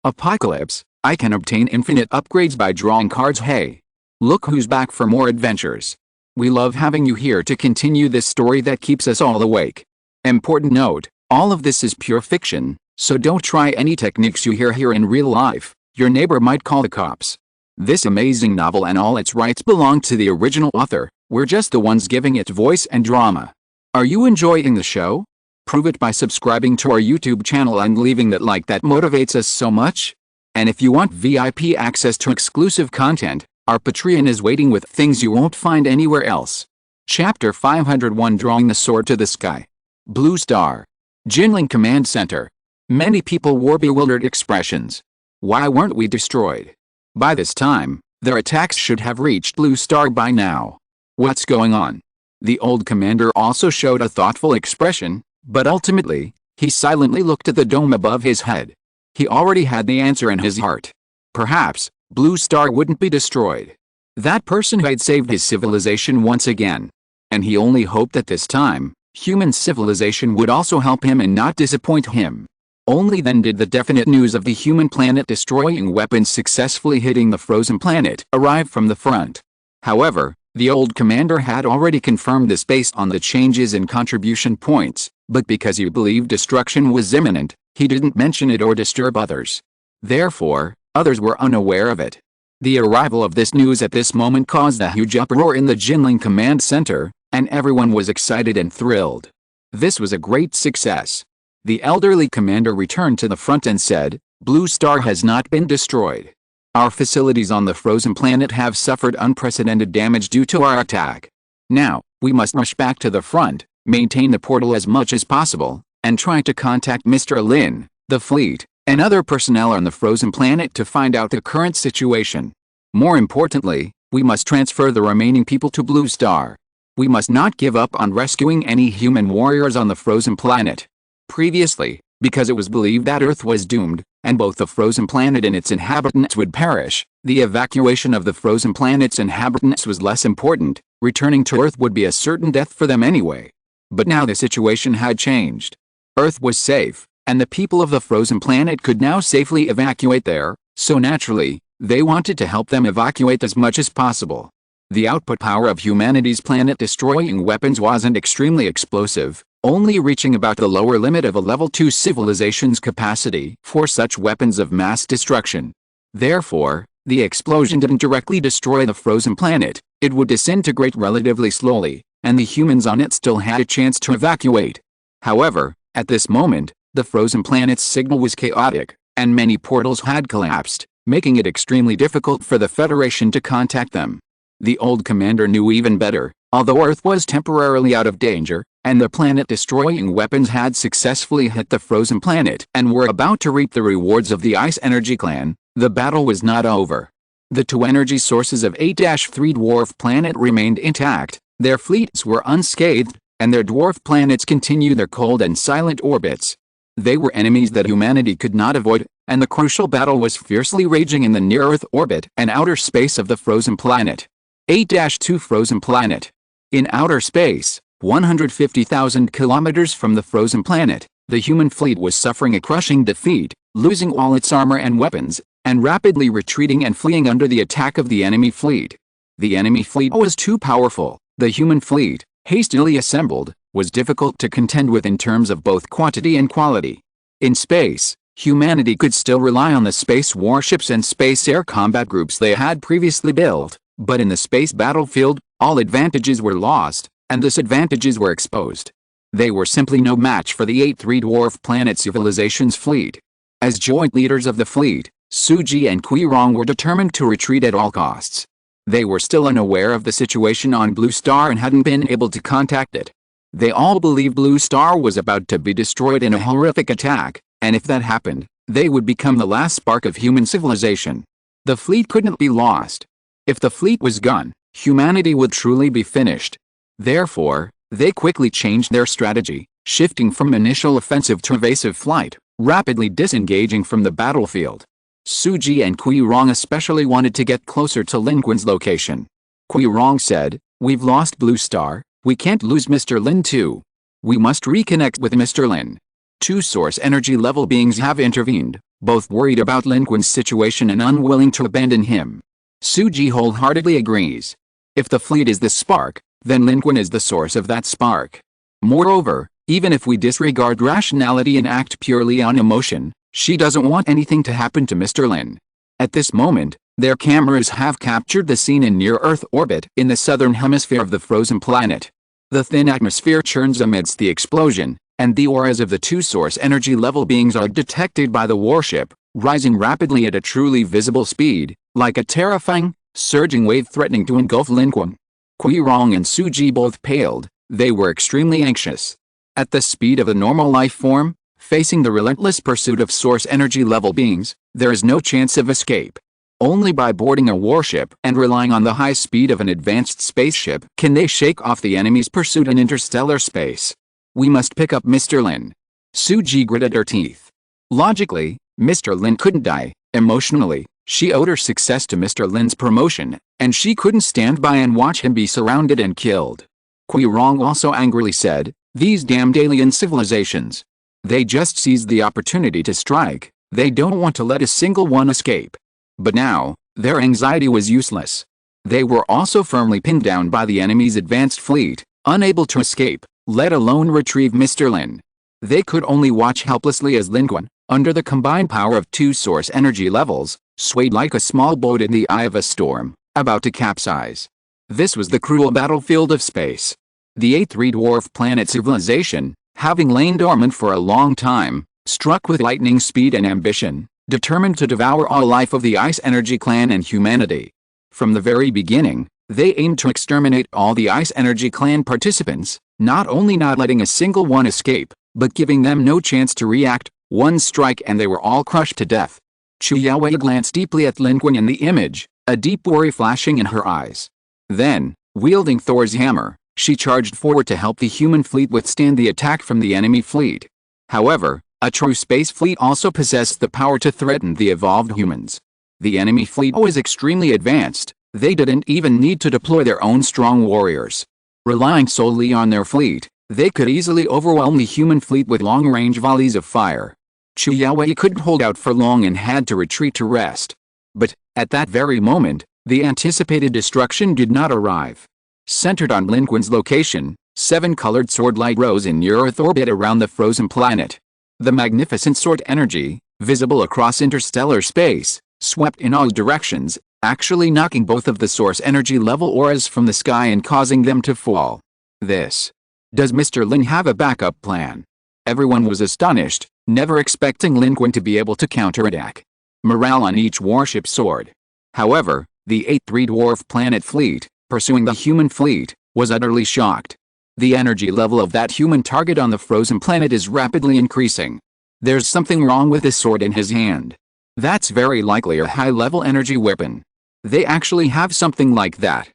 Apocalypse, I can obtain infinite upgrades by drawing cards. Hey! Look who's back for more adventures. We love having you here to continue this story that keeps us all awake. Important note, all of this is pure fiction, so don't try any techniques you hear here in real life. Your neighbor might call the cops. This amazing novel and all its rights belong to the original author. We're just the ones giving it voice and drama. Are you enjoying the show? Prove it by subscribing to our YouTube channel and leaving that like that motivates us so much. And if you want VIP access to exclusive content, our Patreon is waiting with things you won't find anywhere else. Chapter 501, Drawing the Sword to the Sky. Blue Star. Jinling Command Center. Many people wore bewildered expressions. Why weren't we destroyed? By this time, their attacks should have reached Blue Star by now. What's going on? The old commander also showed a thoughtful expression, but ultimately, he silently looked at the dome above his head. He already had the answer in his heart. Perhaps, Blue Star wouldn't be destroyed. That person had saved his civilization once again. And he only hoped that this time, human civilization would also help him and not disappoint him. Only then did the definite news of the human planet-destroying weapons successfully hitting the frozen planet arrive from the front. However, the old commander had already confirmed this based on the changes in contribution points, but because he believed destruction was imminent, he didn't mention it or disturb others. Therefore, others were unaware of it. The arrival of this news at this moment caused a huge uproar in the Jinling Command Center, and everyone was excited and thrilled. This was a great success. The elderly commander returned to the front and said, "Blue Star has not been destroyed. Our facilities on the frozen planet have suffered unprecedented damage due to our attack. Now, we must rush back to the front, maintain the portal as much as possible, and try to contact Mr. Lin, the fleet, and other personnel on the frozen planet to find out the current situation. More importantly, we must transfer the remaining people to Blue Star. We must not give up on rescuing any human warriors on the frozen planet." Previously, because it was believed that Earth was doomed, and both the frozen planet and its inhabitants would perish, the evacuation of the frozen planet's inhabitants was less important. Returning to Earth would be a certain death for them anyway. But now the situation had changed. Earth was safe, and the people of the frozen planet could now safely evacuate there, so naturally, they wanted to help them evacuate as much as possible. The output power of humanity's planet-destroying weapons wasn't extremely explosive, only reaching about the lower limit of a level 2 civilization's capacity for such weapons of mass destruction. Therefore, the explosion didn't directly destroy the frozen planet, it would disintegrate relatively slowly, and the humans on it still had a chance to evacuate. However, at this moment, the frozen planet's signal was chaotic, and many portals had collapsed, making it extremely difficult for the Federation to contact them. The old commander knew even better. Although Earth was temporarily out of danger, and the planet-destroying weapons had successfully hit the frozen planet and were about to reap the rewards of the Ice Energy Clan, the battle was not over. The two energy sources of 8-3 dwarf planet remained intact, their fleets were unscathed, and their dwarf planets continued their cold and silent orbits. They were enemies that humanity could not avoid, and the crucial battle was fiercely raging in the near-Earth orbit and outer space of the frozen planet. 8-2 Frozen Planet. In outer space, 150,000 kilometers from the frozen planet, the human fleet was suffering a crushing defeat, losing all its armor and weapons, and rapidly retreating and fleeing under the attack of the enemy fleet. The enemy fleet was too powerful. The human fleet, hastily assembled, was difficult to contend with in terms of both quantity and quality. In space, humanity could still rely on the space warships and space air combat groups they had previously built, but in the space battlefield, all advantages were lost, and disadvantages were exposed. They were simply no match for the 8-3 dwarf planet civilization's fleet. As joint leaders of the fleet, Suji and Qirong were determined to retreat at all costs. They were still unaware of the situation on Blue Star and hadn't been able to contact it. They all believed Blue Star was about to be destroyed in a horrific attack, and if that happened, they would become the last spark of human civilization. The fleet couldn't be lost. If the fleet was gone, humanity would truly be finished. Therefore, they quickly changed their strategy, shifting from initial offensive to evasive flight, rapidly disengaging from the battlefield. Suji and Qirong especially wanted to get closer to Lin Qun's location. Qirong said, "We've lost Blue Star, we can't lose Mr. Lin too. We must reconnect with Mr. Lin." Two source energy level beings have intervened, both worried about Lin Qun's situation and unwilling to abandon him. Suji wholeheartedly agrees. If the fleet is the spark, then Lin Qun is the source of that spark. Moreover, even if we disregard rationality and act purely on emotion, she doesn't want anything to happen to Mr. Lin. At this moment, their cameras have captured the scene in near-Earth orbit in the southern hemisphere of the frozen planet. The thin atmosphere churns amidst the explosion, and the auras of the two source energy level beings are detected by the warship, rising rapidly at a truly visible speed, like a terrifying, surging wave threatening to engulf Lin Qun. Qi-Rong and Suji both paled. They were extremely anxious. At the speed of a normal life form, facing the relentless pursuit of source energy level beings, there is no chance of escape. Only by boarding a warship and relying on the high speed of an advanced spaceship can they shake off the enemy's pursuit in interstellar space. We must pick up Mr. Lin. Suji gritted her teeth. Logically, Mr. Lin couldn't die. Emotionally, she owed her success to Mr. Lin's promotion, and she couldn't stand by and watch him be surrounded and killed. Qi-Rong also angrily said, "These damned alien civilizations. They just seized the opportunity to strike. They don't want to let a single one escape." But now, their anxiety was useless. They were also firmly pinned down by the enemy's advanced fleet, unable to escape, let alone retrieve Mr. Lin. They could only watch helplessly as Lin Qun, under the combined power of two source energy levels, swayed like a small boat in the eye of a storm, about to capsize. This was the cruel battlefield of space. The eighth dwarf planet civilization, having lain dormant for a long time, struck with lightning speed and ambition, determined to devour all life of the Ice Energy Clan and humanity. From the very beginning, they aimed to exterminate all the Ice Energy Clan participants, not only not letting a single one escape, but giving them no chance to react. One strike and they were all crushed to death. Chu Yaowei glanced deeply at Lin Qun in the image, a deep worry flashing in her eyes. Then, wielding Thor's hammer, she charged forward to help the human fleet withstand the attack from the enemy fleet. However, a true space fleet also possessed the power to threaten the evolved humans. The enemy fleet was extremely advanced. They didn't even need to deploy their own strong warriors. Relying solely on their fleet, they could easily overwhelm the human fleet with long-range volleys of fire. Chu Yaowei couldn't hold out for long and had to retreat to rest. But, at that very moment, the anticipated destruction did not arrive. Centered on Lin Qun's location, 7 colored sword light rose in near-Earth orbit around the frozen planet. The magnificent sword energy, visible across interstellar space, swept in all directions, actually knocking both of the source energy level auras from the sky and causing them to fall. Does Mr. Lin have a backup plan? Everyone was astonished, never expecting Lin Qun to be able to counterattack. Morale on each warship soared. However, the 8th dwarf planet fleet, pursuing the human fleet, was utterly shocked. The energy level of that human target on the frozen planet is rapidly increasing. There's something wrong with the sword in his hand. That's very likely a high-level energy weapon. They actually have something like that.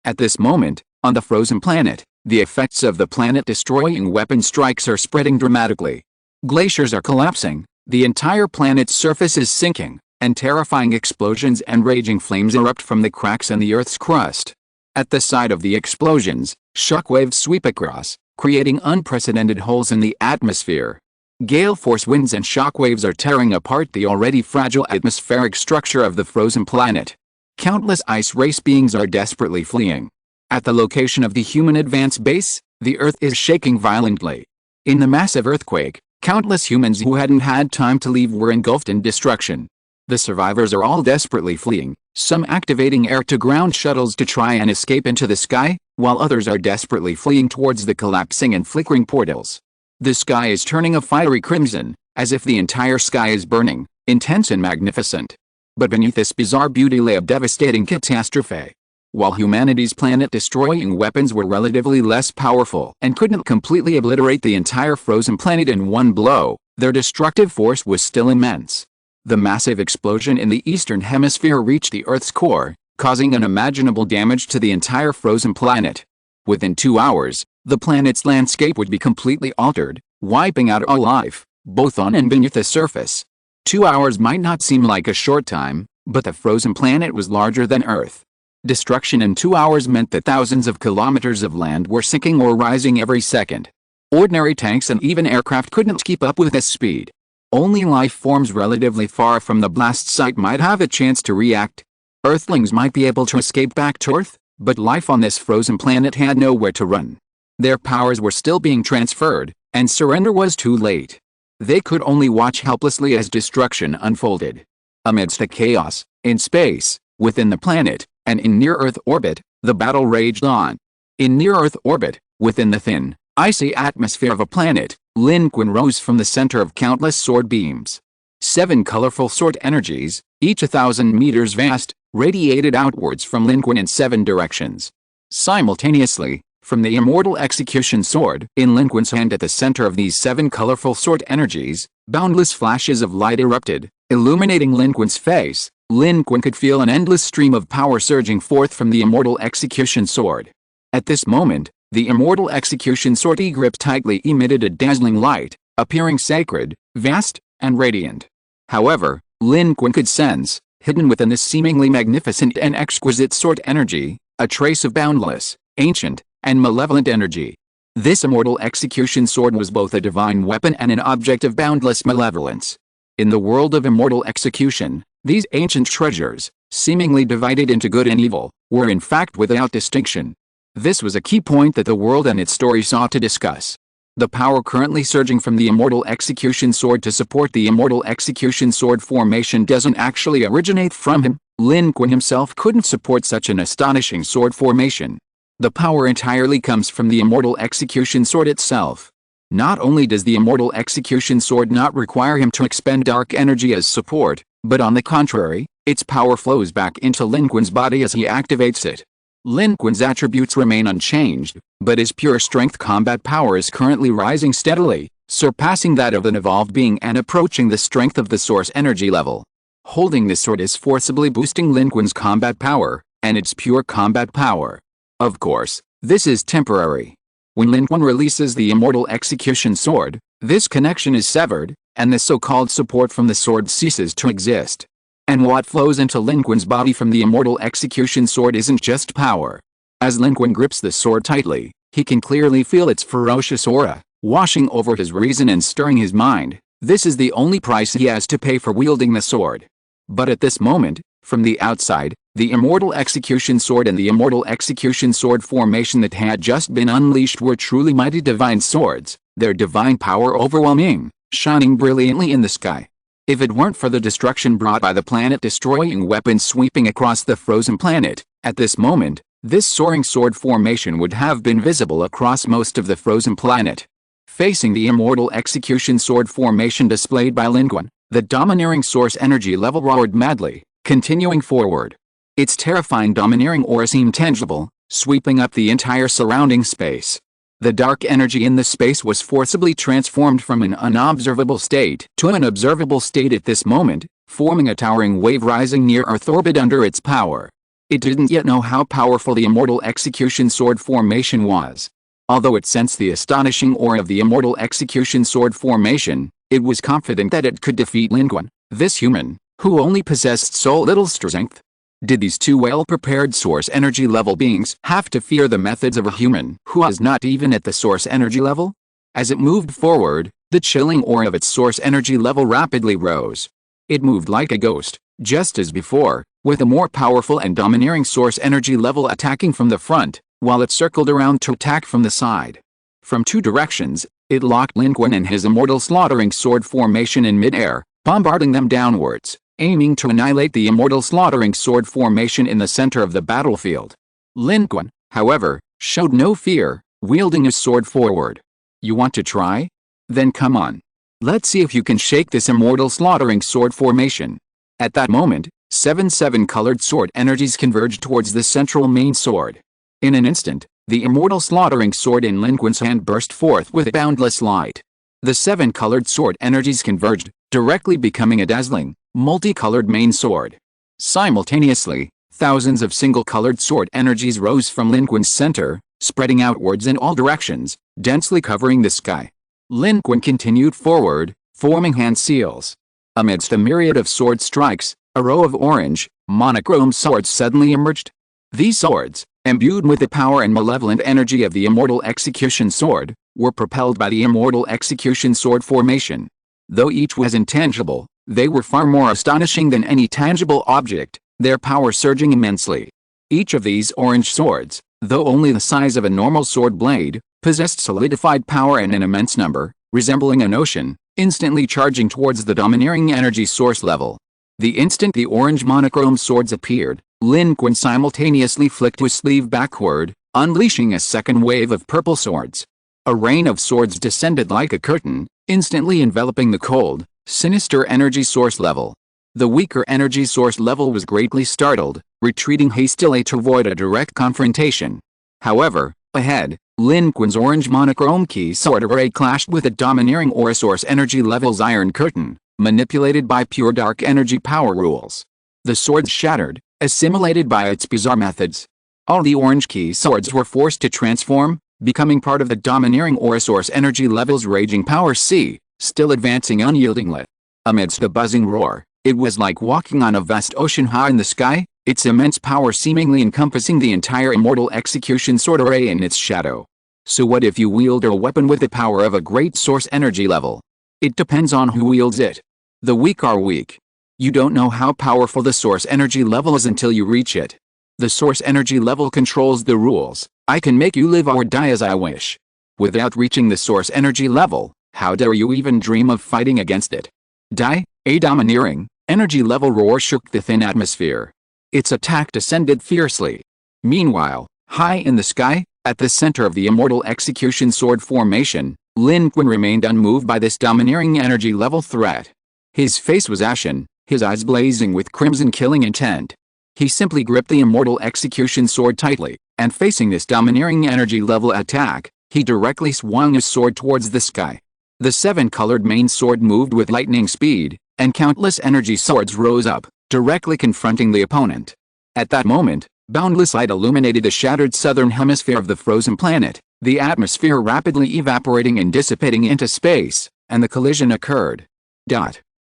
At this moment, on the frozen planet, the effects of the planet-destroying weapon strikes are spreading dramatically. Glaciers are collapsing, the entire planet's surface is sinking, and terrifying explosions and raging flames erupt from the cracks in the Earth's crust. At the site of the explosions, shockwaves sweep across, creating unprecedented holes in the atmosphere. Gale-force winds and shockwaves are tearing apart the already fragile atmospheric structure of the frozen planet. Countless ice race beings are desperately fleeing. At the location of the human advance base, the Earth is shaking violently. In the massive earthquake, countless humans who hadn't had time to leave were engulfed in destruction. The survivors are all desperately fleeing, some activating air-to-ground shuttles to try and escape into the sky, while others are desperately fleeing towards the collapsing and flickering portals. The sky is turning a fiery crimson, as if the entire sky is burning, intense and magnificent. But beneath this bizarre beauty lay a devastating catastrophe. While humanity's planet-destroying weapons were relatively less powerful and couldn't completely obliterate the entire frozen planet in one blow, their destructive force was still immense. The massive explosion in the eastern hemisphere reached the Earth's core, causing unimaginable damage to the entire frozen planet. Within 2 hours, the planet's landscape would be completely altered, wiping out all life, both on and beneath the surface. 2 hours might not seem like a short time, but the frozen planet was larger than Earth. Destruction in 2 hours meant that thousands of kilometers of land were sinking or rising every second. Ordinary tanks and even aircraft couldn't keep up with this speed. Only life forms relatively far from the blast site might have a chance to react. Earthlings might be able to escape back to Earth, but life on this frozen planet had nowhere to run. Their powers were still being transferred, and surrender was too late. They could only watch helplessly as destruction unfolded. Amidst the chaos, in space, within the planet, and in near-Earth orbit, the battle raged on. In near-Earth orbit, within the thin, icy atmosphere of a planet, Lin Qun rose from the center of countless sword beams. 7 colorful sword energies, each 1,000 meters vast, radiated outwards from Lin Qun in 7 directions. Simultaneously, from the immortal execution sword in Lin Qun's hand at the center of these 7 colorful sword energies, boundless flashes of light erupted, illuminating Lin Qun's face. Lin Qun could feel an endless stream of power surging forth from the immortal execution sword. At this moment, the immortal execution sword he gripped tightly emitted a dazzling light, appearing sacred, vast, and radiant. However, Lin Qun could sense, hidden within this seemingly magnificent and exquisite sword energy, a trace of boundless, ancient, and malevolent energy. This immortal execution sword was both a divine weapon and an object of boundless malevolence. In the world of immortal execution, these ancient treasures, seemingly divided into good and evil, were in fact without distinction. This was a key point that the world and its story sought to discuss. The power currently surging from the immortal execution sword to support the immortal execution sword formation doesn't actually originate from him. Lin Qun himself couldn't support such an astonishing sword formation. The power entirely comes from the immortal execution sword itself. Not only does the immortal execution sword not require him to expend dark energy as support, but on the contrary, its power flows back into Lin Qun's body as he activates it. Lin Qun's attributes remain unchanged, but his pure strength combat power is currently rising steadily, surpassing that of an evolved being and approaching the strength of the source energy level. Holding this sword is forcibly boosting Lin Qun's combat power, and its pure combat power. Of course, this is temporary. When Lin Qun releases the immortal execution sword, this connection is severed, and the so-called support from the sword ceases to exist. And what flows into Lin Qun's body from the immortal execution sword isn't just power. As Lin Qun grips the sword tightly, he can clearly feel its ferocious aura, washing over his reason and stirring his mind. This is the only price he has to pay for wielding the sword. But at this moment, from the outside, the immortal execution sword and the immortal execution sword formation that had just been unleashed were truly mighty divine swords, their divine power overwhelming, shining brilliantly in the sky. If it weren't for the destruction brought by the planet-destroying weapons sweeping across the frozen planet, at this moment, this soaring sword formation would have been visible across most of the frozen planet. Facing the immortal execution sword formation displayed by Lin Qun, the domineering source energy level roared madly, continuing forward. Its terrifying domineering aura seemed tangible, sweeping up the entire surrounding space. The dark energy in the space was forcibly transformed from an unobservable state to an observable state at this moment, forming a towering wave rising near Earth orbit under its power. It didn't yet know how powerful the immortal execution sword formation was. Although it sensed the astonishing aura of the immortal execution sword formation, it was confident that it could defeat Lin Qun, this human, who only possessed so little strength. Did these two well-prepared source energy level beings have to fear the methods of a human who was not even at the source energy level? As it moved forward, the chilling aura of its source energy level rapidly rose. It moved like a ghost, just as before, with a more powerful and domineering source energy level attacking from the front, while it circled around to attack from the side. From 2 directions, it locked Lin Qun and his immortal slaughtering sword formation in mid-air, bombarding them downwards, aiming to annihilate the immortal slaughtering sword formation in the center of the battlefield. Lin Qun, however, showed no fear, wielding his sword forward. You want to try? Then come on. Let's see if you can shake this immortal slaughtering sword formation. At that moment, 7 colored sword energies converged towards the central main sword. In an instant, the immortal slaughtering sword in Lin Qun's hand burst forth with boundless light. The 7 colored sword energies converged, directly becoming a dazzling, multicolored main sword. Simultaneously, thousands of single-colored sword energies rose from Lin Qun's center, spreading outwards in all directions, densely covering the sky. Lin Qun continued forward, forming hand seals. Amidst a myriad of sword strikes, a row of orange, monochrome swords suddenly emerged. These swords, imbued with the power and malevolent energy of the immortal execution sword, were propelled by the immortal execution sword formation. Though each was intangible, they were far more astonishing than any tangible object, their power surging immensely. Each of these orange swords, though only the size of a normal sword blade, possessed solidified power in an immense number, resembling an ocean, instantly charging towards the domineering energy source level. The instant the orange monochrome swords appeared, Lin Qun simultaneously flicked his sleeve backward, unleashing a second wave of purple swords. A rain of swords descended like a curtain, instantly enveloping the cold, sinister energy source level. The weaker energy source level was greatly startled, retreating hastily to avoid a direct confrontation. However, ahead, Lin Qun's orange monochrome key sword array clashed with a domineering aura source energy level's iron curtain, manipulated by pure dark energy power rules. The swords shattered, assimilated by its bizarre methods. All the orange key swords were forced to transform, becoming part of the domineering aura source energy level's raging power sea, still advancing unyieldingly. Amidst a buzzing roar, it was like walking on a vast ocean high in the sky, its immense power seemingly encompassing the entire immortal execution sword array in its shadow. So what if you wield a weapon with the power of a great source energy level? It depends on who wields it. The weak are weak. You don't know how powerful the source energy level is until you reach it. The source energy level controls the rules. I can make you live or die as I wish. Without reaching the source energy level, how dare you even dream of fighting against it? Die? A domineering, energy level roar shook the thin atmosphere. Its attack descended fiercely. Meanwhile, high in the sky, at the center of the immortal execution sword formation, Lin Qun remained unmoved by this domineering energy level threat. His face was ashen, his eyes blazing with crimson killing intent. He simply gripped the immortal execution sword tightly, and facing this domineering energy level attack, he directly swung his sword towards the sky. The seven-colored main sword moved with lightning speed, and countless energy swords rose up, directly confronting the opponent. At that moment, boundless light illuminated the shattered southern hemisphere of the frozen planet, the atmosphere rapidly evaporating and dissipating into space, and the collision occurred.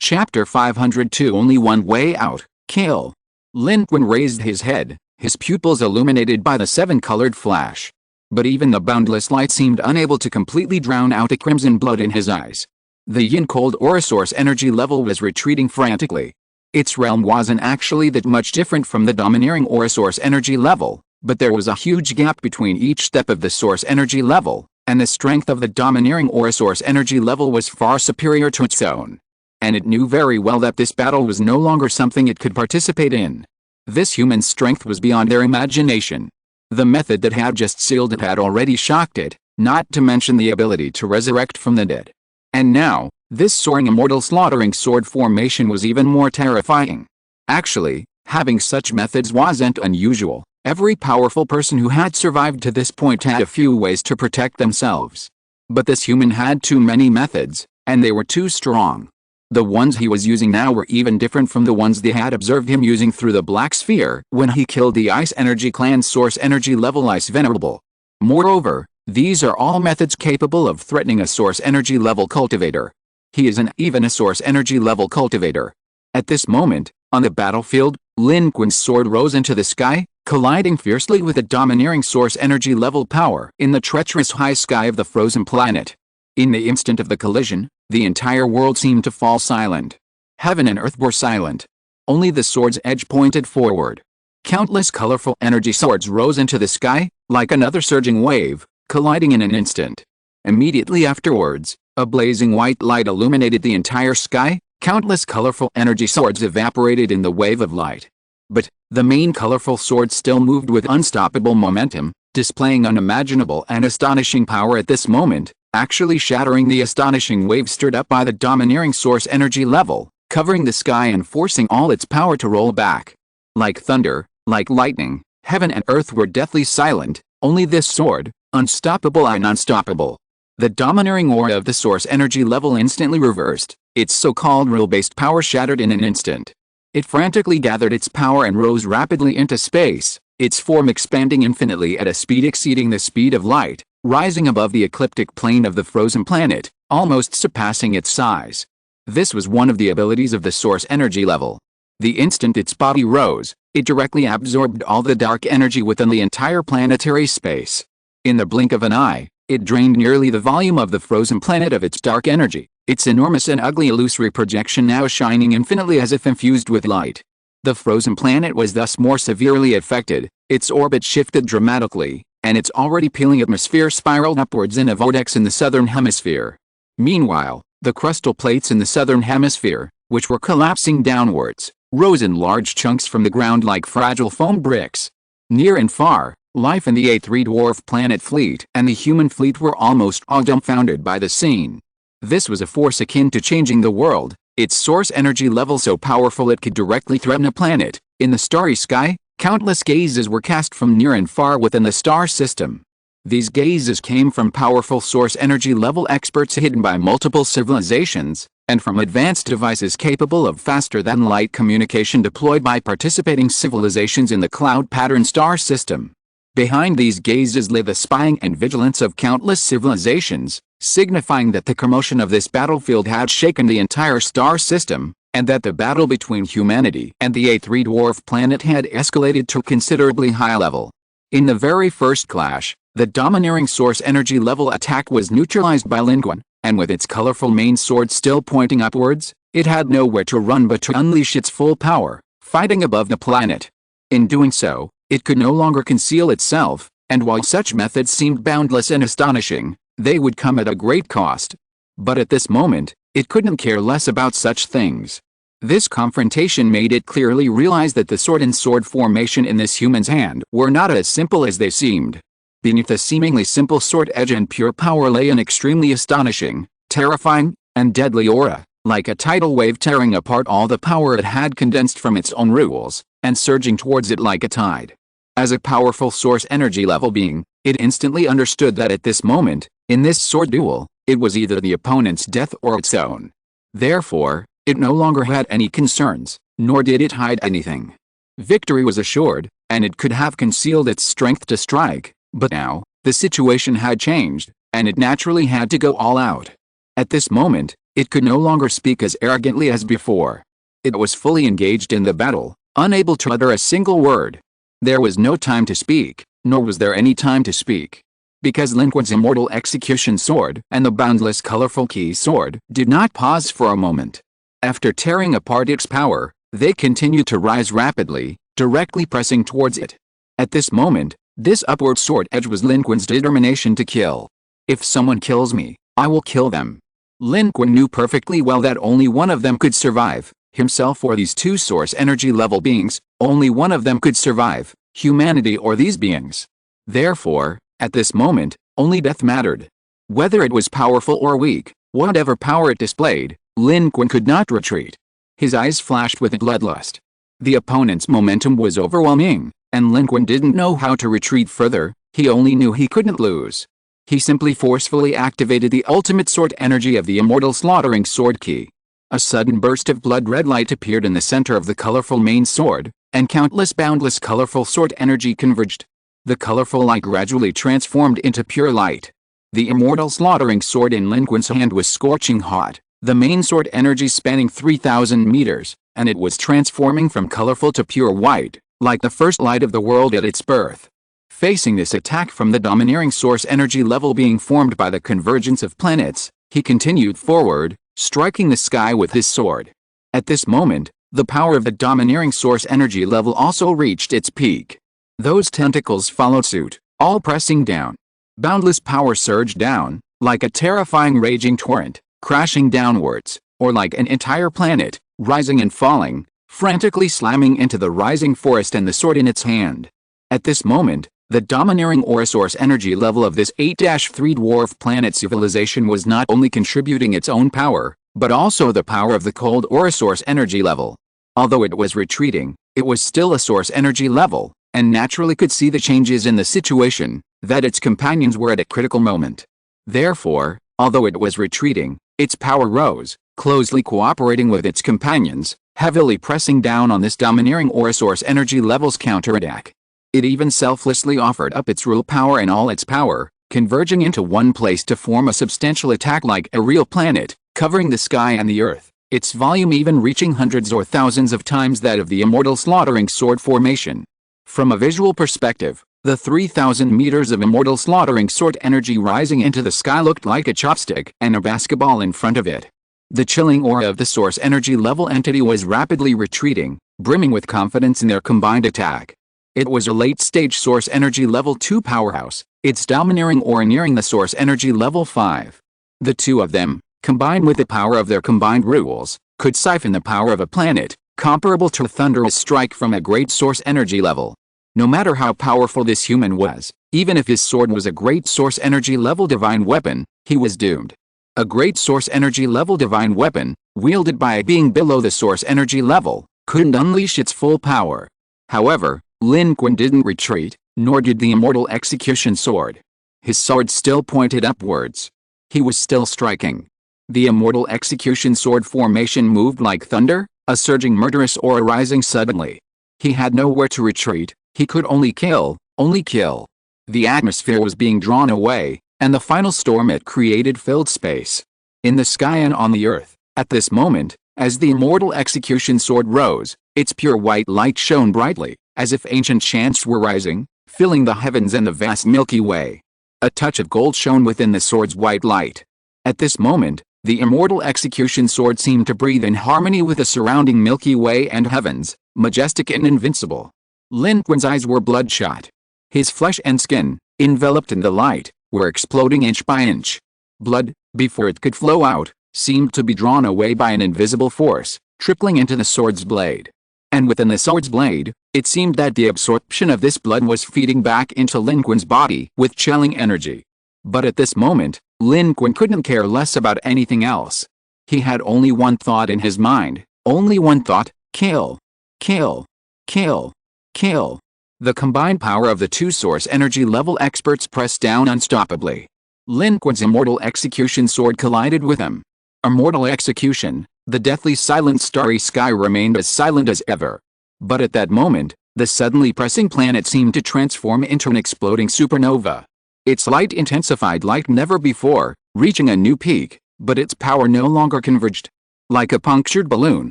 Chapter 502 Only one way out, kill. Lin Qun raised his head, his pupils illuminated by the seven-colored flash. But even the boundless light seemed unable to completely drown out the crimson blood in his eyes. The yin-cold aura source energy level was retreating frantically. Its realm wasn't actually that much different from the domineering aura source energy level, but there was a huge gap between each step of the source energy level, and the strength of the domineering aura source energy level was far superior to its own. And it knew very well that this battle was no longer something it could participate in. This human strength was beyond their imagination. The method that had just sealed it had already shocked it, not to mention the ability to resurrect from the dead. And now, this soaring immortal slaughtering sword formation was even more terrifying. Actually, having such methods wasn't unusual. Every powerful person who had survived to this point had a few ways to protect themselves. But this human had too many methods, and they were too strong. The ones he was using now were even different from the ones they had observed him using through the Black Sphere when he killed the Ice Energy Clan's source energy level Ice Venerable. Moreover, these are all methods capable of threatening a source energy level cultivator. He isn't even a source energy level cultivator. At this moment, on the battlefield, Lin Qun's sword rose into the sky, colliding fiercely with a domineering source energy level power in the treacherous high sky of the frozen planet. In the instant of the collision, the entire world seemed to fall silent. Heaven and earth were silent. Only the sword's edge pointed forward. Countless colorful energy swords rose into the sky, like another surging wave, colliding in an instant. Immediately afterwards, a blazing white light illuminated the entire sky. Countless colorful energy swords evaporated in the wave of light. But, the main colorful sword still moved with unstoppable momentum, displaying unimaginable and astonishing power at this moment, actually shattering the astonishing wave stirred up by the domineering source energy level, covering the sky and forcing all its power to roll back. Like thunder, like lightning, heaven and earth were deathly silent, only this sword, unstoppable and unstoppable. The domineering aura of the source energy level instantly reversed, its so-called rule-based power shattered in an instant. It frantically gathered its power and rose rapidly into space, its form expanding infinitely at a speed exceeding the speed of light, rising above the ecliptic plane of the frozen planet, almost surpassing its size. This was one of the abilities of the source energy level. The instant its body rose, it directly absorbed all the dark energy within the entire planetary space. In the blink of an eye, it drained nearly the volume of the frozen planet of its dark energy, its enormous and ugly illusory projection now shining infinitely as if infused with light. The frozen planet was thus more severely affected, its orbit shifted dramatically, and its already peeling atmosphere spiraled upwards in a vortex in the southern hemisphere. Meanwhile, the crustal plates in the southern hemisphere, which were collapsing downwards, rose in large chunks from the ground like fragile foam bricks. Near and far, life in the A3 dwarf planet fleet and the human fleet were almost all dumbfounded by the scene. This was a force akin to changing the world, its source energy level so powerful it could directly threaten a planet. In the starry sky, countless gazes were cast from near and far within the star system. These gazes came from powerful source energy level experts hidden by multiple civilizations, and from advanced devices capable of faster-than-light communication deployed by participating civilizations in the cloud pattern star system. Behind these gazes lay the spying and vigilance of countless civilizations, signifying that the commotion of this battlefield had shaken the entire star system, and that the battle between humanity and the A3 dwarf planet had escalated to a considerably high level. In the very first clash, the domineering source energy level attack was neutralized by Lin Qun, and with its colorful main sword still pointing upwards, it had nowhere to run but to unleash its full power, fighting above the planet. In doing so, it could no longer conceal itself, and while such methods seemed boundless and astonishing, they would come at a great cost. But at this moment, it couldn't care less about such things. This confrontation made it clearly realize that the sword and sword formation in this human's hand were not as simple as they seemed. Beneath the seemingly simple sword edge and pure power lay an extremely astonishing, terrifying, and deadly aura, like a tidal wave tearing apart all the power it had condensed from its own rules, and surging towards it like a tide. As a powerful source energy level being, it instantly understood that at this moment, in this sword duel, it was either the opponent's death or its own. Therefore, it no longer had any concerns, nor did it hide anything. Victory was assured, and it could have concealed its strength to strike, but now, the situation had changed, and it naturally had to go all out. At this moment, it could no longer speak as arrogantly as before. It was fully engaged in the battle, unable to utter a single word. There was no time to speak, nor was there any time to speak. Because Lin Qun's immortal execution sword and the boundless colorful key sword did not pause for a moment. After tearing apart its power, they continued to rise rapidly, directly pressing towards it. At this moment, this upward sword edge was Lin Qun's determination to kill. If someone kills me, I will kill them. Lin Qun knew perfectly well that only one of them could survive, himself or these two source energy level beings. Only one of them could survive, humanity or these beings. Therefore, at this moment, only death mattered. Whether it was powerful or weak, whatever power it displayed, Lin Qun could not retreat. His eyes flashed with bloodlust. The opponent's momentum was overwhelming, and Lin Qun didn't know how to retreat further. He only knew he couldn't lose. He simply forcefully activated the ultimate sword energy of the immortal slaughtering sword key. A sudden burst of blood-red light appeared in the center of the colorful main sword, and countless boundless colorful sword energy converged. The colorful light gradually transformed into pure light. The immortal slaughtering sword in Lin Qun's hand was scorching hot, the main sword energy spanning 3,000 meters, and it was transforming from colorful to pure white, like the first light of the world at its birth. Facing this attack from the domineering source energy level being formed by the convergence of planets, he continued forward, striking the sky with his sword. At this moment, the power of the domineering source energy level also reached its peak. Those tentacles followed suit, all pressing down. Boundless power surged down, like a terrifying raging torrent, crashing downwards, or like an entire planet, rising and falling, frantically slamming into the rising forest and the sword in its hand. At this moment, the domineering aura source energy level of this 8-3 dwarf planet civilization was not only contributing its own power, but also the power of the cold aura source energy level. Although it was retreating, it was still a source energy level, and naturally could see the changes in the situation, that its companions were at a critical moment. Therefore, although it was retreating, its power rose, closely cooperating with its companions, heavily pressing down on this domineering aura source energy level's counterattack. It even selflessly offered up its rule power and all its power, converging into one place to form a substantial attack like a real planet, covering the sky and the earth, its volume even reaching hundreds or thousands of times that of the immortal slaughtering sword formation. From a visual perspective, the 3,000 meters of immortal slaughtering sword energy rising into the sky looked like a chopstick and a basketball in front of it, The chilling aura of the source energy level entity was rapidly retreating, brimming with confidence in their combined attack. It was a late-stage source energy level 2 powerhouse, its domineering aura nearing the source energy level 5. The two of them, combined with the power of their combined rules, could siphon the power of a planet, comparable to a thunderous strike from a great source energy level. No matter how powerful this human was, even if his sword was a great source energy level divine weapon, he was doomed. A great source energy level divine weapon, wielded by a being below the source energy level, couldn't unleash its full power. However, Lin Qun didn't retreat, nor did the immortal execution sword. His sword still pointed upwards. He was still striking. The immortal execution sword formation moved like thunder, a surging murderous aura rising suddenly. He had nowhere to retreat, he could only kill, only kill. The atmosphere was being drawn away, and the final storm it created filled space. In the sky and on the earth, at this moment, as the immortal execution sword rose, its pure white light shone brightly, as if ancient chants were rising, filling the heavens and the vast Milky Way. A touch of gold shone within the sword's white light. At this moment, the immortal execution sword seemed to breathe in harmony with the surrounding Milky Way and heavens, majestic and invincible. Lin Qun's eyes were bloodshot. His flesh and skin, enveloped in the light, were exploding inch by inch. Blood, before it could flow out, seemed to be drawn away by an invisible force, trickling into the sword's blade. And within the sword's blade, it seemed that the absorption of this blood was feeding back into Lin Qun's body with chilling energy. But at this moment, Lin Qun couldn't care less about anything else. He had only one thought in his mind, only one thought: kill. Kill. Kill. Kill. The combined power of the two source energy level experts pressed down unstoppably. Lin Qun's immortal execution sword collided with him. Immortal execution, the deathly silent starry sky remained as silent as ever. But at that moment, the suddenly pressing planet seemed to transform into an exploding supernova. Its light intensified like never before, reaching a new peak, but its power no longer converged. Like a punctured balloon,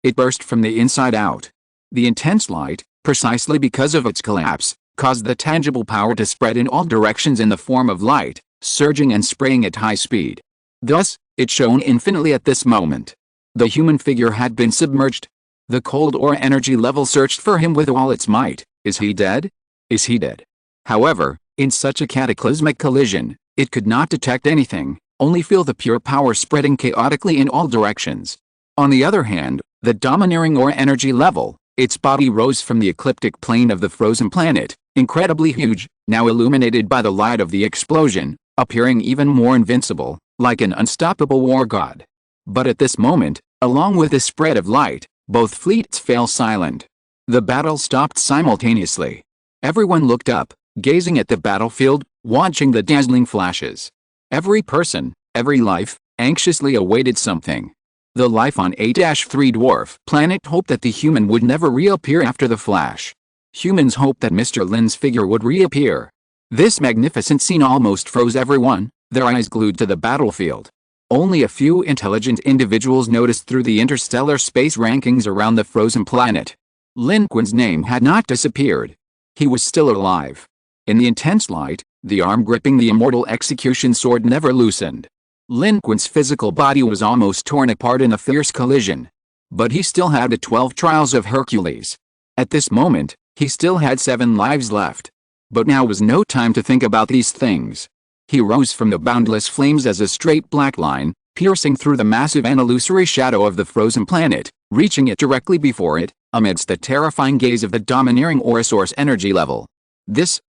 it burst from the inside out. The intense light, precisely because of its collapse, caused the tangible power to spread in all directions in the form of light, surging and spraying at high speed. Thus, it shone infinitely at this moment. The human figure had been submerged. The cold aura energy level searched for him with all its might. Is he dead? Is he dead? However, in such a cataclysmic collision, it could not detect anything, only feel the pure power spreading chaotically in all directions. On the other hand, the domineering aura energy level, its body rose from the ecliptic plane of the frozen planet, incredibly huge, now illuminated by the light of the explosion, appearing even more invincible, like an unstoppable war god. But at this moment, along with the spread of light, both fleets fell silent. The battle stopped simultaneously. Everyone looked up, gazing at the battlefield, watching the dazzling flashes. Every person, every life, anxiously awaited something. The life on A-3 dwarf planet hoped that the human would never reappear after the flash. Humans hoped that Mr. Lin's figure would reappear. This magnificent scene almost froze everyone, their eyes glued to the battlefield. Only a few intelligent individuals noticed through the interstellar space rankings around the frozen planet. Lin Qun's name had not disappeared. He was still alive. In the intense light, the arm gripping the immortal execution sword never loosened. Lin Qun's physical body was almost torn apart in a fierce collision. But he still had the 12 trials of Hercules. At this moment, he still had 7 lives left. But now was no time to think about these things. He rose from the boundless flames as a straight black line, piercing through the massive and illusory shadow of the frozen planet, reaching it directly before it, amidst the terrifying gaze of the domineering aura source energy level.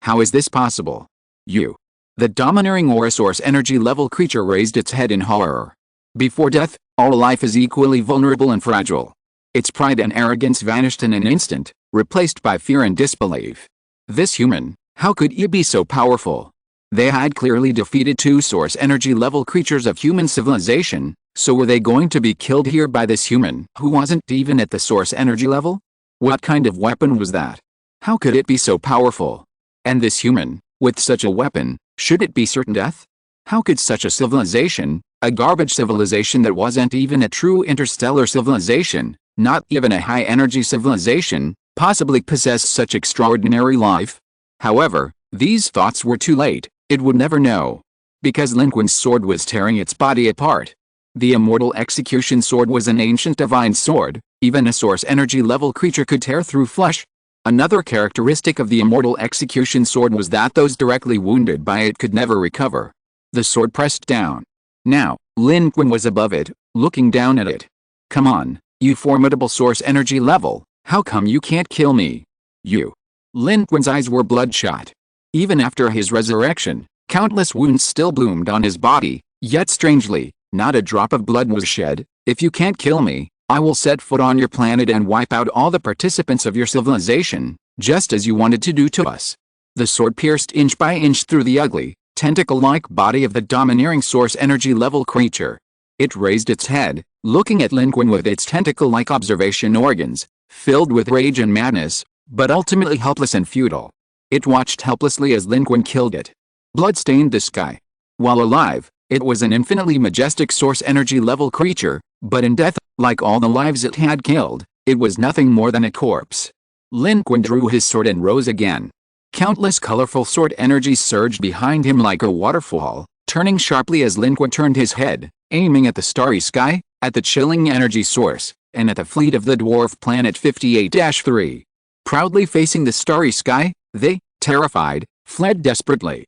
How is this possible? The domineering aura source energy level creature raised its head in horror. Before death, all life is equally vulnerable and fragile. Its pride and arrogance vanished in an instant, replaced by fear and disbelief. This human, how could he be so powerful? They had clearly defeated 2 source energy level creatures of human civilization, so were they going to be killed here by this human who wasn't even at the source energy level? What kind of weapon was that? How could it be so powerful? And this human, with such a weapon, should it be certain death? How could such a civilization, a garbage civilization that wasn't even a true interstellar civilization, not even a high-energy civilization, possibly possess such extraordinary life? However, these thoughts were too late. It would never know. Because Lin Qun's sword was tearing its body apart. The immortal execution sword was an ancient divine sword. Even a source energy level creature could tear through flesh. Another characteristic of the immortal execution sword was that those directly wounded by it could never recover. The sword pressed down. Now, Lin Qun was above it, looking down at it. Come on, you formidable source energy level, how come you can't kill me? You. Lin Qun's eyes were bloodshot. Even after his resurrection, countless wounds still bloomed on his body, yet strangely, not a drop of blood was shed. If you can't kill me, I will set foot on your planet and wipe out all the participants of your civilization, just as you wanted to do to us. The sword pierced inch by inch through the ugly, tentacle-like body of the domineering source energy level creature. It raised its head, looking at Lin Qun with its tentacle-like observation organs, filled with rage and madness, but ultimately helpless and futile. It watched helplessly as Lin Qun killed it. Blood stained the sky. While alive, it was an infinitely majestic source energy level creature, but in death, like all the lives it had killed, it was nothing more than a corpse. Lin Qun drew his sword and rose again. Countless colorful sword energies surged behind him like a waterfall, turning sharply as Lin Qun turned his head, aiming at the starry sky, at the chilling energy source, and at the fleet of the dwarf planet 58-3. Proudly facing the starry sky, they, terrified, fled desperately.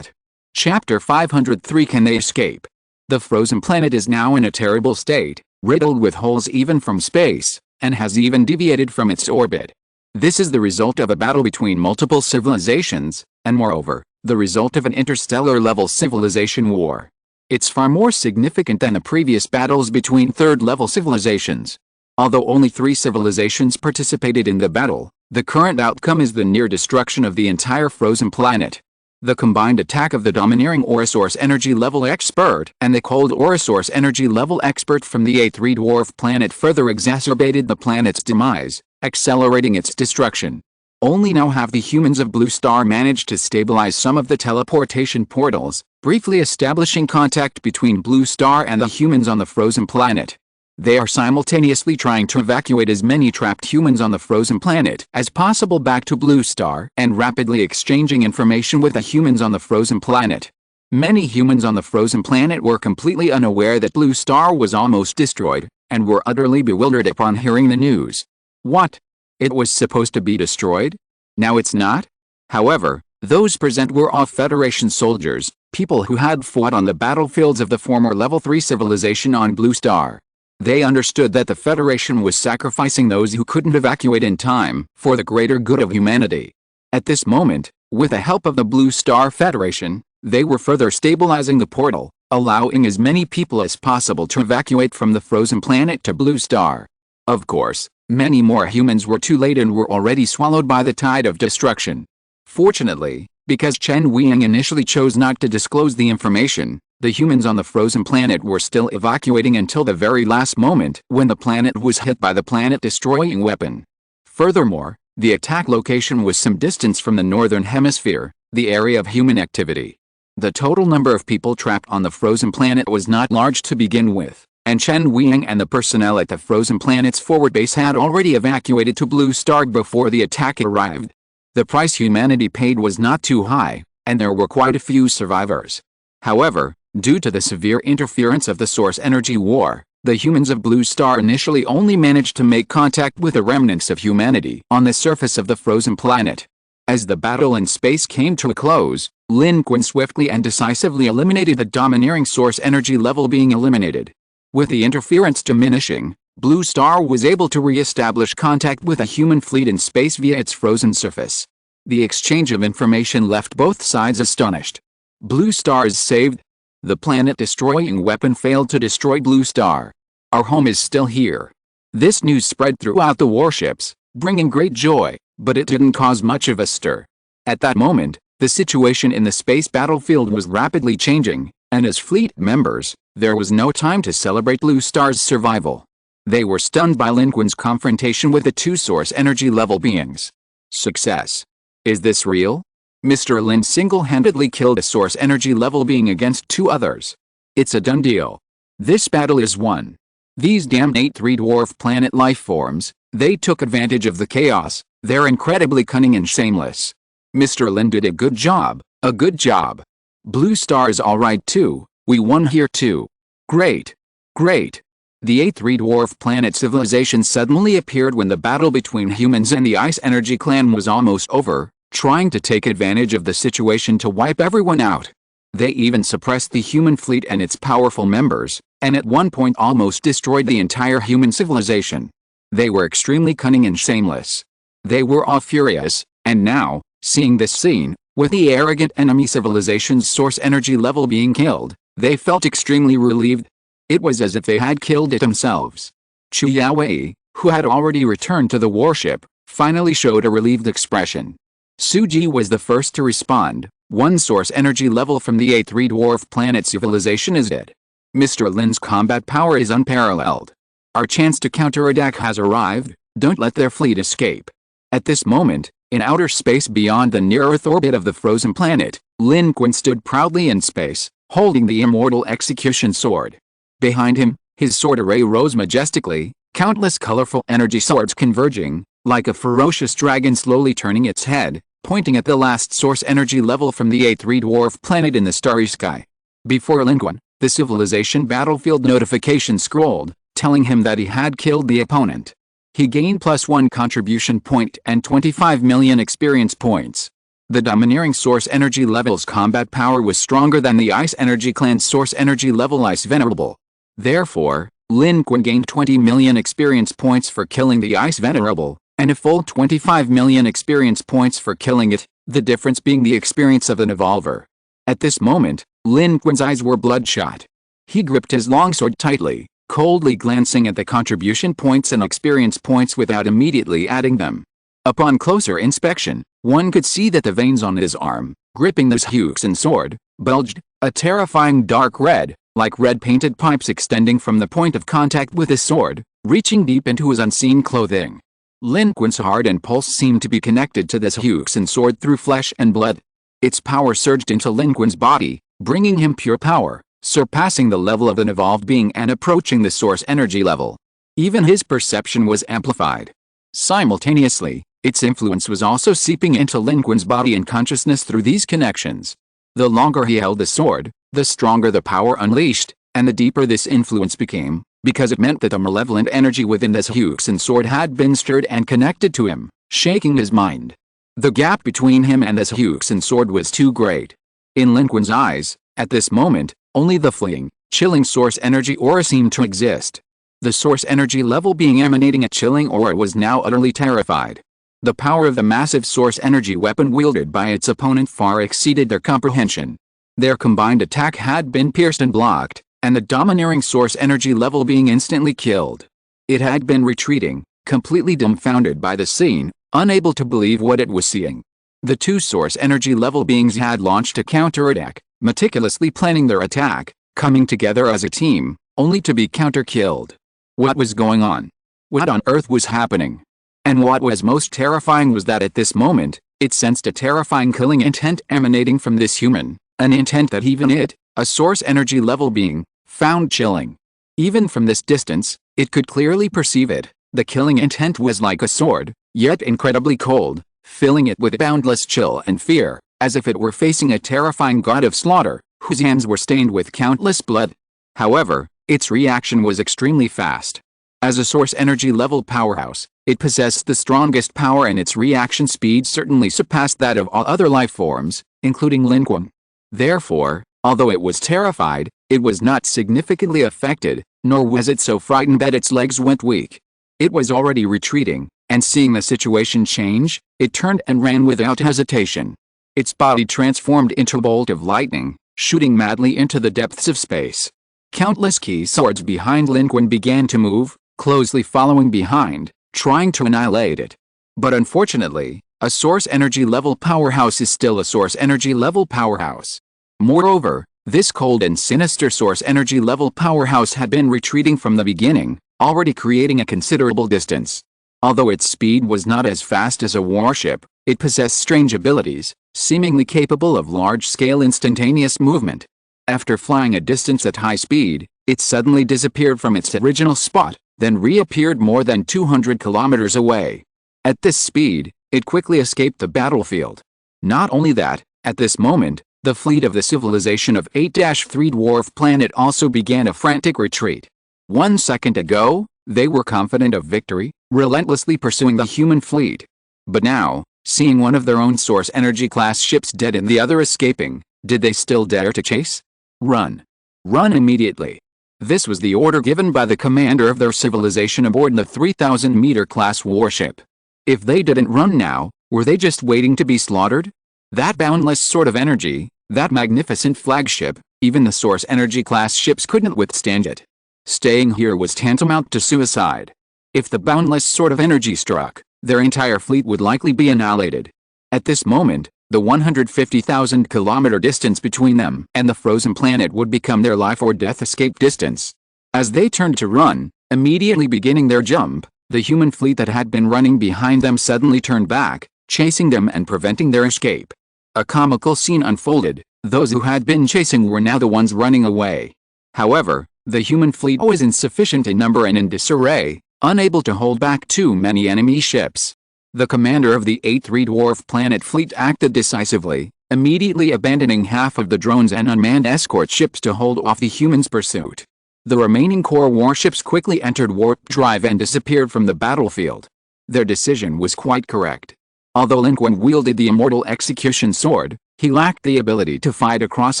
Chapter 503. Can they escape? The frozen planet is now in a terrible state, riddled with holes even from space, and has even deviated from its orbit. This is the result of a battle between multiple civilizations, and moreover, the result of an interstellar-level civilization war. It's far more significant than the previous battles between third-level civilizations. Although only 3 civilizations participated in the battle, the current outcome is the near destruction of the entire frozen planet. The combined attack of the domineering Aura-source energy level expert and the cold Aura-source energy level expert from the A3 dwarf planet further exacerbated the planet's demise, accelerating its destruction. Only now have the humans of Blue Star managed to stabilize some of the teleportation portals, briefly establishing contact between Blue Star and the humans on the frozen planet. They are simultaneously trying to evacuate as many trapped humans on the frozen planet as possible back to Blue Star and rapidly exchanging information with the humans on the frozen planet. Many humans on the frozen planet were completely unaware that Blue Star was almost destroyed, and were utterly bewildered upon hearing the news. What? It was supposed to be destroyed? Now it's not? However, those present were all Federation soldiers, people who had fought on the battlefields of the former Level 3 civilization on Blue Star. They understood that the Federation was sacrificing those who couldn't evacuate in time for the greater good of humanity. At this moment, with the help of the Blue Star Federation, they were further stabilizing the portal, allowing as many people as possible to evacuate from the frozen planet to Blue Star. Of course, many more humans were too late and were already swallowed by the tide of destruction. Fortunately, because Chen Weiying initially chose not to disclose the information, the humans on the frozen planet were still evacuating until the very last moment when the planet was hit by the planet-destroying weapon. Furthermore, the attack location was some distance from the northern hemisphere, the area of human activity. The total number of people trapped on the frozen planet was not large to begin with, and Chen Weiying and the personnel at the frozen planet's forward base had already evacuated to Blue Star before the attack arrived. The price humanity paid was not too high, and there were quite a few survivors. However, due to the severe interference of the Source Energy War, the humans of Blue Star initially only managed to make contact with the remnants of humanity on the surface of the frozen planet. As the battle in space came to a close, Lin Qun swiftly and decisively eliminated the domineering Source Energy level being eliminated. With the interference diminishing, Blue Star was able to re-establish contact with a human fleet in space via its frozen surface. The exchange of information left both sides astonished. Blue Star is saved. The planet-destroying weapon failed to destroy Blue Star. Our home is still here. This news spread throughout the warships, bringing great joy, but it didn't cause much of a stir. At that moment, the situation in the space battlefield was rapidly changing, and as fleet members, there was no time to celebrate Blue Star's survival. They were stunned by Lin Qun's confrontation with the 2 source energy level beings. Success. Is this real? Mr. Lin single-handedly killed a source energy level being against 2 others. It's a done deal. This battle is won. These damn A3 dwarf planet life forms, they took advantage of the chaos. They're incredibly cunning and shameless. Mr. Lin did a good job, a good job. Blue Star is alright too, we won here too. Great. Great! The A3 dwarf planet civilization suddenly appeared when the battle between humans and the Ice Energy clan was almost over, trying to take advantage of the situation to wipe everyone out. They even suppressed the human fleet and its powerful members, and at one point almost destroyed the entire human civilization. They were extremely cunning and shameless. They were all furious, and now, seeing this scene, with the arrogant enemy civilization's source energy level being killed, they felt extremely relieved. It was as if they had killed it themselves. Chu Yaowei, who had already returned to the warship, finally showed a relieved expression. Suji was the first to respond. One source energy level from the A3 dwarf planet civilization is it. Mr. Lin's combat power is unparalleled. Our chance to counterattack has arrived, don't let their fleet escape. At this moment, in outer space beyond the near-Earth orbit of the frozen planet, Lin Qun stood proudly in space, holding the immortal execution sword. Behind him, his sword array rose majestically, countless colorful energy swords converging, like a ferocious dragon slowly turning its head, pointing at the last source energy level from the A3 dwarf planet in the starry sky. Before Lin Qun, the civilization battlefield notification scrolled, telling him that he had killed the opponent. He gained +1 contribution point and 25 million experience points. The domineering source energy level's combat power was stronger than the Ice Energy clan's source energy level Ice Venerable. Therefore, Lin Qun gained 20 million experience points for killing the Ice Venerable, and a full 25 million experience points for killing it, the difference being the experience of an evolver. At this moment, Lin Qun's eyes were bloodshot. He gripped his longsword tightly, coldly glancing at the contribution points and experience points without immediately adding them. Upon closer inspection, one could see that the veins on his arm, gripping this Huxin sword, bulged, a terrifying dark red, like red-painted pipes extending from the point of contact with his sword, reaching deep into his unseen clothing. Lin Qun's heart and pulse seemed to be connected to this Huxin sword through flesh and blood. Its power surged into Lin Qun's body, bringing him pure power, surpassing the level of an evolved being and approaching the source energy level. Even his perception was amplified. Simultaneously, its influence was also seeping into Lin Qun's body and consciousness through these connections. The longer he held the sword, the stronger the power unleashed, and the deeper this influence became, because it meant that the malevolent energy within this Huxin sword had been stirred and connected to him, shaking his mind. The gap between him and this Huxin sword was too great. In Lin Qun's eyes, at this moment, only the fleeing, chilling source energy aura seemed to exist. The source energy level being emanating a chilling aura was now utterly terrified. The power of the massive source energy weapon wielded by its opponent far exceeded their comprehension. Their combined attack had been pierced and blocked, and the domineering source energy level being instantly killed. It had been retreating, completely dumbfounded by the scene, unable to believe what it was seeing. The two source energy level beings had launched a counterattack, meticulously planning their attack, coming together as a team, only to be counter-killed. What was going on? What on earth was happening? And what was most terrifying was that at this moment, it sensed a terrifying killing intent emanating from this human, an intent that even it, a source energy level being, found chilling. Even from this distance, it could clearly perceive it. The killing intent was like a sword, yet incredibly cold, filling it with boundless chill and fear, as if it were facing a terrifying god of slaughter, whose hands were stained with countless blood. However, its reaction was extremely fast. As a source energy level powerhouse, it possessed the strongest power and its reaction speed certainly surpassed that of all other life forms, including Lin Qun. Therefore, although it was terrified, it was not significantly affected, nor was it so frightened that its legs went weak. It was already retreating, and seeing the situation change, it turned and ran without hesitation. Its body transformed into a bolt of lightning, shooting madly into the depths of space. Countless key swords behind Lin Qun began to move, closely following behind, trying to annihilate it. But unfortunately, a source energy level powerhouse is still a source energy level powerhouse. Moreover, this cold and sinister source energy level powerhouse had been retreating from the beginning, already creating a considerable distance. Although its speed was not as fast as a warship, it possessed strange abilities, seemingly capable of large-scale instantaneous movement. After flying a distance at high speed, it suddenly disappeared from its original spot, then reappeared more than 200 kilometers away. At this speed, it quickly escaped the battlefield. Not only that, at this moment, the fleet of the civilization of 8-3 dwarf planet also began a frantic retreat. 1 second ago, they were confident of victory, relentlessly pursuing the human fleet. But now, seeing one of their own source energy class ships dead and the other escaping, did they still dare to chase? Run. Run immediately. This was the order given by the commander of their civilization aboard the 3,000-meter class warship. If they didn't run now, were they just waiting to be slaughtered? That boundless sort of energy, that magnificent flagship, even the source energy class ships couldn't withstand it. Staying here was tantamount to suicide. If the boundless sort of energy struck, their entire fleet would likely be annihilated. At this moment, the 150,000-kilometer distance between them and the frozen planet would become their life or death escape distance. As they turned to run, immediately beginning their jump, the human fleet that had been running behind them suddenly turned back, chasing them and preventing their escape. A comical scene unfolded. Those who had been chasing were now the ones running away. However, the human fleet was insufficient in number and in disarray, unable to hold back too many enemy ships. The commander of the 8-3 dwarf planet fleet acted decisively, immediately abandoning half of the drones and unmanned escort ships to hold off the humans' pursuit. The remaining core warships quickly entered warp drive and disappeared from the battlefield. Their decision was quite correct. Although Lin Qun wielded the immortal execution sword, he lacked the ability to fight across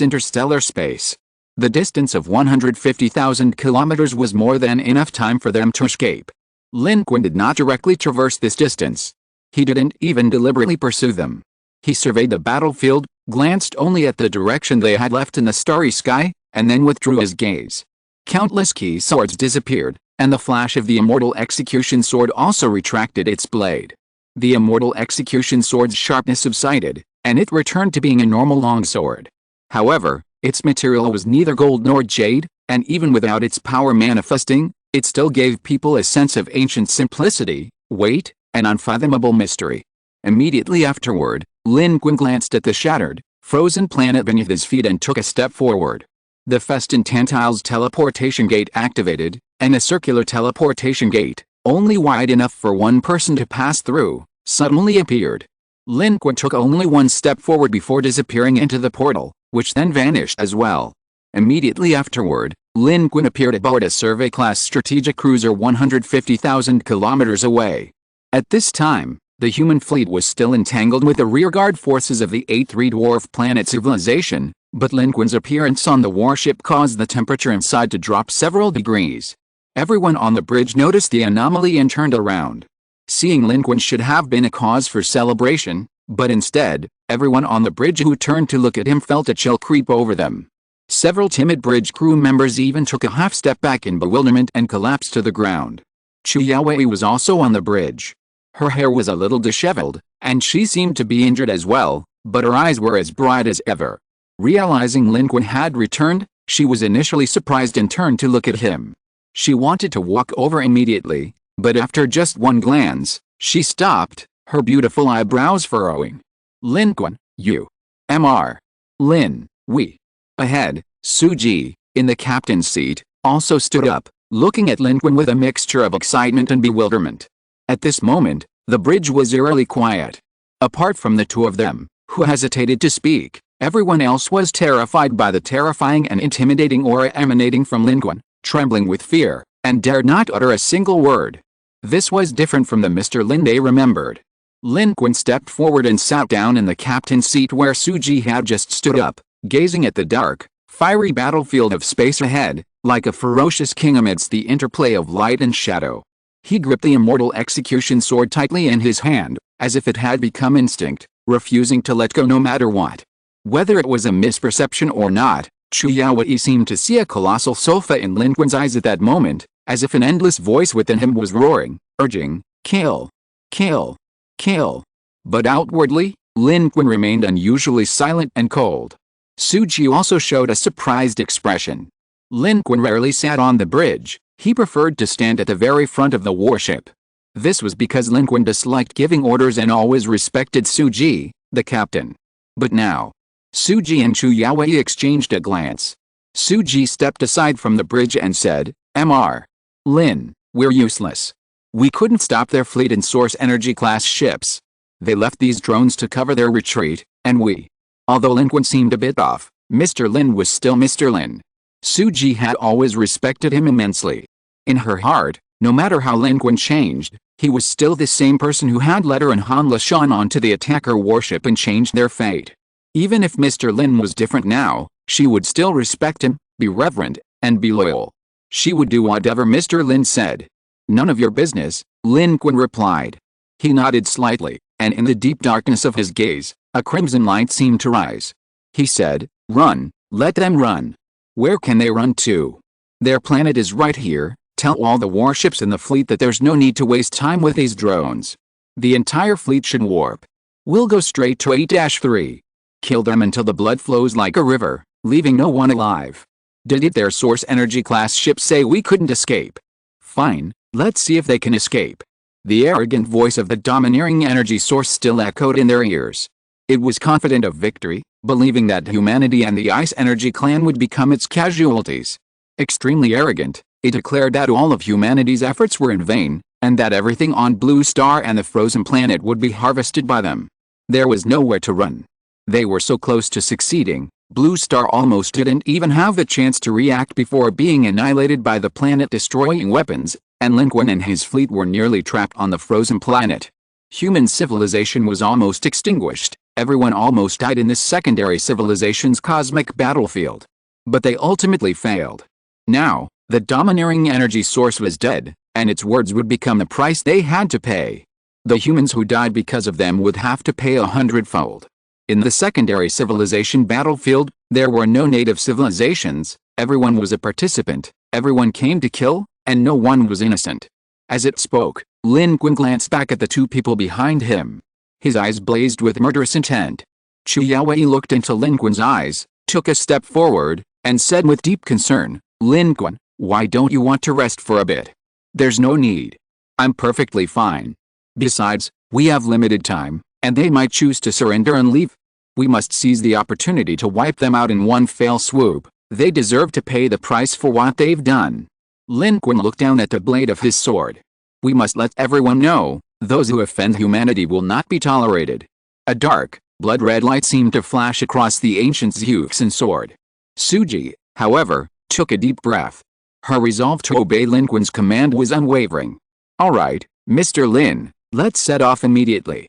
interstellar space. The distance of 150,000 kilometers was more than enough time for them to escape. Lin Qun did not directly traverse this distance. He didn't even deliberately pursue them. He surveyed the battlefield, glanced only at the direction they had left in the starry sky, and then withdrew his gaze. Countless key swords disappeared, and the flash of the immortal execution sword also retracted its blade. The immortal execution sword's sharpness subsided, and it returned to being a normal longsword. However, its material was neither gold nor jade, and even without its power manifesting, it still gave people a sense of ancient simplicity, weight, and unfathomable mystery. Immediately afterward, Lin Qun glanced at the shattered, frozen planet beneath his feet and took a step forward. The Festin Tantile's teleportation gate activated, and a circular teleportation gate, only wide enough for one person to pass through, suddenly appeared. Lin Qun took only one step forward before disappearing into the portal, which then vanished as well. Immediately afterward, Lin Qun appeared aboard a survey-class strategic cruiser 150,000 kilometers away. At this time, the human fleet was still entangled with the rearguard forces of the 8-3 dwarf planet civilization, but Lin Qun's appearance on the warship caused the temperature inside to drop several degrees. Everyone on the bridge noticed the anomaly and turned around. Seeing Lin Qun should have been a cause for celebration, but instead, everyone on the bridge who turned to look at him felt a chill creep over them. Several timid bridge crew members even took a half step back in bewilderment and collapsed to the ground. Chu Yaowei was also on the bridge. Her hair was a little disheveled, and she seemed to be injured as well, but her eyes were as bright as ever. Realizing Lin Qun had returned, she was initially surprised and turned to look at him. She wanted to walk over immediately, but after just one glance, she stopped, her beautiful eyebrows furrowing. Lin Qun, you. Mr. Lin, we. Ahead, Suji, in the captain's seat, also stood up, looking at Lin Qun with a mixture of excitement and bewilderment. At this moment, the bridge was eerily quiet. Apart from the two of them, who hesitated to speak, everyone else was terrified by the terrifying and intimidating aura emanating from Lin Qun, trembling with fear, and dared not utter a single word. This was different from the Mr. Lin they remembered. Lin Qun stepped forward and sat down in the captain's seat where Suji had just stood up, gazing at the dark, fiery battlefield of space ahead, like a ferocious king amidst the interplay of light and shadow. He gripped the immortal execution sword tightly in his hand, as if it had become instinct, refusing to let go no matter what. Whether it was a misperception or not, Chu Yaowei seemed to see a colossal sofa in Lin Qun's eyes at that moment, as if an endless voice within him was roaring, urging, kill, kill, kill. But outwardly, Lin Qun remained unusually silent and cold. Suji also showed a surprised expression. Lin Qun rarely sat on the bridge, he preferred to stand at the very front of the warship. This was because Lin Qun disliked giving orders and always respected Suji, the captain. But now, Suji and Chu Yaowei exchanged a glance. Suji stepped aside from the bridge and said, Mr. Lin, we're useless. We couldn't stop their fleet in source energy class ships. They left these drones to cover their retreat, and we. Although Lin Qun seemed a bit off, Mr. Lin was still Mr. Lin. Suji had always respected him immensely. In her heart, no matter how Lin Qun changed, he was still the same person who had led her and Han Lashan onto the attacker warship and changed their fate. Even if Mr. Lin was different now, she would still respect him, be reverent, and be loyal. She would do whatever Mr. Lin said. None of your business, Lin Qun replied. He nodded slightly, and in the deep darkness of his gaze, a crimson light seemed to rise. He said, "Run, let them run." Where can they run to? Their planet is right here. Tell all the warships in the fleet that there's no need to waste time with these drones. The entire fleet should warp. We'll go straight to 8-3. Kill them until the blood flows like a river, leaving no one alive. Did their source energy class ship say we couldn't escape? Fine, let's see if they can escape. The arrogant voice of the domineering energy source still echoed in their ears. It was confident of victory, believing that humanity and the Ice Energy Clan would become its casualties. Extremely arrogant, it declared that all of humanity's efforts were in vain, and that everything on Blue Star and the frozen planet would be harvested by them. There was nowhere to run. They were so close to succeeding, Blue Star almost didn't even have the chance to react before being annihilated by the planet-destroying weapons, and Lin Qun and his fleet were nearly trapped on the frozen planet. Human civilization was almost extinguished. Everyone almost died in this secondary civilization's cosmic battlefield. But they ultimately failed. Now, the domineering energy source was dead, and its words would become the price they had to pay. The humans who died because of them would have to pay 100-fold. In the secondary civilization battlefield, there were no native civilizations, everyone was a participant, everyone came to kill, and no one was innocent. As it spoke, Lin Qun glanced back at the two people behind him. His eyes blazed with murderous intent. Chu Yaowei looked into Lin Qun's eyes, took a step forward, and said with deep concern, "Lin Qun, why don't you want to rest for a bit? There's no need. I'm perfectly fine. Besides, we have limited time, and they might choose to surrender and leave. We must seize the opportunity to wipe them out in one fell swoop. They deserve to pay the price for what they've done." Lin Qun looked down at the blade of his sword. "We must let everyone know, those who offend humanity will not be tolerated." A dark, blood-red light seemed to flash across the ancient Xuexin sword. Suji, however, took a deep breath. Her resolve to obey Lin Qun's command was unwavering. "All right, Mr. Lin, let's set off immediately."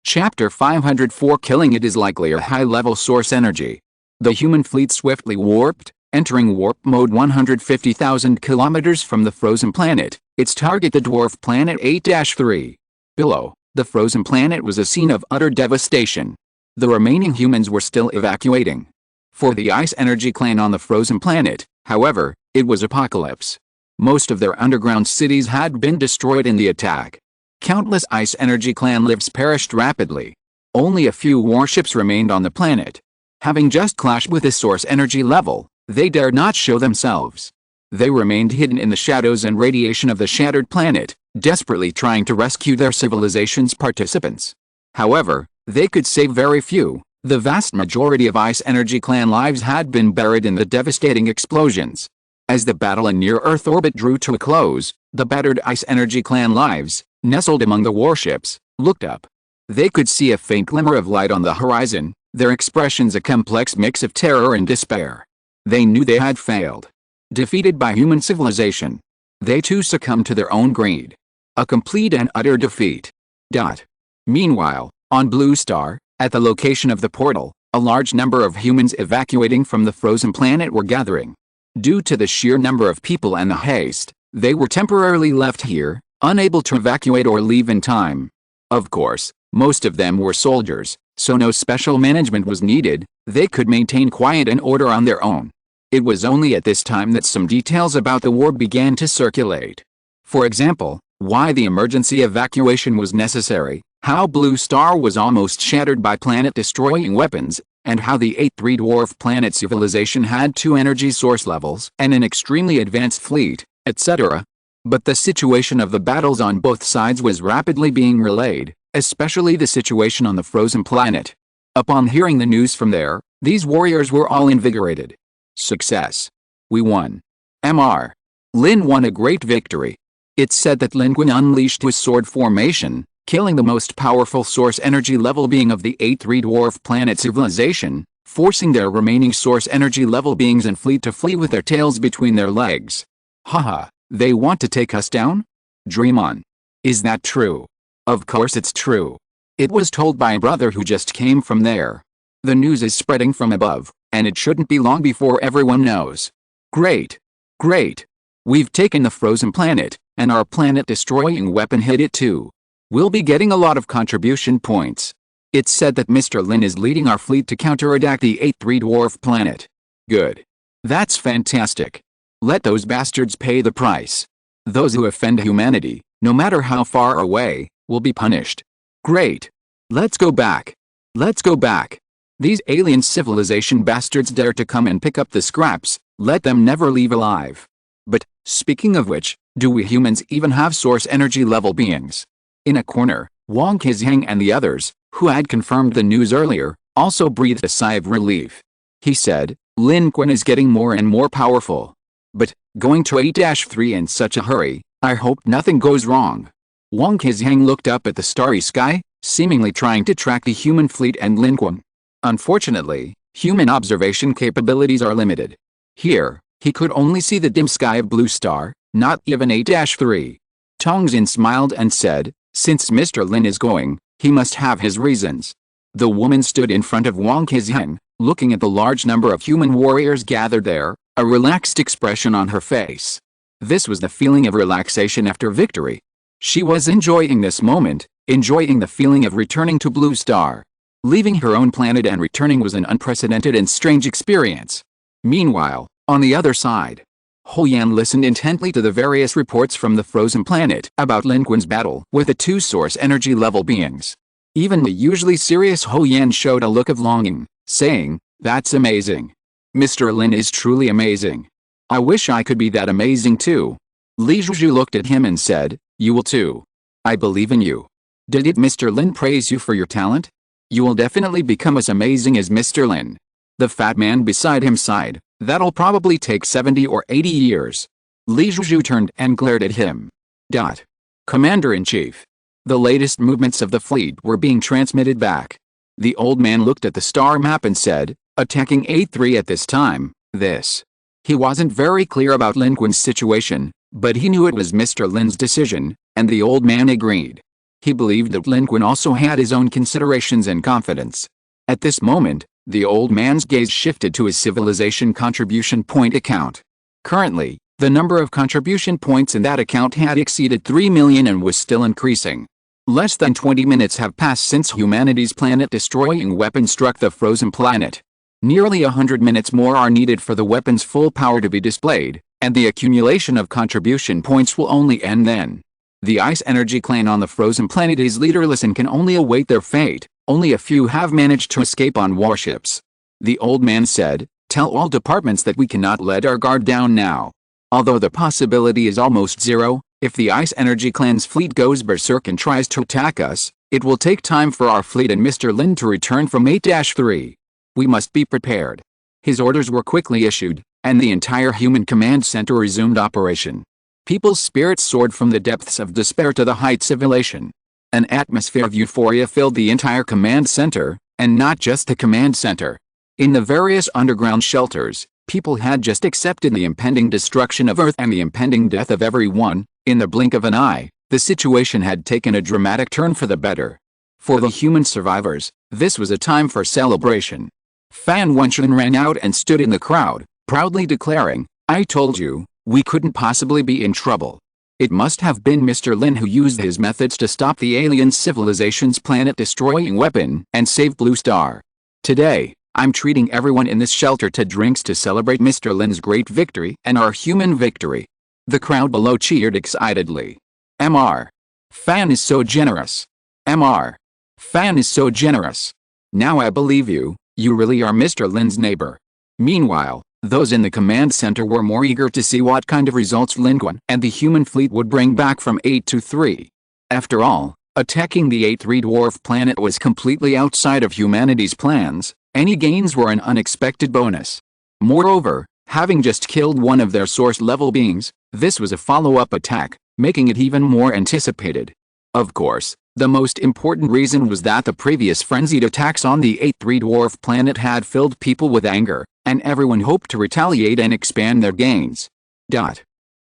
Chapter 504 Killing it is likely a high-level source energy. The human fleet swiftly warped, entering warp mode 150,000 kilometers from the frozen planet, its target the dwarf planet 8-3. Below, the frozen planet was a scene of utter devastation. The remaining humans were still evacuating. For the Ice Energy Clan on the frozen planet, however, it was apocalypse. Most of their underground cities had been destroyed in the attack. Countless Ice Energy Clan lives perished rapidly. Only a few warships remained on the planet. Having just clashed with the source energy level, they dared not show themselves. They remained hidden in the shadows and radiation of the shattered planet, desperately trying to rescue their civilization's participants. However, they could save very few. The vast majority of Ice Energy Clan lives had been buried in the devastating explosions. As the battle in near-Earth orbit drew to a close, the battered Ice Energy Clan lives, nestled among the warships, looked up. They could see a faint glimmer of light on the horizon, their expressions a complex mix of terror and despair. They knew they had failed. Defeated by human civilization. They too succumbed to their own greed. A complete and utter defeat. Meanwhile, on Blue Star, at the location of the portal, a large number of humans evacuating from the frozen planet were gathering. Due to the sheer number of people and the haste, they were temporarily left here, unable to evacuate or leave in time. Of course, most of them were soldiers, so no special management was needed, they could maintain quiet and order on their own. It was only at this time that some details about the war began to circulate. For example, why the emergency evacuation was necessary, how Blue Star was almost shattered by planet-destroying weapons, and how the 8-3 dwarf planet civilization had 2 energy source levels and an extremely advanced fleet, etc. But the situation of the battles on both sides was rapidly being relayed, especially the situation on the frozen planet. Upon hearing the news from there, these warriors were all invigorated. Success. We won. Mr. Lin won a great victory. It's said that Lin Qun unleashed his sword formation, killing the most powerful source energy level being of the 8-3 dwarf planet civilization, forcing their remaining source energy level beings and fleet to flee with their tails between their legs. Haha, They want to take us down? Dream on. Is that true? Of course it's true. It was told by a brother who just came from there. The news is spreading from above, and it shouldn't be long before everyone knows. Great. Great. We've taken the frozen planet, and our planet-destroying weapon hit it too. We'll be getting a lot of contribution points. It's said that Mr. Lin is leading our fleet to counterattack the 8-3 dwarf planet. Good. That's fantastic. Let those bastards pay the price. Those who offend humanity, no matter how far away, will be punished. Great. Let's go back. Let's go back. These alien civilization bastards dare to come and pick up the scraps, let them never leave alive. But, speaking of which, do we humans even have source energy level beings? In a corner, Wang Qizhang and the others, who had confirmed the news earlier, also breathed a sigh of relief. He said, Lin Qun is getting more and more powerful. But, going to 8-3 in such a hurry, I hope nothing goes wrong. Wang Qizhang looked up at the starry sky, seemingly trying to track the human fleet and Lin Qun. Unfortunately, human observation capabilities are limited. Here, he could only see the dim sky of Blue Star, not even 8-3. Tongxin smiled and said, since Mr. Lin is going, he must have his reasons. The woman stood in front of Wang Qizhang, looking at the large number of human warriors gathered there, a relaxed expression on her face. This was the feeling of relaxation after victory. She was enjoying this moment, enjoying the feeling of returning to Blue Star. Leaving her own planet and returning was an unprecedented and strange experience. Meanwhile, on the other side, Ho Yan listened intently to the various reports from the frozen planet about Lin Qun's battle with the two source energy level beings. Even the usually serious Ho Yan showed a look of longing, saying, that's amazing. Mr. Lin is truly amazing. I wish I could be that amazing too. Li Zhuzhu looked at him and said, you will too. I believe in you. Did Mr. Lin praise you for your talent? You will definitely become as amazing as Mr. Lin. The fat man beside him sighed, that'll probably take 70 or 80 years. Li Zhuzhu turned and glared at him. Commander-in-Chief. The latest movements of the fleet were being transmitted back. The old man looked at the star map and said, attacking 8-3 at this time, this. He wasn't very clear about Lin Qun's situation, but he knew it was Mr. Lin's decision, and the old man agreed. He believed that Lin Qun also had his own considerations and confidence. At this moment, the old man's gaze shifted to his civilization contribution point account. Currently, the number of contribution points in that account had exceeded 3 million and was still increasing. Less than 20 minutes have passed since humanity's planet-destroying weapon struck the frozen planet. Nearly 100 minutes more are needed for the weapon's full power to be displayed, and the accumulation of contribution points will only end then. The Ice Energy clan on the frozen planet is leaderless and can only await their fate. Only a few have managed to escape on warships. The old man said, tell all departments that we cannot let our guard down now. Although the possibility is almost zero, if the Ice Energy clan's fleet goes berserk and tries to attack us, it will take time for our fleet and Mr. Lin to return from 8-3. We must be prepared. His orders were quickly issued, and the entire human command center resumed operation. People's spirits soared from the depths of despair to the heights of elation. An atmosphere of euphoria filled the entire command center, and not just the command center. In the various underground shelters, people had just accepted the impending destruction of Earth and the impending death of everyone. In the blink of an eye, the situation had taken a dramatic turn for the better. For the human survivors, this was a time for celebration. Fan Wenchun ran out and stood in the crowd, proudly declaring, I told you, we couldn't possibly be in trouble. It must have been Mr. Lin who used his methods to stop the alien civilization's planet-destroying weapon and save Blue Star. Today, I'm treating everyone in this shelter to drinks to celebrate Mr. Lin's great victory and our human victory. The crowd below cheered excitedly. Mr. Fan is so generous. Mr. Fan is so generous. Now I believe you, you really are Mr. Lin's neighbor. Meanwhile, those in the command center were more eager to see what kind of results Lin Qun and the human fleet would bring back from 8-3. After all, attacking the 8-3 dwarf planet was completely outside of humanity's plans. Any gains were an unexpected bonus. Moreover, having just killed one of their source-level beings, this was a follow-up attack, making it even more anticipated. Of course, the most important reason was that the previous frenzied attacks on the 8-3 dwarf planet had filled people with anger, and everyone hoped to retaliate and expand their gains.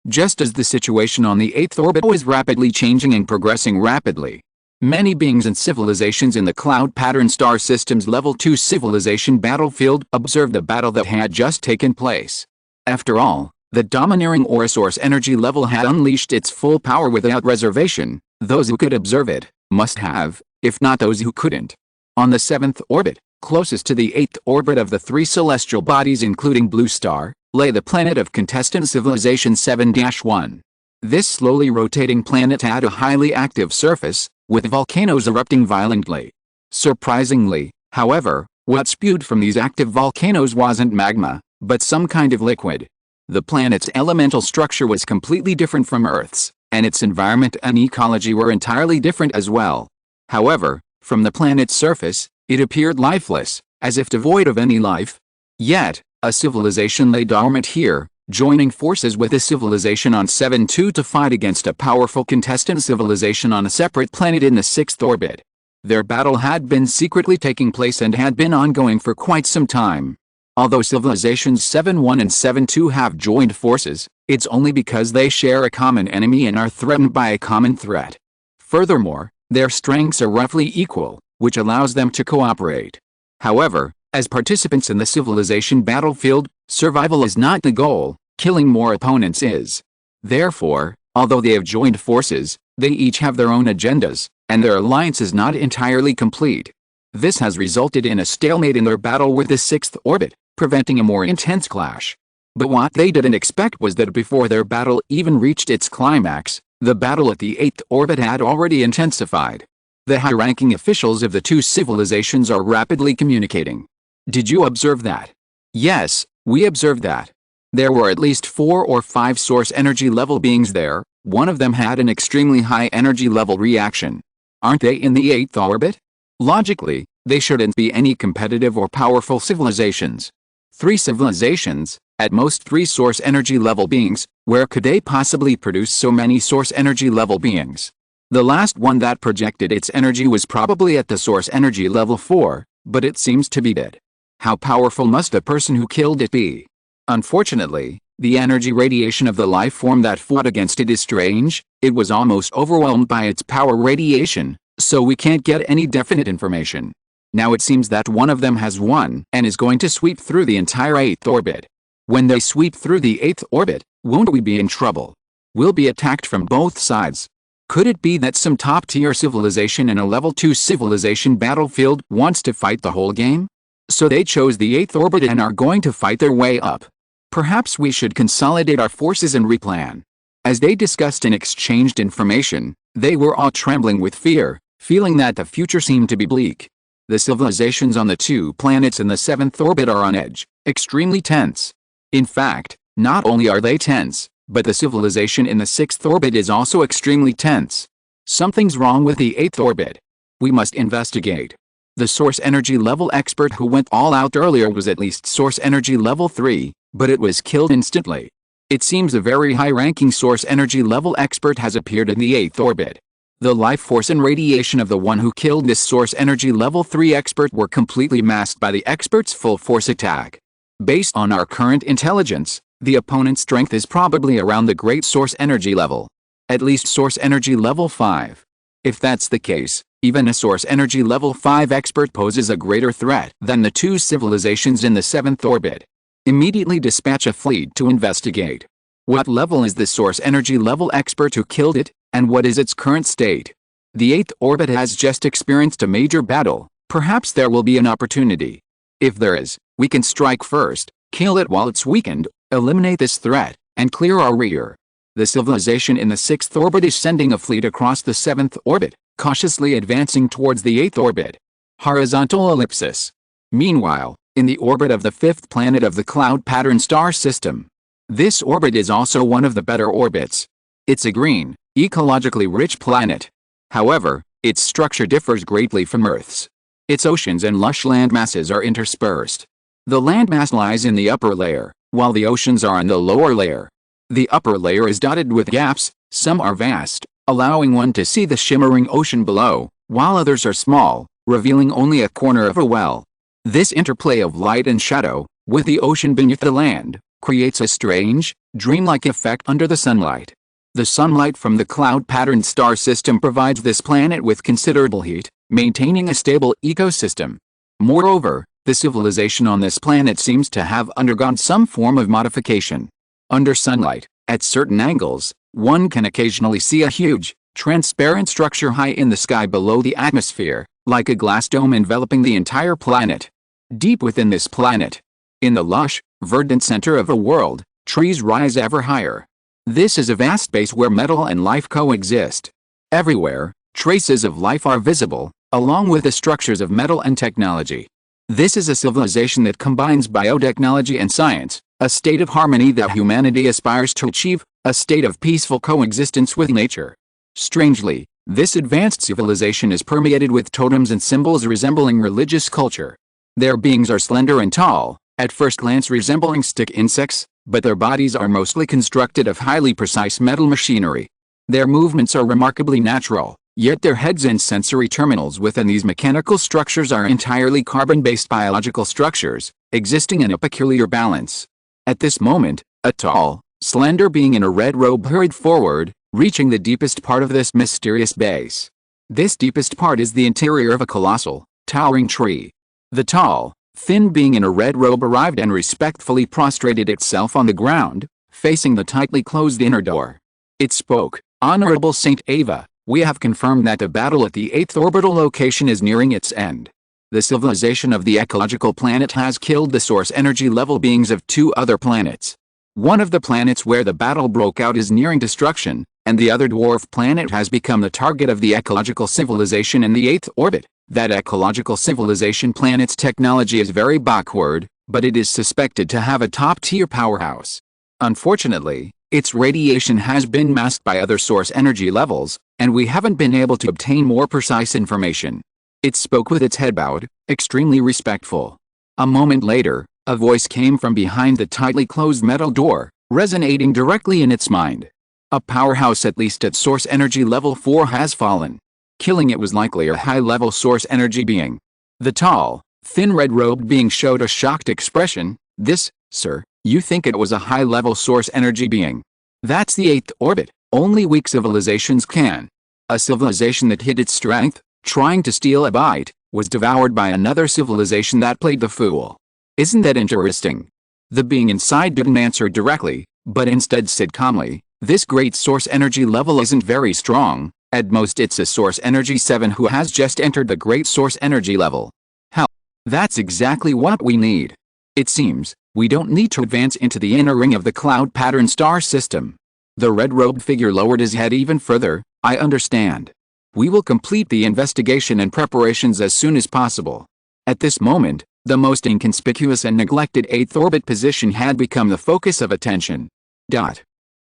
just as the situation on the 8th orbit was rapidly changing and progressing rapidly. Many beings and civilizations in the cloud pattern star system's level 2 civilization battlefield observed the battle that had just taken place. After all, the domineering aura source energy level had unleashed its full power without reservation. Those who could observe it must have, if not those who couldn't. On the 7th orbit, closest to the 8th orbit of the 3 celestial bodies including Blue Star, lay the planet of contestant civilization 7-1. This slowly rotating planet had a highly active surface, with volcanoes erupting violently. Surprisingly, however, what spewed from these active volcanoes wasn't magma, but some kind of liquid. The planet's elemental structure was completely different from Earth's, and its environment and ecology were entirely different as well. However, from the planet's surface, it appeared lifeless, as if devoid of any life. Yet, a civilization lay dormant here, joining forces with a civilization on 7-2 to fight against a powerful contestant civilization on a separate planet in the 6th orbit. Their battle had been secretly taking place and had been ongoing for quite some time. Although civilizations 7-1 and 7-2 have joined forces, it's only because they share a common enemy and are threatened by a common threat. Furthermore, their strengths are roughly equal, which allows them to cooperate. However, as participants in the civilization battlefield, survival is not the goal, killing more opponents is. Therefore, although they have joined forces, they each have their own agendas, and their alliance is not entirely complete. This has resulted in a stalemate in their battle with the 6th orbit, preventing a more intense clash. But what they didn't expect was that before their battle even reached its climax, the battle at the 8th orbit had already intensified. The high-ranking officials of the two civilizations are rapidly communicating. Did you observe that? Yes, we observed that. There were at least 4 or 5 source energy level beings there. One of them had an extremely high energy level reaction. Aren't they in the 8th orbit? Logically, they shouldn't be any competitive or powerful civilizations. 3 civilizations, at most 3 source energy level beings, where could they possibly produce so many source energy level beings? The last one that projected its energy was probably at the source energy level 4, but it seems to be dead. How powerful must the person who killed it be? Unfortunately, the energy radiation of the life form that fought against it is strange. It was almost overwhelmed by its power radiation, so we can't get any definite information. Now it seems that one of them has won and is going to sweep through the entire 8th orbit. When they sweep through the 8th orbit, won't we be in trouble? We'll be attacked from both sides. Could it be that some top-tier civilization in a level 2 civilization battlefield wants to fight the whole game? So they chose the 8th orbit and are going to fight their way up. Perhaps we should consolidate our forces and replan. As they discussed and exchanged information, they were all trembling with fear, feeling that the future seemed to be bleak. The civilizations on the 2 planets in the 7th orbit are on edge, extremely tense. In fact, not only are they tense, but the civilization in the 6th orbit is also extremely tense. Something's wrong with the 8th orbit. We must investigate. The source energy level expert who went all out earlier was at least source energy level 3, but it was killed instantly. It seems a very high-ranking source energy level expert has appeared in the 8th orbit. The life force and radiation of the one who killed this source energy level 3 expert were completely masked by the expert's full force attack. Based on our current intelligence, the opponent's strength is probably around the great source energy level. At least source energy level 5. If that's the case, even a source energy level 5 expert poses a greater threat than the 2 civilizations in the 7th orbit. Immediately dispatch a fleet to investigate. What level is the source energy level expert who killed it, and what is its current state? The 8th orbit has just experienced a major battle. Perhaps there will be an opportunity. If there is, we can strike first, kill it while it's weakened, eliminate this threat, and clear our rear. The civilization in the 6th orbit is sending a fleet across the 7th orbit, cautiously advancing towards the 8th orbit. Horizontal ellipsis. Meanwhile, in the orbit of the 5th planet of the cloud pattern star system. This orbit is also one of the better orbits. It's a green, ecologically rich planet. However, its structure differs greatly from Earth's. Its oceans and lush land masses are interspersed. The landmass lies in the upper layer, while the oceans are in the lower layer. The upper layer is dotted with gaps, some are vast, allowing one to see the shimmering ocean below, while others are small, revealing only a corner of a well. This interplay of light and shadow, with the ocean beneath the land, creates a strange, dreamlike effect under the sunlight. The sunlight from the cloud-patterned star system provides this planet with considerable heat, maintaining a stable ecosystem. Moreover, the civilization on this planet seems to have undergone some form of modification. Under sunlight, at certain angles, one can occasionally see a huge, transparent structure high in the sky below the atmosphere, like a glass dome enveloping the entire planet. Deep within this planet, in the lush, verdant center of a world, trees rise ever higher. This is a vast space where metal and life coexist. Everywhere, traces of life are visible, along with the structures of metal and technology. This is a civilization that combines biotechnology and science, a state of harmony that humanity aspires to achieve, a state of peaceful coexistence with nature. Strangely, this advanced civilization is permeated with totems and symbols resembling religious culture. Their beings are slender and tall, at first glance resembling stick insects, but their bodies are mostly constructed of highly precise metal machinery. Their movements are remarkably natural, yet their heads and sensory terminals within these mechanical structures are entirely carbon-based biological structures, existing in a peculiar balance. At this moment, a tall, slender being in a red robe hurried forward, reaching the deepest part of this mysterious base. This deepest part is the interior of a colossal, towering tree. The tall, thin being in a red robe arrived and respectfully prostrated itself on the ground, facing the tightly closed inner door. It spoke, "Honorable Saint Ava, we have confirmed that the battle at the 8th orbital location is nearing its end. The civilization of the ecological planet has killed the source energy level beings of 2 other planets. One of the planets where the battle broke out is nearing destruction, and the other dwarf planet has become the target of the ecological civilization in the 8th orbit. That ecological civilization planet's technology is very backward, but it is suspected to have a top-tier powerhouse. Unfortunately, its radiation has been masked by other source energy levels, and we haven't been able to obtain more precise information." It spoke with its head bowed, extremely respectful. A moment later, a voice came from behind the tightly closed metal door, resonating directly in its mind. "A powerhouse at least at source energy level 4 has fallen. Killing it was likely a high-level source energy being." The tall, thin red-robed being showed a shocked expression. "This, sir, you think it was a high-level source energy being? That's the 8th orbit. Only weak civilizations can. A civilization that hid its strength, trying to steal a bite, was devoured by another civilization that played the fool. Isn't that interesting?" The being inside didn't answer directly, but instead said calmly, "This great source energy level isn't very strong. At most it's a source energy 7 who has just entered the great source energy level. Hell, that's exactly what we need. It seems, we don't need to advance into the inner ring of the cloud-patterned star system." The red-robed figure lowered his head even further. "I understand. We will complete the investigation and preparations as soon as possible." At this moment, the most inconspicuous and neglected 8th orbit position had become the focus of attention.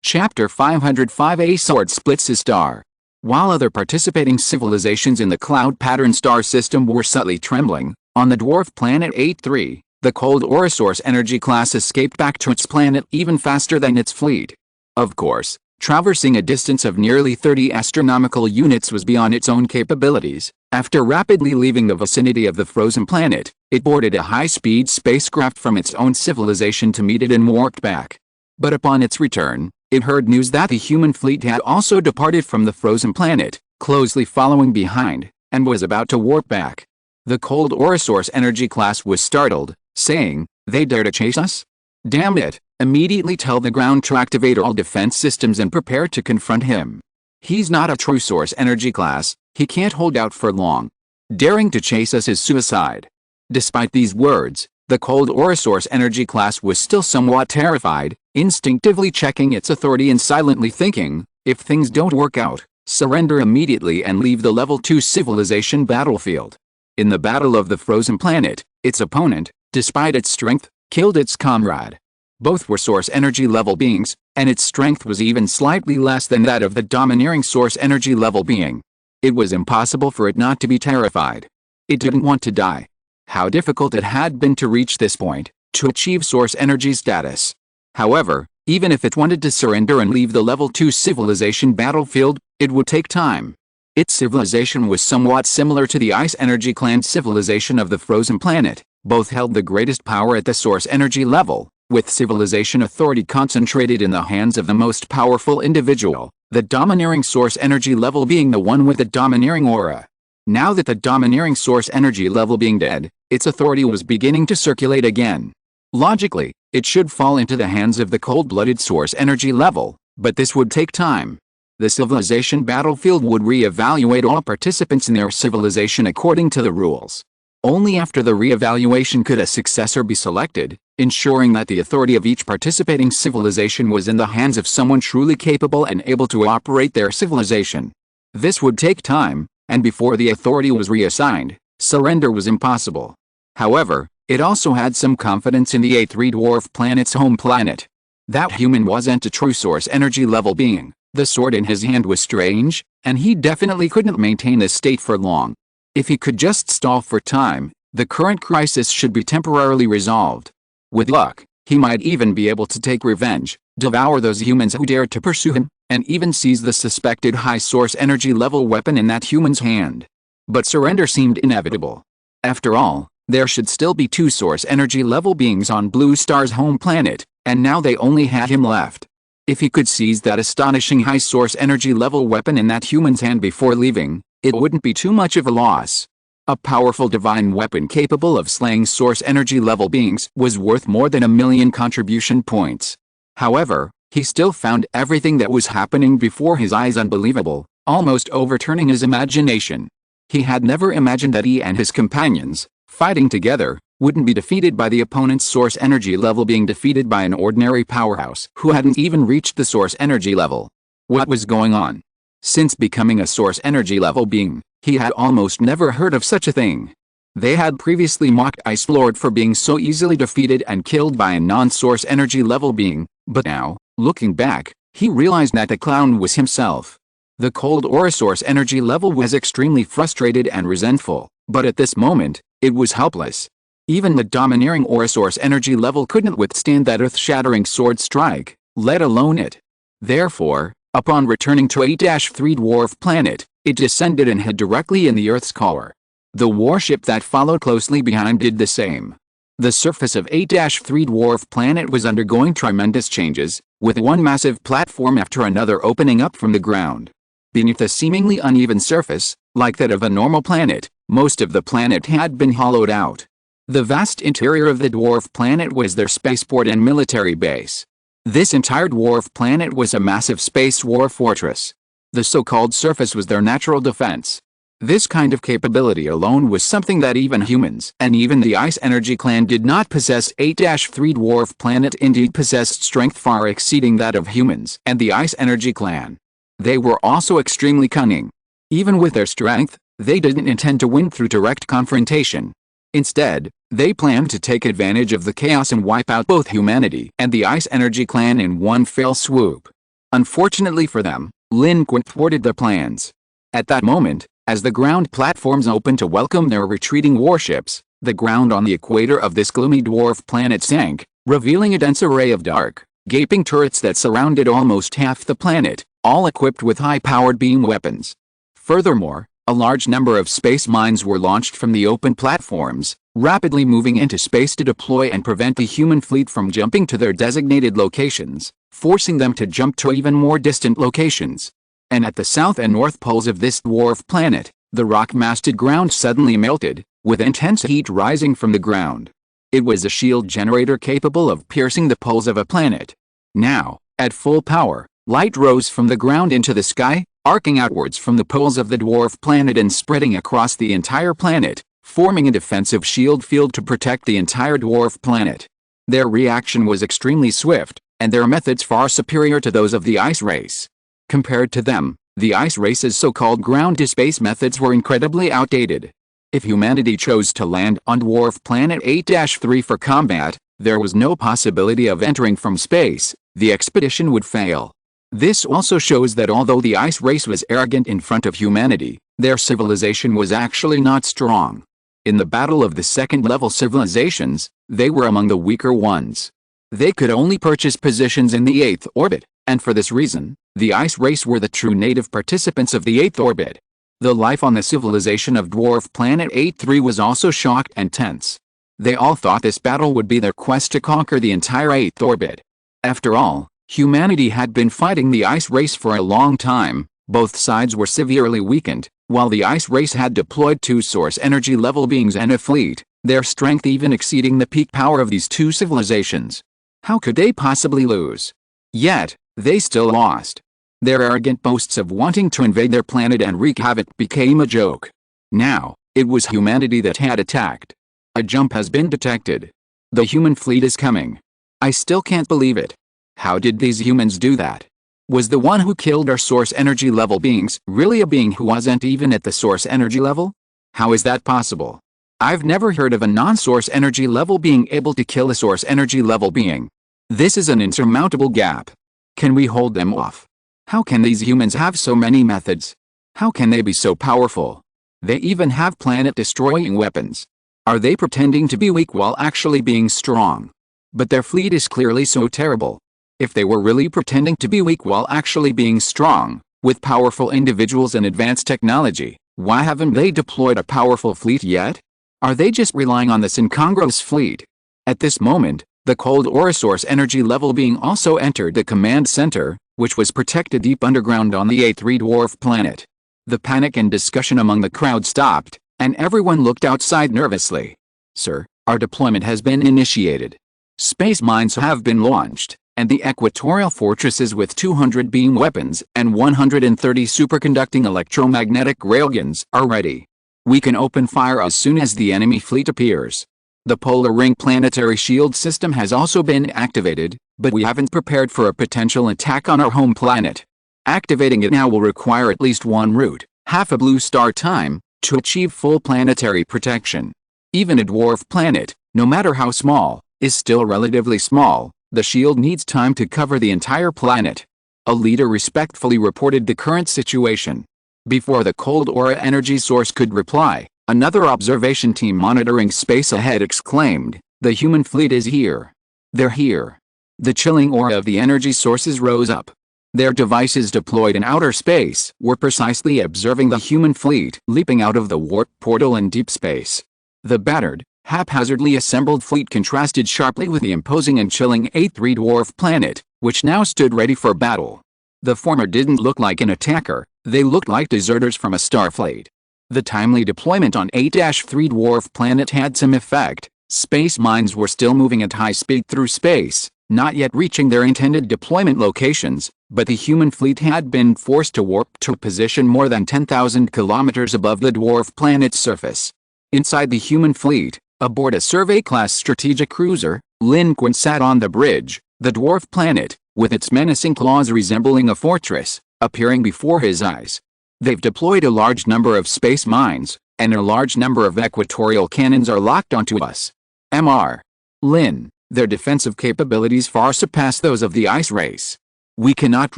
Chapter 505. A sword splits a star. While other participating civilizations in the cloud-patterned star system were subtly trembling, on the dwarf planet 8-3, the cold Orosaurus energy class escaped back to its planet even faster than its fleet. Of course, traversing a distance of nearly 30 astronomical units was beyond its own capabilities. After rapidly leaving the vicinity of the frozen planet, it boarded a high-speed spacecraft from its own civilization to meet it and warped back. But upon its return, it heard news that the human fleet had also departed from the frozen planet, closely following behind, and was about to warp back. The cold Orosaurus energy class was startled, saying, "They dare to chase us? Damn it, immediately tell the ground to activate all defense systems and prepare to confront him. He's not a true source energy class, he can't hold out for long. Daring to chase us is suicide." Despite these words, the cold Orosaurus energy class was still somewhat terrified, instinctively checking its authority and silently thinking, "If things don't work out, surrender immediately and leave the level 2 civilization battlefield." In the battle of the frozen planet, its opponent, despite its strength, killed its comrade. Both were source energy level beings, and its strength was even slightly less than that of the domineering source energy level being. It was impossible for it not to be terrified. It didn't want to die. How difficult it had been to reach this point, to achieve source energy status. However, even if it wanted to surrender and leave the level 2 civilization battlefield, it would take time. Its civilization was somewhat similar to the Ice Energy Clan civilization of the frozen planet. Both held the greatest power at the source energy level, With civilization authority concentrated in the hands of the most powerful individual, the domineering source energy level being the one with the domineering aura. Now that the domineering source energy level being dead, its authority was beginning to circulate again. Logically, it should fall into the hands of the cold-blooded source energy level, but this would take time. The civilization battlefield would re-evaluate all participants in their civilization according to the rules. Only after the re-evaluation could a successor be selected, ensuring that the authority of each participating civilization was in the hands of someone truly capable and able to operate their civilization. This would take time, and before the authority was reassigned, surrender was impossible. However, it also had some confidence in the A3 dwarf planet's home planet. That human wasn't a true source energy level being. The sword in his hand was strange, and he definitely couldn't maintain this state for long. If he could just stall for time, the current crisis should be temporarily resolved. With luck, he might even be able to take revenge, devour those humans who dared to pursue him, and even seize the suspected high source energy level weapon in that human's hand. But surrender seemed inevitable. After all, there should still be 2 source energy level beings on Blue Star's home planet, and now they only had him left. If he could seize that astonishing high source energy level weapon in that human's hand before leaving, it wouldn't be too much of a loss. A powerful divine weapon capable of slaying source energy level beings was worth more than 1,000,000 contribution points. However, he still found everything that was happening before his eyes unbelievable, almost overturning his imagination. He had never imagined that he and his companions, fighting together, wouldn't be defeated by the opponent's source energy level being defeated by an ordinary powerhouse who hadn't even reached the source energy level. What was going on? Since becoming a source energy level being, he had almost never heard of such a thing. They had previously mocked Ice Lord for being so easily defeated and killed by a non-source energy level being, but now, looking back, he realized that the clown was himself. The cold aura source energy level was extremely frustrated and resentful, but at this moment, it was helpless. Even the domineering aura source energy level couldn't withstand that earth-shattering sword strike, let alone it. Therefore, upon returning to A-3 dwarf planet, it descended and hid directly in the Earth's core. The warship that followed closely behind did the same. The surface of A-3 dwarf planet was undergoing tremendous changes, with one massive platform after another opening up from the ground. Beneath a seemingly uneven surface, like that of a normal planet, most of the planet had been hollowed out. The vast interior of the dwarf planet was their spaceport and military base. This entire dwarf planet was a massive space war fortress. The so-called surface was their natural defense. This kind of capability alone was something that even humans and even the Ice Energy Clan did not possess. A-3 dwarf planet indeed possessed strength far exceeding that of humans and the Ice Energy Clan. They were also extremely cunning. Even with their strength, they didn't intend to win through direct confrontation. Instead, they planned to take advantage of the chaos and wipe out both humanity and the Ice Energy Clan in one fell swoop. Unfortunately for them, Lin Qun thwarted their plans. At that moment, as the ground platforms opened to welcome their retreating warships, the ground on the equator of this gloomy dwarf planet sank, revealing a dense array of dark, gaping turrets that surrounded almost half the planet, all equipped with high-powered beam weapons. Furthermore, a large number of space mines were launched from the open platforms, rapidly moving into space to deploy and prevent the human fleet from jumping to their designated locations, forcing them to jump to even more distant locations. And at the south and north poles of this dwarf planet, the rock-masted ground suddenly melted, with intense heat rising from the ground. It was a shield generator capable of piercing the poles of a planet. Now, at full power, light rose from the ground into the sky, arcing outwards from the poles of the dwarf planet and spreading across the entire planet, forming a defensive shield field to protect the entire dwarf planet. Their reaction was extremely swift, and their methods far superior to those of the Ice Race. Compared to them, the Ice Race's so-called ground-to-space methods were incredibly outdated. If humanity chose to land on dwarf planet 8-3 for combat, there was no possibility of entering from space. The expedition would fail. This also shows that although the Ice Race was arrogant in front of humanity, their civilization was actually not strong. In the battle of the second-level civilizations, they were among the weaker ones. They could only purchase positions in the 8th orbit, and for this reason, the Ice Race were the true native participants of the 8th orbit. The life on the civilization of dwarf planet 8-3 was also shocked and tense. They all thought this battle would be their quest to conquer the entire 8th orbit. After all, humanity had been fighting the ice race for a long time. Both sides were severely weakened. While the ice race had deployed 2 source energy level beings and a fleet, their strength even exceeding the peak power of these 2 civilizations. How could they possibly lose? Yet, they still lost. Their arrogant boasts of wanting to invade their planet and wreak havoc became a joke. Now, it was humanity that had attacked. A jump has been detected. The human fleet is coming. I still can't believe it. How did these humans do that? Was the one who killed our source energy level beings really a being who wasn't even at the source energy level? How is that possible? I've never heard of a non-source energy level being able to kill a source energy level being. This is an insurmountable gap. Can we hold them off? How can these humans have so many methods? How can they be so powerful? They even have planet-destroying weapons. Are they pretending to be weak while actually being strong? But their fleet is clearly so terrible. If they were really pretending to be weak while actually being strong, with powerful individuals and advanced technology, why haven't they deployed a powerful fleet yet? Are they just relying on this incongruous fleet? At this moment, the cold aura source energy level being also entered the command center, which was protected deep underground on the 8th dwarf planet. The panic and discussion among the crowd stopped, and everyone looked outside nervously. Sir, our deployment has been initiated. Space mines have been launched, and the equatorial fortresses with 200 beam weapons and 130 superconducting electromagnetic railguns are ready. We can open fire as soon as the enemy fleet appears. The polar ring planetary shield system has also been activated, but we haven't prepared for a potential attack on our home planet. Activating it now will require at least 1 route, half a blue star time, to achieve full planetary protection. Even a dwarf planet, no matter how small, is still relatively small. The shield needs time to cover the entire planet. A leader respectfully reported the current situation. Before the cold aura energy source could reply, another observation team monitoring space ahead exclaimed, "The human fleet is here. They're here." The chilling aura of the energy sources rose up. Their devices deployed in outer space were precisely observing the human fleet leaping out of the warp portal in deep space. The battered, haphazardly assembled fleet contrasted sharply with the imposing and chilling 8th dwarf planet, which now stood ready for battle. The former didn't look like an attacker, they looked like deserters from a starfleet. The timely deployment on 8-3 dwarf planet had some effect. Space mines were still moving at high speed through space, not yet reaching their intended deployment locations, but the human fleet had been forced to warp to a position more than 10,000 kilometers above the dwarf planet's surface. Inside the human fleet, aboard a survey-class strategic cruiser, Lin Qun sat on the bridge, the dwarf planet, with its menacing claws resembling a fortress, appearing before his eyes. They've deployed a large number of space mines, and a large number of equatorial cannons are locked onto us. Mr. Lin, their defensive capabilities far surpass those of the ice race. We cannot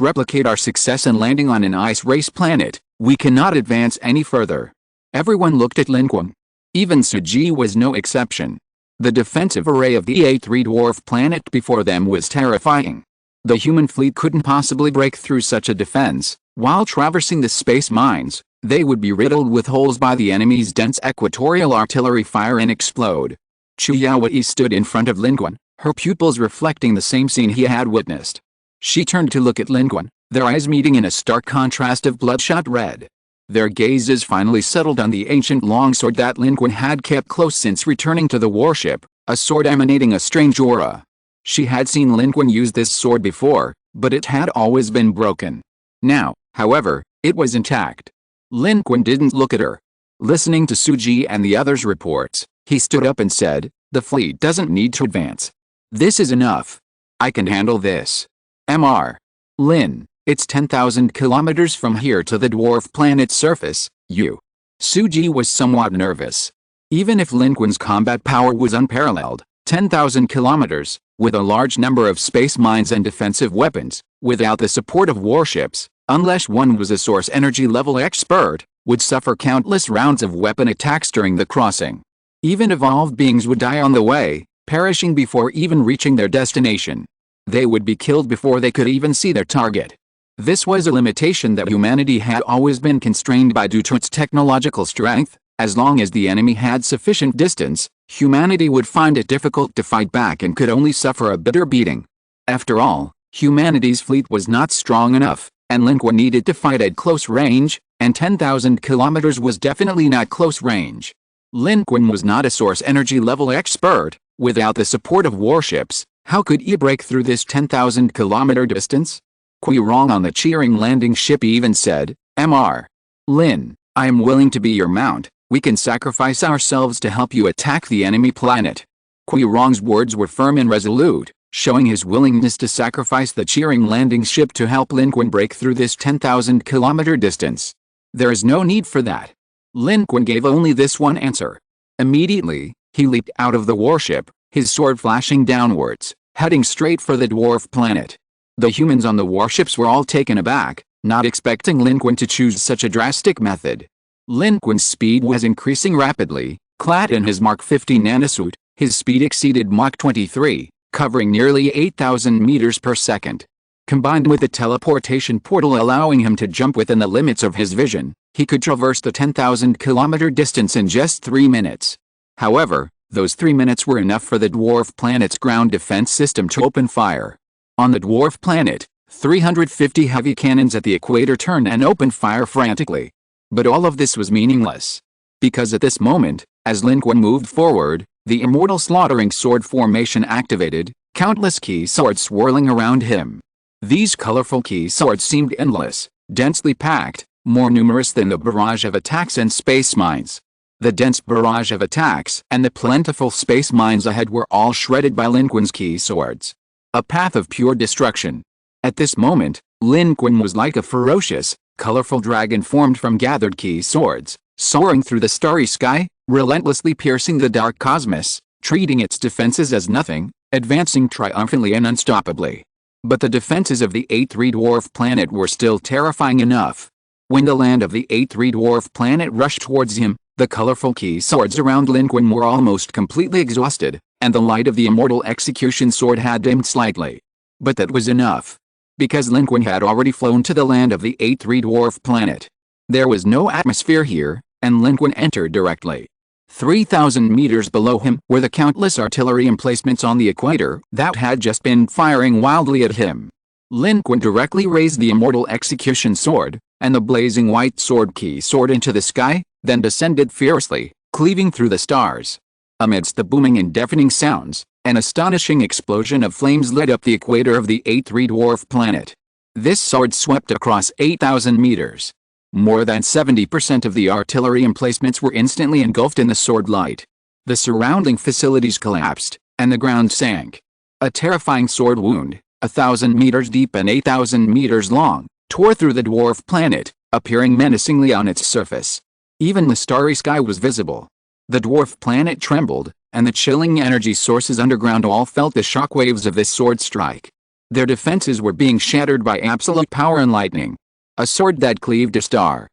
replicate our success in landing on an ice race planet. We cannot advance any further. Everyone looked at Lin Qun. Even Suji was no exception. The defensive array of the 8th dwarf planet before them was terrifying. The human fleet couldn't possibly break through such a defense. While traversing the space mines, they would be riddled with holes by the enemy's dense equatorial artillery fire and explode. Chu Yaowei stood in front of Lin Qun, her pupils reflecting the same scene he had witnessed. She turned to look at Lin Qun, their eyes meeting in a stark contrast of bloodshot red. Their gazes finally settled on the ancient longsword that Lin Qun had kept close since returning to the warship, a sword emanating a strange aura. She had seen Lin Qun use this sword before, but it had always been broken. Now, however, it was intact. Lin Qun didn't look at her. Listening to Suji and the others' reports, he stood up and said, "The fleet doesn't need to advance. This is enough. I can handle this. Mr. Lin, it's 10,000 kilometers from here to the dwarf planet's surface, Suji was somewhat nervous. Even if Lin Qun's combat power was unparalleled, 10,000 kilometers, with a large number of space mines and defensive weapons, without the support of warships, unless one was a source energy level expert, would suffer countless rounds of weapon attacks during the crossing. Even evolved beings would die on the way, perishing before even reaching their destination. They would be killed before they could even see their target. This was a limitation that humanity had always been constrained by due to its technological strength, As long as the enemy had sufficient distance, humanity would find it difficult to fight back and could only suffer a bitter beating. After all, humanity's fleet was not strong enough, and Lin Qun needed to fight at close range, and 10,000 kilometers was definitely not close range. Lin Qun was not a source energy level expert. Without the support of warships, how could he break through this 10,000 kilometer distance? Kui Rong on the cheering landing ship even said, "Mr. Lin, I am willing to be your mount. We can sacrifice ourselves to help you attack the enemy planet." Kui Rong's words were firm and resolute, showing his willingness to sacrifice the cheering landing ship to help Lin Qun break through this 10,000 kilometer distance. There is no need for that. Lin Qun gave only this one answer. Immediately, he leaped out of the warship, his sword flashing downwards, heading straight for the dwarf planet. The humans on the warships were all taken aback, not expecting Lin Qun to choose such a drastic method. Lin Qun's speed was increasing rapidly. Clad in his Mark 50 nanosuit, his speed exceeded Mach 23, covering nearly 8,000 meters per second. Combined with the teleportation portal allowing him to jump within the limits of his vision, he could traverse the 10,000 kilometer distance in just 3 minutes. However, those 3 minutes were enough for the dwarf planet's ground defense system to open fire. On the dwarf planet, 350 heavy cannons at the equator turned and opened fire frantically. But all of this was meaningless. Because at this moment, as Lin Qun moved forward, the immortal slaughtering sword formation activated, countless key swords swirling around him. These colorful key swords seemed endless, densely packed, more numerous than the barrage of attacks and space mines. The dense barrage of attacks and the plentiful space mines ahead were all shredded by Lin Qun's key swords. A path of pure destruction. At this moment, Lin Qun was like a ferocious, colorful dragon formed from gathered key swords, soaring through the starry sky, relentlessly piercing the dark cosmos, treating its defenses as nothing, advancing triumphantly and unstoppably. But the defenses of the 8-3 dwarf planet were still terrifying enough. When the land of the 8-3 dwarf planet rushed towards him, the colorful key swords around Lin Qun were almost completely exhausted, and the light of the immortal execution sword had dimmed slightly. But that was enough. Because Lin Qun had already flown to the land of the 8-3 dwarf planet. There was no atmosphere here, and Lin Qun entered directly. 3,000 meters below him were the countless artillery emplacements on the equator that had just been firing wildly at him. Lin Qun directly raised the immortal execution sword, and the blazing white sword key soared into the sky, then descended fiercely, cleaving through the stars. Amidst the booming and deafening sounds, an astonishing explosion of flames lit up the equator of the 8-3 dwarf planet. This sword swept across 8,000 meters. More than 70% of the artillery emplacements were instantly engulfed in the sword light. The surrounding facilities collapsed, and the ground sank. A terrifying sword wound, 1,000 meters deep and 8,000 meters long, tore through the dwarf planet, appearing menacingly on its surface. Even the starry sky was visible. The dwarf planet trembled, and the chilling energy sources underground all felt the shockwaves of this sword strike. Their defenses were being shattered by absolute power and lightning. A sword that cleaved a star.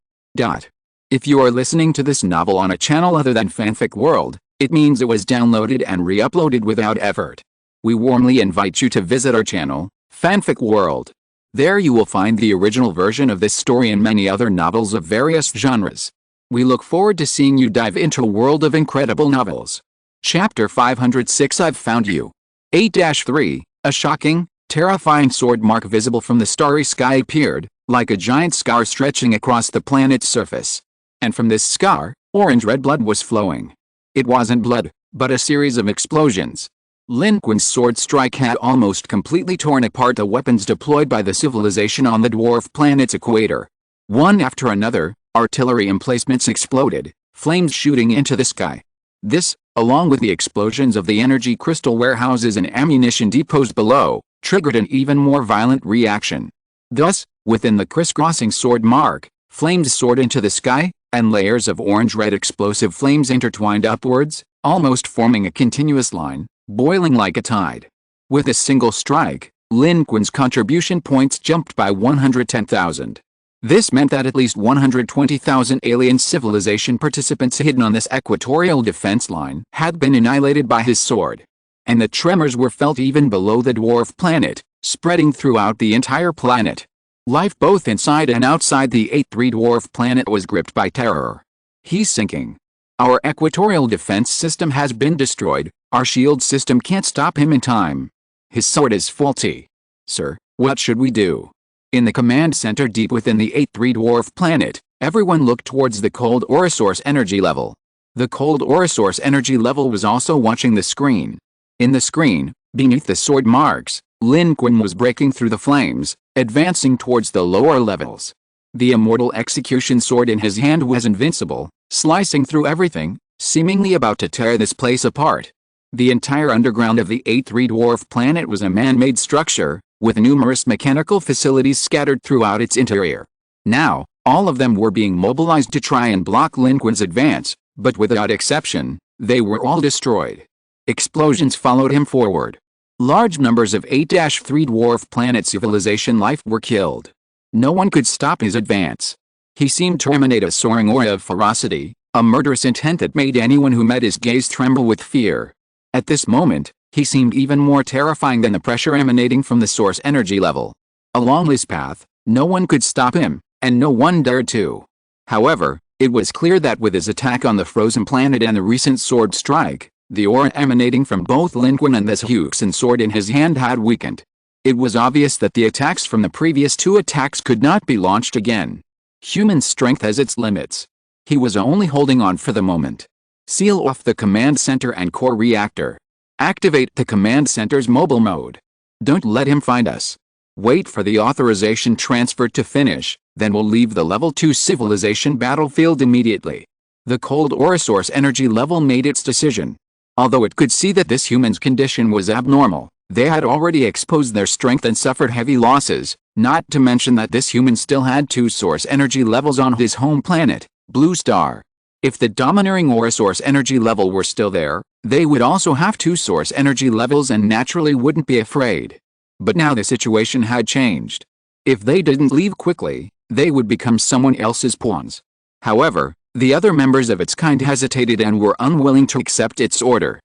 If you are listening to this novel on a channel other than Fanfic World, it means it was downloaded and re-uploaded without effort. We warmly invite you to visit our channel, Fanfic World. There you will find the original version of this story and many other novels of various genres. We look forward to seeing you dive into a world of incredible novels. Chapter 506 I've Found You. 8-3, a shocking, terrifying sword mark visible from the starry sky appeared, like a giant scar stretching across the planet's surface. And from this scar, orange-red blood was flowing. It wasn't blood, but a series of explosions. Lin Qun's sword strike had almost completely torn apart the weapons deployed by the civilization on the dwarf planet's equator. One after another, artillery emplacements exploded, flames shooting into the sky. This, along with the explosions of the energy crystal warehouses and ammunition depots below, triggered an even more violent reaction. Thus, within the crisscrossing sword mark, flames soared into the sky, and layers of orange-red explosive flames intertwined upwards, almost forming a continuous line, boiling like a tide. With a single strike, Lin Qun's contribution points jumped by 110,000. This meant that at least 120,000 alien civilization participants hidden on this equatorial defense line had been annihilated by his sword. And the tremors were felt even below the dwarf planet, spreading throughout the entire planet. Life both inside and outside the 8-3 dwarf planet was gripped by terror. He's sinking. Our equatorial defense system has been destroyed. Our shield system can't stop him in time. His sword is faulty. Sir, what should we do? In the command center deep within the 8th dwarf planet, everyone looked towards the cold aura source energy level. The cold aura source energy level was also watching the screen. In the screen, beneath the sword marks, Lin Qun was breaking through the flames, advancing towards the lower levels. The immortal execution sword in his hand was invincible, slicing through everything, seemingly about to tear this place apart. The entire underground of the 8th dwarf planet was a man-made structure, with numerous mechanical facilities scattered throughout its interior. Now, all of them were being mobilized to try and block Lin Qun's advance, but without exception, they were all destroyed. Explosions followed him forward. Large numbers of 8-3 dwarf planet civilization life were killed. No one could stop his advance. He seemed to emanate a soaring aura of ferocity, a murderous intent that made anyone who met his gaze tremble with fear. At this moment, he seemed even more terrifying than the pressure emanating from the source energy level. Along his path, no one could stop him, and no one dared to. However, it was clear that with his attack on the frozen planet and the recent sword strike, the aura emanating from both Lin Qun and this Huxin sword in his hand had weakened. It was obvious that the attacks from the previous 2 attacks could not be launched again. Human strength has its limits. He was only holding on for the moment. Seal off the command center and core reactor. Activate the command center's mobile mode. Don't let him find us. Wait for the authorization transfer to finish, then we'll leave the level 2 civilization battlefield immediately. The cold aura source energy level made its decision. Although it could see that this human's condition was abnormal, they had already exposed their strength and suffered heavy losses, not to mention that this human still had 2 source energy levels on his home planet, Blue Star. If the domineering aura source energy level were still there, they would also have 2 source energy levels and naturally wouldn't be afraid. But now the situation had changed. If they didn't leave quickly, they would become someone else's pawns. However, the other members of its kind hesitated and were unwilling to accept its order.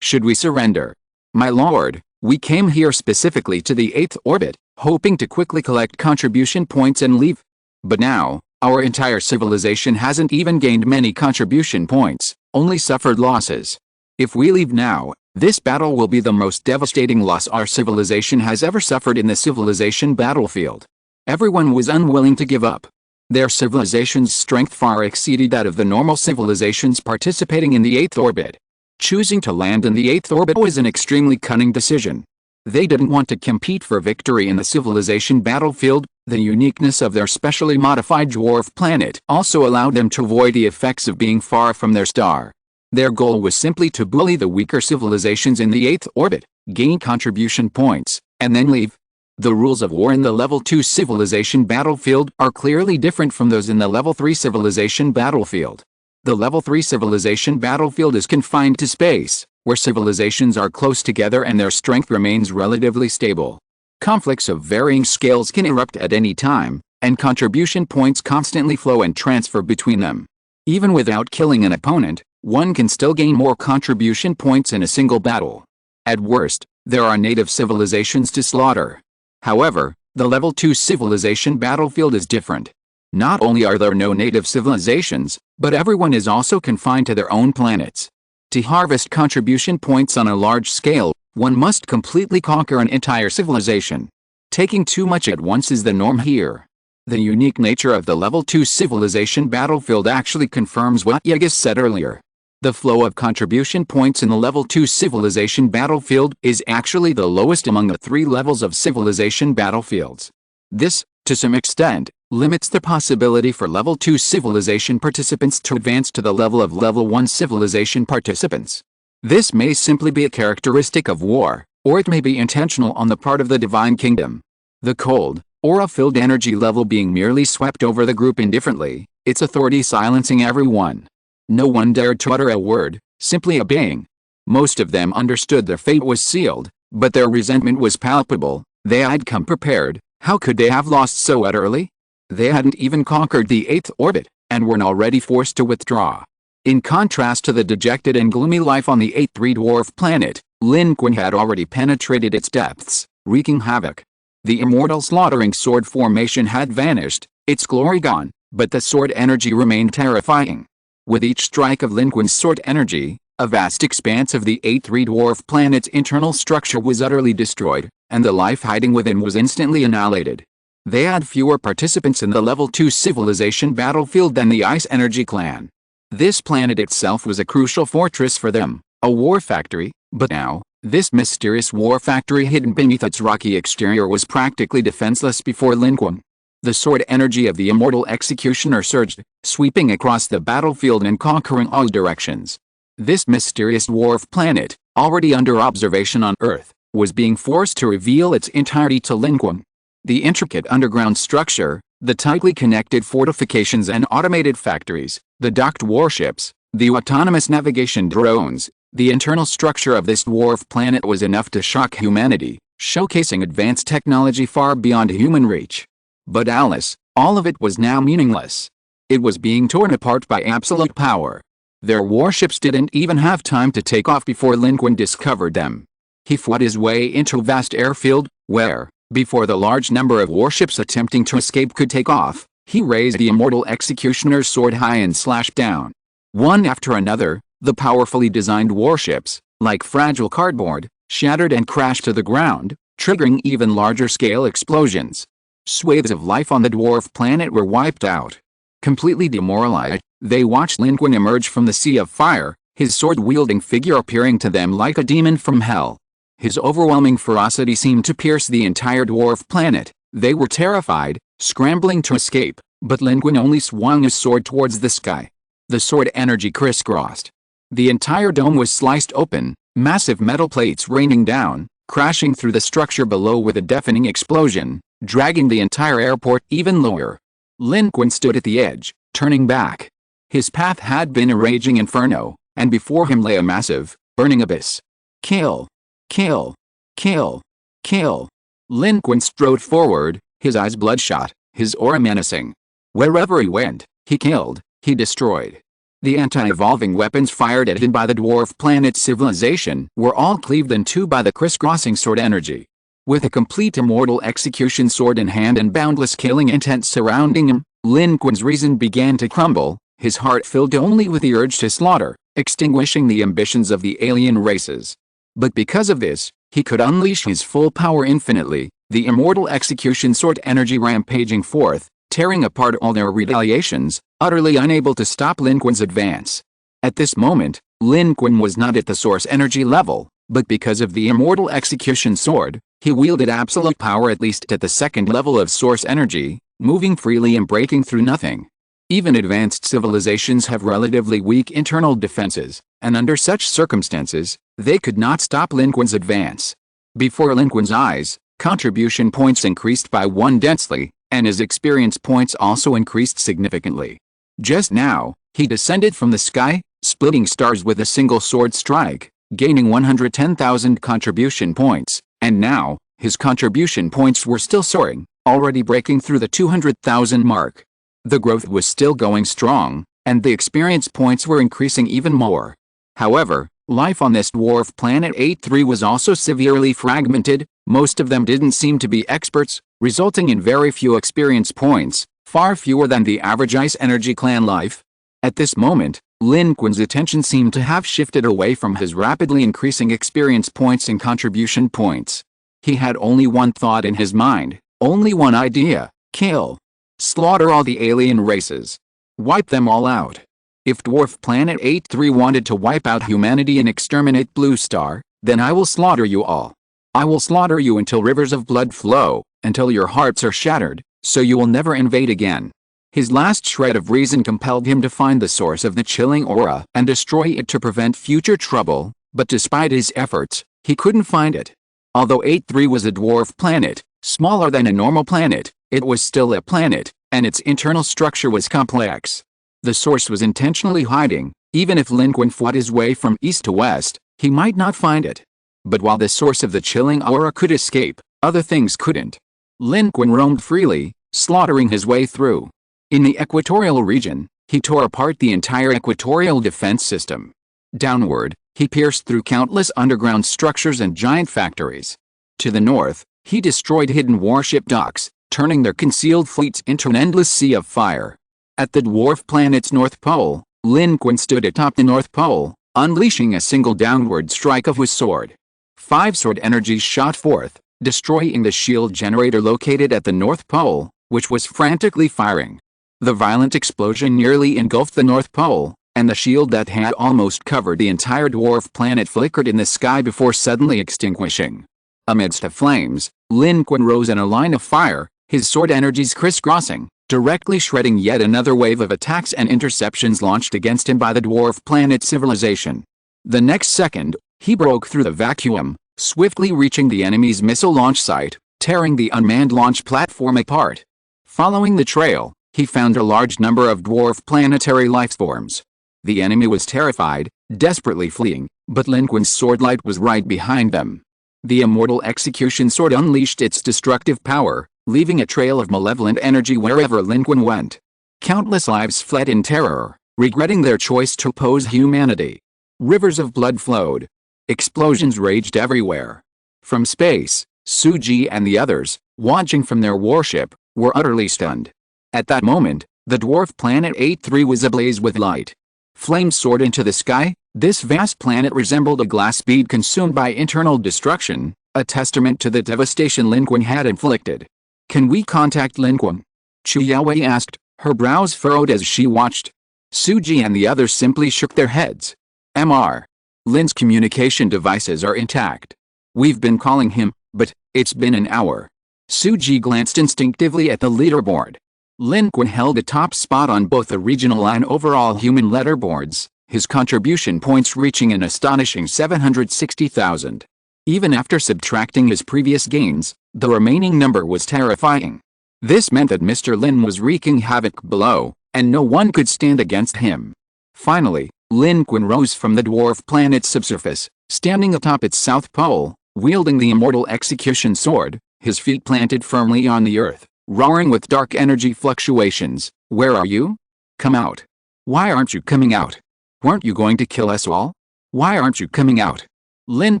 Should we surrender? My lord, we came here specifically to the 8th orbit, hoping to quickly collect contribution points and leave. But now, our entire civilization hasn't even gained many contribution points, only suffered losses. If we leave now, this battle will be the most devastating loss our civilization has ever suffered in the civilization battlefield. Everyone was unwilling to give up. Their civilization's strength far exceeded that of the normal civilizations participating in the 8th orbit. Choosing to land in the 8th orbit was an extremely cunning decision. They didn't want to compete for victory in the civilization battlefield. The uniqueness of their specially modified dwarf planet also allowed them to avoid the effects of being far from their star. Their goal was simply to bully the weaker civilizations in the 8th orbit, gain contribution points, and then leave. The rules of war in the level 2 civilization battlefield are clearly different from those in the level 3 civilization battlefield. The level 3 civilization battlefield is confined to space, where civilizations are close together and their strength remains relatively stable. Conflicts of varying scales can erupt at any time, and contribution points constantly flow and transfer between them. Even without killing an opponent, one can still gain more contribution points in a single battle. At worst, there are native civilizations to slaughter. However, the level 2 civilization battlefield is different. Not only are there no native civilizations, but everyone is also confined to their own planets. To harvest contribution points on a large scale, one must completely conquer an entire civilization. Taking too much at once is the norm here. The unique nature of the level 2 civilization battlefield actually confirms what Yegis said earlier. The flow of contribution points in the level 2 civilization battlefield is actually the lowest among the 3 levels of civilization battlefields. This, to some extent, limits the possibility for level 2 civilization participants to advance to the level of level 1 civilization participants. This may simply be a characteristic of war, or it may be intentional on the part of the Divine Kingdom. The cold, aura-filled energy level being merely swept over the group indifferently, its authority silencing everyone. No one dared to utter a word, simply obeying. Most of them understood their fate was sealed, but their resentment was palpable. They had come prepared. How could they have lost so utterly? They hadn't even conquered the 8th orbit, and were already forced to withdraw. In contrast to the dejected and gloomy life on the 8th dwarf planet, Lin Qun had already penetrated its depths, wreaking havoc. The immortal slaughtering sword formation had vanished, its glory gone, but the sword energy remained terrifying. With each strike of Lin Qun's sword energy, a vast expanse of the 8-3 dwarf planet's internal structure was utterly destroyed, and the life hiding within was instantly annihilated. They had fewer participants in the Level 2 civilization battlefield than the Ice Energy Clan. This planet itself was a crucial fortress for them, a war factory, but now, this mysterious war factory hidden beneath its rocky exterior was practically defenseless before Lin Qun. The sword energy of the immortal executioner surged, sweeping across the battlefield and conquering all directions. This mysterious dwarf planet, already under observation on Earth, was being forced to reveal its entirety to Lin Qun. The intricate underground structure, the tightly connected fortifications and automated factories, the docked warships, the autonomous navigation drones, the internal structure of this dwarf planet was enough to shock humanity, showcasing advanced technology far beyond human reach. But Alice, all of it was now meaningless. It was being torn apart by absolute power. Their warships didn't even have time to take off before Lin Qun discovered them. He fought his way into a vast airfield, where, before the large number of warships attempting to escape could take off, he raised the immortal executioner's sword high and slashed down. One after another, the powerfully designed warships, like fragile cardboard, shattered and crashed to the ground, triggering even larger-scale explosions. Swathes of life on the dwarf planet were wiped out. Completely demoralized, they watched Lin Qun emerge from the sea of fire, his sword-wielding figure appearing to them like a demon from hell. His overwhelming ferocity seemed to pierce the entire dwarf planet. They were terrified, scrambling to escape, but Lin Qun only swung his sword towards the sky. The sword energy crisscrossed. The entire dome was sliced open, massive metal plates raining down, crashing through the structure below with a deafening explosion, dragging the entire airport even lower. Lin Qun stood at the edge, turning back. His path had been a raging inferno, and before him lay a massive, burning abyss. Kill! Kill! Kill! Kill! Lin Qun strode forward, his eyes bloodshot, his aura menacing. Wherever he went, he killed, he destroyed. The anti-evolving weapons fired at him by the dwarf planet's civilization were all cleaved in two by the crisscrossing sword energy. With a complete immortal execution sword in hand and boundless killing intent surrounding him, Lin Qun's reason began to crumble, his heart filled only with the urge to slaughter, extinguishing the ambitions of the alien races. But because of this, he could unleash his full power infinitely, the immortal execution sword energy rampaging forth, tearing apart all their retaliations, utterly unable to stop Lin Qun's advance. At this moment, Lin Qun was not at the source energy level, but because of the immortal execution sword, he wielded absolute power at least at the second level of source energy, moving freely and breaking through nothing. Even advanced civilizations have relatively weak internal defenses, and under such circumstances, they could not stop Lin Qun's advance. Before Lin Qun's eyes, contribution points increased by 1 densely, and his experience points also increased significantly. Just now, he descended from the sky, splitting stars with a single sword strike, gaining 110,000 contribution points, and now, his contribution points were still soaring, already breaking through the 200,000 mark. The growth was still going strong, and the experience points were increasing even more. However, life on this dwarf planet 8-3 was also severely fragmented. Most of them didn't seem to be experts, resulting in very few experience points, far fewer than the average Ice Energy Clan life. At this moment, Lin Qun's attention seemed to have shifted away from his rapidly increasing experience points and contribution points. He had only one thought in his mind, only one idea: kill. Slaughter all the alien races. Wipe them all out. If Dwarf Planet 8-3 wanted to wipe out humanity and exterminate Blue Star, then I will slaughter you all. I will slaughter you until rivers of blood flow, until your hearts are shattered, so you will never invade again. His last shred of reason compelled him to find the source of the chilling aura and destroy it to prevent future trouble, but despite his efforts, he couldn't find it. Although 8-3 was a dwarf planet, smaller than a normal planet, it was still a planet, and its internal structure was complex. The source was intentionally hiding. Even if Lin Qun fought his way from east to west, he might not find it. But while the source of the chilling aura could escape, other things couldn't. Lin Qun roamed freely, slaughtering his way through. In the equatorial region, he tore apart the entire equatorial defense system. Downward, he pierced through countless underground structures and giant factories. To the north, he destroyed hidden warship docks, turning their concealed fleets into an endless sea of fire. At the dwarf planet's north pole, Lin Qun stood atop the North Pole, unleashing a single downward strike of his sword. 5 sword energies shot forth, destroying the shield generator located at the North Pole, which was frantically firing. The violent explosion nearly engulfed the North Pole, and the shield that had almost covered the entire dwarf planet flickered in the sky before suddenly extinguishing. Amidst the flames, Lin Qun rose in a line of fire, his sword energies crisscrossing, directly shredding yet another wave of attacks and interceptions launched against him by the dwarf planet civilization. The next second, he broke through the vacuum, swiftly reaching the enemy's missile launch site, tearing the unmanned launch platform apart. Following the trail, he found a large number of dwarf planetary lifeforms. The enemy was terrified, desperately fleeing, but Lin Qun's swordlight was right behind them. The immortal execution sword unleashed its destructive power, leaving a trail of malevolent energy wherever Lin Qun went. Countless lives fled in terror, regretting their choice to oppose humanity. Rivers of blood flowed. Explosions raged everywhere. From space, Suji and the others, watching from their warship, were utterly stunned. At that moment, the dwarf planet 8-3 was ablaze with light. Flames soared into the sky. This vast planet resembled a glass bead consumed by internal destruction, a testament to the devastation Lin Qun had inflicted. "Can we contact Lin Qun?" Chu Yaowei asked, her brows furrowed as she watched. Suji and the others simply shook their heads. "Mr. Lin's communication devices are intact. We've been calling him, but it's been an hour." Suji glanced instinctively at the leaderboard. Lin Qun held a top spot on both the regional and overall human leaderboards, his contribution points reaching an astonishing 760,000. Even after subtracting his previous gains, the remaining number was terrifying. This meant that Mr. Lin was wreaking havoc below, and no one could stand against him. Finally, Lin Qun rose from the dwarf planet's subsurface, standing atop its south pole, wielding the immortal execution sword, his feet planted firmly on the earth, roaring with dark energy fluctuations. "Where are you? Come out. Why aren't you coming out? Weren't you going to kill us all? Why aren't you coming out?" Lin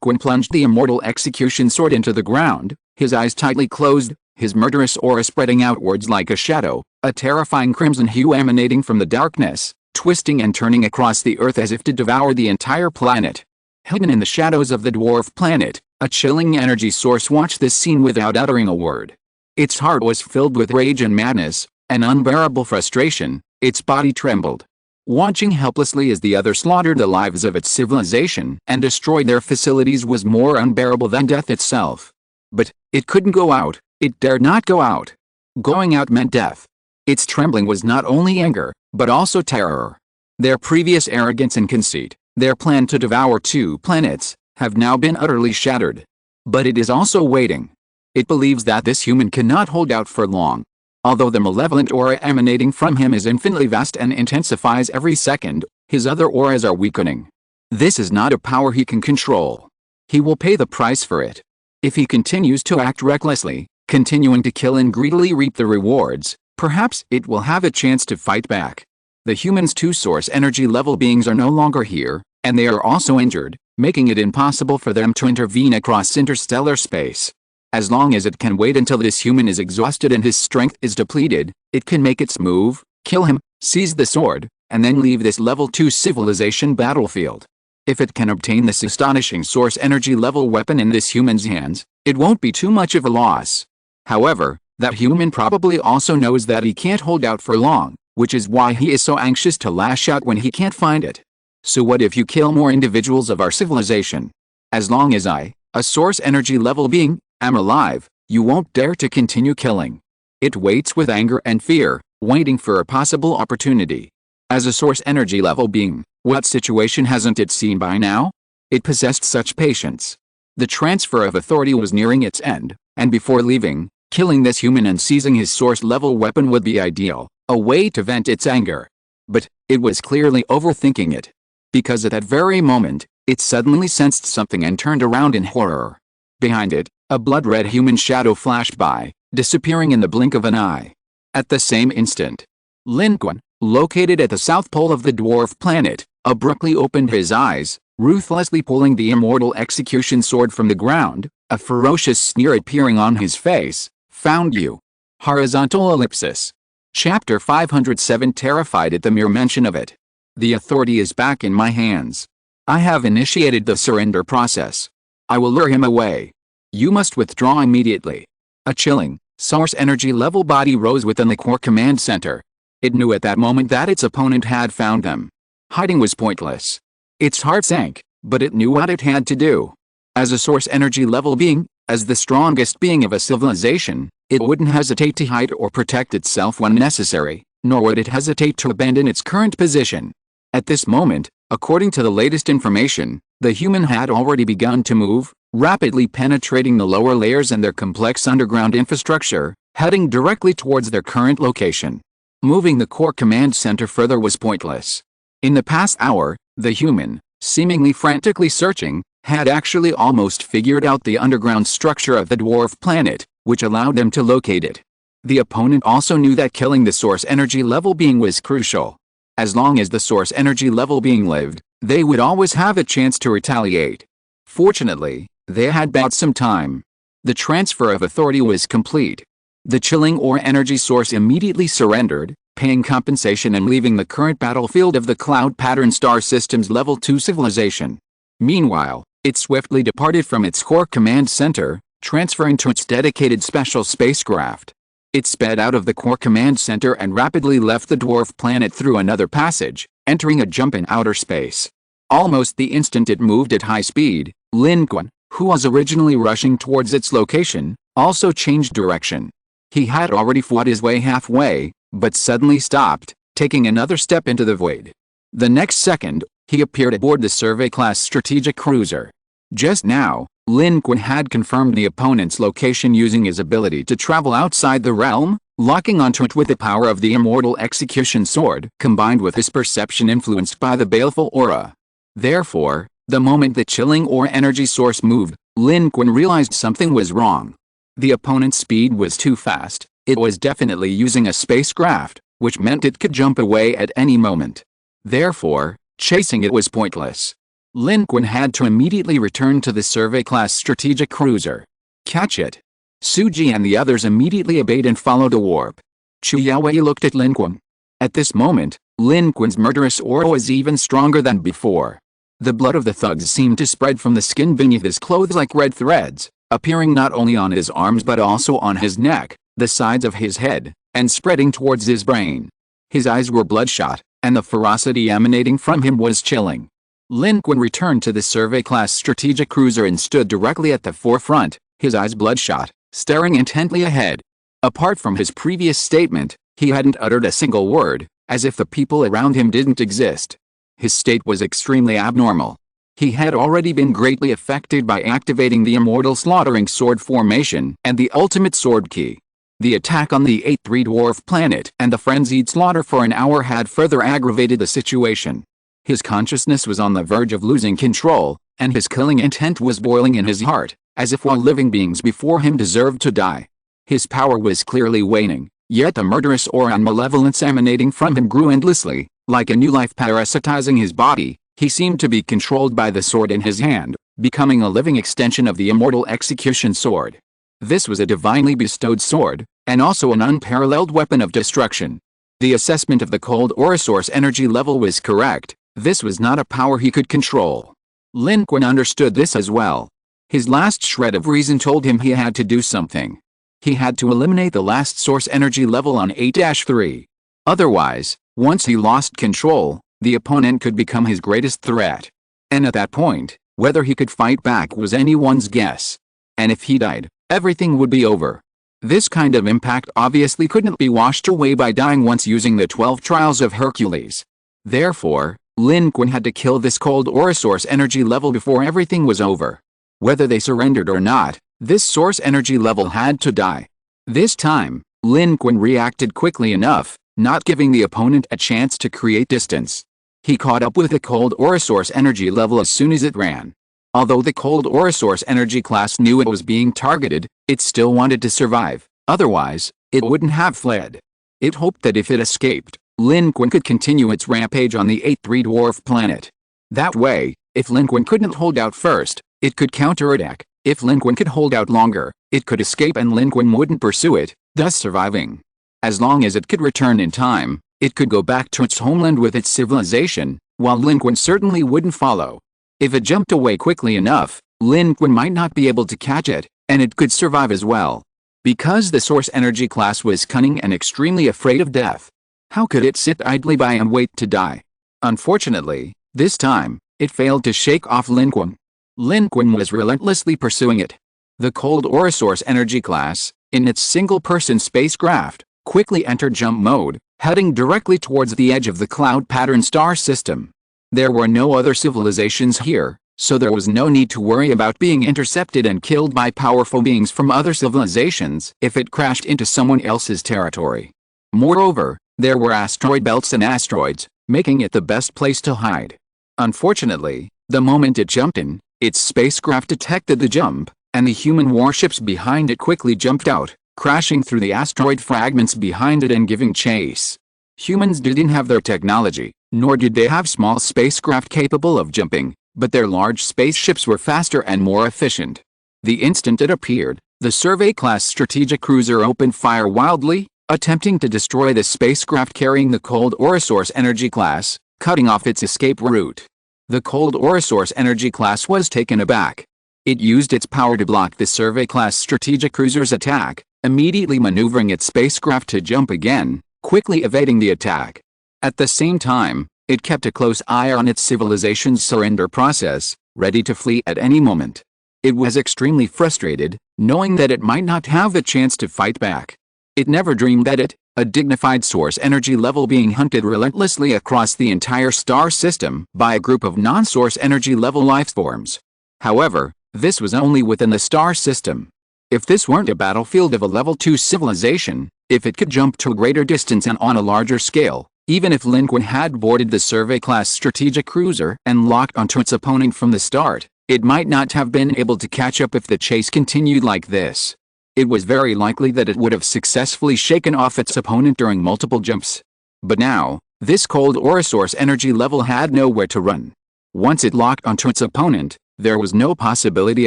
Qun plunged the immortal execution sword into the ground, his eyes tightly closed, his murderous aura spreading outwards like a shadow, a terrifying crimson hue emanating from the darkness, twisting and turning across the earth as if to devour the entire planet. Hidden in the shadows of the dwarf planet, a chilling energy source watched this scene without uttering a word. Its heart was filled with rage and madness, an unbearable frustration. Its body trembled. Watching helplessly as the other slaughtered the lives of its civilization and destroyed their facilities was more unbearable than death itself. But it couldn't go out. It dared not go out. Going out meant death. Its trembling was not only anger, but also terror. Their previous arrogance and conceit, their plan to devour 2 planets, have now been utterly shattered. But it is also waiting. It believes that this human cannot hold out for long. Although the malevolent aura emanating from him is infinitely vast and intensifies every second, his other auras are weakening. This is not a power he can control. He will pay the price for it. If he continues to act recklessly, continuing to kill and greedily reap the rewards, perhaps it will have a chance to fight back. The humans' 2 source energy level beings are no longer here, and they are also injured, making it impossible for them to intervene across interstellar space. As long as it can wait until this human is exhausted and his strength is depleted, it can make its move, kill him, seize the sword, and then leave this level 2 civilization battlefield. If it can obtain this astonishing source energy level weapon in this human's hands, it won't be too much of a loss. However, that human probably also knows that he can't hold out for long, which is why he is so anxious to lash out when he can't find it. So what if you kill more individuals of our civilization? As long as I, a source energy level being, am alive, you won't dare to continue killing. It waits with anger and fear, waiting for a possible opportunity. As a source energy level being, what situation hasn't it seen by now? It possessed such patience. The transfer of authority was nearing its end, and before leaving, killing this human and seizing his source level weapon would be ideal, a way to vent its anger. But it was clearly overthinking it. Because at that very moment, it suddenly sensed something and turned around in horror. Behind it, a blood-red human shadow flashed by, disappearing in the blink of an eye. At the same instant, Lin Qun, located at the south pole of the dwarf planet, abruptly opened his eyes, ruthlessly pulling the immortal execution sword from the ground, a ferocious sneer appearing on his face. "Found you." Horizontal ellipsis. Chapter 507. Terrified at the mere mention of it, The authority is back in my hands. I have initiated the surrender process. I will lure him away. You must withdraw immediately. A chilling, source energy level body rose within the core command center. It knew at that moment that its opponent had found them. Hiding was pointless. Its heart sank, but it knew what it had to do. As a source energy level being, as the strongest being of a civilization, it wouldn't hesitate to hide or protect itself when necessary, nor would it hesitate to abandon its current position. At this moment, according to the latest information, the human had already begun to move, rapidly penetrating the lower layers and their complex underground infrastructure, heading directly towards their current location. Moving the core command center further was pointless. In the past hour, the human, seemingly frantically searching, had actually almost figured out the underground structure of the dwarf planet, which allowed them to locate it. The opponent also knew that killing the source energy level being was crucial. As long as the source energy level being lived, they would always have a chance to retaliate. Fortunately, they had bought some time. The transfer of authority was complete. The chilling or energy source immediately surrendered, paying compensation and leaving the current battlefield of the Cloud Pattern Star System's Level 2 civilization. Meanwhile, it swiftly departed from its core command center, transferring to its dedicated special spacecraft. It sped out of the core command center and rapidly left the dwarf planet through another passage, entering a jump in outer space. Almost the instant it moved at high speed, Lin Qun, who was originally rushing towards its location, also changed direction. He had already fought his way halfway, but suddenly stopped, taking another step into the void. The next second, he appeared aboard the Survey-class strategic cruiser. Just now, Lin Qun had confirmed the opponent's location using his ability to travel outside the realm, locking onto it with the power of the immortal execution sword, combined with his perception influenced by the baleful aura. Therefore, the moment the chilling or energy source moved, Lin Qun realized something was wrong. The opponent's speed was too fast. It was definitely using a spacecraft, which meant it could jump away at any moment. Therefore, chasing it was pointless. Lin Qun had to immediately return to the Survey-class strategic cruiser. Catch it! Suji and the others immediately obeyed and followed the warp. Chu Yaowei looked at Lin Qun. At this moment, Lin Qun's murderous aura was even stronger than before. The blood of the thugs seemed to spread from the skin beneath his clothes like red threads, appearing not only on his arms but also on his neck, the sides of his head, and spreading towards his brain. His eyes were bloodshot, and the ferocity emanating from him was chilling. Lin Qun returned to the Survey-class strategic cruiser and stood directly at the forefront, his eyes bloodshot, staring intently ahead. Apart from his previous statement, he hadn't uttered a single word, as if the people around him didn't exist. His state was extremely abnormal. He had already been greatly affected by activating the immortal slaughtering sword formation and the ultimate sword key. The attack on the 8-3 dwarf planet and the frenzied slaughter for an hour had further aggravated the situation. His consciousness was on the verge of losing control, and his killing intent was boiling in his heart, as if all living beings before him deserved to die. His power was clearly waning, yet the murderous aura and malevolence emanating from him grew endlessly, like a new life parasitizing his body. He seemed to be controlled by the sword in his hand, becoming a living extension of the immortal execution sword. This was a divinely bestowed sword, and also an unparalleled weapon of destruction. The assessment of the cold aura source energy level was correct. This was not a power he could control. Lin Qun understood this as well. His last shred of reason told him he had to do something. He had to eliminate the last source energy level on 8-3. Otherwise, once he lost control, the opponent could become his greatest threat. And at that point, whether he could fight back was anyone's guess. And if he died, everything would be over. This kind of impact obviously couldn't be washed away by dying once using the 12 trials of Hercules. Therefore, Lin Qun had to kill this cold aura source energy level before everything was over. Whether they surrendered or not, this source energy level had to die. This time, Lin Qun reacted quickly enough, not giving the opponent a chance to create distance. He caught up with the cold aura source energy level as soon as it ran. Although the cold aura source energy class knew it was being targeted, it still wanted to survive, otherwise, it wouldn't have fled. It hoped that if it escaped, Lin Qun could continue its rampage on the 8-3 dwarf planet. That way, if Lin Qun couldn't hold out first, it could counterattack. If Lin Qun could hold out longer, it could escape and Lin Qun wouldn't pursue it, thus surviving. As long as it could return in time, It could go back to its homeland with its civilization, while Lin Qun certainly wouldn't follow. If it jumped away quickly enough, Lin Qun might not be able to catch it, and it could survive as well. Because the source energy class was cunning and extremely afraid of death, how could it sit idly by and wait to die? Unfortunately, this time, it failed to shake off Lin Qun. Lin Qun was relentlessly pursuing it. The cold aura source energy class, in its single-person spacecraft, quickly entered jump mode, heading directly towards the edge of the cloud pattern star system. There were no other civilizations here, so there was no need to worry about being intercepted and killed by powerful beings from other civilizations if it crashed into someone else's territory. Moreover, there were asteroid belts and asteroids, making it the best place to hide. Unfortunately, the moment it jumped in, its spacecraft detected the jump, and the human warships behind it quickly jumped out, crashing through the asteroid fragments behind it and giving chase. Humans didn't have their technology, nor did they have small spacecraft capable of jumping, but their large spaceships were faster and more efficient. The instant it appeared, the Survey-class strategic cruiser opened fire wildly, attempting to destroy the spacecraft carrying the cold aura source energy class, cutting off its escape route. The cold aura source energy class was taken aback. It used its power to block the Survey-class strategic cruiser's attack, immediately maneuvering its spacecraft to jump again, quickly evading the attack. At the same time, it kept a close eye on its civilization's surrender process, ready to flee at any moment. It was extremely frustrated, knowing that it might not have the chance to fight back. It never dreamed that it, a dignified source energy level being hunted relentlessly across the entire star system by a group of non-source energy level lifeforms. However, this was only within the star system. If this weren't a battlefield of a level 2 civilization, if it could jump to a greater distance and on a larger scale, even if Lin Qun had boarded the Survey-class strategic cruiser and locked onto its opponent from the start, it might not have been able to catch up if the chase continued like this. It was very likely that it would have successfully shaken off its opponent during multiple jumps. But now, this cold aura source energy level had nowhere to run. Once it locked onto its opponent, there was no possibility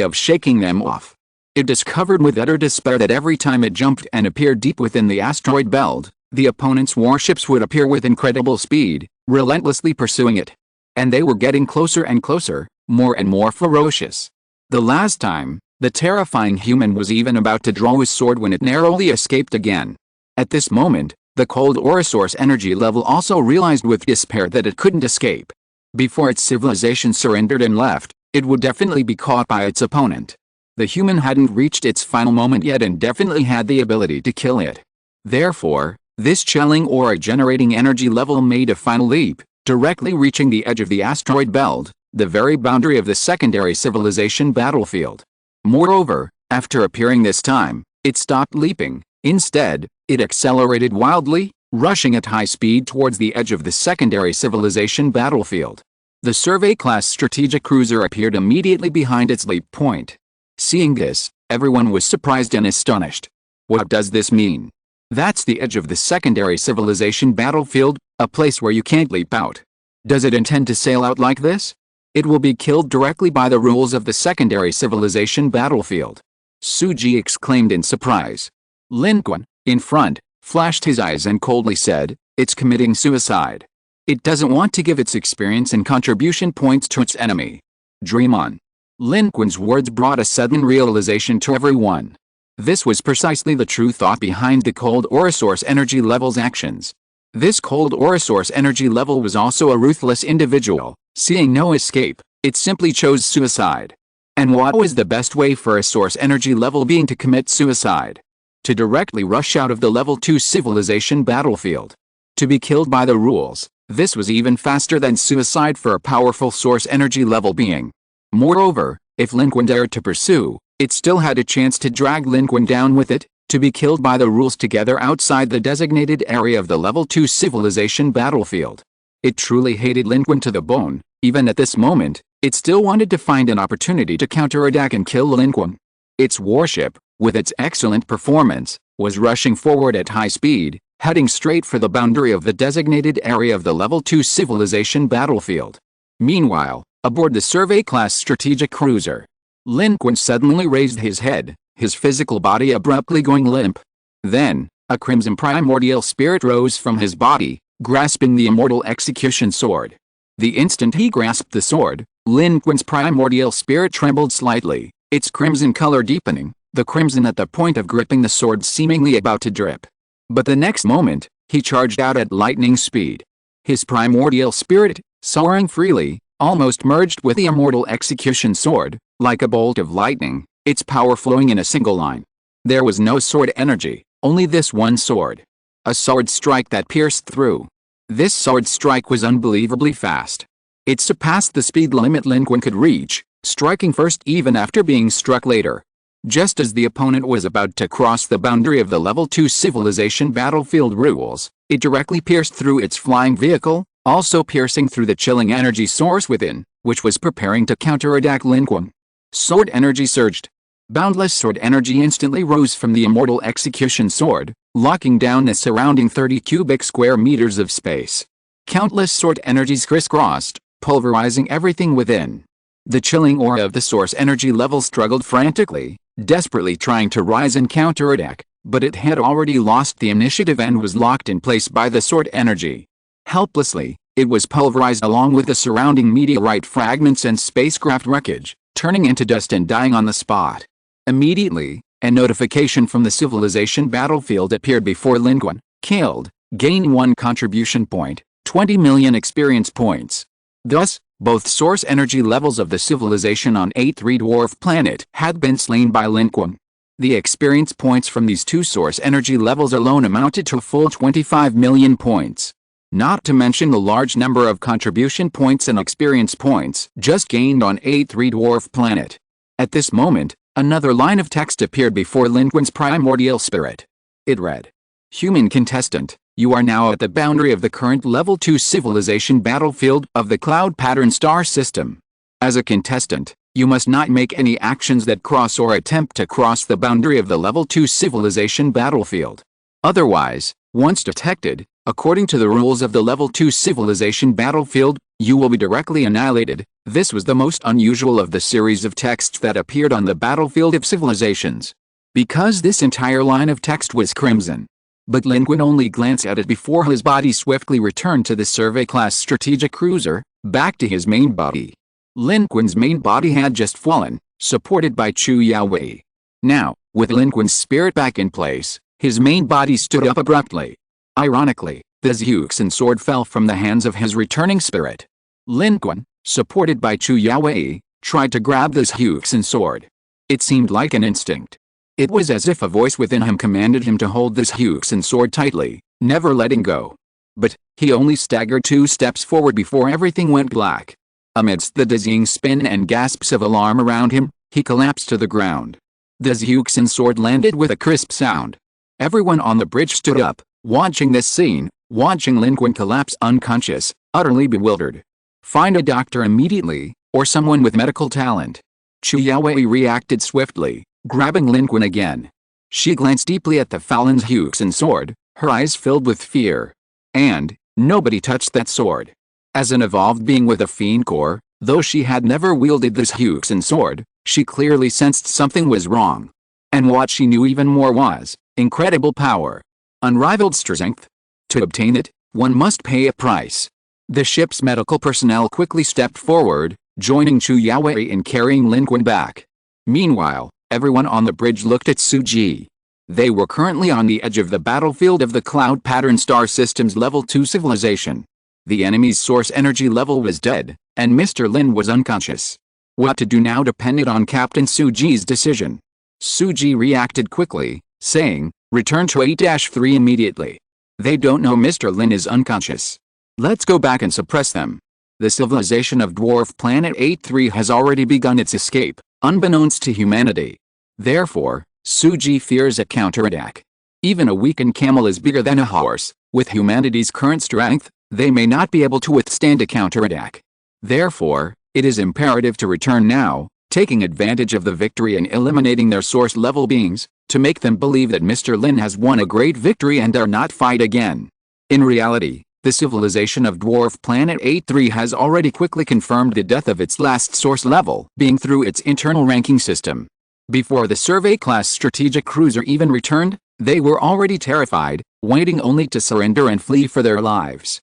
of shaking them off. It discovered with utter despair that every time it jumped and appeared deep within the asteroid belt, the opponent's warships would appear with incredible speed, relentlessly pursuing it. And they were getting closer and closer, more and more ferocious. The last time, the terrifying human was even about to draw his sword when it narrowly escaped again. At this moment, the cold aura source energy level also realized with despair that it couldn't escape. Before its civilization surrendered and left, it would definitely be caught by its opponent. The human hadn't reached its final moment yet and definitely had the ability to kill it. Therefore, this chilling aura-generating energy level made a final leap, directly reaching the edge of the asteroid belt, the very boundary of the secondary civilization battlefield. Moreover, after appearing this time, it stopped leaping. Instead, it accelerated wildly, rushing at high speed towards the edge of the secondary civilization battlefield. The Survey-class strategic cruiser appeared immediately behind its leap point. Seeing this, everyone was surprised and astonished. What does this mean? That's the edge of the secondary civilization battlefield, a place where you can't leap out. Does it intend to sail out like this? It will be killed directly by the rules of the secondary civilization battlefield. Suji exclaimed in surprise. Lin Qun, in front, flashed his eyes and coldly said, "It's committing suicide. It doesn't want to give its experience and contribution points to its enemy. Dream on." Lin Qun's words brought a sudden realization to everyone. This was precisely the true thought behind the cold aura source energy level's actions. This cold aura source energy level was also a ruthless individual. Seeing no escape, it simply chose suicide. And what was the best way for a source energy level being to commit suicide? To directly rush out of the level 2 civilization battlefield. To be killed by the rules. This was even faster than suicide for a powerful source energy level being. Moreover, if Lin Qun dared to pursue, it still had a chance to drag Lin Qun down with it, to be killed by the rules together outside the designated area of the level 2 civilization battlefield. It truly hated Lin Qun to the bone. Even at this moment, it still wanted to find an opportunity to counterattack and kill Lin Qun. Its warship, with its excellent performance, was rushing forward at high speed, heading straight for the boundary of the designated area of the level 2 civilization battlefield. Meanwhile, aboard the Survey-class strategic cruiser, Lin Qun suddenly raised his head, his physical body abruptly going limp. Then, a crimson primordial spirit rose from his body, grasping the immortal execution sword. The instant he grasped the sword, Lin Qun's primordial spirit trembled slightly, its crimson color deepening, the crimson at the point of gripping the sword seemingly about to drip. But the next moment, he charged out at lightning speed. His primordial spirit, soaring freely, almost merged with the immortal execution sword, like a bolt of lightning, its power flowing in a single line. There was no sword energy, only this one sword. A sword strike that pierced through. This sword strike was unbelievably fast. It surpassed the speed limit Lin Qun could reach, striking first even after being struck later. Just as the opponent was about to cross the boundary of the level 2 civilization battlefield rules, it directly pierced through its flying vehicle, also piercing through the chilling energy source within, which was preparing to counterattack Lin Qun. Sword energy surged. Boundless sword energy instantly rose from the immortal execution sword, locking down the surrounding 30 cubic square meters of space. Countless sword energies crisscrossed, pulverizing everything within. The chilling aura of the source energy level struggled frantically, desperately trying to rise and counterattack, but it had already lost the initiative and was locked in place by the sword energy. Helplessly, it was pulverized along with the surrounding meteorite fragments and spacecraft wreckage, turning into dust and dying on the spot. Immediately, a notification from the civilization battlefield appeared before Lin Qun. Killed, gain 1 contribution point, 20 million experience points. Thus, both source energy levels of the civilization on A3 dwarf planet had been slain by Lin Qun. The experience points from these 2 source energy levels alone amounted to a full 25 million points. Not to mention the large number of contribution points and experience points just gained on A3 dwarf planet. At this moment, another line of text appeared before Lin Qun's primordial spirit. It read, "Human contestant, you are now at the boundary of the current level 2 civilization battlefield of the Cloud Pattern Star System. As a contestant, you must not make any actions that cross or attempt to cross the boundary of the level 2 civilization battlefield. Otherwise, once detected, according to the rules of the level 2 civilization battlefield, you will be directly annihilated." This was the most unusual of the series of texts that appeared on the battlefield of civilizations. Because this entire line of text was crimson. But Lin Qun only glanced at it before his body swiftly returned to the survey-class strategic cruiser, back to his main body. Lin Qun's main body had just fallen, supported by Chu Yaowei. Now, with Lin Qun's spirit back in place, his main body stood up abruptly. Ironically, the Zhuxin sword fell from the hands of his returning spirit. Lin Qun, supported by Chu Yaowei, tried to grab the Zhuxin sword. It seemed like an instinct. It was as if a voice within him commanded him to hold the Zhuxin sword tightly, never letting go. But, he only staggered 2 steps forward before everything went black. Amidst the dizzying spin and gasps of alarm around him, he collapsed to the ground. The Zhuxin sword landed with a crisp sound. Everyone on the bridge stood up, watching this scene, watching Lin Qun collapse unconscious, utterly bewildered. "Find a doctor immediately, or someone with medical talent." Chu Yaowei reacted swiftly, grabbing Lin Qun again. She glanced deeply at the Fallen's Zhuxin sword, her eyes filled with fear. And, nobody touched that sword. As an evolved being with a fiend core, though she had never wielded this Zhuxin sword, she clearly sensed something was wrong. And what she knew even more was, incredible power. Unrivaled strength. To obtain it, one must pay a price. The ship's medical personnel quickly stepped forward, joining Chu Yaowei in carrying Lin Qun back. Meanwhile, everyone on the bridge looked at Suji. They were currently on the edge of the battlefield of the Cloud Pattern Star System's Level 2 civilization. The enemy's source energy level was dead, and Mr. Lin was unconscious. What to do now depended on Captain Suji's decision. Suji reacted quickly, saying, "Return to 8-3 immediately. They don't know Mr. Lin is unconscious. Let's go back and suppress them." The civilization of dwarf planet 8-3 has already begun its escape, unbeknownst to humanity. Therefore, Suji fears a counterattack. Even a weakened camel is bigger than a horse. With humanity's current strength, they may not be able to withstand a counterattack. Therefore, it is imperative to return now, taking advantage of the victory and eliminating their source-level beings, to make them believe that Mr. Lin has won a great victory and dare not fight again. In reality, the civilization of dwarf planet 8-3 has already quickly confirmed the death of its last source-level being through its internal ranking system. Before the survey-class strategic cruiser even returned, They were already terrified, waiting only to surrender and flee for their lives.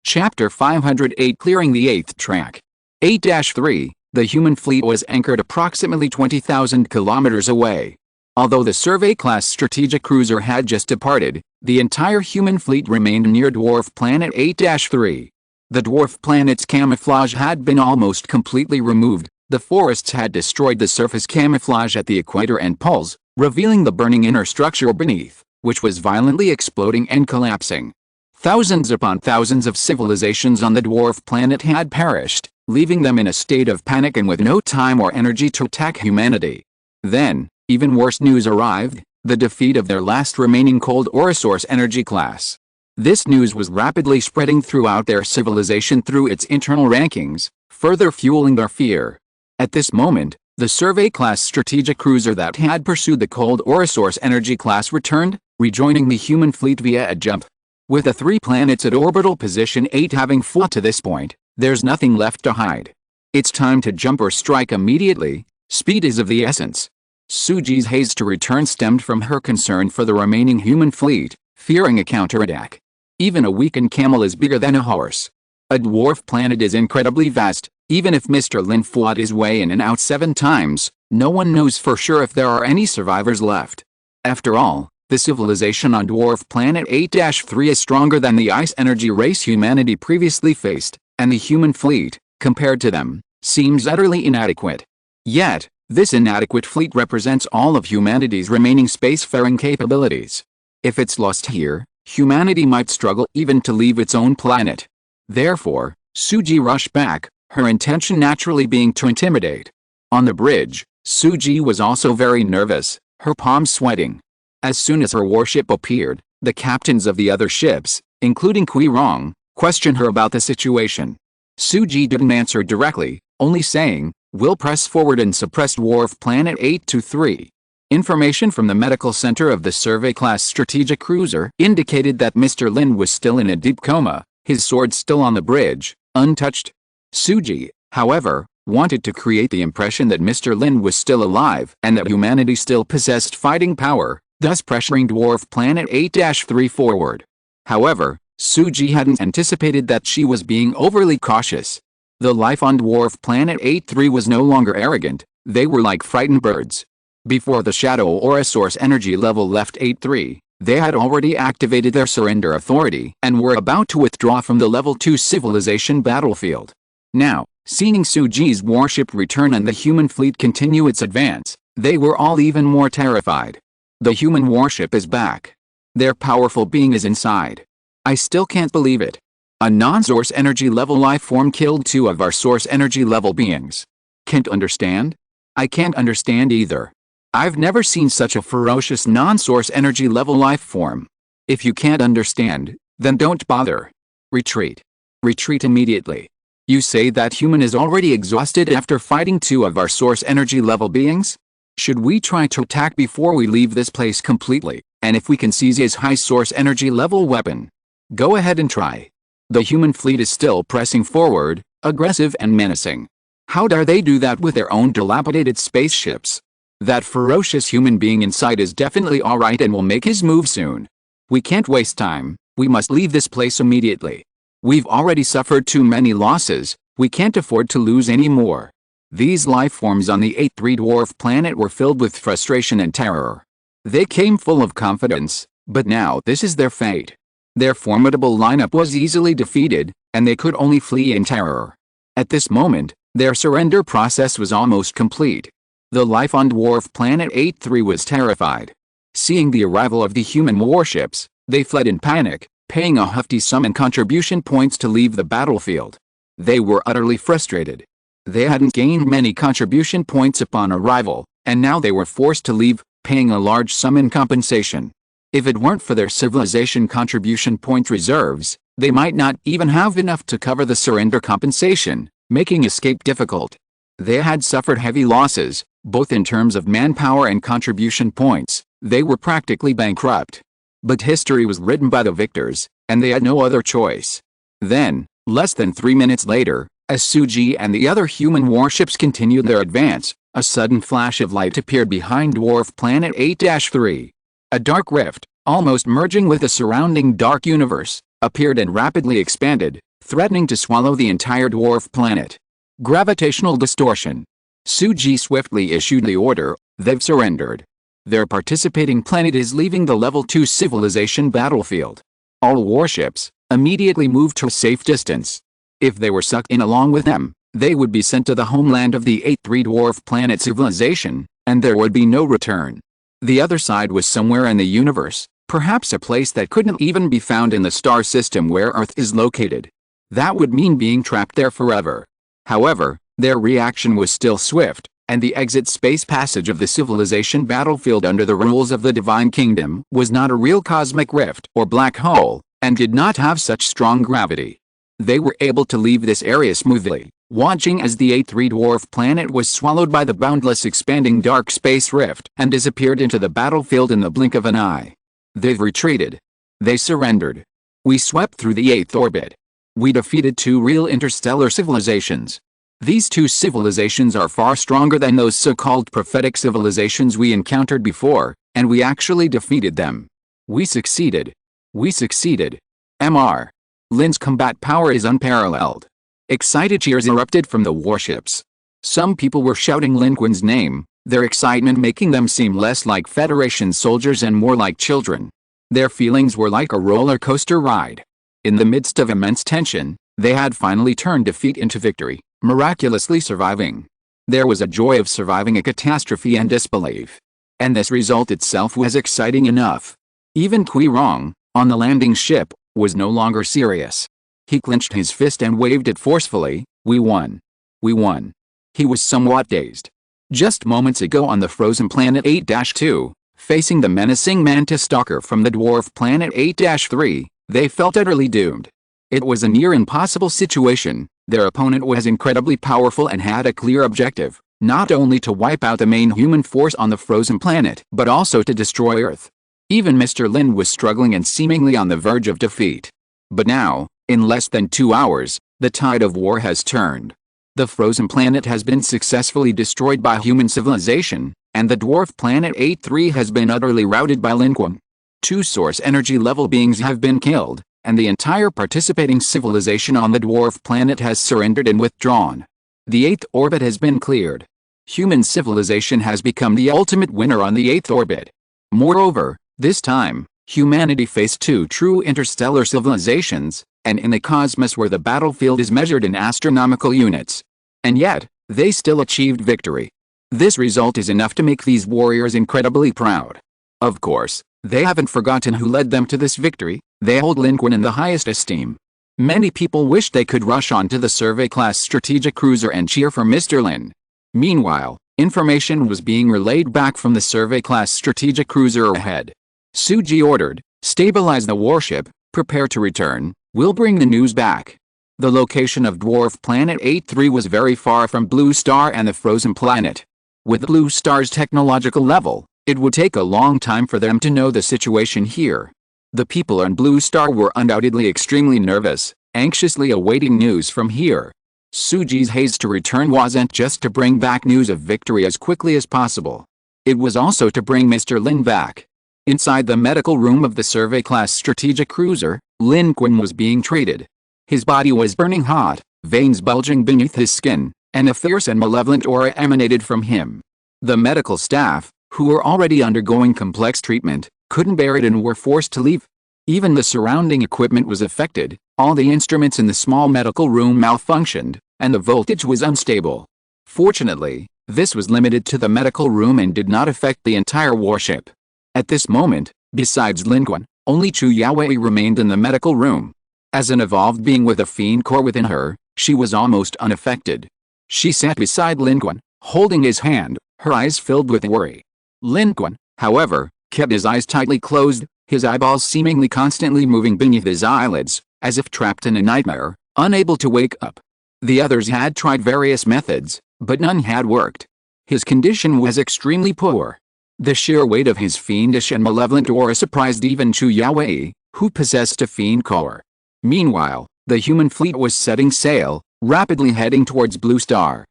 Chapter 508 Clearing the 8th Track. 8-3, the human fleet was anchored approximately 20,000 kilometers away. Although the Survey-class strategic cruiser had just departed, the entire human fleet remained near dwarf planet 8-3. The dwarf planet's camouflage had been almost completely removed. The forests had destroyed the surface camouflage at the equator and poles, revealing the burning inner structure beneath, which was violently exploding and collapsing. Thousands upon thousands of civilizations on the dwarf planet had perished, leaving them in a state of panic and with no time or energy to attack humanity. Then, even worse news arrived, the defeat of their last remaining cold Orosaurus energy class. This news was rapidly spreading throughout their civilization through its internal rankings, further fueling their fear. At this moment, the Survey-class strategic cruiser that had pursued the cold Orosaurus energy class returned, rejoining the human fleet via a jump. With the 3 planets at orbital position 8 having fought to this point, there's nothing left to hide. It's time to jump or strike immediately. Speed is of the essence. Suji's haste to return stemmed from her concern for the remaining human fleet, fearing a counterattack. Even a weakened camel is bigger than a horse. A dwarf planet is incredibly vast. Even if Mr. Lin fought his way in and out 7 times, no one knows for sure if there are any survivors left. After all, the civilization on dwarf planet 8-3 is stronger than the ice energy race humanity previously faced, and the human fleet, compared to them, seems utterly inadequate. Yet, this inadequate fleet represents all of humanity's remaining spacefaring capabilities. If it's lost here, humanity might struggle even to leave its own planet. Therefore, Suji rushed back, her intention naturally being to intimidate. On the bridge, Suji was also very nervous, her palms sweating. As soon as her warship appeared, the captains of the other ships, including Kui Rong, questioned her about the situation. Suji didn't answer directly, only saying, "We'll press forward and suppress dwarf planet 8-3. Information from the medical center of the Survey-class strategic cruiser indicated that Mr. Lin was still in a deep coma, his sword still on the bridge, untouched. Suji, however, wanted to create the impression that Mr. Lin was still alive and that humanity still possessed fighting power, thus pressuring dwarf planet 8-3 forward. However, Suji hadn't anticipated that she was being overly cautious. The life on dwarf planet 8-3 was no longer arrogant, they were like frightened birds. Before the shadow Orosaurus energy level left 8-3, they had already activated their surrender authority and were about to withdraw from the level 2 civilization battlefield. Now, seeing Suji's warship return and the human fleet continue its advance, they were all even more terrified. The human warship is back. Their powerful being is inside. I still can't believe it. A non-source energy level life form killed 2 of our source energy level beings. Can't understand? I can't understand either. I've never seen such a ferocious non-source energy level life form. If you can't understand, then don't bother. Retreat. Retreat immediately. You say that human is already exhausted after fighting 2 of our source energy level beings? Should we try to attack before we leave this place completely, and if we can seize his high source energy level weapon? Go ahead and try. The human fleet is still pressing forward, aggressive and menacing. How dare they do that with their own dilapidated spaceships? That ferocious human being inside is definitely alright and will make his move soon. We can't waste time, we must leave this place immediately. We've already suffered too many losses, we can't afford to lose any more. These life forms on the 8-3 dwarf planet were filled with frustration and terror. They came full of confidence, but now this is their fate. Their formidable lineup was easily defeated, and they could only flee in terror. At this moment, their surrender process was almost complete. The life on dwarf planet 8-3 was terrified. Seeing the arrival of the human warships, they fled in panic, paying a hefty sum in contribution points to leave the battlefield. They were utterly frustrated. They hadn't gained many contribution points upon arrival, and now they were forced to leave, paying a large sum in compensation. If it weren't for their civilization contribution point reserves, they might not even have enough to cover the surrender compensation, making escape difficult. They had suffered heavy losses, both in terms of manpower and contribution points. They were practically bankrupt. But history was written by the victors, and they had no other choice. Then, less than 3 minutes later, as Suji and the other human warships continued their advance, a sudden flash of light appeared behind dwarf planet 8-3. A dark rift, almost merging with the surrounding dark universe, appeared and rapidly expanded, threatening to swallow the entire dwarf planet. Gravitational distortion. Suji swiftly issued the order, they've surrendered. Their participating planet is leaving the Level 2 civilization battlefield. All warships immediately moved to a safe distance. If they were sucked in along with them, they would be sent to the homeland of the 8-3 dwarf planet civilization, and there would be no return. The other side was somewhere in the universe, perhaps a place that couldn't even be found in the star system where Earth is located. That would mean being trapped there forever. However, their reaction was still swift, and the exit space passage of the civilization battlefield under the rules of the Divine Kingdom was not a real cosmic rift or black hole, and did not have such strong gravity. They were able to leave this area smoothly, watching as the 8-3 dwarf planet was swallowed by the boundless expanding dark space rift and disappeared into the battlefield in the blink of an eye. They've retreated. They surrendered. We swept through the 8th orbit. We defeated 2 real interstellar civilizations. These 2 civilizations are far stronger than those so-called prophetic civilizations we encountered before, and we actually defeated them. We succeeded. We succeeded. Mr. Lin's combat power is unparalleled. Excited cheers erupted from the warships. Some people were shouting Lin Qun's name, their excitement making them seem less like Federation soldiers and more like children. Their feelings were like a roller coaster ride. In the midst of immense tension, they had finally turned defeat into victory, miraculously surviving. There was a joy of surviving a catastrophe and disbelief. And this result itself was exciting enough. Even Kui Rong, on the landing ship, was no longer serious. He clenched his fist and waved it forcefully. We won. We won. He was somewhat dazed. Just moments ago on the frozen planet 8-2, facing the menacing mantis stalker from the dwarf planet 8-3, they felt utterly doomed. It was a near impossible situation. Their opponent was incredibly powerful and had a clear objective, not only to wipe out the main human force on the frozen planet, but also to destroy Earth. Even Mr. Lin was struggling and seemingly on the verge of defeat. But now, in less than 2 hours, the tide of war has turned. The frozen planet has been successfully destroyed by human civilization, and the dwarf planet 8-3 has been utterly routed by Lin Qun. 2 source energy level beings have been killed, and the entire participating civilization on the dwarf planet has surrendered and withdrawn. The 8th orbit has been cleared. Human civilization has become the ultimate winner on the 8th orbit. Moreover, this time, humanity faced 2 true interstellar civilizations, and in the cosmos where the battlefield is measured in astronomical units. And yet, they still achieved victory. This result is enough to make these warriors incredibly proud. Of course, they haven't forgotten who led them to this victory. They hold Lin Qun in the highest esteem. Many people wish they could rush onto the survey-class strategic cruiser and cheer for Mr. Lin. Meanwhile, information was being relayed back from the survey-class strategic cruiser ahead. Suji ordered, stabilize the warship, prepare to return, we'll bring the news back. The location of dwarf planet 8-3 was very far from Blue Star and the frozen planet. With Blue Star's technological level, it would take a long time for them to know the situation here. The people on Blue Star were undoubtedly extremely nervous, anxiously awaiting news from here. Suji's haste to return wasn't just to bring back news of victory as quickly as possible. It was also to bring Mr. Lin back. Inside the medical room of the survey-class strategic cruiser, Lin Qun was being treated. His body was burning hot, veins bulging beneath his skin, and a fierce and malevolent aura emanated from him. The medical staff, who were already undergoing complex treatment, couldn't bear it and were forced to leave. Even the surrounding equipment was affected, all the instruments in the small medical room malfunctioned, and the voltage was unstable. Fortunately, this was limited to the medical room and did not affect the entire warship. At this moment, besides Lin Qun, only Chu Yaowei remained in the medical room. As an evolved being with a fiend core within her, she was almost unaffected. She sat beside Lin Qun, holding his hand, her eyes filled with worry. Lin Qun, however, kept his eyes tightly closed, his eyeballs seemingly constantly moving beneath his eyelids, as if trapped in a nightmare, unable to wake up. The others had tried various methods, but none had worked. His condition was extremely poor. The sheer weight of his fiendish and malevolent aura surprised even Chu Yaowei, who possessed a fiend core. Meanwhile, the human fleet was setting sail, rapidly heading towards Blue Star.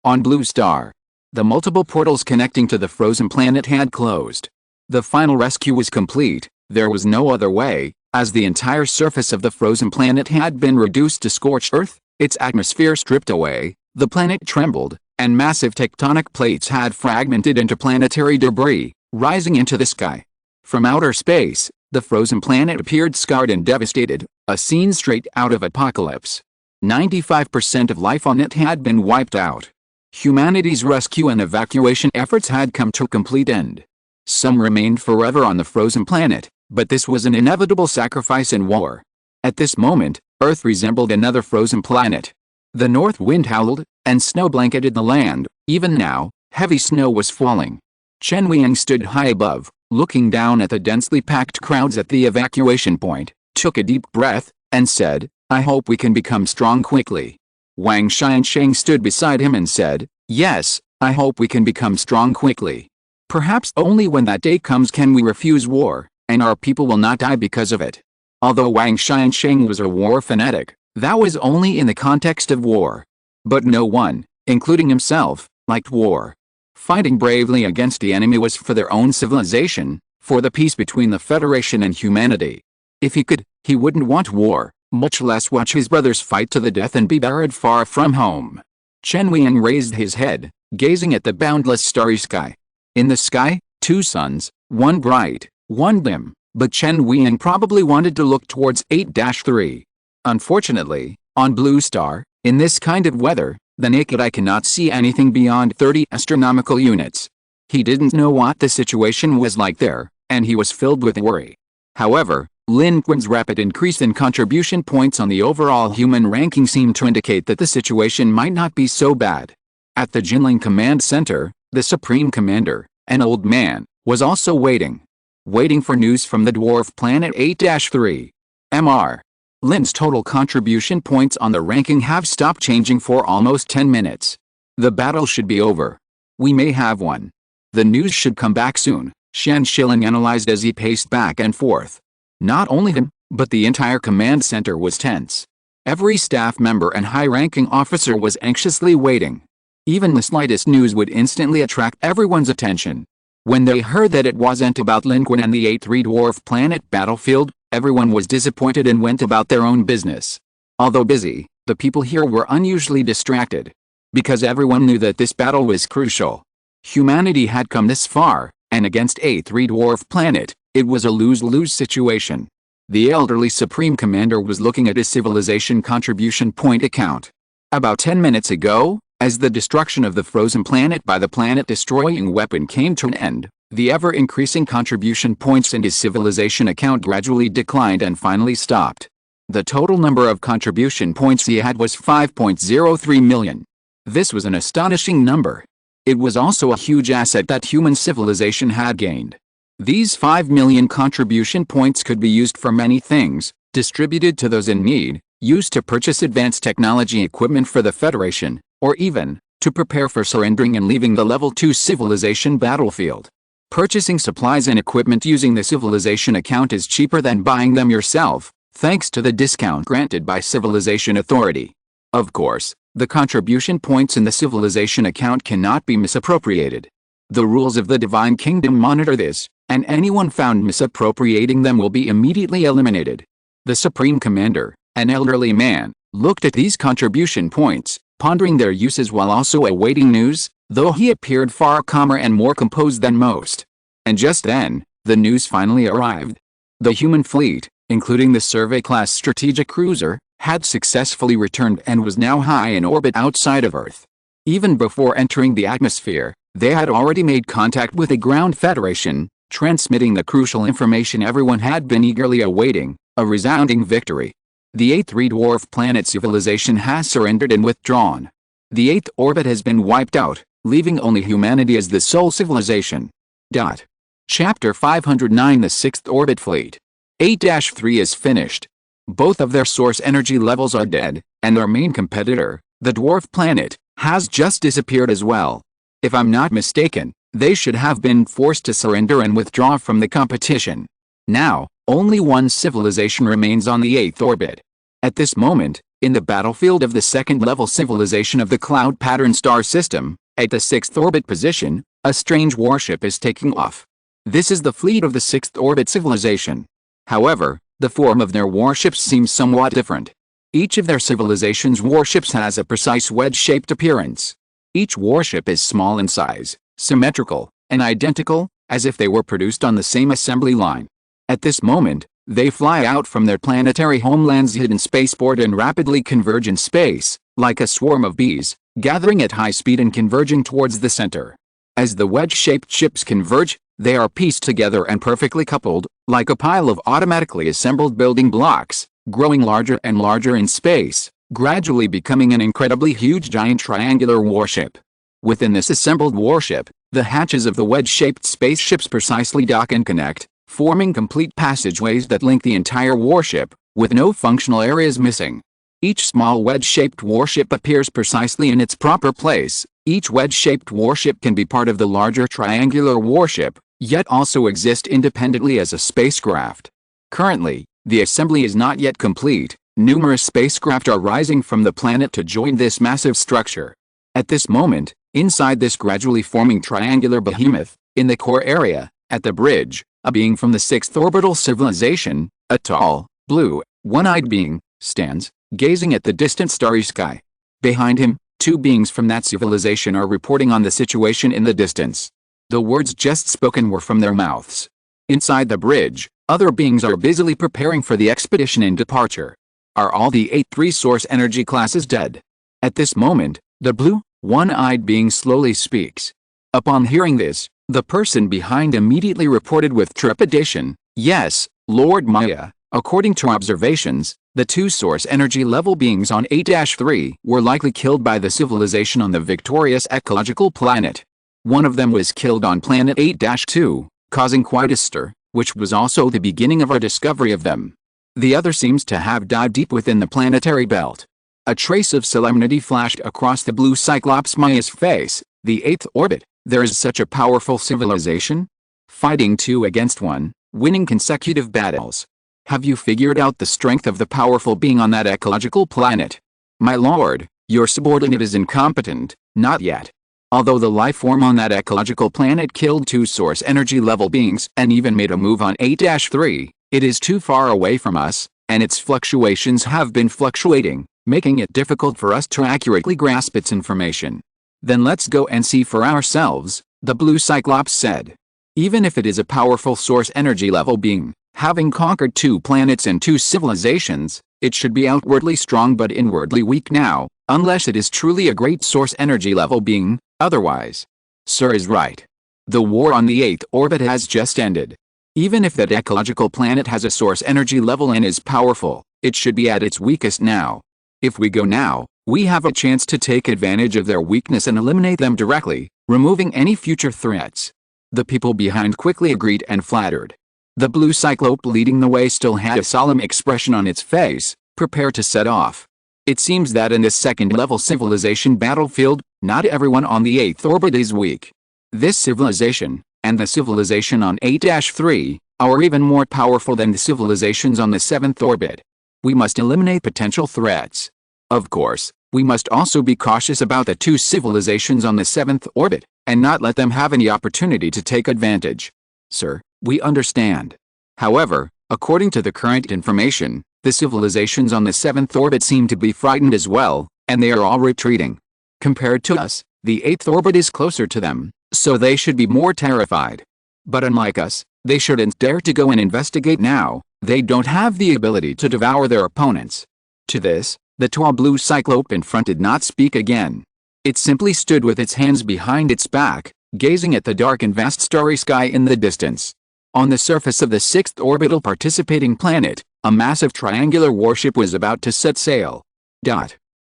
On Blue Star, the multiple portals connecting to the frozen planet had closed. The final rescue was complete. There was no other way, as the entire surface of the frozen planet had been reduced to scorched earth, its atmosphere stripped away, the planet trembled, and massive tectonic plates had fragmented into planetary debris, rising into the sky. From outer space, the frozen planet appeared scarred and devastated, a scene straight out of Apocalypse. 95% of life on it had been wiped out. Humanity's rescue and evacuation efforts had come to a complete end. Some remained forever on the frozen planet, but this was an inevitable sacrifice in war. At this moment, Earth resembled another frozen planet. The north wind howled, and snow blanketed the land. Even now, heavy snow was falling. Chen Weiying stood high above, looking down at the densely packed crowds at the evacuation point, took a deep breath, and said, "I hope we can become strong quickly." Wang Xiansheng stood beside him and said, "Yes, I hope we can become strong quickly. Perhaps only when that day comes can we refuse war, and our people will not die because of it." Although Wang Xiansheng was a war fanatic, that was only in the context of war. But no one, including himself, liked war. Fighting bravely against the enemy was for their own civilization, for the peace between the Federation and humanity. If he could, he wouldn't want war, much less watch his brothers fight to the death and be buried far from home. Chen Weiying raised his head, gazing at the boundless starry sky. In the sky, two suns, one bright, one dim, but Chen Weiying probably wanted to look towards 8-3. Unfortunately, on Blue Star, in this kind of weather, the naked eye cannot see anything beyond 30 astronomical units. He didn't know what the situation was like there, and he was filled with worry. However, Lin Qun's rapid increase in contribution points on the overall human ranking seemed to indicate that the situation might not be so bad. At the Jinling Command Center, the Supreme Commander, an old man, was also waiting for news from the dwarf planet 8-3. Mr. Lin's total contribution points on the ranking have stopped changing for almost 10 minutes. The battle should be over. We may have won. The news should come back soon, Shan Shilin analyzed as he paced back and forth. Not only him, but the entire command center was tense. Every staff member and high-ranking officer was anxiously waiting. Even the slightest news would instantly attract everyone's attention. When they heard that it wasn't about Lin Qun and the 8-3 dwarf planet battlefield, everyone was disappointed and went about their own business. Although busy, the people here were unusually distracted. Because everyone knew that this battle was crucial. Humanity had come this far, and against 8-3 dwarf planet, it was a lose-lose situation. The elderly Supreme Commander was looking at his civilization contribution point account. About 10 minutes ago, as the destruction of the frozen planet by the planet-destroying weapon came to an end, the ever-increasing contribution points in his civilization account gradually declined and finally stopped. The total number of contribution points he had was 5.03 million. This was an astonishing number. It was also a huge asset that human civilization had gained. These 5 million contribution points could be used for many things, distributed to those in need, used to purchase advanced technology equipment for the Federation, or even, to prepare for surrendering and leaving the Level 2 civilization battlefield. Purchasing supplies and equipment using the civilization account is cheaper than buying them yourself, thanks to the discount granted by Civilization Authority. Of course, the contribution points in the civilization account cannot be misappropriated. The rules of the Divine Kingdom monitor this, and anyone found misappropriating them will be immediately eliminated. The Supreme Commander, an elderly man, looked at these contribution points, pondering their uses while also awaiting news, though he appeared far calmer and more composed than most. And just then, the news finally arrived. The human fleet, including the survey-class strategic cruiser, had successfully returned and was now high in orbit outside of Earth. Even before entering the atmosphere, they had already made contact with the Ground Federation, transmitting the crucial information everyone had been eagerly awaiting, a resounding victory. The 8-3 dwarf planet civilization has surrendered and withdrawn. The 8th orbit has been wiped out, leaving only humanity as the sole civilization. Chapter 509 The 6th Orbit Fleet. 8-3 is finished. Both of their source energy levels are dead, and their main competitor, the dwarf planet, has just disappeared as well. If I'm not mistaken, they should have been forced to surrender and withdraw from the competition. Now, only one civilization remains on the 8th orbit. At this moment, in the battlefield of the second-level civilization of the Cloud Pattern Star System, at the 6th orbit position, a strange warship is taking off. This is the fleet of the 6th orbit civilization. However, the form of their warships seems somewhat different. Each of their civilization's warships has a precise wedge-shaped appearance. Each warship is small in size, symmetrical, and identical, as if they were produced on the same assembly line. At this moment, they fly out from their planetary homelands hidden spaceport and rapidly converge in space, like a swarm of bees, gathering at high speed and converging towards the center. As the wedge-shaped ships converge, they are pieced together and perfectly coupled, like a pile of automatically assembled building blocks, growing larger and larger in space, gradually becoming an incredibly huge giant triangular warship. Within this assembled warship, the hatches of the wedge-shaped spaceships precisely dock and connect, forming complete passageways that link the entire warship, with no functional areas missing. Each small wedge-shaped warship appears precisely in its proper place. Each wedge-shaped warship can be part of the larger triangular warship, yet also exist independently as a spacecraft. Currently, the assembly is not yet complete. Numerous spacecraft are rising from the planet to join this massive structure. At this moment, inside this gradually forming triangular behemoth, in the core area, at the bridge, a being from the 6th orbital civilization, a tall, blue, one-eyed being, stands, gazing at the distant starry sky. Behind him, 2 beings from that civilization are reporting on the situation in the distance. The words just spoken were from their mouths. Inside the bridge, other beings are busily preparing for the expedition and departure. Are all the 8 3-source energy classes dead? At this moment, the blue, one-eyed being slowly speaks. Upon hearing this, the person behind immediately reported with trepidation, "Yes, Lord Maya, according to observations, the 2-source energy level beings on 8-3 were likely killed by the civilization on the victorious ecological planet. One of them was killed on planet 8-2, causing quite a stir, which was also the beginning of our discovery of them. The other seems to have died deep within the planetary belt." A trace of solemnity flashed across the blue Cyclops Maya's face. The 8th orbit. There is such a powerful civilization? Fighting 2 against 1, winning consecutive battles. Have you figured out the strength of the powerful being on that ecological planet? My lord, your subordinate is incompetent. Not yet. Although the life form on that ecological planet killed 2-source energy level beings and even made a move on 8-3, it is too far away from us, and its fluctuations have been fluctuating, making it difficult for us to accurately grasp its information. Then let's go and see for ourselves, the blue Cyclops said. Even if it is a powerful source energy level being, having conquered 2 planets and 2 civilizations, it should be outwardly strong but inwardly weak now, unless it is truly a great source energy level being, otherwise. Sir is right. The war on the 8th orbit has just ended. Even if that ecological planet has a source energy level and is powerful, it should be at its weakest now. If we go now, we have a chance to take advantage of their weakness and eliminate them directly, removing any future threats. The people behind quickly agreed and flattered. The blue Cyclope leading the way still had a solemn expression on its face, prepared to set off. It seems that in this 2nd-level civilization battlefield, not everyone on the 8th orbit is weak. This civilization, and the civilization on 8-3, are even more powerful than the civilizations on the 7th orbit. We must eliminate potential threats. Of course, we must also be cautious about the 2 civilizations on the 7th orbit, and not let them have any opportunity to take advantage. Sir, we understand. However, according to the current information, the civilizations on the 7th orbit seem to be frightened as well, and they are all retreating. Compared to us, the 8th orbit is closer to them, so they should be more terrified. But unlike us, they shouldn't dare to go and investigate now. They don't have the ability to devour their opponents. To this, the tall blue Cyclope in front did not speak again. It simply stood with its hands behind its back, gazing at the dark and vast starry sky in the distance. On the surface of the 6th orbital participating planet, a massive triangular warship was about to set sail.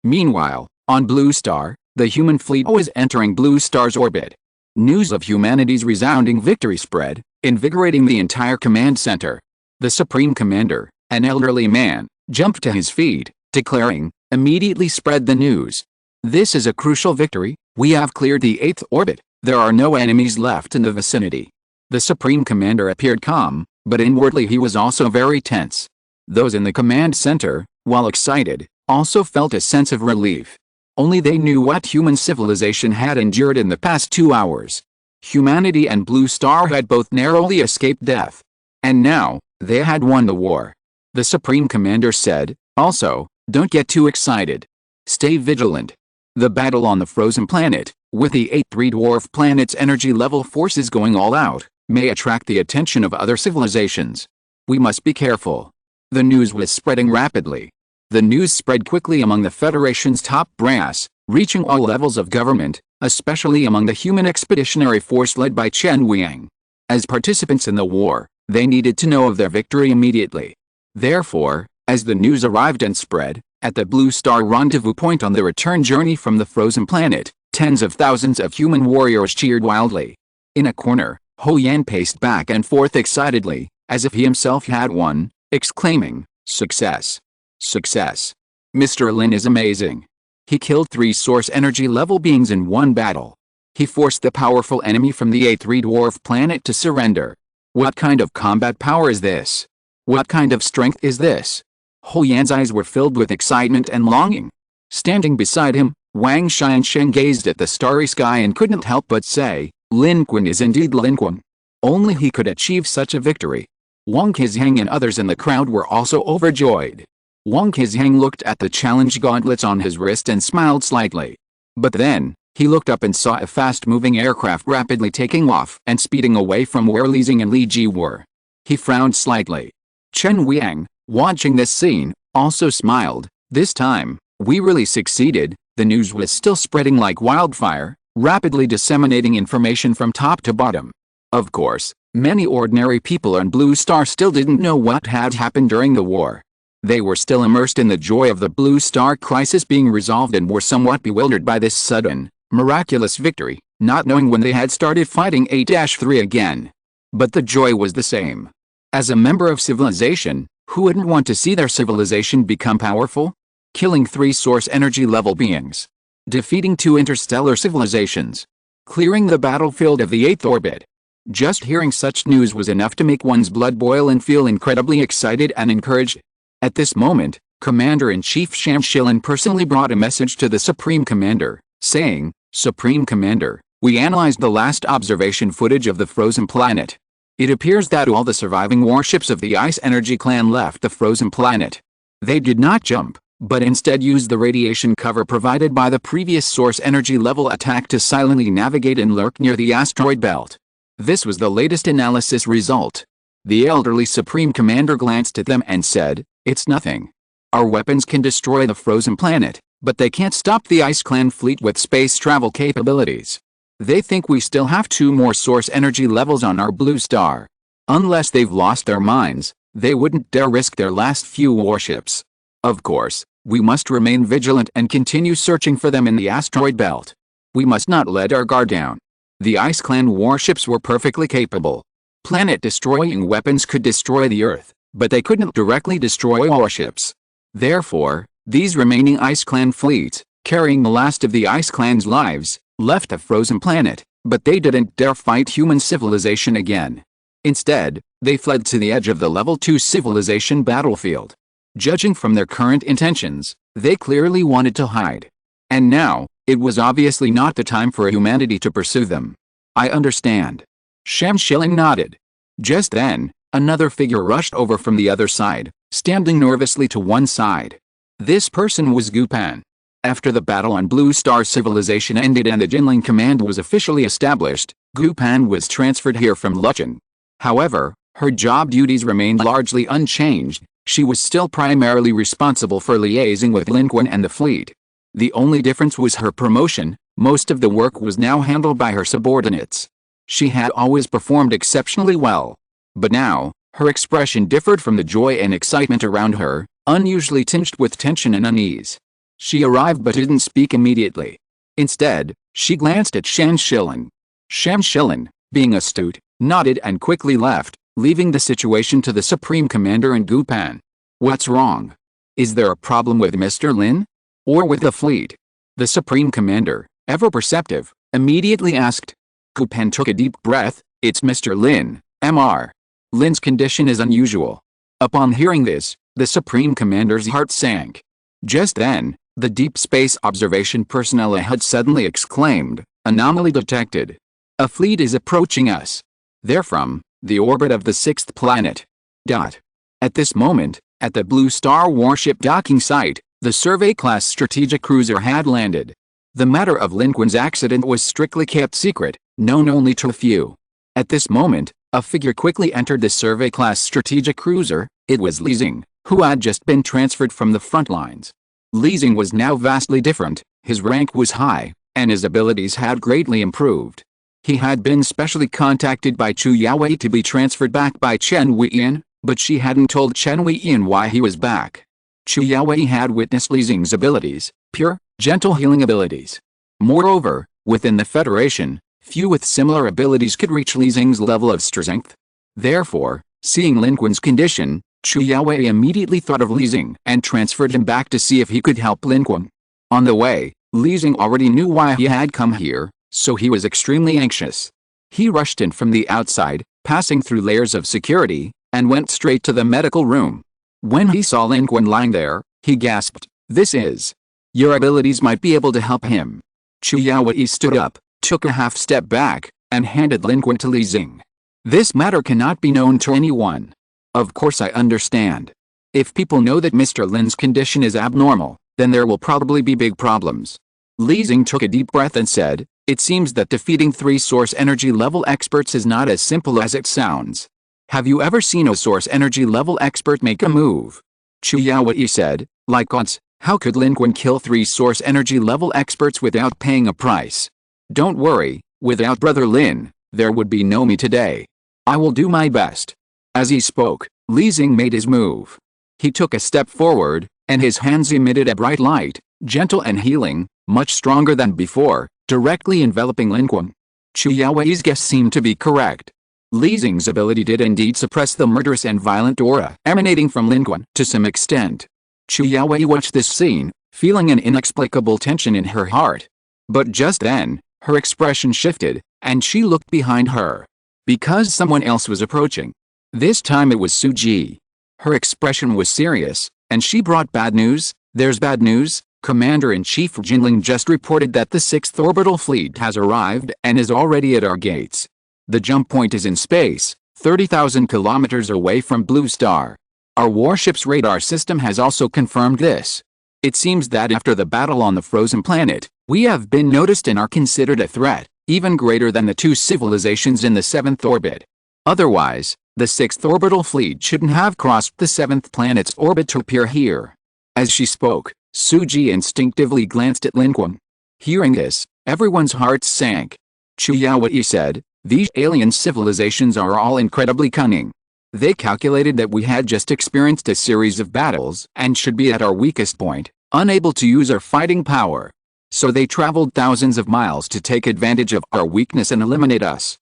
Meanwhile, on Blue Star, the human fleet was entering Blue Star's orbit. News of humanity's resounding victory spread, invigorating the entire command center. The Supreme Commander, an elderly man, jumped to his feet, declaring, "Immediately spread the news. This is a crucial victory. We have cleared the 8th orbit. There are no enemies left in the vicinity." The Supreme Commander appeared calm, but inwardly he was also very tense. Those in the command center, while excited, also felt a sense of relief. Only they knew what human civilization had endured in the past 2 hours. Humanity and Blue Star had both narrowly escaped death. And now, they had won the war. The Supreme Commander said, also, don't get too excited. Stay vigilant. The battle on the frozen planet, with the 8-3 dwarf planet's energy level forces going all out, may attract the attention of other civilizations. We must be careful. The news was spreading rapidly. The news spread quickly among the Federation's top brass, reaching all levels of government, especially among the human expeditionary force led by Chen Wiang. As participants in the war, they needed to know of their victory immediately. Therefore, as the news arrived and spread, at the Blue Star rendezvous point on the return journey from the frozen planet, tens of thousands of human warriors cheered wildly. In a corner, Ho Yan paced back and forth excitedly, as if he himself had won, exclaiming, "Success! Success! Mr. Lin is amazing. He killed 3 source energy level beings in one battle. He forced the powerful enemy from the 8-3 dwarf planet to surrender. What kind of combat power is this? What kind of strength is this?" Ho Yan's eyes were filled with excitement and longing. Standing beside him, Wang Xiansheng gazed at the starry sky and couldn't help but say, "Lin Qun is indeed Lin Qun. Only he could achieve such a victory." Wang Qizhang and others in the crowd were also overjoyed. Wang Qizhang looked at the challenge gauntlets on his wrist and smiled slightly. But then, he looked up and saw a fast-moving aircraft rapidly taking off and speeding away from where Li Xing and Li Ji were. He frowned slightly. Chen Wiang, watching this scene, also smiled. This time, we really succeeded. The news was still spreading like wildfire, rapidly disseminating information from top to bottom. Of course, many ordinary people on Blue Star still didn't know what had happened during the war. They were still immersed in the joy of the Blue Star crisis being resolved and were somewhat bewildered by this sudden, miraculous victory, not knowing when they had started fighting 8-3 again. But the joy was the same. As a member of civilization, who wouldn't want to see their civilization become powerful? Killing 3 source energy level beings. Defeating 2 interstellar civilizations. Clearing the battlefield of the 8th orbit. Just hearing such news was enough to make one's blood boil and feel incredibly excited and encouraged. At this moment, Commander-in-Chief Shan Shilin personally brought a message to the Supreme Commander, saying, "Supreme Commander, we analyzed the last observation footage of the frozen planet. It appears that all the surviving warships of the Ice Energy Clan left the frozen planet. They did not jump, but instead used the radiation cover provided by the previous source energy level attack to silently navigate and lurk near the asteroid belt." This was the latest analysis result. The elderly Supreme Commander glanced at them and said, "It's nothing. Our weapons can destroy the frozen planet, but they can't stop the Ice Clan fleet with space travel capabilities. They think we still have 2 more source energy levels on our Blue Star. Unless they've lost their minds, they wouldn't dare risk their last few warships. Of course, we must remain vigilant and continue searching for them in the asteroid belt. We must not let our guard down." The Ice Clan warships were perfectly capable. Planet-destroying weapons could destroy the Earth, but they couldn't directly destroy warships. Therefore, these remaining Ice Clan fleets, carrying the last of the Ice Clan's lives, left the frozen planet, but they didn't dare fight human civilization again. Instead, they fled to the edge of the Level 2 civilization battlefield. Judging from their current intentions, they clearly wanted to hide. And now, it was obviously not the time for humanity to pursue them. "I understand." Shan Shilin nodded. Just then, another figure rushed over from the other side, standing nervously to one side. This person was Gu Pan. After the battle on Blue Star civilization ended and the Jinling command was officially established, Gu Pan was transferred here from Lucheng. However, her job duties remained largely unchanged. She was still primarily responsible for liaising with Lin Qun and the fleet. The only difference was her promotion. Most of the work was now handled by her subordinates. She had always performed exceptionally well. But now, her expression differed from the joy and excitement around her, unusually tinged with tension and unease. She arrived but didn't speak immediately. Instead, she glanced at Shan Shilin. Shan Shilin, being astute, nodded and quickly left, leaving the situation to the Supreme Commander and Gu Pan. "What's wrong? Is there a problem with Mr. Lin? Or with the fleet?" The Supreme Commander, ever perceptive, immediately asked. Gu Pan took a deep breath. "It's Mr. Lin, Mr. Lin's condition is unusual." Upon hearing this, the Supreme Commander's heart sank. Just then, the Deep Space Observation personnel ahead suddenly exclaimed, "Anomaly detected." A fleet is approaching us. They're from the orbit of the sixth planet. At this moment, at the Blue Star warship docking site, the Survey-class strategic cruiser had landed. The matter of Lin Qun's accident was strictly kept secret, known only to a few. At this moment, a figure quickly entered the Survey-class strategic cruiser. It was Li Xing, who had just been transferred from the front lines. Li Xing was now vastly different, his rank was high, and his abilities had greatly improved. He had been specially contacted by Chu Yaowei to be transferred back by Chen Huiyan, but she hadn't told Chen Huiyan why he was back. Chu Yaowei had witnessed Li Xing's abilities, pure, gentle healing abilities. Moreover, within the Federation, few with similar abilities could reach Li Xing's level of strength. Therefore, seeing Lin Qun's condition, Chu Yaowei immediately thought of Li Xing and transferred him back to see if he could help Lin Qun. On the way, Li Xing already knew why he had come here, so he was extremely anxious. He rushed in from the outside, passing through layers of security, and went straight to the medical room. When he saw Lin Qun lying there, he gasped, "This is... your abilities might be able to help him." Chu Yaowei stood up, took a half step back, and handed Lin Qun to Li Xing. "This matter cannot be known to anyone." "Of course I understand. If people know that Mr. Lin's condition is abnormal, then there will probably be big problems." Li Xing took a deep breath and said, "It seems that defeating 3 source energy level experts is not as simple as it sounds. Have you ever seen a source energy level expert make a move?" Chu Yaowei said, "Like odds, how could Lin Qun kill 3 source energy level experts without paying a price? Don't worry, without Brother Lin, there would be no me today. I will do my best." As he spoke, Li Xing made his move. He took a step forward, and his hands emitted a bright light, gentle and healing, much stronger than before, directly enveloping Lin Qun. Chu Yaowei's guess seemed to be correct. Li Xing's ability did indeed suppress the murderous and violent aura emanating from Lin Qun to some extent. Chu Yaowei watched this scene, feeling an inexplicable tension in her heart. But just then, her expression shifted, and she looked behind her. Because someone else was approaching. This time it was Su Ji. Her expression was serious, and she brought bad news. "There's bad news. Commander-in-Chief Jinling just reported that the 6th Orbital Fleet has arrived and is already at our gates. The jump point is in space, 30,000 kilometers away from Blue Star. Our warship's radar system has also confirmed this. It seems that after the battle on the frozen planet, we have been noticed and are considered a threat, even greater than the 2 civilizations in the 7th orbit. Otherwise, the 6th Orbital Fleet shouldn't have crossed the 7th planet's orbit to appear here." As she spoke, Su Ji instinctively glanced at Lin Qun. Hearing this, everyone's hearts sank. Chu Yaowei said, "These alien civilizations are all incredibly cunning. They calculated that we had just experienced a series of battles and should be at our weakest point, unable to use our fighting power. So they traveled thousands of miles to take advantage of our weakness and eliminate us."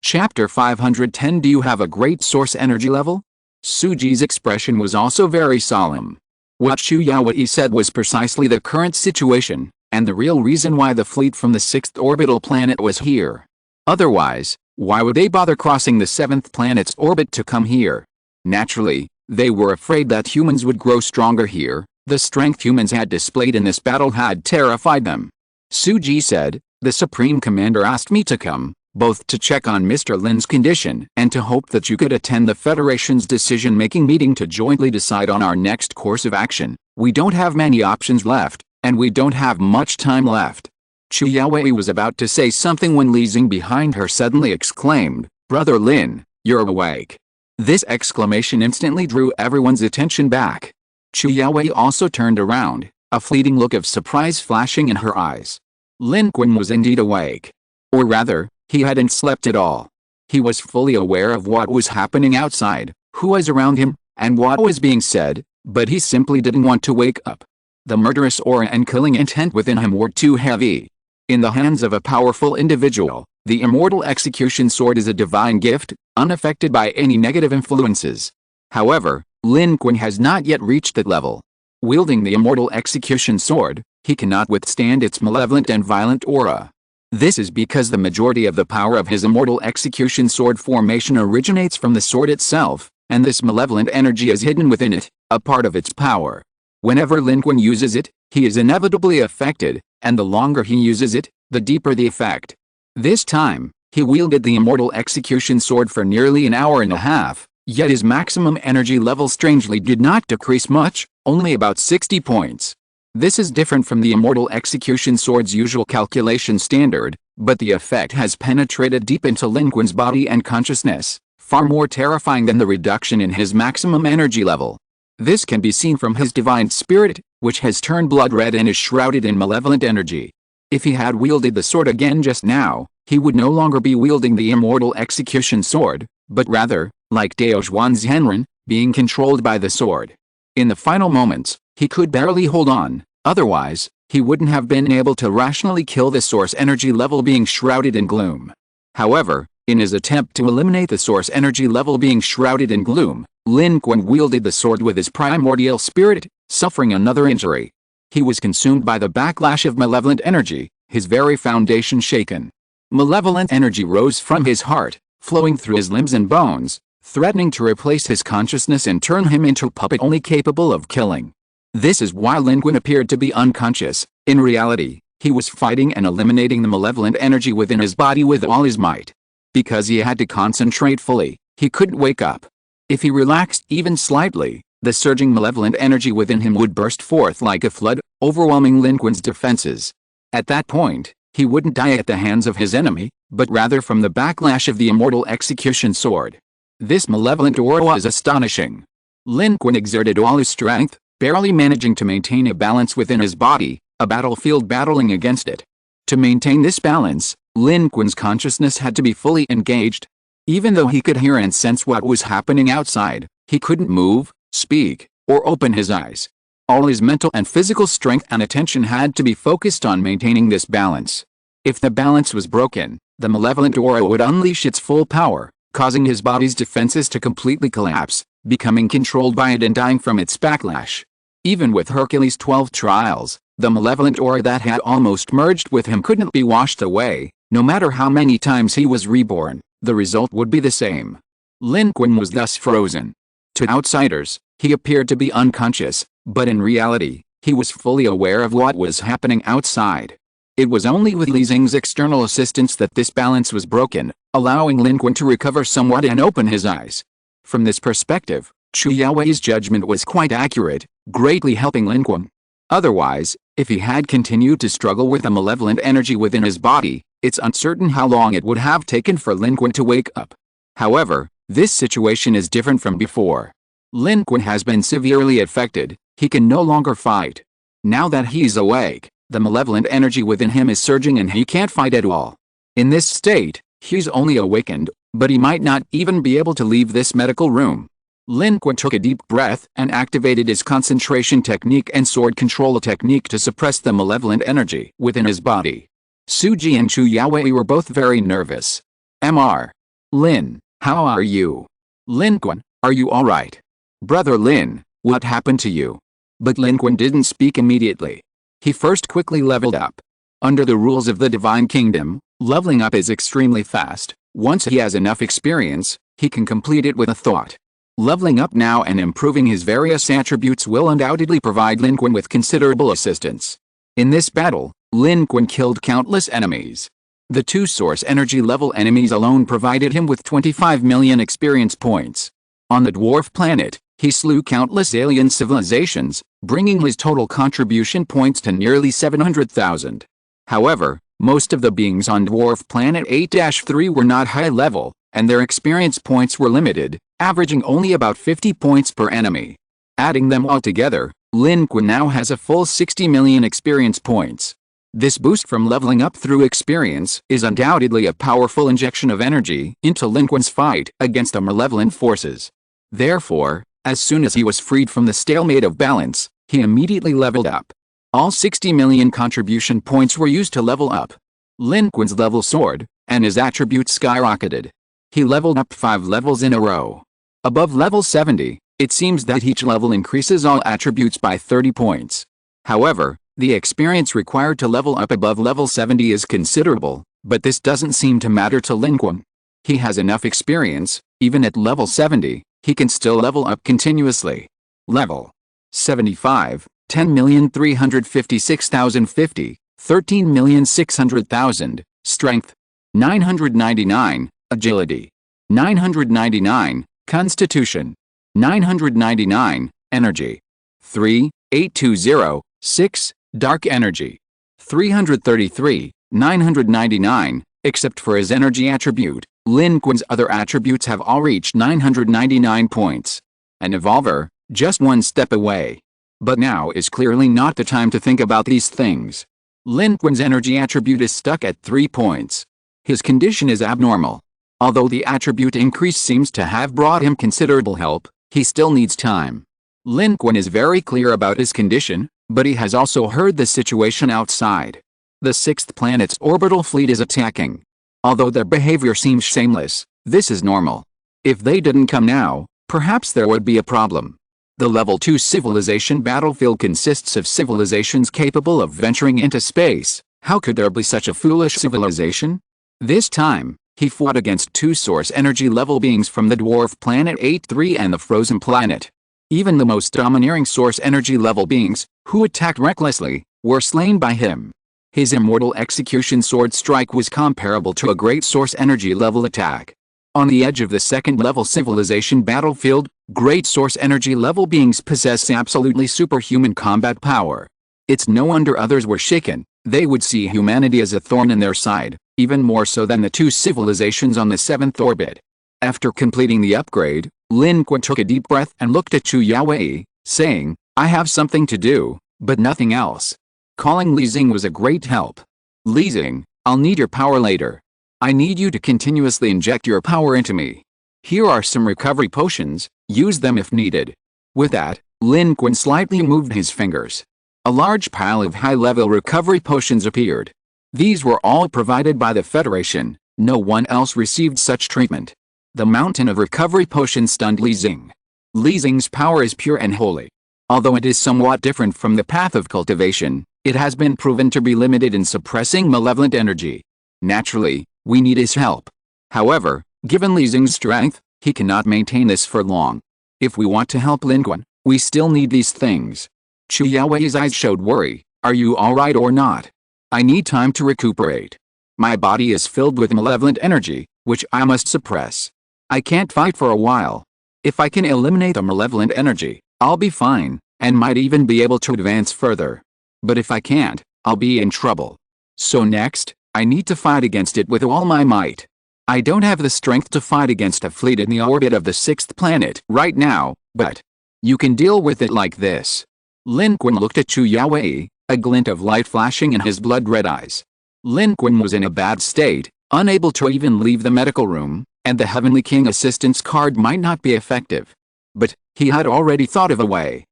Chapter 510. Do you have a great source energy level? Su Ji's expression was also very solemn. What Chu Yaowei said was precisely the current situation, and the real reason why the fleet from the 6th orbital planet was here. Otherwise, why would they bother crossing the 7th planet's orbit to come here? Naturally, they were afraid that humans would grow stronger here. The strength humans had displayed in this battle had terrified them. Su Ji said, "The Supreme Commander asked me to come, both to check on Mr. Lin's condition and to hope that you could attend the Federation's decision-making meeting to jointly decide on our next course of action. We don't have many options left, and we don't have much time left." Chu Yaowei was about to say something when Li Xing behind her suddenly exclaimed, "Brother Lin, you're awake." This exclamation instantly drew everyone's attention back. Chu Yaowei also turned around, a fleeting look of surprise flashing in her eyes. Lin Qun was indeed awake. Or rather, he hadn't slept at all. He was fully aware of what was happening outside, who was around him, and what was being said, but he simply didn't want to wake up. The murderous aura and killing intent within him were too heavy. In the hands of a powerful individual, the immortal execution sword is a divine gift, unaffected by any negative influences. However, Lin Qun has not yet reached that level. Wielding the immortal execution sword, he cannot withstand its malevolent and violent aura. This is because the majority of the power of his immortal execution sword formation originates from the sword itself, and this malevolent energy is hidden within it, a part of its power. Whenever Lin Qun uses it, he is inevitably affected, and the longer he uses it, the deeper the effect. This time, he wielded the immortal execution sword for nearly an hour and a half, yet his maximum energy level strangely did not decrease much, only about 60 points. This is different from the immortal execution sword's usual calculation standard, but the effect has penetrated deep into Lin Qun's body and consciousness, far more terrifying than the reduction in his maximum energy level. This can be seen from his divine spirit, which has turned blood red and is shrouded in malevolent energy. If he had wielded the sword again just now, he would no longer be wielding the immortal execution sword, but rather, like Dao Zhuan's Henren, being controlled by the sword. In the final moments, he could barely hold on, otherwise, he wouldn't have been able to rationally kill the source energy level being shrouded in gloom. However, in his attempt to eliminate the source energy level being shrouded in gloom, Lin Qun wielded the sword with his primordial spirit, suffering another injury. He was consumed by the backlash of malevolent energy, his very foundation shaken. Malevolent energy rose from his heart, flowing through his limbs and bones, threatening to replace his consciousness and turn him into a puppet only capable of killing. This is why Lin Qun appeared to be unconscious. In reality, he was fighting and eliminating the malevolent energy within his body with all his might. Because he had to concentrate fully, he couldn't wake up. If he relaxed even slightly, the surging malevolent energy within him would burst forth like a flood, overwhelming Lin Qun's defenses. At that point, he wouldn't die at the hands of his enemy, but rather from the backlash of the immortal execution sword. This malevolent aura was astonishing. Lin Qun exerted all his strength, barely managing to maintain a balance within his body, a battlefield battling against it. To maintain this balance, Lin Qun's consciousness had to be fully engaged. Even though he could hear and sense what was happening outside, he couldn't move, speak, or open his eyes. All his mental and physical strength and attention had to be focused on maintaining this balance. If the balance was broken, the malevolent aura would unleash its full power, causing his body's defenses to completely collapse, becoming controlled by it and dying from its backlash. Even with Hercules' 12 trials, the malevolent aura that had almost merged with him couldn't be washed away. No matter how many times he was reborn, the result would be the same. Lin Qun was thus frozen. To outsiders, he appeared to be unconscious, but in reality, he was fully aware of what was happening outside. It was only with Li Xing's external assistance that this balance was broken, allowing Lin Qun to recover somewhat and open his eyes. From this perspective, Chu Yaowei's judgment was quite accurate, greatly helping Lin Qun. Otherwise, if he had continued to struggle with the malevolent energy within his body, it's uncertain how long it would have taken for Lin Qun to wake up. However, this situation is different from before. Lin Qun has been severely affected, he can no longer fight. Now that he's awake, the malevolent energy within him is surging and he can't fight at all. In this state, he's only awakened, but he might not even be able to leave this medical room. Lin Qun took a deep breath and activated his concentration technique and sword control technique to suppress the malevolent energy within his body. Suji and Chu Yaowei were both very nervous. Mr. Lin, how are you? Lin Qun, are you alright? Brother Lin, what happened to you? But Lin Qun didn't speak immediately. He first quickly leveled up. Under the rules of the Divine Kingdom, leveling up is extremely fast. Once he has enough experience, he can complete it with a thought. Leveling up now and improving his various attributes will undoubtedly provide Lin Qun with considerable assistance. In this battle, Lin Qun killed countless enemies. The 2 source energy level enemies alone provided him with 25 million experience points. On the dwarf planet, he slew countless alien civilizations, bringing his total contribution points to nearly 700,000. However, most of the beings on dwarf planet 8-3 were not high level, and their experience points were limited, averaging only about 50 points per enemy. Adding them all together, Lin Qun now has a full 60 million experience points. This boost from leveling up through experience is undoubtedly a powerful injection of energy into Lin Qun's fight against the malevolent forces. Therefore, as soon as he was freed from the stalemate of balance, he immediately leveled up. All 60 million contribution points were used to level up Lin Qun's level sword, and his attributes skyrocketed. He leveled up 5 levels in a row. Above level 70, it seems that each level increases all attributes by 30 points. However, the experience required to level up above level 70 is considerable, but this doesn't seem to matter to Lin Qun. He has enough experience, even at level 70, he can still level up continuously. Level 75, 10,356,050, 13,600,000, Strength 999, agility. 999, constitution. 999, energy. 3, 820, 6, dark energy. 333, 999, except for his energy attribute, Lin Qun's other attributes have all reached 999 points. An evolver, just one step away. But now is clearly not the time to think about these things. Lin Qun's energy attribute is stuck at 3 points. His condition is abnormal. Although the attribute increase seems to have brought him considerable help, he still needs time. Lin Qun is very clear about his condition, but he has also heard the situation outside. The 6th planet's orbital fleet is attacking. Although their behavior seems shameless, this is normal. If they didn't come now, perhaps there would be a problem. The Level 2 civilization battlefield consists of civilizations capable of venturing into space. How could there be such a foolish civilization? This time, he fought against 2 source energy level beings from the dwarf planet 8-3 and the frozen planet. Even the most domineering source energy level beings, who attacked recklessly, were slain by him. His immortal execution sword strike was comparable to a great source energy level attack. On the edge of the 2nd level civilization battlefield, great source energy level beings possess absolutely superhuman combat power. It's no wonder others were shaken. They would see humanity as a thorn in their side, even more so than the 2 civilizations on the 7th orbit. After completing the upgrade, Lin Qun took a deep breath and looked at Chu Yaowei, saying, "I have something to do, but nothing else." Calling Li Xing was a great help. "Li Xing, I'll need your power later. I need you to continuously inject your power into me. Here are some recovery potions, use them if needed." With that, Lin Qun slightly moved his fingers. A large pile of high-level recovery potions appeared. These were all provided by the Federation, no one else received such treatment. The mountain of recovery potions stunned Li Xing. Li Xing's power is pure and holy. Although it is somewhat different from the path of cultivation, it has been proven to be limited in suppressing malevolent energy. Naturally, we need his help. However, given Li Xing's strength, he cannot maintain this for long. If we want to help Lin Qun, we still need these things. Chu Yaowei's eyes showed worry. "Are you alright or not? I need time to recuperate. My body is filled with malevolent energy, which I must suppress. I can't fight for a while. If I can eliminate the malevolent energy, I'll be fine, and might even be able to advance further. But if I can't, I'll be in trouble. So next, I need to fight against it with all my might. I don't have the strength to fight against a fleet in the orbit of the 6th planet right now, but you can deal with it like this." Lin Qun looked at Chu Yaowei, a glint of light flashing in his blood-red eyes. Lin Qun was in a bad state, unable to even leave the medical room, and the Heavenly King assistance card might not be effective. But he had already thought of a way.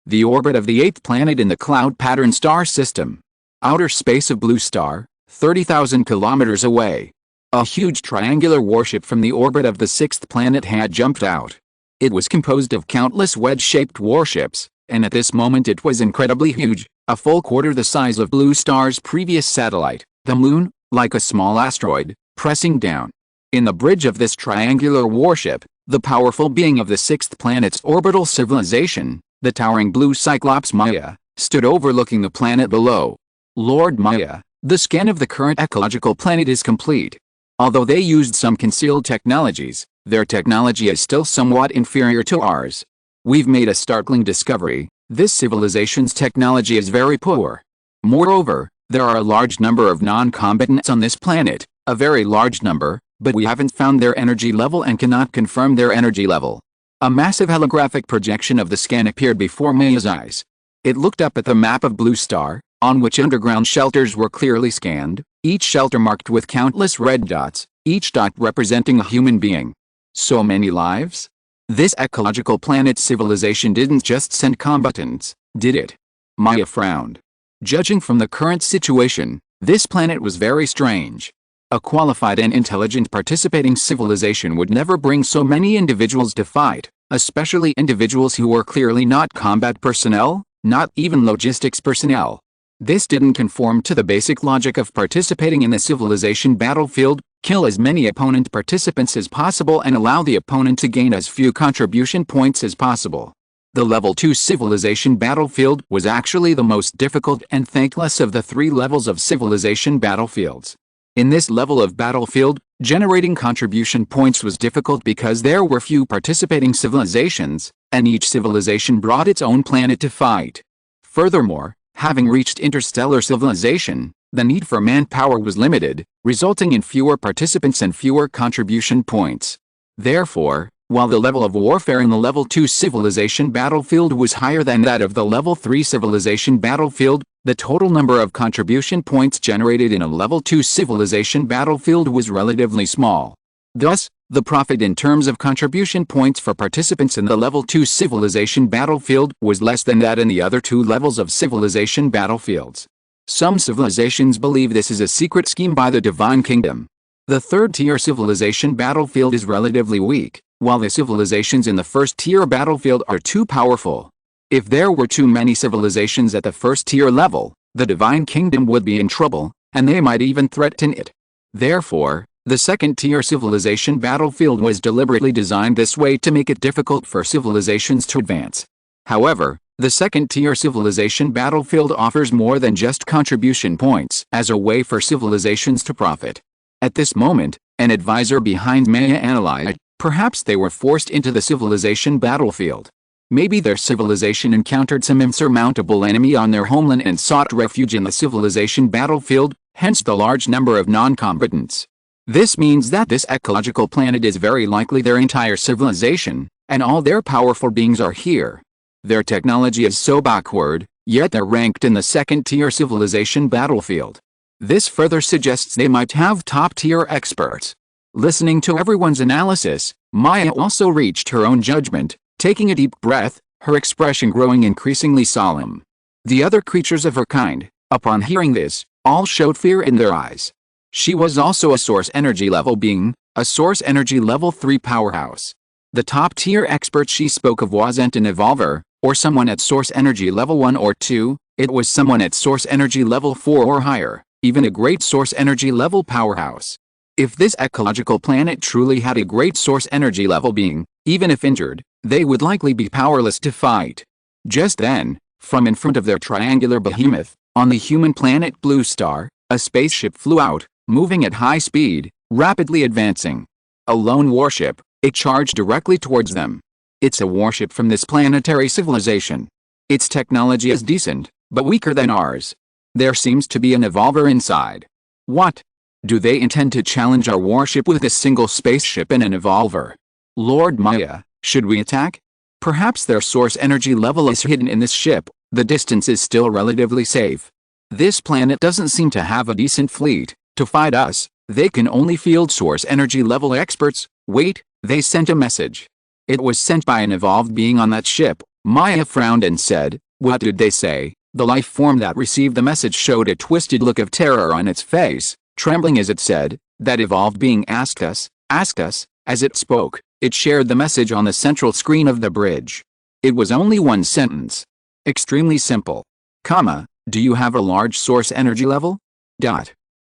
The orbit of the 8th planet in the cloud pattern star system. Outer space of Blue Star, 30,000 kilometers away. A huge triangular warship from the orbit of the 6th planet had jumped out. It was composed of countless wedge-shaped warships, and at this moment it was incredibly huge, a full quarter the size of Blue Star's previous satellite, the Moon, like a small asteroid, pressing down. In the bridge of this triangular warship, the powerful being of the 6th planet's orbital civilization, the towering blue Cyclops Maya, stood overlooking the planet below. "Lord Maya, the scan of the current ecological planet is complete. Although they used some concealed technologies, their technology is still somewhat inferior to ours. We've made a startling discovery. This civilization's technology is very poor. Moreover, there are a large number of non-combatants on this planet, a very large number, but we haven't found their energy level and cannot confirm their energy level." A massive holographic projection of the scan appeared before Maya's eyes. It looked up at the map of Blue Star, on which underground shelters were clearly scanned, each shelter marked with countless red dots, each dot representing a human being. So many lives? This ecological planet civilization didn't just send combatants, did it? Maya frowned. Judging from the current situation, this planet was very strange. A qualified and intelligent participating civilization would never bring so many individuals to fight, especially individuals who were clearly not combat personnel, not even logistics personnel. This didn't conform to the basic logic of participating in the civilization battlefield. Kill as many opponent participants as possible and allow the opponent to gain as few contribution points as possible. The Level 2 civilization battlefield was actually the most difficult and thankless of the 3 levels of civilization battlefields. In this level of battlefield, generating contribution points was difficult because there were few participating civilizations, and each civilization brought its own planet to fight. Furthermore, having reached interstellar civilization, the need for manpower was limited, resulting in fewer participants and fewer contribution points. Therefore, while the level of warfare in the Level 2 civilization battlefield was higher than that of the Level 3 civilization battlefield, the total number of contribution points generated in a Level 2 civilization battlefield was relatively small. Thus, the profit in terms of contribution points for participants in the Level 2 civilization battlefield was less than that in the other two levels of civilization battlefields. Some civilizations believe this is a secret scheme by the Divine Kingdom. The third-tier civilization battlefield is relatively weak, while the civilizations in the first-tier battlefield are too powerful. If there were too many civilizations at the first-tier level, the Divine Kingdom would be in trouble, and they might even threaten it. Therefore, the second-tier civilization battlefield was deliberately designed this way to make it difficult for civilizations to advance. However, the second-tier civilization battlefield offers more than just contribution points as a way for civilizations to profit. At this moment, an advisor behind Maya annihilate, perhaps they were forced into the civilization battlefield. Maybe their civilization encountered some insurmountable enemy on their homeland and sought refuge in the civilization battlefield, hence the large number of non-combatants. This means that this ecological planet is very likely their entire civilization, and all their powerful beings are here. Their technology is so backward, yet they're ranked in the second-tier civilization battlefield. This further suggests they might have top-tier experts. Listening to everyone's analysis, Maya also reached her own judgment, taking a deep breath, her expression growing increasingly solemn. The other creatures of her kind, upon hearing this, all showed fear in their eyes. She was also a source energy level being, a source energy level 3 powerhouse. The top-tier expert she spoke of wasn't an evolver, or someone at source energy level 1 or 2, it was someone at source energy level 4 or higher, even a great source energy level powerhouse. If this ecological planet truly had a great source energy level being, even if injured, they would likely be powerless to fight. Just then, from in front of their triangular behemoth, on the human planet Blue Star, a spaceship flew out, moving at high speed, rapidly advancing. A lone warship, it charged directly towards them. It's a warship from this planetary civilization. Its technology is decent, but weaker than ours. There seems to be an evolver inside. What? Do they intend to challenge our warship with a single spaceship and an evolver? Lord Maya, should we attack? Perhaps their source energy level is hidden in this ship, the distance is still relatively safe. This planet doesn't seem to have a decent fleet. To fight us, they can only field source energy level experts. Wait, they sent a message. It was sent by an evolved being on that ship. Maya frowned and said, "What did they say?" The life form that received the message showed a twisted look of terror on its face, trembling as it said, "That evolved being asked us." As it spoke, it shared the message on the central screen of the bridge. It was only one sentence. Extremely simple. Comma, do you have a large source energy level?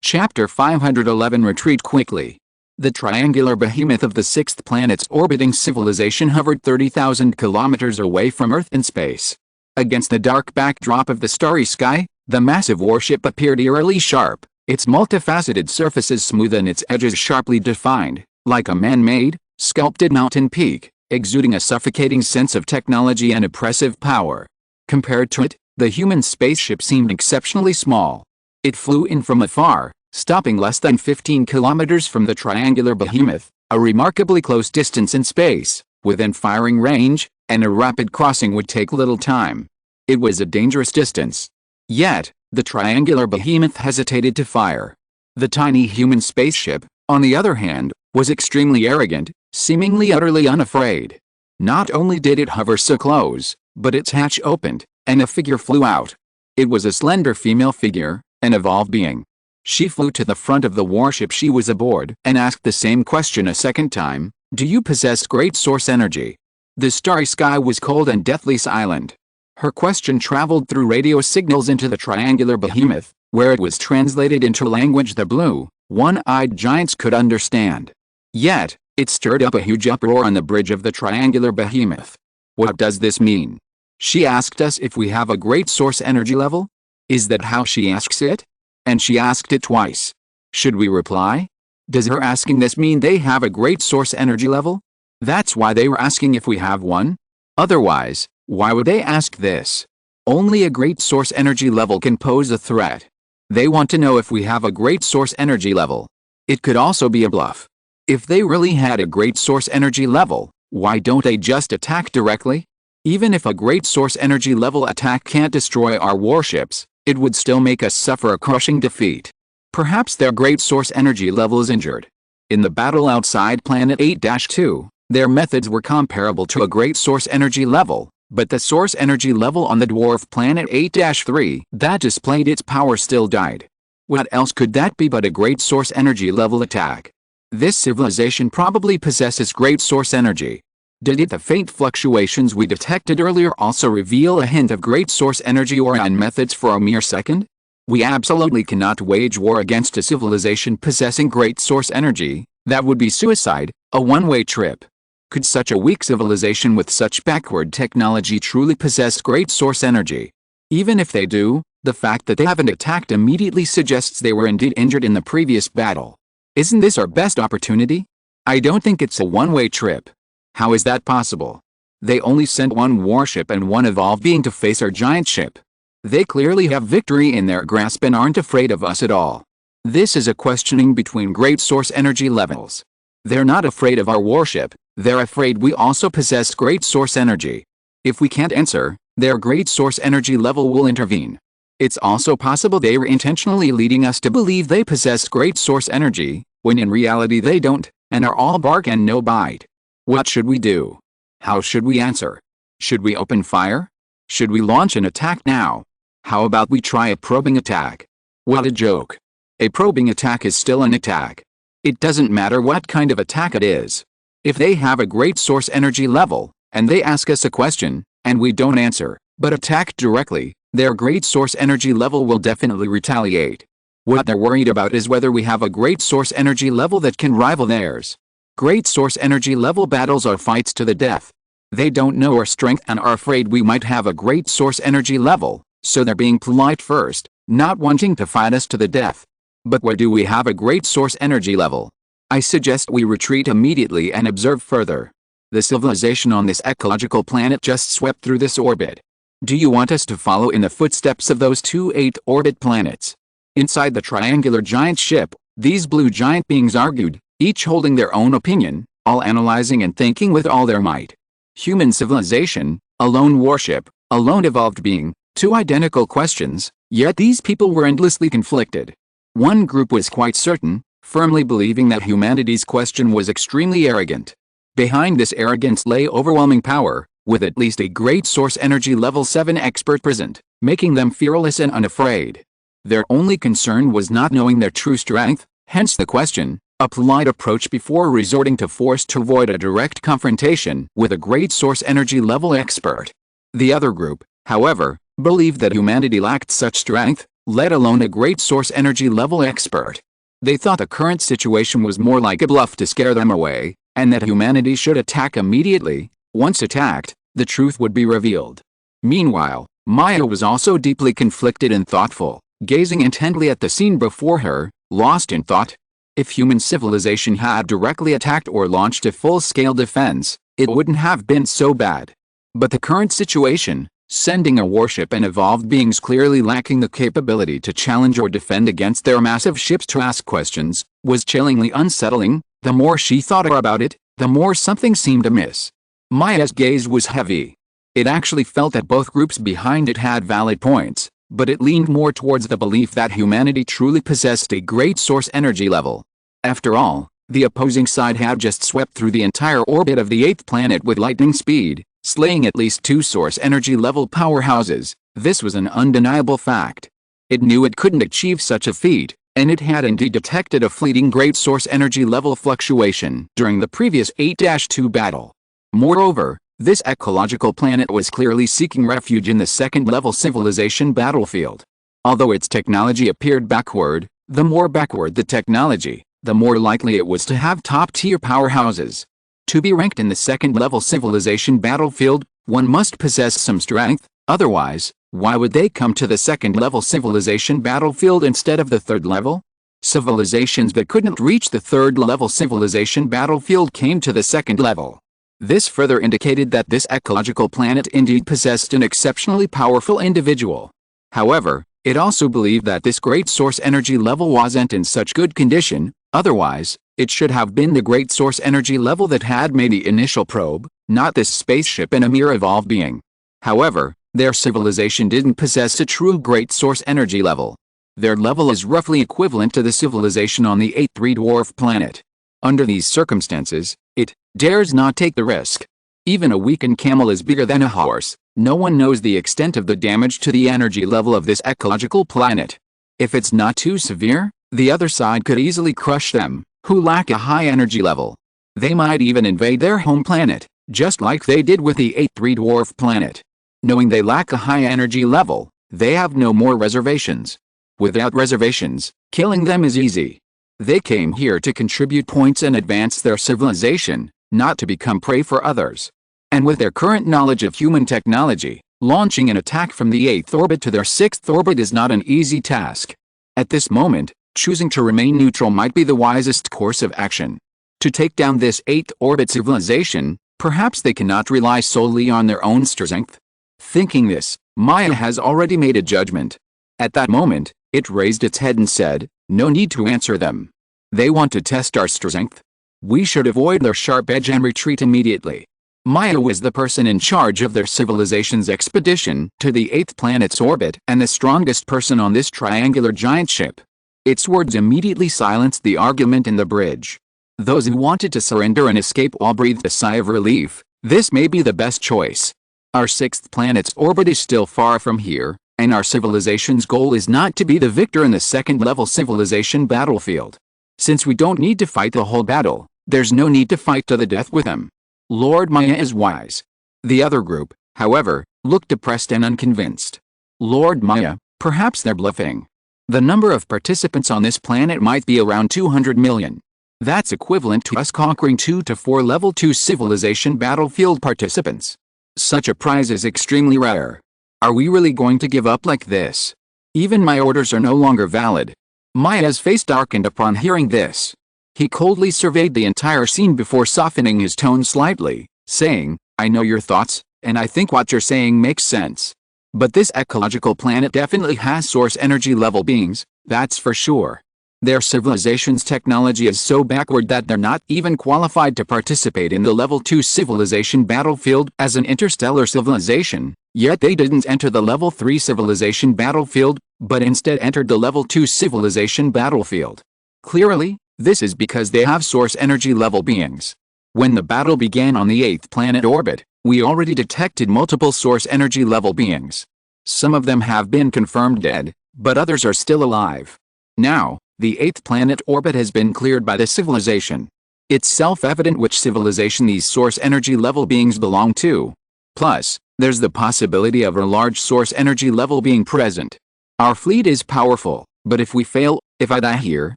Chapter 511 Retreat quickly. The triangular behemoth of the sixth planet's orbiting civilization hovered 30,000 kilometers away from Earth in space. Against the dark backdrop of the starry sky, the massive warship appeared eerily sharp, its multifaceted surfaces smooth and its edges sharply defined, like a man-made, sculpted mountain peak, exuding a suffocating sense of technology and oppressive power. Compared to it, the human spaceship seemed exceptionally small. It flew in from afar, stopping less than 15 kilometers from the triangular behemoth, a remarkably close distance in space, within firing range, and a rapid crossing would take little time. It was a dangerous distance. Yet, the triangular behemoth hesitated to fire. The tiny human spaceship, on the other hand, was extremely arrogant, seemingly utterly unafraid. Not only did it hover so close, but its hatch opened, and a figure flew out. It was a slender female figure, an evolved being. She flew to the front of the warship she was aboard and asked the same question a second time, "Do you possess great source energy?" The starry sky was cold and deathly silent. Her question traveled through radio signals into the triangular behemoth, where it was translated into language the blue, one-eyed giants could understand. Yet, it stirred up a huge uproar on the bridge of the triangular behemoth. "What does this mean? She asked us if we have a great source energy level? Is that how she asks it? And she asked it twice. Should we reply? Does her asking this mean they have a great source energy level? That's why they were asking if we have one? Otherwise, why would they ask this? Only a great source energy level can pose a threat. They want to know if we have a great source energy level. It could also be a bluff. If they really had a great source energy level, why don't they just attack directly? Even if a great source energy level attack can't destroy our warships, it would still make us suffer a crushing defeat. Perhaps their great source energy level is injured. In the battle outside Planet 8-2, their methods were comparable to a great source energy level, but the source energy level on the dwarf Planet 8-3 that displayed its power still died. What else could that be but a great source energy level attack? This civilization probably possesses great source energy. Did the faint fluctuations we detected earlier also reveal a hint of great source energy or on methods for a mere second? We absolutely cannot wage war against a civilization possessing great source energy. That would be suicide, a one-way trip. Could such a weak civilization with such backward technology truly possess great source energy? Even if they do, the fact that they haven't attacked immediately suggests they were indeed injured in the previous battle. Isn't this our best opportunity? I don't think it's a one-way trip. How is that possible? They only sent one warship and one evolved being to face our giant ship. They clearly have victory in their grasp and aren't afraid of us at all. This is a questioning between great source energy levels. They're not afraid of our warship, they're afraid we also possess great source energy. If we can't answer, their great source energy level will intervene. It's also possible they were intentionally leading us to believe they possess great source energy, when in reality they don't, and are all bark and no bite. What should we do? How should we answer? Should we open fire? Should we launch an attack now? How about we try a probing attack? What a joke. A probing attack is still an attack. It doesn't matter what kind of attack it is. If they have a great source energy level, and they ask us a question, and we don't answer, but attack directly, their great source energy level will definitely retaliate. What they're worried about is whether we have a great source energy level that can rival theirs. Great source energy level battles are fights to the death. They don't know our strength and are afraid we might have a great source energy level, so they're being polite first, not wanting to fight us to the death. But where do we have a great source energy level? I suggest we retreat immediately and observe further. The civilization on this ecological planet just swept through this orbit. Do you want us to follow in the footsteps of those 2 8-orbit planets? Inside the triangular giant ship, these blue giant beings argued, each holding their own opinion, all analyzing and thinking with all their might. Human civilization, a lone warship, a lone evolved being, 2 identical questions, yet these people were endlessly conflicted. One group was quite certain, firmly believing that humanity's question was extremely arrogant. Behind this arrogance lay overwhelming power, with at least a great source energy level 7 expert present, making them fearless and unafraid. Their only concern was not knowing their true strength, hence the question, a polite approach before resorting to force to avoid a direct confrontation with a great source energy level expert. The other group, however, believed that humanity lacked such strength, let alone a great source energy level expert. They thought the current situation was more like a bluff to scare them away, and that humanity should attack immediately. Once attacked, the truth would be revealed. Meanwhile, Maya was also deeply conflicted and thoughtful, gazing intently at the scene before her, lost in thought. If human civilization had directly attacked or launched a full-scale defense, it wouldn't have been so bad. But the current situation, sending a warship and evolved beings clearly lacking the capability to challenge or defend against their massive ships to ask questions, was chillingly unsettling. The more she thought about it, the more something seemed amiss. Maya's gaze was heavy. It actually felt that both groups behind it had valid points, but it leaned more towards the belief that humanity truly possessed a great source energy level. After all, the opposing side had just swept through the entire orbit of the 8th planet with lightning speed, slaying at least 2 source energy level powerhouses. This was an undeniable fact. It knew it couldn't achieve such a feat, and it had indeed detected a fleeting great source energy level fluctuation during the previous 8-2 battle. Moreover, this ecological planet was clearly seeking refuge in the second-level civilization battlefield. Although its technology appeared backward, the more backward the technology, the more likely it was to have top-tier powerhouses. To be ranked in the second-level civilization battlefield, one must possess some strength, otherwise, why would they come to the second-level civilization battlefield instead of the third level? Civilizations that couldn't reach the third-level civilization battlefield came to the second level. This further indicated that this ecological planet indeed possessed an exceptionally powerful individual. However, it also believed that this great source energy level wasn't in such good condition, otherwise, it should have been the great source energy level that had made the initial probe, not this spaceship and a mere evolved being. However, their civilization didn't possess a true great source energy level. Their level is roughly equivalent to the civilization on the 8th dwarf planet. Under these circumstances, it dares not take the risk. Even a weakened camel is bigger than a horse. No one knows the extent of the damage to the energy level of this ecological planet. If it's not too severe, the other side could easily crush them, who lack a high energy level. They might even invade their home planet, just like they did with the 8th dwarf planet. Knowing they lack a high energy level, they have no more reservations. Without reservations, killing them is easy. They came here to contribute points and advance their civilization, not to become prey for others. And with their current knowledge of human technology, launching an attack from the 8th orbit to their 6th orbit is not an easy task. At this moment, choosing to remain neutral might be the wisest course of action. To take down this 8th orbit civilization, perhaps they cannot rely solely on their own strength. Thinking this, Maya has already made a judgment. At that moment, it raised its head and said, "No need to answer them. They want to test our strength. We should avoid their sharp edge and retreat immediately." Maya was the person in charge of their civilization's expedition to the 8th planet's orbit and the strongest person on this triangular giant ship. Its words immediately silenced the argument in the bridge. Those who wanted to surrender and escape all breathed a sigh of relief. This may be the best choice. Our 6th planet's orbit is still far from here, and our civilization's goal is not to be the victor in the second-level civilization battlefield. Since we don't need to fight the whole battle, there's no need to fight to the death with them. Lord Maya is wise. The other group, however, looked depressed and unconvinced. Lord Maya, perhaps they're bluffing. The number of participants on this planet might be around 200 million. That's equivalent to us conquering 2 to 4 level 2 civilization battlefield participants. Such a prize is extremely rare. Are we really going to give up like this? Even my orders are no longer valid. Maya's face darkened upon hearing this. He coldly surveyed the entire scene before softening his tone slightly, saying, "I know your thoughts, and I think what you're saying makes sense. But this ecological planet definitely has source energy level beings, that's for sure. Their civilization's technology is so backward that they're not even qualified to participate in the level 2 civilization battlefield as an interstellar civilization, yet they didn't enter the level 3 civilization battlefield, but instead entered the level 2 civilization battlefield. Clearly, this is because they have source energy level beings. When the battle began on the 8th planet orbit, we already detected multiple source energy level beings. Some of them have been confirmed dead, but others are still alive. Now, the 8th planet orbit has been cleared by the civilization. It's self-evident which civilization these source energy level beings belong to. Plus, there's the possibility of a large source energy level being present. Our fleet is powerful, but if we fail, if I die here,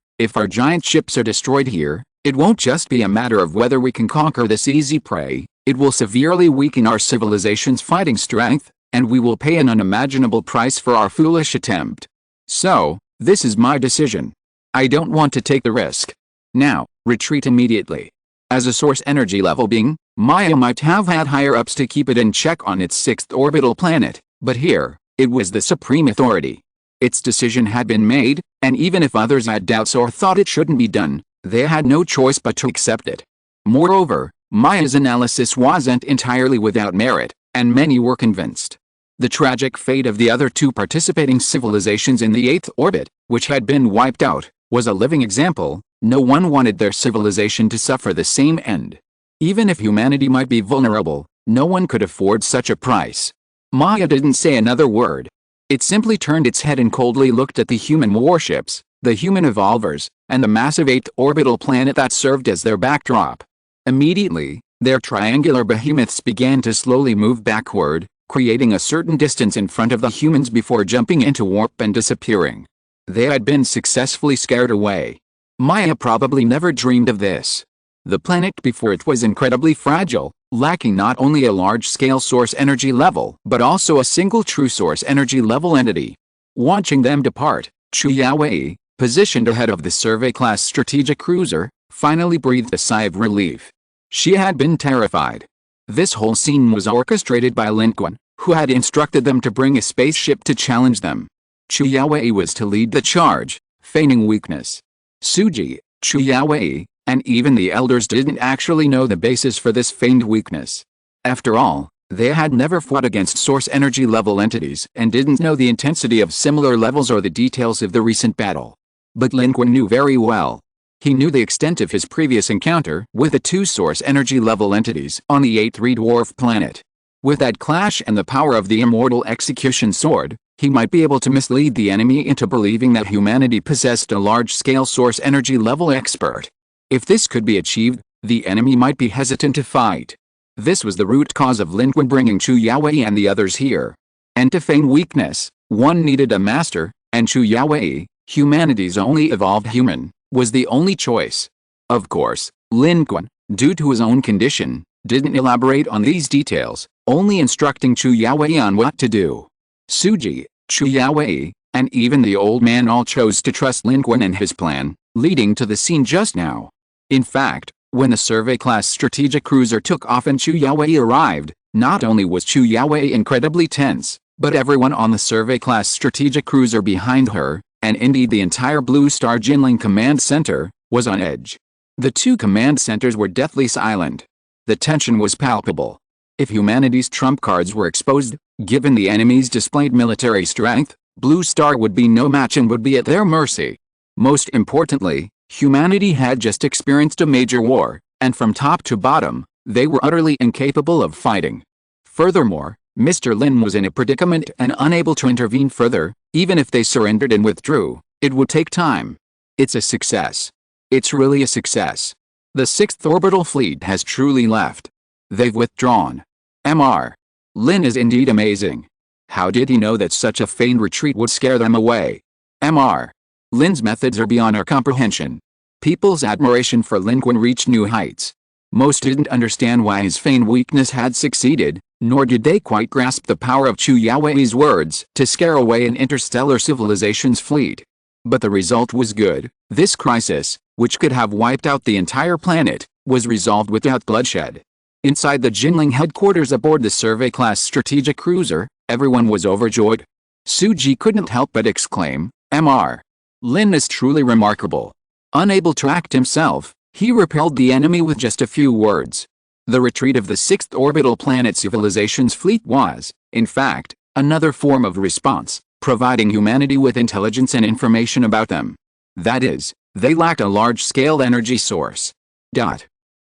if our giant ships are destroyed here, it won't just be a matter of whether we can conquer this easy prey, it will severely weaken our civilization's fighting strength, and we will pay an unimaginable price for our foolish attempt. So, this is my decision. I don't want to take the risk. Now, retreat immediately. As a source energy level being, Maya might have had higher-ups to keep it in check on its 6th orbital planet, but here, it was the supreme authority. Its decision had been made, and even if others had doubts or thought it shouldn't be done, they had no choice but to accept it. Moreover, Maya's analysis wasn't entirely without merit, and many were convinced. The tragic fate of the other 2 participating civilizations in the 8th orbit, which had been wiped out, was a living example. No one wanted their civilization to suffer the same end. Even if humanity might be vulnerable, no one could afford such a price. Maya didn't say another word. It simply turned its head and coldly looked at the human warships, the human evolvers, and the massive 8th orbital planet that served as their backdrop. Immediately, their triangular behemoths began to slowly move backward, creating a certain distance in front of the humans before jumping into warp and disappearing. They had been successfully scared away. Maya probably never dreamed of this. The planet before it was incredibly fragile, lacking not only a large-scale source energy level but also a single true source energy level entity. Watching them depart, Chu Yaowei, positioned ahead of the survey-class strategic cruiser, finally breathed a sigh of relief. She had been terrified. This whole scene was orchestrated by Lin Qun, who had instructed them to bring a spaceship to challenge them. Chu Yaowei was to lead the charge, feigning weakness. Suji, Chu Yaowei, and even the elders didn't actually know the basis for this feigned weakness. After all, they had never fought against source energy level entities and didn't know the intensity of similar levels or the details of the recent battle. But Lin Qun knew very well. He knew the extent of his previous encounter with the two source energy level entities on the 8th dwarf planet. With that clash and the power of the immortal execution sword, he might be able to mislead the enemy into believing that humanity possessed a large-scale source energy level expert. If this could be achieved, the enemy might be hesitant to fight. This was the root cause of Lin Qun bringing Chu Yaowei and the others here. And to feign weakness, one needed a master, and Chu Yaowei, humanity's only evolved human, was the only choice. Of course, Lin Qun, due to his own condition, didn't elaborate on these details, only instructing Chu Yaowei on what to do. Suji, Chu Yaowei, and even the old man all chose to trust Lin Qun and his plan, leading to the scene just now. In fact, when the survey-class strategic cruiser took off and Chu Yaowei arrived, not only was Chu Yaowei incredibly tense, but everyone on the survey-class strategic cruiser behind her, and indeed the entire Blue Star Jinling Command Center, was on edge. The two command centers were deathly silent. The tension was palpable. If humanity's trump cards were exposed, given the enemy's displayed military strength, Blue Star would be no match and would be at their mercy. Most importantly, humanity had just experienced a major war, and from top to bottom, they were utterly incapable of fighting. Furthermore, Mr. Lin was in a predicament and unable to intervene further. Even if they surrendered and withdrew, it would take time. It's a success. It's really a success. The 6th Orbital Fleet has truly left. They've withdrawn. Mr. Lin is indeed amazing. How did he know that such a feigned retreat would scare them away? Mr. Lin's methods are beyond our comprehension. People's admiration for Lin Qun reached new heights. Most didn't understand why his feigned weakness had succeeded, nor did they quite grasp the power of Chu Yaowei's words to scare away an interstellar civilization's fleet. But the result was good. This crisis, which could have wiped out the entire planet, was resolved without bloodshed. Inside the Jinling headquarters aboard the survey-class strategic cruiser, everyone was overjoyed. Suji couldn't help but exclaim, Mr. Lin is truly remarkable. Unable to act himself, he repelled the enemy with just a few words. The retreat of the 6th orbital planet civilization's fleet was, in fact, another form of response, providing humanity with intelligence and information about them. That is, they lacked a large-scale energy source.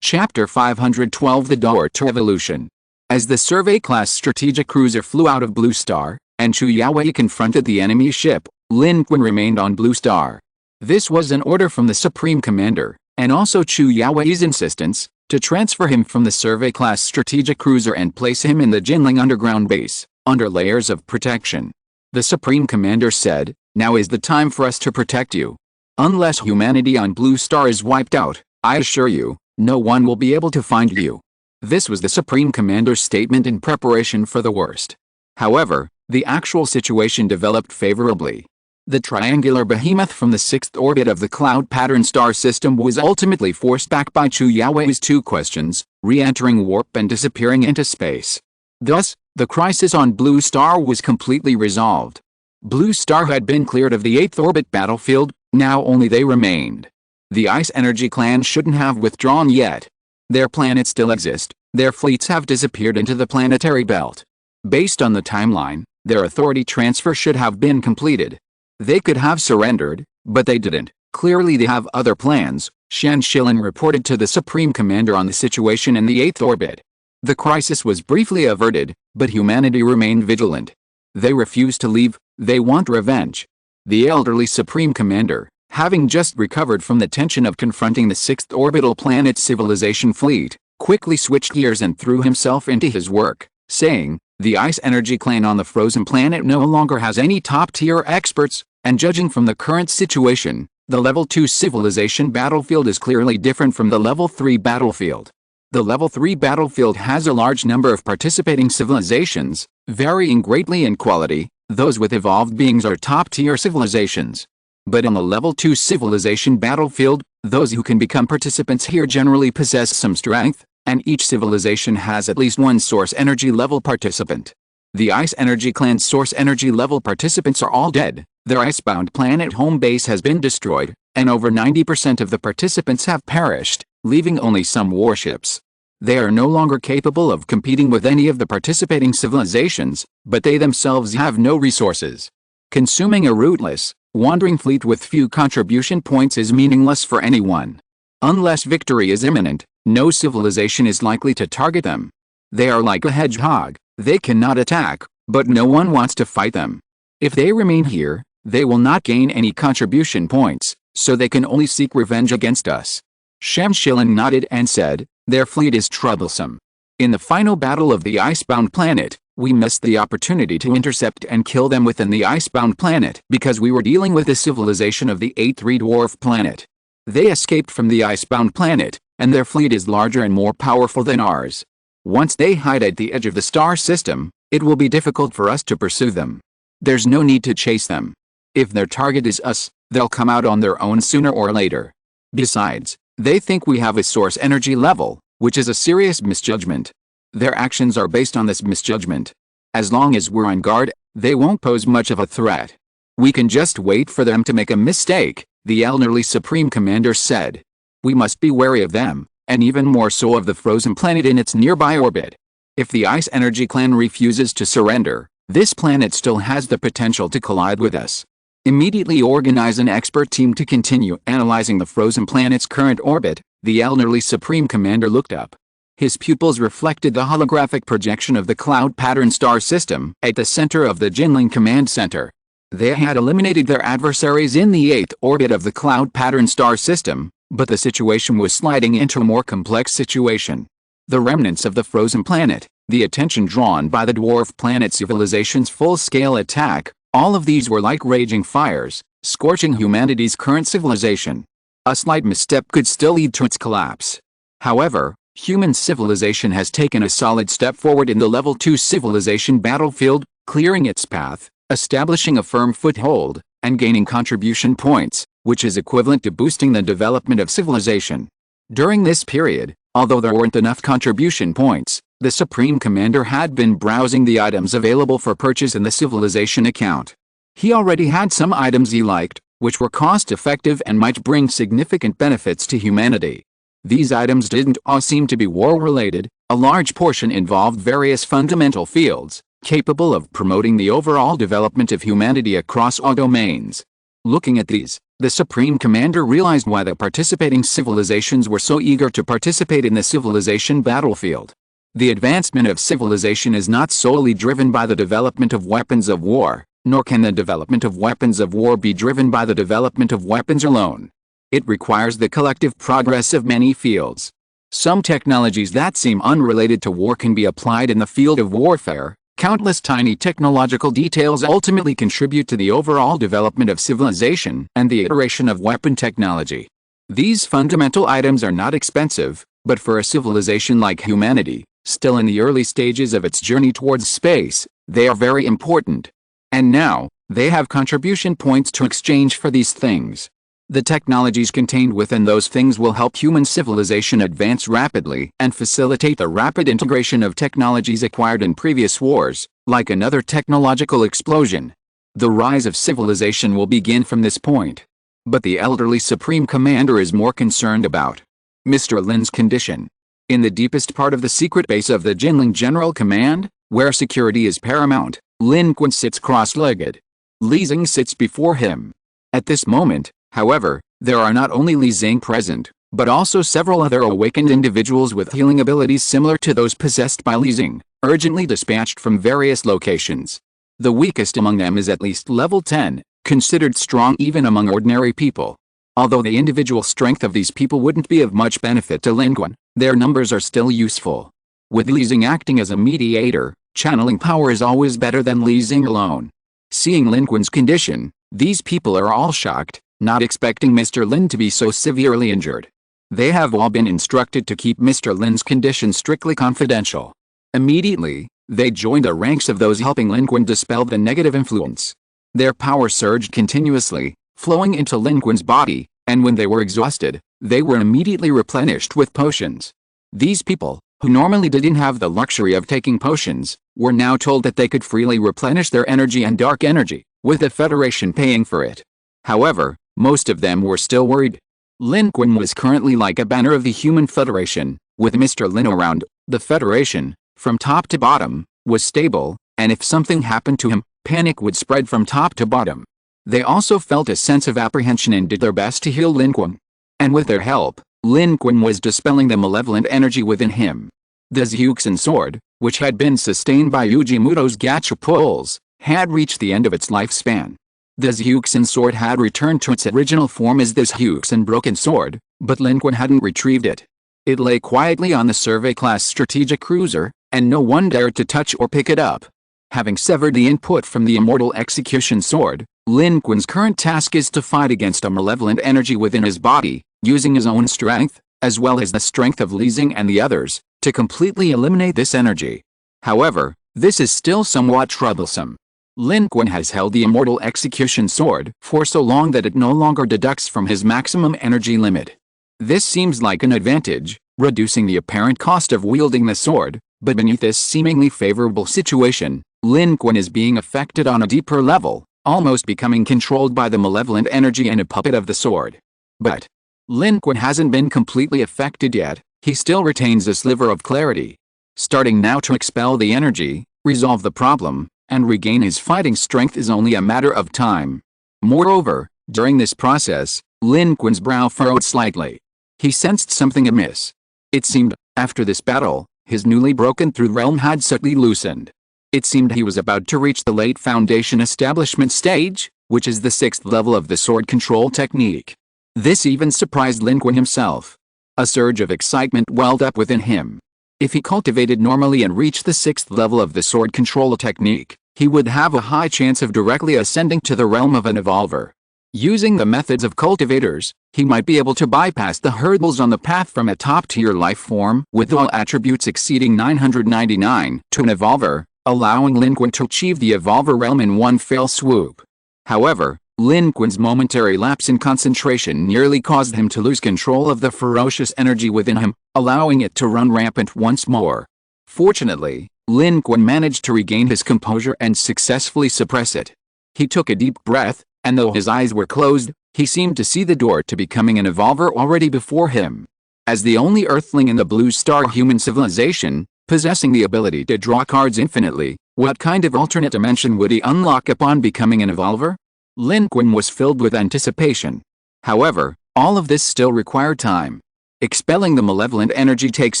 Chapter 512 The Door to Evolution. As the survey-class strategic cruiser flew out of Blue Star, and Chu Yaowei confronted the enemy ship, Lin Qun remained on Blue Star. This was an order from the Supreme Commander, and also Chu Yaowei's insistence, to transfer him from the survey-class strategic cruiser and place him in the Jinling underground base, under layers of protection. The Supreme Commander said, "Now is the time for us to protect you. Unless humanity on Blue Star is wiped out, I assure you, no one will be able to find you." This was the Supreme Commander's statement in preparation for the worst. However, the actual situation developed favorably. The triangular behemoth from the 6th orbit of the cloud pattern star system was ultimately forced back by Chu Yaowei's two questions, re-entering warp and disappearing into space. Thus, the crisis on Blue Star was completely resolved. Blue Star had been cleared of the 8th orbit battlefield, now only they remained. The Ice Energy Clan shouldn't have withdrawn yet. Their planets still exist, their fleets have disappeared into the planetary belt. Based on the timeline, their authority transfer should have been completed. They could have surrendered, but they didn't. Clearly they have other plans, Shan Shilin reported to the Supreme Commander on the situation in the 8th orbit. The crisis was briefly averted, but humanity remained vigilant. They refuse to leave, they want revenge. The elderly Supreme Commander, having just recovered from the tension of confronting the 6th orbital planet civilization fleet, quickly switched gears and threw himself into his work, saying, "The Ice Energy Clan on the frozen planet no longer has any top-tier experts, and judging from the current situation, the Level 2 civilization battlefield is clearly different from the Level 3 battlefield. The Level 3 battlefield has a large number of participating civilizations, varying greatly in quality. Those with evolved beings are top-tier civilizations. But on the level 2 civilization battlefield, those who can become participants here generally possess some strength, and each civilization has at least one source energy level participant. The Ice Energy Clan's source energy level participants are all dead, their icebound planet home base has been destroyed, and over 90% of the participants have perished, leaving only some warships. They are no longer capable of competing with any of the participating civilizations, but they themselves have no resources. Consuming a rootless, wandering fleet with few contribution points is meaningless for anyone. Unless victory is imminent, no civilization is likely to target them. They are like a hedgehog, they cannot attack, but no one wants to fight them. If they remain here, they will not gain any contribution points, so they can only seek revenge against us. Shamshilin nodded and said, their fleet is troublesome. In the final battle of the icebound planet, we missed the opportunity to intercept and kill them within the icebound planet because we were dealing with the civilization of the 8th dwarf planet. They escaped from the icebound planet, and their fleet is larger and more powerful than ours. Once they hide at the edge of the star system, it will be difficult for us to pursue them. There's no need to chase them. If their target is us, they'll come out on their own sooner or later. Besides, they think we have a source energy level, which is a serious misjudgment. Their actions are based on this misjudgment. As long as we're on guard, they won't pose much of a threat. We can just wait for them to make a mistake, the elderly Supreme Commander said. We must be wary of them, and even more so of the frozen planet in its nearby orbit. If the Ice Energy Clan refuses to surrender, this planet still has the potential to collide with us. Immediately organize an expert team to continue analyzing the frozen planet's current orbit. The elderly Supreme Commander looked up. His pupils reflected the holographic projection of the cloud pattern star system at the center of the Jinling Command Center. They had eliminated their adversaries in the 8th orbit of the cloud pattern star system, but the situation was sliding into a more complex situation. The remnants of the frozen planet, the attention drawn by the dwarf planet civilization's full-scale attack, all of these were like raging fires, scorching humanity's current civilization. A slight misstep could still lead to its collapse. However, human civilization has taken a solid step forward in the level 2 civilization battlefield, clearing its path, establishing a firm foothold, and gaining contribution points, which is equivalent to boosting the development of civilization. During this period, although there weren't enough contribution points, the Supreme Commander had been browsing the items available for purchase in the civilization account. He already had some items he liked, which were cost-effective and might bring significant benefits to humanity. These items didn't all seem to be war-related, a large portion involved various fundamental fields, capable of promoting the overall development of humanity across all domains. Looking at these, the Supreme Commander realized why the participating civilizations were so eager to participate in the civilization battlefield. The advancement of civilization is not solely driven by the development of weapons of war, nor can the development of weapons of war be driven by the development of weapons alone. It requires the collective progress of many fields. Some technologies that seem unrelated to war can be applied in the field of warfare. Countless tiny technological details ultimately contribute to the overall development of civilization and the iteration of weapon technology. These fundamental items are not expensive, but for a civilization like humanity, still in the early stages of its journey towards space, they are very important. And now, they have contribution points to exchange for these things. The technologies contained within those things will help human civilization advance rapidly and facilitate the rapid integration of technologies acquired in previous wars, like another technological explosion. The rise of civilization will begin from this point. But the elderly Supreme Commander is more concerned about Mr. Lin's condition. In the deepest part of the secret base of the Jinling General Command, where security is paramount, Lin Qun sits cross-legged. Li Xing sits before him. At this moment, however, there are not only Li Xing present, but also several other awakened individuals with healing abilities similar to those possessed by Li Xing, urgently dispatched from various locations. The weakest among them is at least level 10, considered strong even among ordinary people. Although the individual strength of these people wouldn't be of much benefit to Lin Qun, their numbers are still useful. With Li Xing acting as a mediator, channeling power is always better than Li Xing alone. Seeing Lin Qun's condition, these people are all shocked, not expecting Mr. Lin to be so severely injured. They have all been instructed to keep Mr. Lin's condition strictly confidential. Immediately, they joined the ranks of those helping Lin Qun dispel the negative influence. Their power surged continuously, flowing into Lin Qun's body, and when they were exhausted, they were immediately replenished with potions. These people, who normally didn't have the luxury of taking potions, were now told that they could freely replenish their energy and dark energy, with the Federation paying for it. However, most of them were still worried. Lin Qun was currently like a banner of the Human Federation, with Mr. Lin around. The Federation, from top to bottom, was stable, and if something happened to him, panic would spread from top to bottom. They also felt a sense of apprehension and did their best to heal Lin Qun. And with their help, Lin Qun was dispelling the malevolent energy within him. The Zyuxin sword, which had been sustained by Ujimuto's gacha pulls, had reached the end of its lifespan. The Zyuxin sword had returned to its original form as the Zyuxin broken sword, but Lin Qun hadn't retrieved it. It lay quietly on the survey-class strategic cruiser, and no one dared to touch or pick it up. Having severed the input from the immortal execution sword, Lin Qun's current task is to fight against a malevolent energy within his body, using his own strength, as well as the strength of Li Xing and the others, to completely eliminate this energy. However, this is still somewhat troublesome. Lin Qun has held the immortal execution sword for so long that it no longer deducts from his maximum energy limit. This seems like an advantage, reducing the apparent cost of wielding the sword, but beneath this seemingly favorable situation, Lin Qun is being affected on a deeper level, almost becoming controlled by the malevolent energy and a puppet of the sword. But Lin Qun hasn't been completely affected yet. He still retains a sliver of clarity. Starting now to expel the energy, resolve the problem, and regain his fighting strength is only a matter of time. Moreover, during this process, Lin Qun's brow furrowed slightly. He sensed something amiss. It seemed, after this battle, his newly broken through realm had subtly loosened. It seemed he was about to reach the late foundation establishment stage, which is the 6th level of the sword control technique. This even surprised Lin Qun himself. A surge of excitement welled up within him. If he cultivated normally and reached the 6th level of the sword control technique, he would have a high chance of directly ascending to the realm of an evolver. Using the methods of cultivators, he might be able to bypass the hurdles on the path from a top-tier life form with all attributes exceeding 999 to an evolver, allowing Lin Qun to achieve the evolver realm in one fell swoop. However, Lin Qun's momentary lapse in concentration nearly caused him to lose control of the ferocious energy within him, allowing it to run rampant once more. Fortunately, Lin Qun managed to regain his composure and successfully suppress it. He took a deep breath, and though his eyes were closed, he seemed to see the door to becoming an evolver already before him. As the only Earthling in the Blue Star human civilization, possessing the ability to draw cards infinitely, what kind of alternate dimension would he unlock upon becoming an evolver? Lin Qun was filled with anticipation. However, all of this still required time. Expelling the malevolent energy takes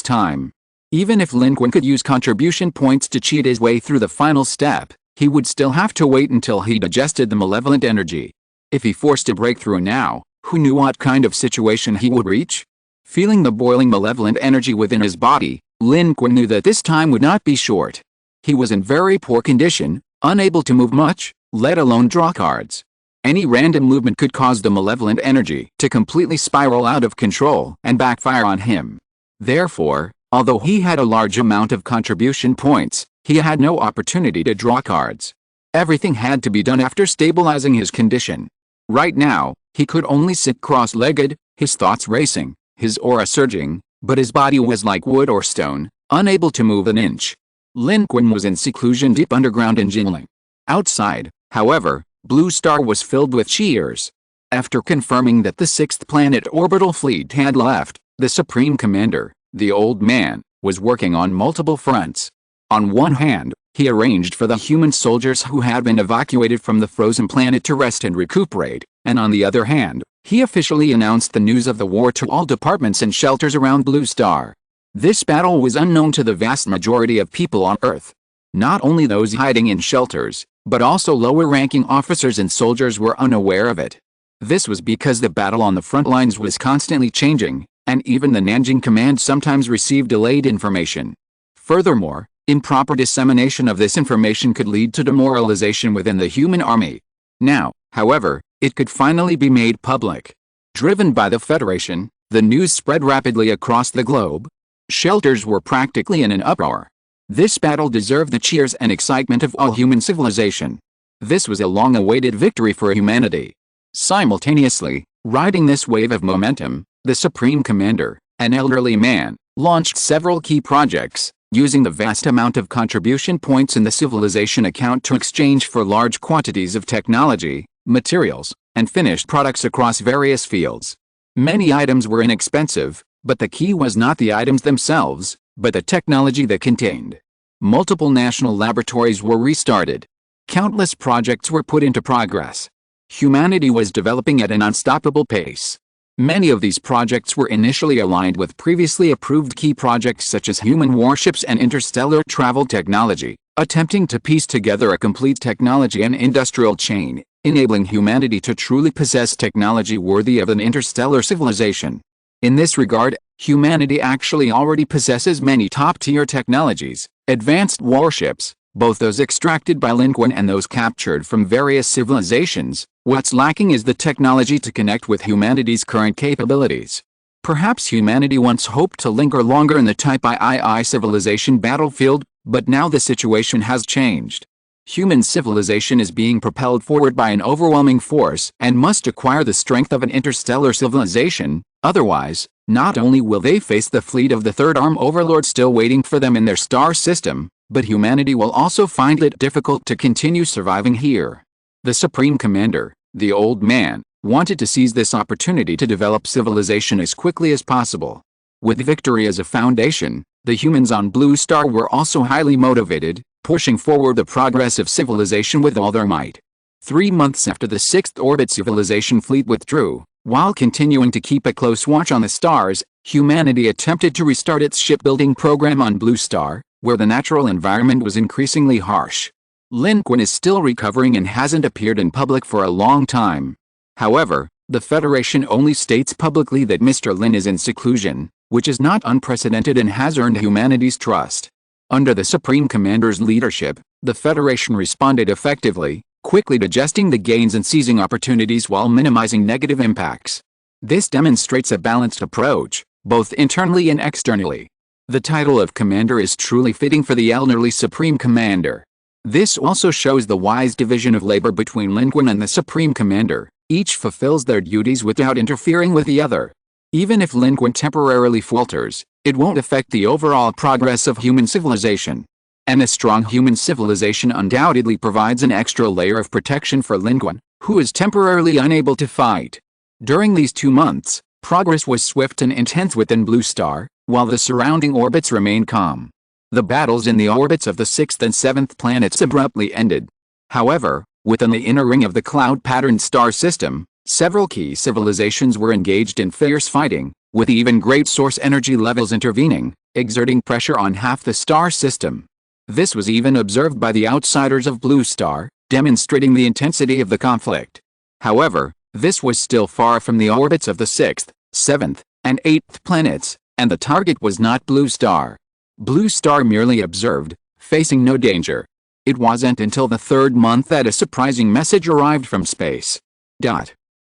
time. Even if Lin Qun could use contribution points to cheat his way through the final step, he would still have to wait until he digested the malevolent energy. If he forced a breakthrough now, who knew what kind of situation he would reach? Feeling the boiling malevolent energy within his body, Lin Qun knew that this time would not be short. He was in very poor condition, unable to move much, let alone draw cards. Any random movement could cause the malevolent energy to completely spiral out of control and backfire on him. Therefore, although he had a large amount of contribution points, he had no opportunity to draw cards. Everything had to be done after stabilizing his condition. Right now, he could only sit cross-legged, his thoughts racing, his aura surging, but his body was like wood or stone, unable to move an inch. Lin Qun was in seclusion deep underground in Jinling. Outside, however, Blue Star was filled with cheers. After confirming that the 6th planet orbital fleet had left, the Supreme Commander, the Old Man, was working on multiple fronts. On one hand, he arranged for the human soldiers who had been evacuated from the frozen planet to rest and recuperate, and on the other hand, he officially announced the news of the war to all departments and shelters around Blue Star. This battle was unknown to the vast majority of people on Earth. Not only those hiding in shelters, but also lower-ranking officers and soldiers were unaware of it. This was because the battle on the front lines was constantly changing, and even the Nanjing Command sometimes received delayed information. Furthermore, improper dissemination of this information could lead to demoralization within the human army. Now, however, it could finally be made public. Driven by the Federation, the news spread rapidly across the globe. Shelters were practically in an uproar. This battle deserved the cheers and excitement of all human civilization. This was a long-awaited victory for humanity. Simultaneously, riding this wave of momentum, the Supreme Commander, an elderly man, launched several key projects, using the vast amount of contribution points in the civilization account to exchange for large quantities of technology, materials, and finished products across various fields. Many items were inexpensive, but the key was not the items themselves, but the technology they contained. Multiple national laboratories were restarted. Countless projects were put into progress. Humanity was developing at an unstoppable pace. Many of these projects were initially aligned with previously approved key projects such as human warships and interstellar travel technology, attempting to piece together a complete technology and industrial chain, enabling humanity to truly possess technology worthy of an interstellar civilization. In this regard, humanity actually already possesses many top-tier technologies, advanced warships, both those extracted by Lin Qun and those captured from various civilizations. What's lacking is the technology to connect with humanity's current capabilities. Perhaps humanity once hoped to linger longer in the Type II civilization battlefield, but now the situation has changed. Human civilization is being propelled forward by an overwhelming force and must acquire the strength of an interstellar civilization, otherwise, not only will they face the fleet of the Third Arm Overlord still waiting for them in their star system, but humanity will also find it difficult to continue surviving here. The Supreme Commander, the old man, wanted to seize this opportunity to develop civilization as quickly as possible. With victory as a foundation, the humans on Blue Star were also highly motivated, pushing forward the progress of civilization with all their might. 3 months after the 6th Orbit civilization fleet withdrew, while continuing to keep a close watch on the stars, humanity attempted to restart its shipbuilding program on Blue Star, where the natural environment was increasingly harsh. Lin Qun is still recovering and hasn't appeared in public for a long time. However, the Federation only states publicly that Mr. Lin is in seclusion, which is not unprecedented and has earned humanity's trust. Under the Supreme Commander's leadership, the Federation responded effectively, quickly digesting the gains and seizing opportunities while minimizing negative impacts. This demonstrates a balanced approach, both internally and externally. The title of Commander is truly fitting for the elderly Supreme Commander. This also shows the wise division of labor between Lin Qun and the Supreme Commander. Each fulfills their duties without interfering with the other. Even if Lin Qun temporarily falters, it won't affect the overall progress of human civilization. And a strong human civilization undoubtedly provides an extra layer of protection for Lin Qun, who is temporarily unable to fight. During these 2 months, progress was swift and intense within Blue Star, while the surrounding orbits remained calm. The battles in the orbits of the 6th and 7th planets abruptly ended. However, within the inner ring of the cloud-patterned star system, several key civilizations were engaged in fierce fighting, with even great source energy levels intervening, exerting pressure on half the star system. This was even observed by the outsiders of Blue Star, demonstrating the intensity of the conflict. However, this was still far from the orbits of the 6th, 7th, and 8th planets, and the target was not Blue Star. Blue Star merely observed, facing no danger. It wasn't until the 3rd month that a surprising message arrived from space.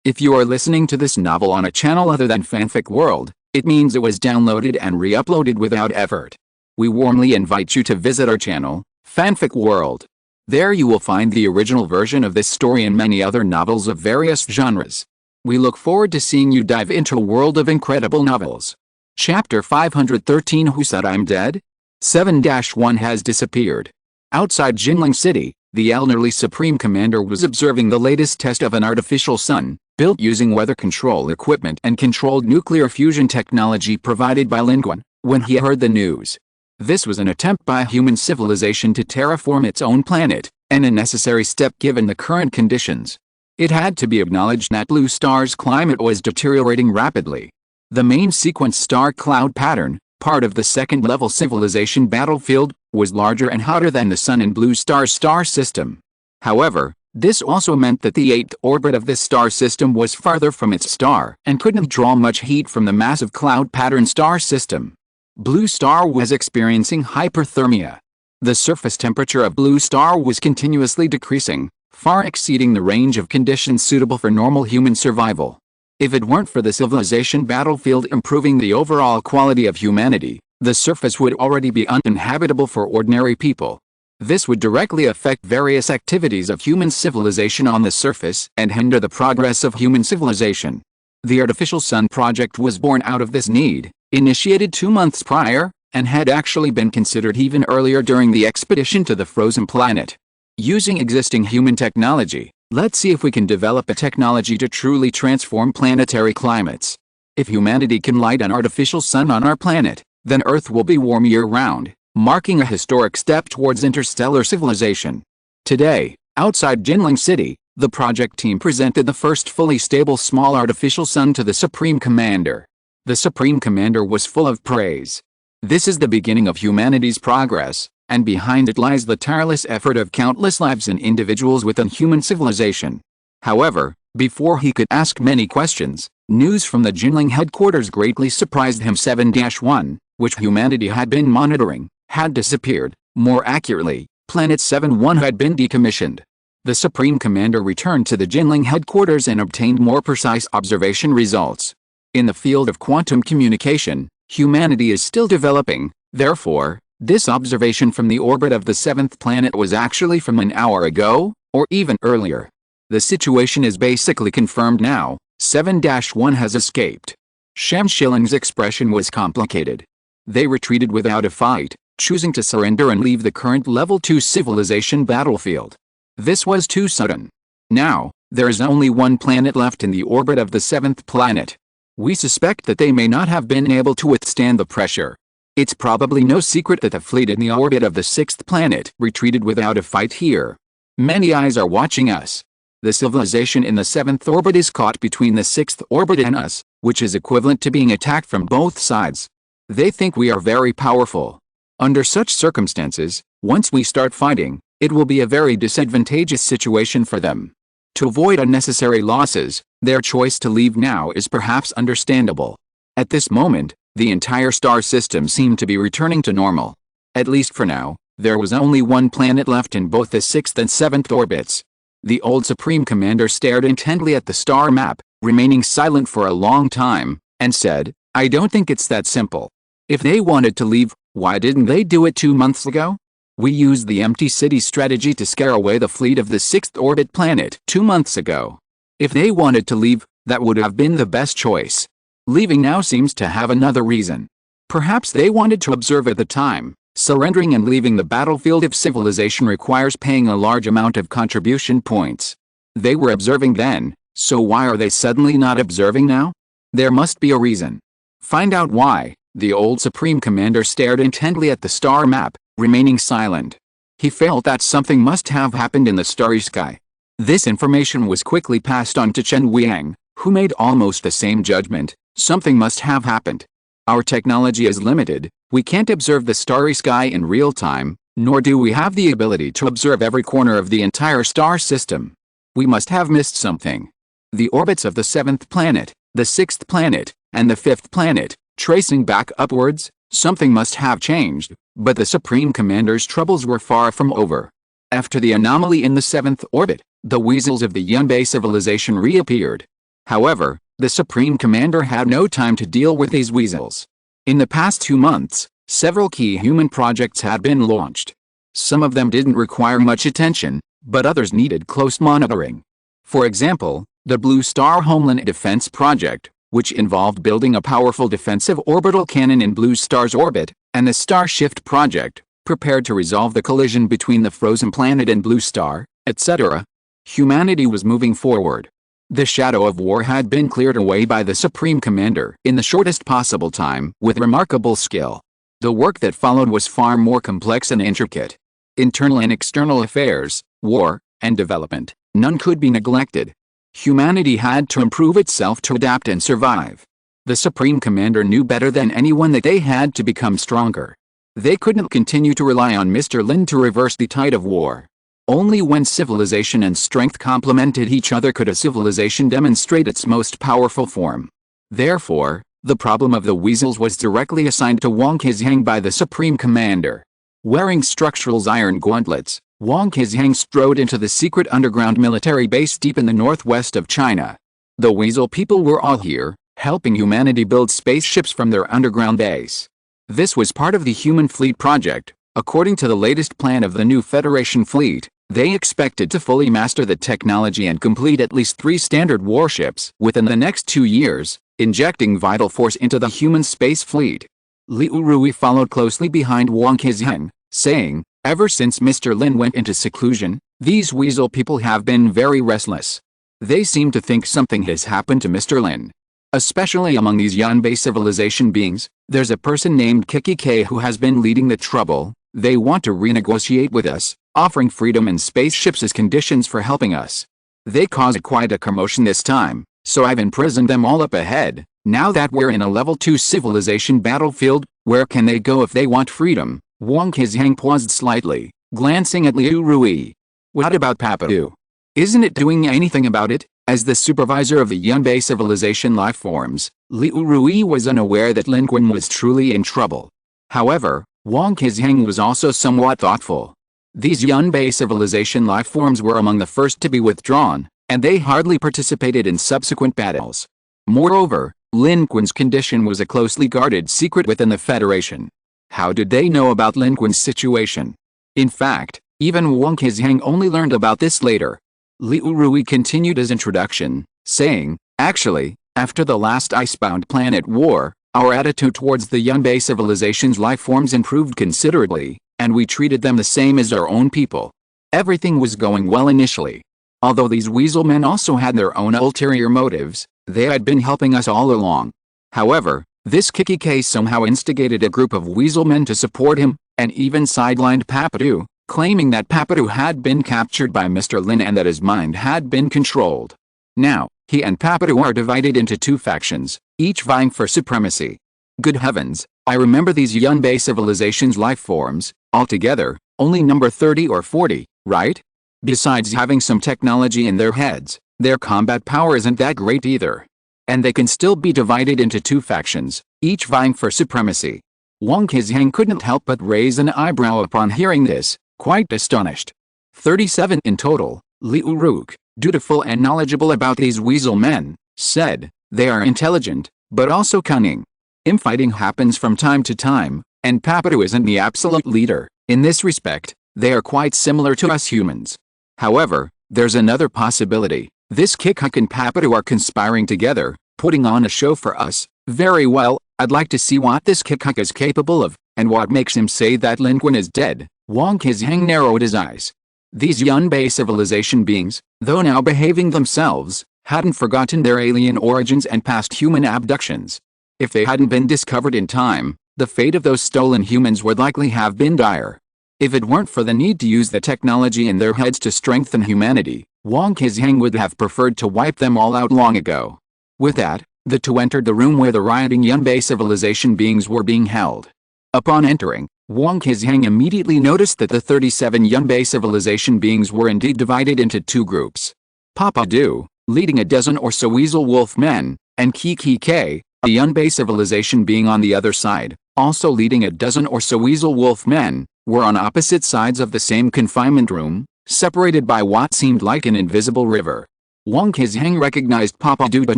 If you are listening to this novel on a channel other than Fanfic World, it means it was downloaded and re-uploaded without effort. We warmly invite you to visit our channel, Fanfic World. There you will find the original version of this story and many other novels of various genres. We look forward to seeing you dive into a world of incredible novels. Chapter 513 Who Said I'm Dead? 7-1 has disappeared. Outside Jinling City, the elderly Supreme Commander was observing the latest test of an artificial sun, built using weather control equipment and controlled nuclear fusion technology provided by Lin Qun, when he heard the news. This was an attempt by human civilization to terraform its own planet, and a necessary step given the current conditions. It had to be acknowledged that Blue Star's climate was deteriorating rapidly. The main sequence star cloud pattern, part of the 2nd-level civilization battlefield, was larger and hotter than the Sun in Blue Star's star system. However, this also meant that the 8th orbit of this star system was farther from its star and couldn't draw much heat from the massive cloud pattern star system. Blue Star was experiencing hyperthermia. The surface temperature of Blue Star was continuously decreasing, far exceeding the range of conditions suitable for normal human survival. If it weren't for the civilization battlefield improving the overall quality of humanity, the surface would already be uninhabitable for ordinary people. This would directly affect various activities of human civilization on the surface and hinder the progress of human civilization. The Artificial Sun project was born out of this need, initiated 2 months prior, and had actually been considered even earlier during the expedition to the frozen planet. Using existing human technology, let's see if we can develop a technology to truly transform planetary climates. If humanity can light an artificial sun on our planet, then Earth will be warm year-round, marking a historic step towards interstellar civilization. Today, outside Jinling City, the project team presented the first fully stable small artificial sun to the Supreme Commander. The Supreme Commander was full of praise. This is the beginning of humanity's progress, and behind it lies the tireless effort of countless lives and individuals within human civilization. However, before he could ask many questions, news from the Jinling headquarters greatly surprised him. 7-1, which humanity had been monitoring, had disappeared. More accurately, Planet 7-1 had been decommissioned. The Supreme Commander returned to the Jinling headquarters and obtained more precise observation results. In the field of quantum communication, humanity is still developing, therefore, this observation from the orbit of the 7th planet was actually from an hour ago, or even earlier. The situation is basically confirmed now. 7-1 has escaped. Shan Shilling's expression was complicated. They retreated without a fight, choosing to surrender and leave the current level 2 civilization battlefield. This was too sudden. Now, there is only one planet left in the orbit of the 7th planet. We suspect that they may not have been able to withstand the pressure. It's probably no secret that the fleet in the orbit of the 6th planet retreated without a fight here. Many eyes are watching us. The civilization in the 7th orbit is caught between the 6th orbit and us, which is equivalent to being attacked from both sides. They think we are very powerful. Under such circumstances, once we start fighting, it will be a very disadvantageous situation for them. To avoid unnecessary losses, their choice to leave now is perhaps understandable. At this moment, the entire star system seemed to be returning to normal. At least for now, there was only one planet left in both the 6th and 7th orbits. The old Supreme Commander stared intently at the star map, remaining silent for a long time, and said, "I don't think it's that simple. If they wanted to leave, why didn't they do it 2 months ago? We used the empty city strategy to scare away the fleet of the 6th orbit planet 2 months ago. If they wanted to leave, that would have been the best choice. Leaving now seems to have another reason. Perhaps they wanted to observe at the time. Surrendering and leaving the battlefield of civilization requires paying a large amount of contribution points. They were observing then, so why are they suddenly not observing now? There must be a reason. Find out why." The old Supreme Commander stared intently at the star map, remaining silent. He felt that something must have happened in the starry sky. This information was quickly passed on to Chen Wiang, who made almost the same judgment. Something must have happened. Our technology is limited. We can't observe the starry sky in real time, nor do we have the ability to observe every corner of the entire star system. We must have missed something. The orbits of the 7th planet, the 6th planet, and the 5th planet, tracing back upwards, something must have changed, but the Supreme Commander's troubles were far from over. After the anomaly in the 7th orbit, the weasels of the Yunbei civilization reappeared. However, the Supreme Commander had no time to deal with these weasels. In the past 2 months, several key human projects had been launched. Some of them didn't require much attention, but others needed close monitoring. For example, the Blue Star Homeland Defense Project, which involved building a powerful defensive orbital cannon in Blue Star's orbit, and the Star Shift Project, prepared to resolve the collision between the frozen planet and Blue Star, etc. Humanity was moving forward. The shadow of war had been cleared away by the Supreme Commander in the shortest possible time with remarkable skill. The work that followed was far more complex and intricate. Internal and external affairs, war, and development, none could be neglected. Humanity had to improve itself to adapt and survive. The Supreme Commander knew better than anyone that they had to become stronger. They couldn't continue to rely on Mr. Lin to reverse the tide of war. Only when civilization and strength complemented each other could a civilization demonstrate its most powerful form. Therefore, the problem of the weasels was directly assigned to Wang Kezhang by the Supreme Commander. Wearing Structural's iron gauntlets, Wang Kezhang strode into the secret underground military base deep in the northwest of China. The weasel people were all here, helping humanity build spaceships from their underground base. This was part of the human fleet project, According to the latest plan of the new Federation fleet, they expected to fully master the technology and complete at least 3 standard warships within the next 2 years, injecting vital force into the human space fleet. Liu Rui followed closely behind Wang Qizheng, saying, "Ever since Mr. Lin went into seclusion, these weasel people have been very restless. They seem to think something has happened to Mr. Lin. Especially among these Yanbei civilization beings, there's a person named Kiki K who has been leading the trouble. They want to renegotiate with us, offering freedom and spaceships as conditions for helping us. They caused quite a commotion this time, so I've imprisoned them all up ahead. Now that we're in a level 2 civilization battlefield, where can they go if they want freedom?" Wang Qizheng paused slightly, glancing at Liu Rui. "What about Papadu? Isn't it doing anything about it?" As the supervisor of the Yanbei civilization life forms, Liu Rui was unaware that Lin Qun was truly in trouble. However, Wang Qizheng was also somewhat thoughtful. These Yanbei civilization life forms were among the first to be withdrawn, and they hardly participated in subsequent battles. Moreover, Lin Qun's condition was a closely guarded secret within the Federation. How did they know about Lin Qun's situation? In fact, even Wang Qizheng only learned about this later. Liu Rui continued his introduction, saying, "Actually, after the last Icebound planet war, our attitude towards the Yanbei civilization's life forms improved considerably, and we treated them the same as our own people. Everything was going well initially. Although these weasel men also had their own ulterior motives, they had been helping us all along. However, this Kiki K somehow instigated a group of weasel men to support him, and even sidelined Papadu, claiming that Papadu had been captured by Mr. Lin and that his mind had been controlled. Now, he and Papadu are divided into 2 factions, each vying for supremacy. Good heavens, I remember these Yanbei civilization's life forms, altogether, only number 30 or 40, right? Besides having some technology in their heads, their combat power isn't that great either. And they can still be divided into 2 factions, each vying for supremacy." Wang Qizheng couldn't help but raise an eyebrow upon hearing this, quite astonished. 37 in total, Liu Rui, dutiful and knowledgeable about these weasel men, said, "They are intelligent, but also cunning. Infighting happens from time to time, and Papadu isn't the absolute leader. In this respect, they are quite similar to us humans. However, there's another possibility. This Kikuk and Papadu are conspiring together, putting on a show for us. Very well, I'd like to see what this Kikuk is capable of, and what makes him say that Lin Qun is dead." Wang Qizheng narrowed his eyes. These Yanbei civilization beings, though now behaving themselves, hadn't forgotten their alien origins and past human abductions. If they hadn't been discovered in time, the fate of those stolen humans would likely have been dire. If it weren't for the need to use the technology in their heads to strengthen humanity, Wang Qizheng would have preferred to wipe them all out long ago. With that, the 2 entered the room where the rioting Yanbei civilization beings were being held. Upon entering, Wang Qizheng immediately noticed that the 37 Yanbei civilization beings were indeed divided into 2 groups. Papadu, leading a dozen or so weasel wolf men, and Kiki K, a Yanbei civilization being on the other side, also leading a dozen or so weasel wolf men, were on opposite sides of the same confinement room, separated by what seemed like an invisible river. Wang Qizheng recognized Papadu but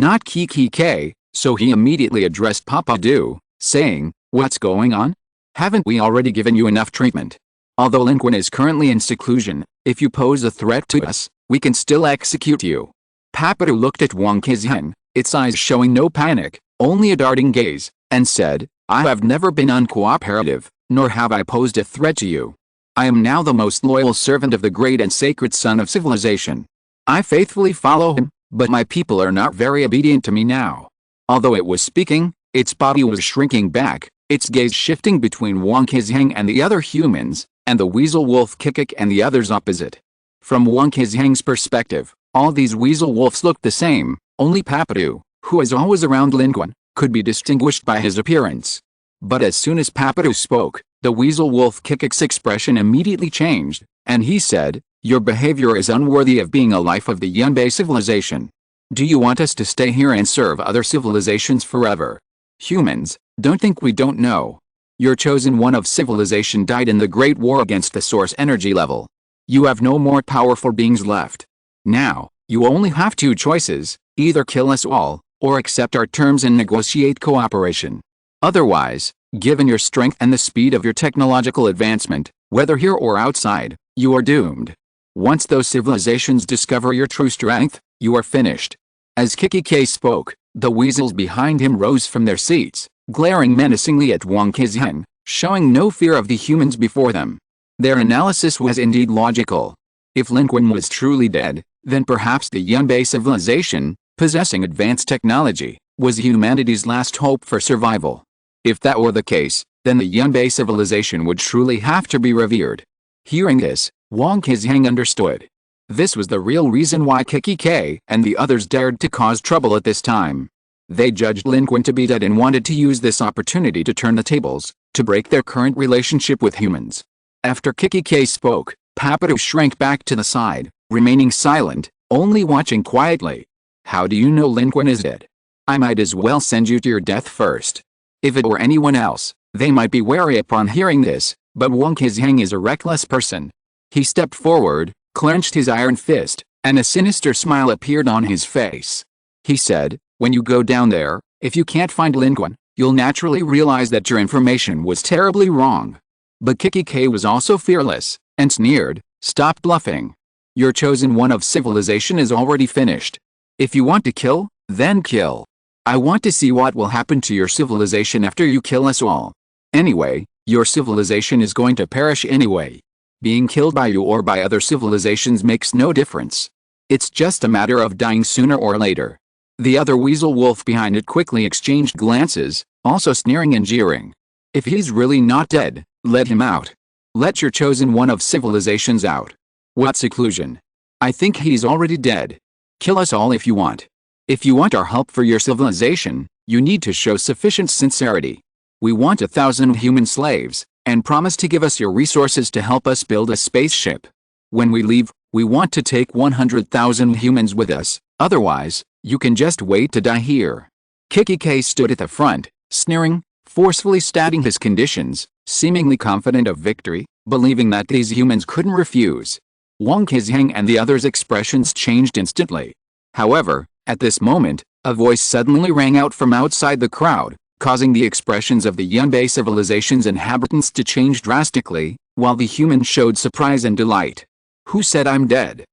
not Kiki K, so he immediately addressed Papadu, saying, "What's going on? Haven't we already given you enough treatment? Although Lin Qun is currently in seclusion, if you pose a threat to us, we can still execute you." Papadu looked at Wang Qizheng, its eyes showing no panic, only a darting gaze, and said, "I have never been uncooperative, nor have I posed a threat to you. I am now the most loyal servant of the great and sacred son of civilization. I faithfully follow him, but my people are not very obedient to me now." Although it was speaking, its body was shrinking back, its gaze shifting between Wang Qizheng and the other humans, and the weasel wolf Kikuk and the others opposite. From Wang Qizheng's perspective, all these weasel wolves looked the same, only Papadu, who is always around Lin Qun, could be distinguished by his appearance. But as soon as Papadu spoke, the weasel wolf Kikuk's expression immediately changed, and he said, "Your behavior is unworthy of being a life of the Yanbei civilization. Do you want us to stay here and serve other civilizations forever? Humans, don't think we don't know. Your chosen one of civilization died in the Great War against the source energy level. You have no more powerful beings left. Now, you only have 2 choices, either kill us all, or accept our terms and negotiate cooperation. Otherwise, Given your strength and the speed of your technological advancement, whether here or outside, you are doomed. Once those civilizations discover your true strength, you are finished. As Kikki spoke, the weasels behind him rose from their seats, glaring menacingly at Wang Qizheng, showing no fear of the humans before them. Their analysis was indeed logical. If Lin Qun was truly dead, then perhaps the Yunbei civilization, possessing advanced technology, was humanity's last hope for survival. If that were the case, then the Yunbei civilization would truly have to be revered. Hearing this, Wang Qizheng understood. This was the real reason why Kikki and the others dared to cause trouble at this time. They judged Lin Qun to be dead and wanted to use this opportunity to turn the tables, to break their current relationship with humans. After Kikki spoke, Papadu shrank back to the side, remaining silent, only watching quietly. How do you know Lin Qun is dead? I might as well send you to your death first. If it were anyone else, they might be wary upon hearing this, but Wang Qizheng is a reckless person. He stepped forward, clenched his iron fist, and a sinister smile appeared on his face. He said, when you go down there, if you can't find Lin Qun, you'll naturally realize that your information was terribly wrong. But Kikki was also fearless, and sneered, stop bluffing. Your chosen one of civilization is already finished. If you want to kill, then kill. I want to see what will happen to your civilization after you kill us all. Anyway, your civilization is going to perish anyway. Being killed by you or by other civilizations makes no difference. It's just a matter of dying sooner or later. The other weasel wolf behind it quickly exchanged glances, also sneering and jeering. If he's really not dead, let him out. Let your chosen one of civilizations out. What seclusion? I think he's already dead. Kill us all if you want. If you want our help for your civilization, you need to show sufficient sincerity. We want 1,000 human slaves, and promise to give us your resources to help us build a spaceship. When we leave, we want to take 100,000 humans with us, otherwise, you can just wait to die here. Kikki stood at the front, sneering, forcefully stating his conditions, seemingly confident of victory, believing that these humans couldn't refuse. Wang Qizheng and the others' expressions changed instantly. However, at this moment, a voice suddenly rang out from outside the crowd, causing the expressions of the Yunbei civilization's inhabitants to change drastically, while the humans showed surprise and delight. Who said I'm dead?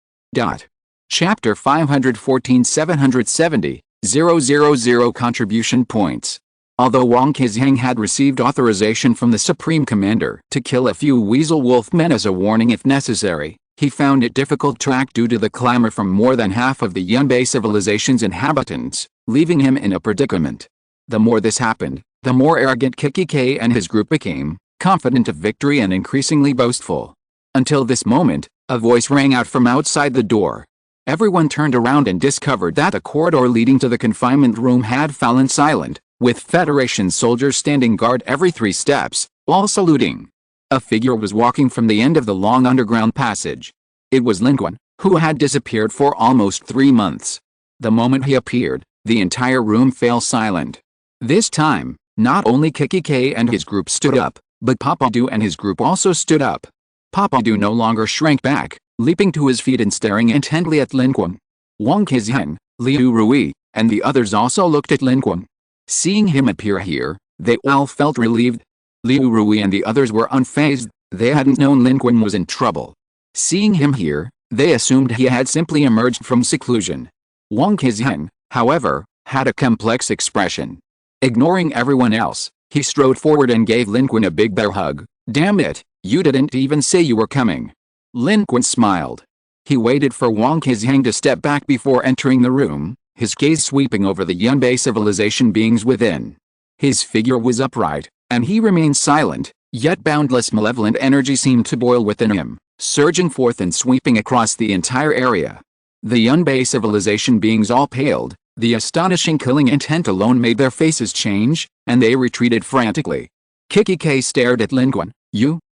Chapter 514 770, 000 Contribution Points. Although Wang Qizheng had received authorization from the Supreme Commander to kill a few weasel wolf men as a warning if necessary, he found it difficult to act due to the clamor from more than half of the Yunbei civilization's inhabitants, leaving him in a predicament. The more this happened, the more arrogant Kikki and his group became, confident of victory and increasingly boastful. Until this moment, a voice rang out from outside the door. Everyone turned around and discovered that the corridor leading to the confinement room had fallen silent, with Federation soldiers standing guard every 3 steps, all saluting. A figure was walking from the end of the long underground passage. It was Lin Qun, who had disappeared for almost 3 months. The moment he appeared, the entire room fell silent. This time, not only Kikki and his group stood up, but Papadu and his group also stood up. Papadu no longer shrank back, leaping to his feet and staring intently at Lin Qun. Wang Qizheng, Liu Rui, and the others also looked at Lin Qun. Seeing him appear here, they all felt relieved. Liu Rui and the others were unfazed, they hadn't known Lin Qun was in trouble. Seeing him here, they assumed he had simply emerged from seclusion. Wang Qizheng, however, had a complex expression. Ignoring everyone else, he strode forward and gave Lin Qun a big bear hug. Damn it, you didn't even say you were coming. Lin Qun smiled. He waited for Wang Qizheng to step back before entering the room, his gaze sweeping over the Yunbei civilization beings within. His figure was upright, and he remained silent, yet boundless malevolent energy seemed to boil within him, surging forth and sweeping across the entire area. The Yunbei civilization beings all paled, the astonishing killing intent alone made their faces change, and they retreated frantically. Kikki stared at Lin Qun.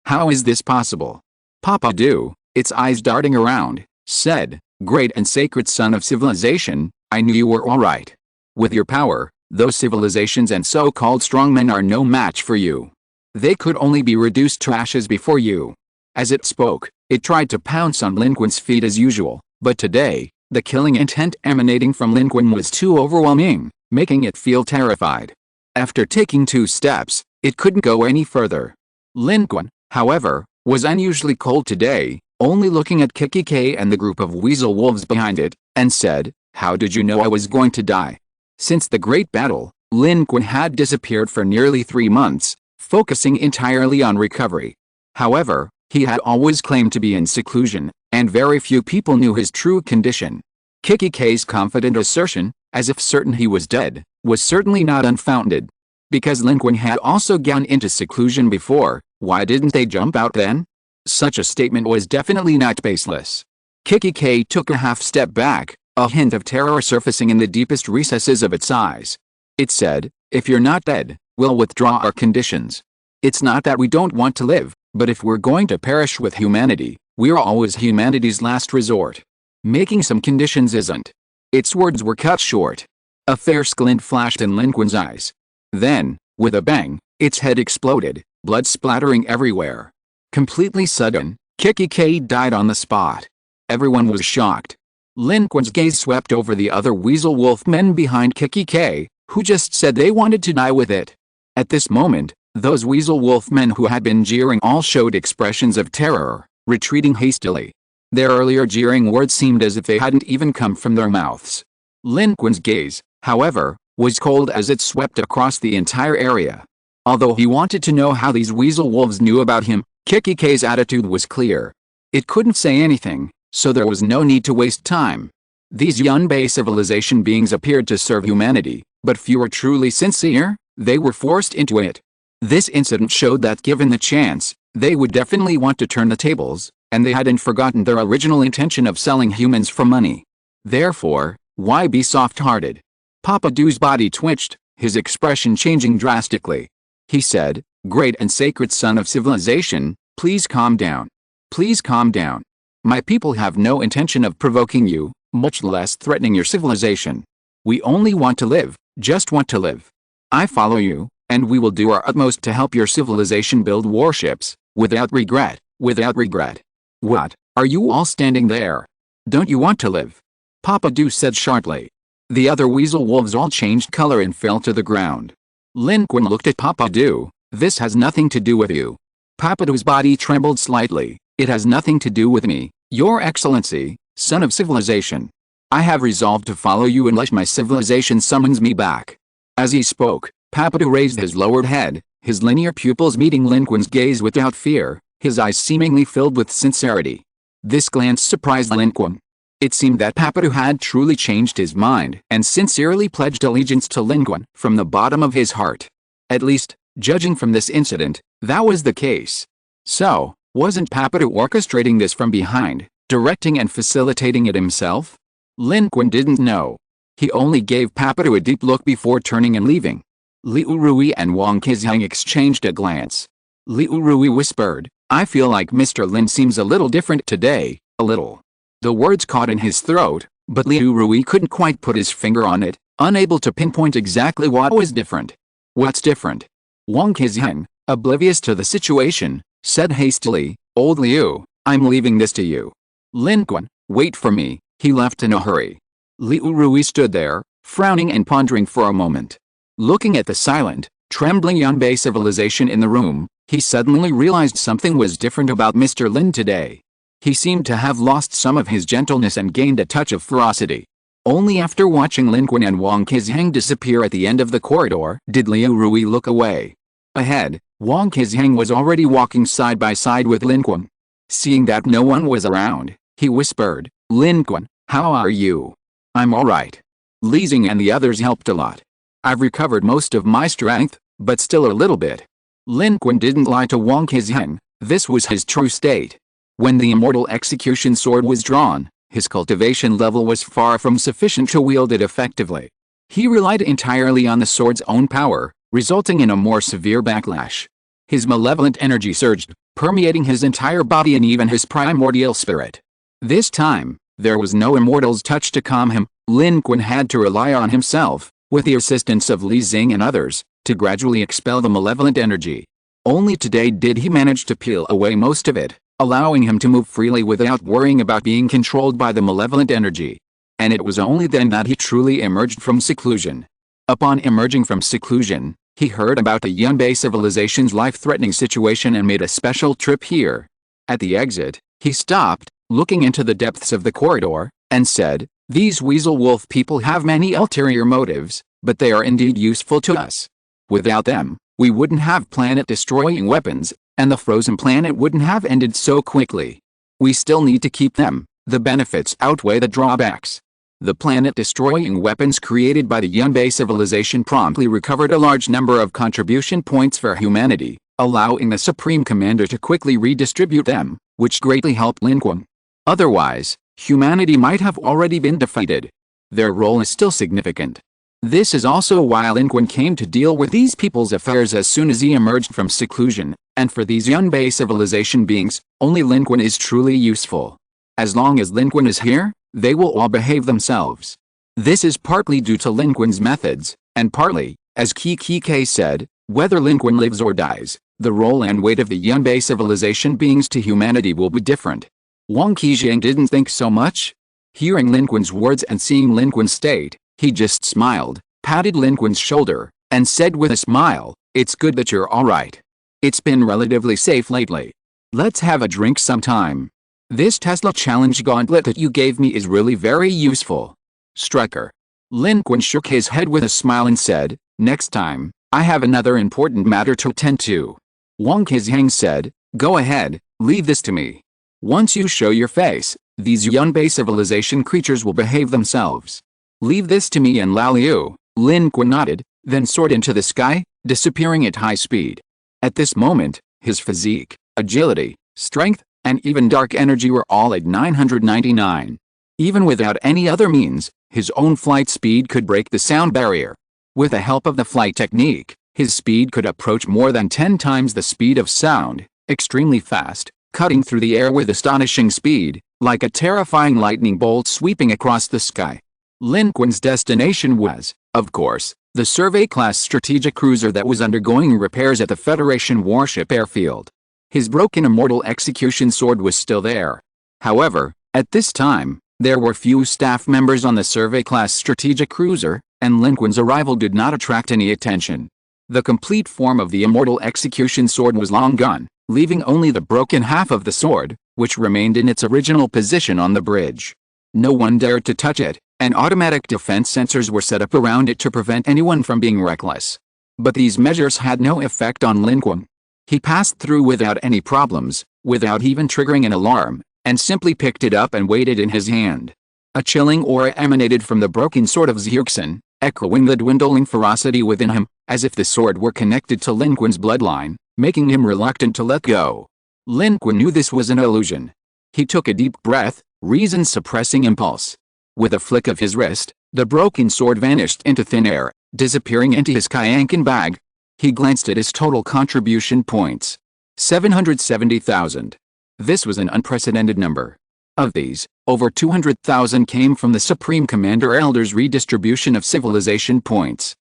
How is this possible? Papadu, its eyes darting around, said, Great and sacred son of civilization, I knew you were alright. With your power, those civilizations and so-called strongmen are no match for you. They could only be reduced to ashes before you. As it spoke, it tried to pounce on Lin Qun's feet as usual, but today, the killing intent emanating from Lin Qun was too overwhelming, making it feel terrified. After taking 2 steps, It couldn't go any further. Lin Qun, however, was unusually cold today, only looking at Kikki and the group of weasel wolves behind it, and said, "How did you know I was going to die?" Since the great battle, Lin Qun had disappeared for nearly 3 months, focusing entirely on recovery. However, he had always claimed to be in seclusion, and very few people knew his true condition. Kikki's confident assertion, as if certain he was dead, was certainly not unfounded. Because Lin Qun had also gone into seclusion before, why didn't they jump out then? Such a statement was definitely not baseless. Kikki took a half step back, a hint of terror surfacing in the deepest recesses of its eyes. It said, "If you're not dead, we'll withdraw our conditions. It's not that we don't want to live, but if we're going to perish with humanity, we're always humanity's last resort. Making some conditions isn't." Its words were cut short. A fierce glint flashed in Lin Qun's eyes. Then, with a bang, its head exploded, blood splattering everywhere. Completely sudden, Kikki died on the spot. Everyone was shocked. Lin Qun's gaze swept over the other weasel wolf men behind Kikki, who just said they wanted to die with it. At this moment, those weasel wolf men who had been jeering all showed expressions of terror, retreating hastily. Their earlier jeering words seemed as if they hadn't even come from their mouths. Lin Qun's gaze, however, was cold as it swept across the entire area. Although he wanted to know how these weasel wolves knew about him, Kikki's attitude was clear. It couldn't say anything, so there was no need to waste time. These Yunbei civilization beings appeared to serve humanity, but few were truly sincere. They were forced into it. This incident showed that given the chance, they would definitely want to turn the tables, and they hadn't forgotten their original intention of selling humans for money. Therefore, why be soft-hearted? Papa Du's body twitched, his expression changing drastically. He said, "Great and sacred son of civilization, please calm down. Please calm down. My people have no intention of provoking you, much less threatening your civilization. We only want to live, just want to live. I follow you, and we will do our utmost to help your civilization build warships, without regret, without regret." "What, are you all standing there? Don't you want to live?" Papa Du said sharply. The other weasel wolves all changed color and fell to the ground. Lin Qun looked at Papa Du. "This has nothing to do with you." Papa Du's body trembled slightly. "It has nothing to do with me, Your Excellency, son of civilization. I have resolved to follow you unless my civilization summons me back." As he spoke, Papa Du raised his lowered head, his linear pupils meeting Lin Qun's gaze without fear, his eyes seemingly filled with sincerity. This glance surprised Lin Qun. It seemed that Papa Du had truly changed his mind and sincerely pledged allegiance to Lin Qun from the bottom of his heart. At least, judging from this incident, that was the case. So, wasn't Papa Du orchestrating this from behind, directing and facilitating it himself? Lin Qun didn't know. He only gave Papa Du a deep look before turning and leaving. Liu Rui and Wang Qizhang exchanged a glance. Liu Rui whispered, "I feel like Mr. Lin seems a little different today, a little." The words caught in his throat, but Liu Rui couldn't quite put his finger on it, unable to pinpoint exactly what was different. "What's different?" Wang Qizhang, oblivious to the situation, said hastily, "Old Liu, I'm leaving this to you." "Lin Qun, wait for me." He left in a hurry. Liu Rui stood there, frowning and pondering for a moment. Looking at the silent, trembling Yunbei civilization in the room, he suddenly realized something was different about Mr. Lin today. He seemed to have lost some of his gentleness and gained a touch of ferocity. Only after watching Lin Qun and Wang Qizhang disappear at the end of the corridor did Liu Rui look away. Ahead, Wang Qizhang was already walking side by side with Lin Qun. Seeing that no one was around, he whispered, "Lin Qun, how are you?" "I'm alright. Li Xing and the others helped a lot. I've recovered most of my strength, but still a little bit." Lin Qun didn't lie to Wang Qizhang. This was his true state. When the immortal execution sword was drawn, his cultivation level was far from sufficient to wield it effectively. He relied entirely on the sword's own power, resulting in a more severe backlash. His malevolent energy surged, permeating his entire body and even his primordial spirit. This time, there was no immortal's touch to calm him. Lin Qun had to rely on himself, with the assistance of Li Xing and others, to gradually expel the malevolent energy. Only today did he manage to peel away most of it, allowing him to move freely without worrying about being controlled by the malevolent energy. And it was only then that he truly emerged from seclusion. Upon emerging from seclusion, He heard about the Yunbei civilization's life-threatening situation and made a special trip here. At the exit, he stopped, looking into the depths of the corridor, and said, "These weasel wolf people have many ulterior motives, but they are indeed useful to us. Without them, we wouldn't have planet-destroying weapons, and the frozen planet wouldn't have ended so quickly. We still need to keep them. The benefits outweigh the drawbacks." The planet-destroying weapons created by the Yunbei civilization promptly recovered a large number of contribution points for humanity, allowing the Supreme Commander to quickly redistribute them, which greatly helped Lin Qun. Otherwise, humanity might have already been defeated. Their role is still significant. This is also why Lin Qun came to deal with these people's affairs as soon as he emerged from seclusion, and for these Yunbei civilization beings, only Lin Qun is truly useful. As long as Lin Qun is here, they will all behave themselves. This is partly due to Lin Qun's methods, and partly, as Kike said, whether Lin Qun lives or dies, the role and weight of the Yunbei civilization beings to humanity will be different. Wang Qijiang didn't think so much. Hearing Lin Qun's words and seeing Lin Qun's state, he just smiled, patted Lin Qun's shoulder, and said with a smile, "It's good that you're alright. It's been relatively safe lately. Let's have a drink sometime. This Tesla challenge gauntlet that you gave me is really very useful." Striker. Lin Qun shook his head with a smile and said, "Next time, I have another important matter to attend to." Wang Qijiang said, "Go ahead, leave this to me. Once you show your face, these Yunbei civilization creatures will behave themselves. Leave this to me and Lao Liu." Lin Qun nodded, then soared into the sky, disappearing at high speed. At this moment, his physique, agility, strength, and even dark energy were all at 999. Even without any other means, his own flight speed could break the sound barrier. With the help of the flight technique, his speed could approach more than 10 times the speed of sound, extremely fast, cutting through the air with astonishing speed, like a terrifying lightning bolt sweeping across the sky. Lin Qun's destination was, of course, the survey-class strategic cruiser that was undergoing repairs at the Federation warship airfield. His broken immortal execution sword was still there. However, at this time, there were few staff members on the survey-class strategic cruiser, and Lin Qun's arrival did not attract any attention. The complete form of the immortal execution sword was long gone, leaving only the broken half of the sword, which remained in its original position on the bridge. No one dared to touch it, and automatic defense sensors were set up around it to prevent anyone from being reckless. But these measures had no effect on Lin Qun. He passed through without any problems, without even triggering an alarm, and simply picked it up and weighed it in his hand. A chilling aura emanated from the broken sword of Zhuxin, echoing the dwindling ferocity within him, as if the sword were connected to Lin Qun's bloodline, making him reluctant to let go. Lin Qun knew this was an illusion. He took a deep breath, reason suppressing impulse. With a flick of his wrist, the broken sword vanished into thin air, disappearing into his Kyankan bag. He glanced at his total contribution points. 770,000. This was an unprecedented number. Of these, over 200,000 came from the Supreme Commander Elder's redistribution of civilization points.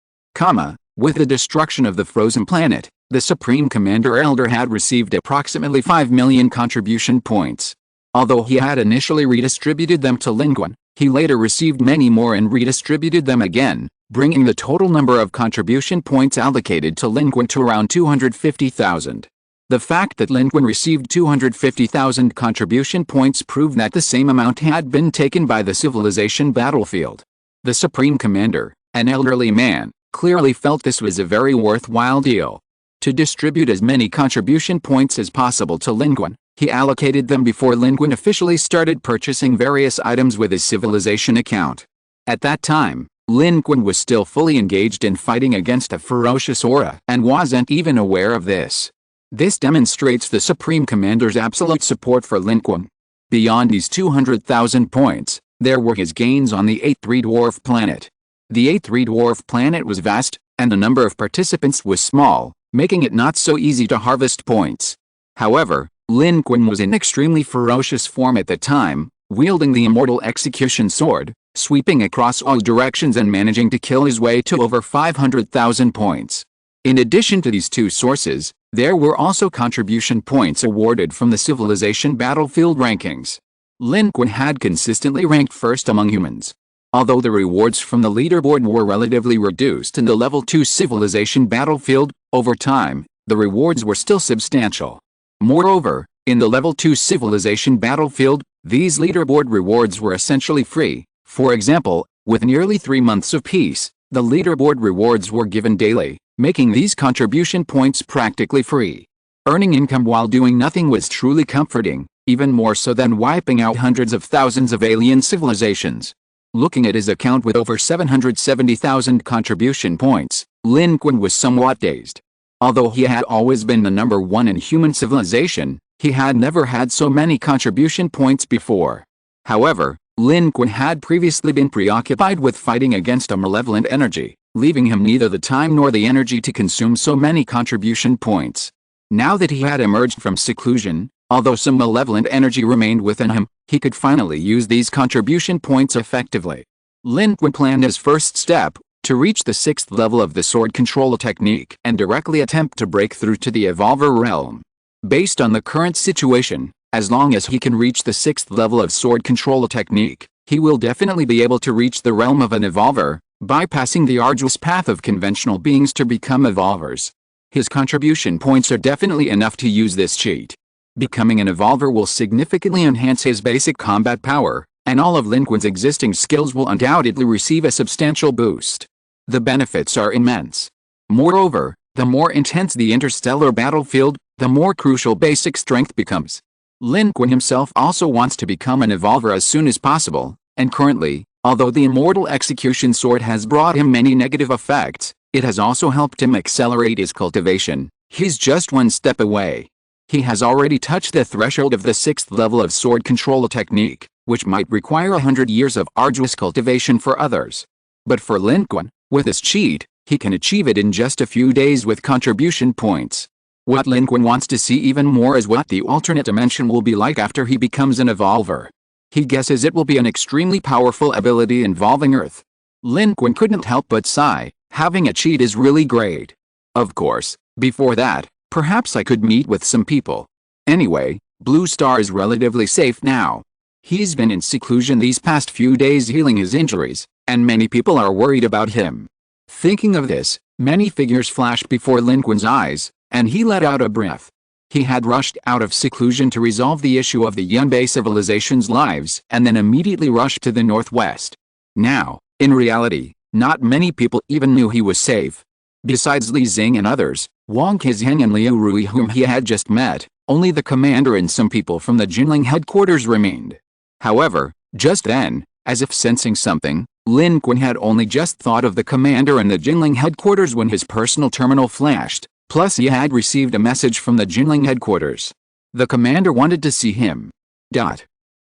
With the destruction of the frozen planet, the Supreme Commander Elder had received approximately 5 million contribution points. Although he had initially redistributed them to Lin Qun, he later received many more and redistributed them again, bringing the total number of contribution points allocated to Lin Qun to around 250,000. The fact that Lin Qun received 250,000 contribution points proved that the same amount had been taken by the civilization battlefield. The Supreme Commander, an elderly man, clearly felt this was a very worthwhile deal. To distribute as many contribution points as possible to Lin Qun, he allocated them before Lin Qun officially started purchasing various items with his civilization account. At that time, Lin Qun was still fully engaged in fighting against a ferocious aura and wasn't even aware of this. This demonstrates the Supreme Commander's absolute support for Lin Qun. Beyond these 200,000 points, there were his gains on the 8th dwarf planet. The 8th dwarf planet was vast, and the number of participants was small, making it not so easy to harvest points. However, Lin Qun was in extremely ferocious form at the time, wielding the immortal execution sword, sweeping across all directions and managing to kill his way to over 500,000 points. In addition to these two sources, there were also contribution points awarded from the civilization battlefield rankings. Lin Qun had consistently ranked first among humans. Although the rewards from the leaderboard were relatively reduced in the level 2 civilization battlefield, over time, the rewards were still substantial. Moreover, in the level 2 civilization battlefield, these leaderboard rewards were essentially free. For example, with nearly 3 months of peace, the leaderboard rewards were given daily, making these contribution points practically free. Earning income while doing nothing was truly comforting, even more so than wiping out hundreds of thousands of alien civilizations. Looking at his account with over 770,000 contribution points, Lin Qun was somewhat dazed. Although he had always been the number one in human civilization, he had never had so many contribution points before. However, Lin Qun had previously been preoccupied with fighting against a malevolent energy, leaving him neither the time nor the energy to consume so many contribution points. Now that he had emerged from seclusion, although some malevolent energy remained within him, he could finally use these contribution points effectively. Lin Qun planned his first step, to reach the 6th level of the sword control technique and directly attempt to break through to the evolver realm. Based on the current situation, as long as he can reach the 6th level of sword control technique, he will definitely be able to reach the realm of an evolver, bypassing the arduous path of conventional beings to become evolvers. His contribution points are definitely enough to use this cheat. Becoming an evolver will significantly enhance his basic combat power, and all of Lin Qun's existing skills will undoubtedly receive a substantial boost. The benefits are immense. Moreover, the more intense the interstellar battlefield, the more crucial basic strength becomes. Lin Qun himself also wants to become an evolver as soon as possible, and currently, although the immortal execution sword has brought him many negative effects, it has also helped him accelerate his cultivation. He's just one step away. He has already touched the threshold of the 6th level of sword control technique, which might require 100 years of arduous cultivation for others. But for Lin Qun, with this cheat, he can achieve it in just a few days with contribution points. What Lin Qun wants to see even more is what the alternate dimension will be like after he becomes an evolver. He guesses it will be an extremely powerful ability involving Earth. Lin Qun couldn't help but sigh, having a cheat is really great. Of course, before that, perhaps I could meet with some people. Anyway, Blue Star is relatively safe now. He's been in seclusion these past few days healing his injuries, and many people are worried about him. Thinking of this, many figures flashed before Lin Qun's eyes, and he let out a breath. He had rushed out of seclusion to resolve the issue of the Yunbei civilization's lives and then immediately rushed to the northwest. Now, in reality, not many people even knew he was safe. Besides Li Xing and others, Wang Qizheng and Liu Rui whom he had just met, only the commander and some people from the Jinling headquarters remained. However, just then, as if sensing something, Lin Qun had only just thought of the commander and the Jinling headquarters when his personal terminal flashed. Plus he had received a message from the Jinling headquarters. The commander wanted to see him.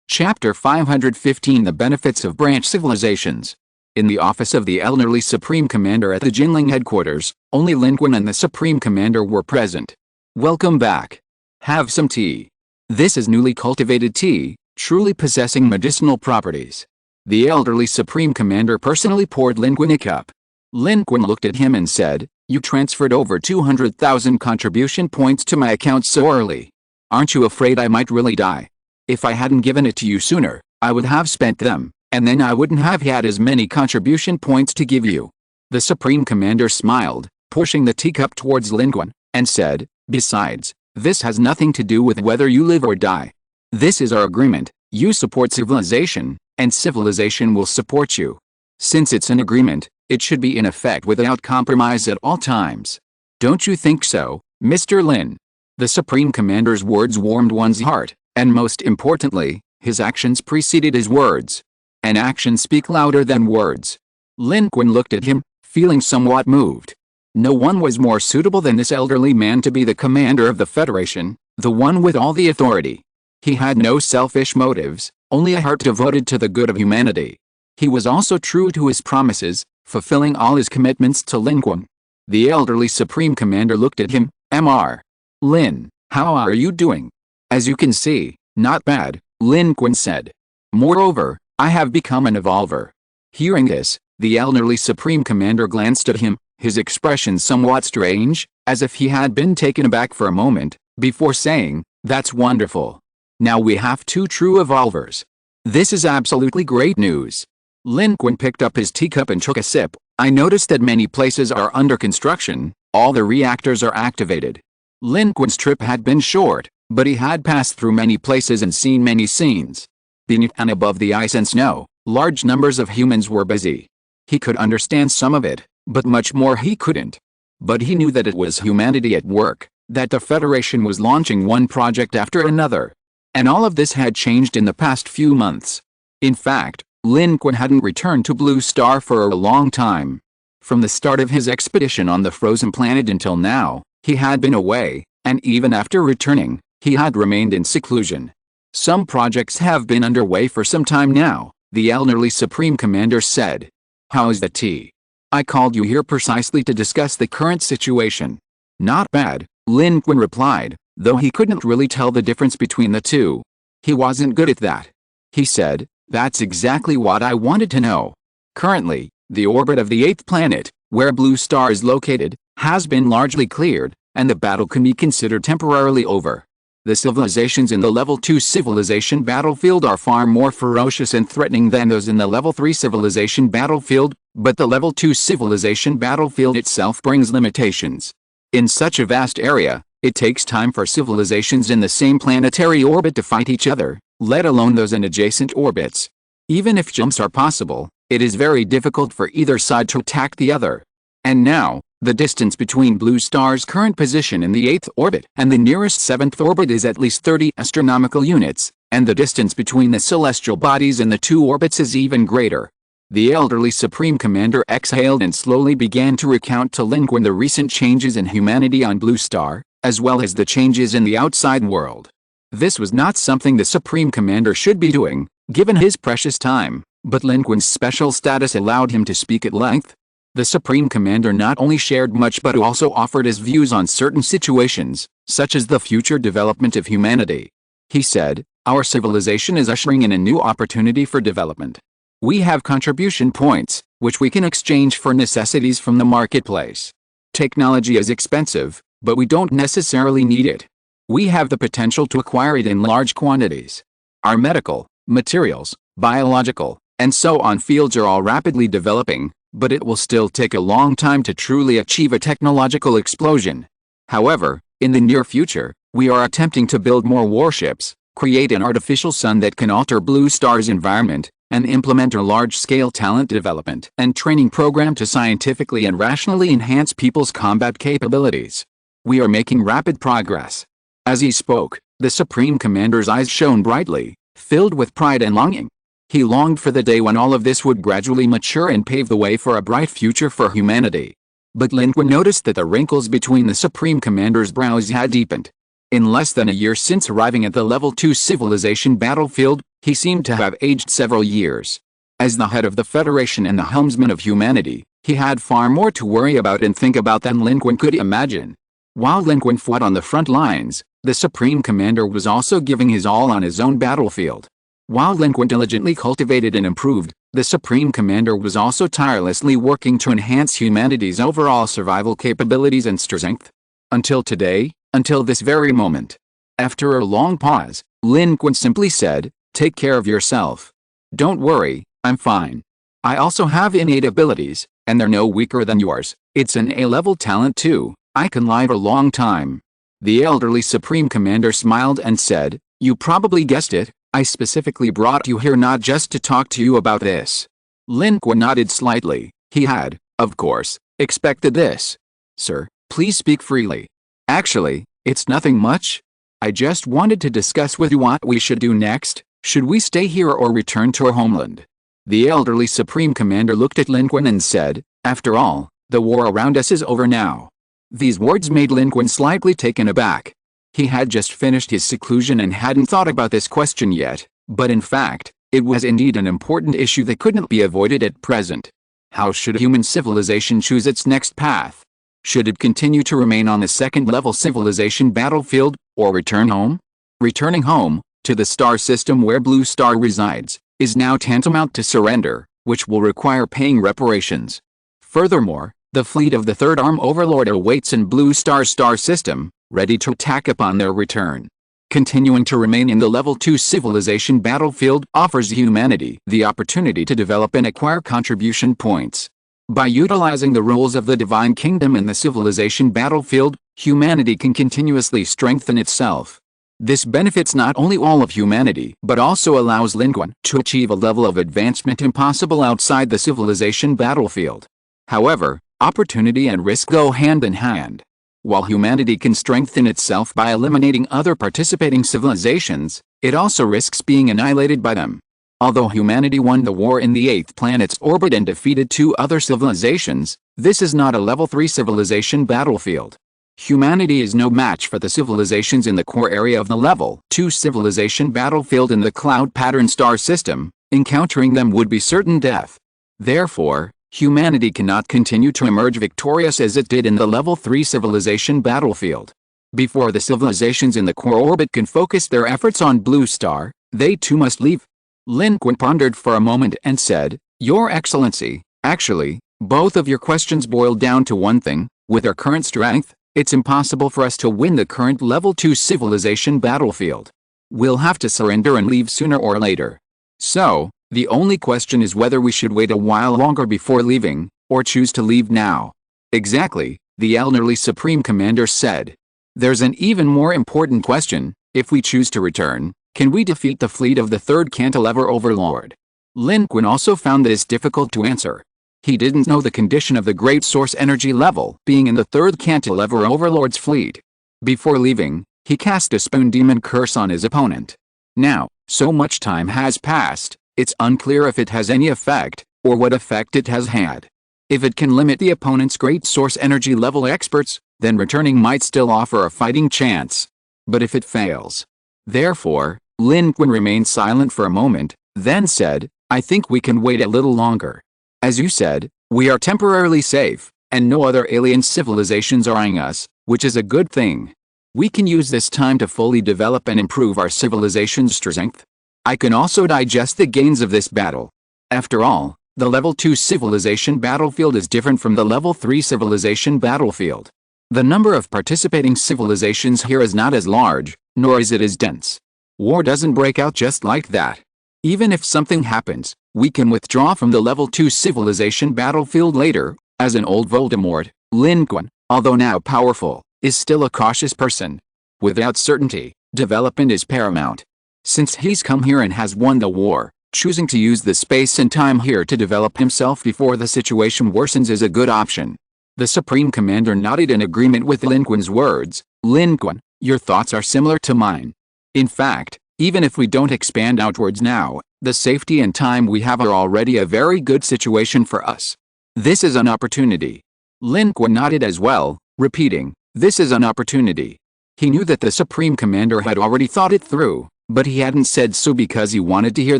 Chapter 515 The Benefits of Branch Civilizations. In the office of the elderly Supreme Commander at the Jinling headquarters, only Lin Qun and the Supreme Commander were present. Welcome back. Have some tea. This is newly cultivated tea, truly possessing medicinal properties. The elderly Supreme Commander personally poured Lin Qun a cup. Lin Qun looked at him and said, "You transferred over 200,000 contribution points to my account so early. Aren't you afraid I might really die? If I hadn't given it to you sooner, I would have spent them, and then I wouldn't have had as many contribution points to give you." The Supreme Commander smiled, pushing the teacup towards Lin Qun, and said, "Besides, this has nothing to do with whether you live or die. This is our agreement. You support civilization, and civilization will support you. Since it's an agreement, it should be in effect without compromise at all times. Don't you think so, Mr. Lin?" The Supreme Commander's words warmed one's heart, and most importantly, his actions preceded his words. And actions speak louder than words. Lin Qun looked at him, feeling somewhat moved. No one was more suitable than this elderly man to be the commander of the Federation, the one with all the authority. He had no selfish motives, only a heart devoted to the good of humanity. He was also true to his promises, fulfilling all his commitments to Lin Qun. The elderly Supreme Commander looked at him. "Mr. Lin, how are you doing?" "As you can see, not bad," Lin Qun said. "Moreover, I have become an evolver." Hearing this, the elderly Supreme Commander glanced at him, his expression somewhat strange, as if he had been taken aback for a moment, before saying, "That's wonderful. Now we have two true evolvers. This is absolutely great news." Lin Qun picked up his teacup and took a sip. I noticed that many places are under construction, all the reactors are activated. Lin Qun's trip had been short, but he had passed through many places and seen many scenes. Beneath and above the ice and snow, large numbers of humans were busy. He could understand some of it, but much more he couldn't. But he knew that it was humanity at work, that the Federation was launching one project after another. And all of this had changed in the past few months. In fact, Lin Qun hadn't returned to Blue Star for a long time. From the start of his expedition on the frozen planet until now, he had been away, and even after returning, he had remained in seclusion. Some projects have been underway for some time now, the elderly Supreme Commander said. How is the tea? I called you here precisely to discuss the current situation. Not bad, Lin Qun replied, though he couldn't really tell the difference between the two. He wasn't good at that. He said, that's exactly what I wanted to know. Currently, the orbit of the 8th planet, where Blue Star is located, has been largely cleared, and the battle can be considered temporarily over. The civilizations in the Level 2 civilization battlefield are far more ferocious and threatening than those in the Level 3 civilization battlefield, but the Level 2 civilization battlefield itself brings limitations. In such a vast area, it takes time for civilizations in the same planetary orbit to fight each other, let alone those in adjacent orbits. Even if jumps are possible, it is very difficult for either side to attack the other. And now, the distance between Blue Star's current position in the 8th orbit and the nearest 7th orbit is at least 30 astronomical units, and the distance between the celestial bodies in the two orbits is even greater. The elderly Supreme Commander exhaled and slowly began to recount to Lin Qun the recent changes in humanity on Blue Star, as well as the changes in the outside world. This was not something the Supreme Commander should be doing, given his precious time, but Lin Qun's special status allowed him to speak at length. The Supreme Commander not only shared much but also offered his views on certain situations, such as the future development of humanity. He said, our civilization is ushering in a new opportunity for development. We have contribution points, which we can exchange for necessities from the marketplace. Technology is expensive, but we don't necessarily need it. We have the potential to acquire it in large quantities. Our medical, materials, biological, and so on fields are all rapidly developing, but it will still take a long time to truly achieve a technological explosion. However, in the near future, we are attempting to build more warships, create an artificial sun that can alter Blue Star's environment, and implement a large-scale talent development and training program to scientifically and rationally enhance people's combat capabilities. We are making rapid progress. As he spoke, the Supreme Commander's eyes shone brightly, filled with pride and longing. He longed for the day when all of this would gradually mature and pave the way for a bright future for humanity. But Lin Qun noticed that the wrinkles between the Supreme Commander's brows had deepened. In less than a year since arriving at the Level 2 civilization battlefield, he seemed to have aged several years. As the head of the Federation and the helmsman of humanity, he had far more to worry about and think about than Lin Qun could imagine. While Lin Qun fought on the front lines, the Supreme Commander was also giving his all on his own battlefield. While Lin Qun diligently cultivated and improved, the Supreme Commander was also tirelessly working to enhance humanity's overall survival capabilities and strength. Until today, until this very moment. After a long pause, Lin Qun simply said, take care of yourself. Don't worry, I'm fine. I also have innate abilities, and they're no weaker than yours. It's an A-level talent too. I can live a long time. The elderly Supreme Commander smiled and said, you probably guessed it. I specifically brought you here not just to talk to you about this. Lin Qun nodded slightly. He had, of course, expected this. Sir, please speak freely. Actually, it's nothing much. I just wanted to discuss with you what we should do next. Should we stay here or return to our homeland? The elderly Supreme Commander looked at Lin Qun and said, after all, the war around us is over now. These words made Lin Qun slightly taken aback. He had just finished his seclusion and hadn't thought about this question yet, but in fact, it was indeed an important issue that couldn't be avoided at present. How should human civilization choose its next path? Should it continue to remain on the second-level civilization battlefield, or return home? Returning home, to the star system where Blue Star resides, is now tantamount to surrender, which will require paying reparations. Furthermore, the fleet of the Third Arm Overlord awaits in Blue Star's star system, ready to attack upon their return. Continuing to remain in the Level 2 civilization battlefield offers humanity the opportunity to develop and acquire contribution points. By utilizing the rules of the Divine Kingdom in the civilization battlefield, humanity can continuously strengthen itself. This benefits not only all of humanity but also allows Lin Qun to achieve a level of advancement impossible outside the civilization battlefield. However, opportunity and risk go hand in hand. While humanity can strengthen itself by eliminating other participating civilizations, it also risks being annihilated by them. Although humanity won the war in the 8th planet's orbit and defeated 2 other civilizations, this is not a Level 3 civilization battlefield. Humanity is no match for the civilizations in the core area of the Level 2 civilization battlefield in the Cloud Pattern star system. Encountering them would be certain death. Therefore, humanity cannot continue to emerge victorious as it did in the Level 3 civilization battlefield. Before the civilizations in the core orbit can focus their efforts on Blue Star, they too must leave. Lin Qun pondered for a moment and said, "Your Excellency, actually, both of your questions boil down to one thing. With our current strength, it's impossible for us to win the current Level 2 civilization battlefield. We'll have to surrender and leave sooner or later. So, the only question is whether we should wait a while longer before leaving, or choose to leave now." "Exactly," the elderly Supreme Commander said. "There's an even more important question. If we choose to return, can we defeat the fleet of the 3rd Cantilever Overlord?" Lin Qun also found this difficult to answer. He didn't know the condition of the Great Source Energy level being in the 3rd Cantilever Overlord's fleet. Before leaving, he cast a Spoon Demon Curse on his opponent. Now, so much time has passed, it's unclear if it has any effect, or what effect it has had. If it can limit the opponent's Great Source Energy level experts, then returning might still offer a fighting chance. But if it fails. Therefore, Lin Qun remained silent for a moment, then said, "I think we can wait a little longer. As you said, we are temporarily safe, and no other alien civilizations are eyeing us, which is a good thing. We can use this time to fully develop and improve our civilization's strength. I can also digest the gains of this battle. After all, the Level 2 civilization battlefield is different from the Level 3 civilization battlefield. The number of participating civilizations here is not as large, nor is it as dense. War doesn't break out just like that. Even if something happens, we can withdraw from the Level 2 civilization battlefield later." As an old Voldemort, Lin Qun, although now powerful, is still a cautious person. Without certainty, development is paramount. Since he's come here and has won the war, choosing to use the space and time here to develop himself before the situation worsens is a good option. The Supreme Commander nodded in agreement with Lin Qun's words. "Lin Qun, your thoughts are similar to mine. In fact, even if we don't expand outwards now, the safety and time we have are already a very good situation for us. This is an opportunity." Lin Qun nodded as well, repeating, "This is an opportunity." He knew that the Supreme Commander had already thought it through, but he hadn't said so because he wanted to hear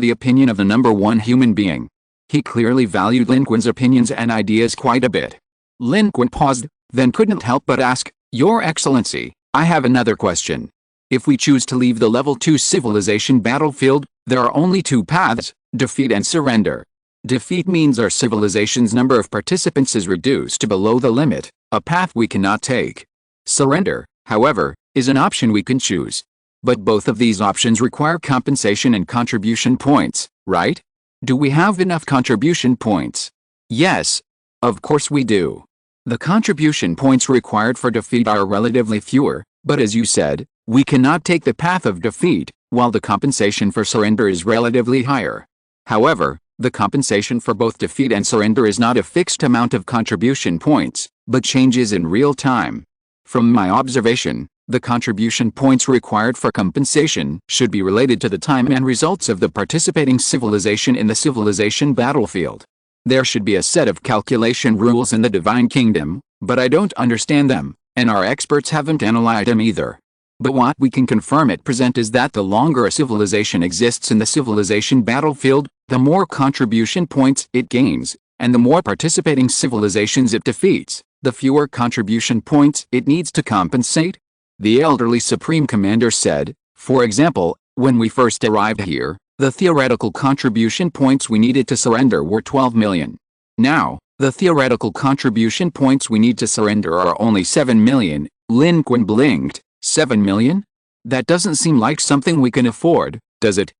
the opinion of the number one human being. He clearly valued Lin Qun's opinions and ideas quite a bit. Lin Qun paused, then couldn't help but ask, "Your Excellency, I have another question. If we choose to leave the Level 2 civilization battlefield, there are only 2 paths, defeat and surrender. Defeat means our civilization's number of participants is reduced to below the limit, a path we cannot take. Surrender, however, is an option we can choose. But both of these options require compensation and contribution points, right? Do we have enough contribution points?" "Yes. Of course we do. The contribution points required for defeat are relatively fewer, but as you said, we cannot take the path of defeat, while the compensation for surrender is relatively higher. However, the compensation for both defeat and surrender is not a fixed amount of contribution points, but changes in real time. From my observation, the contribution points required for compensation should be related to the time and results of the participating civilization in the civilization battlefield. There should be a set of calculation rules in the Divine Kingdom, but I don't understand them, and our experts haven't analyzed them either. But what we can confirm at present is that the longer a civilization exists in the civilization battlefield, the more contribution points it gains, and the more participating civilizations it defeats, the fewer contribution points it needs to compensate." The elderly Supreme Commander said, "For example, when we first arrived here, the theoretical contribution points we needed to surrender were 12 million. Now, the theoretical contribution points we need to surrender are only 7 million. Lin Qun blinked. 7 million? That doesn't seem like something we can afford, does it?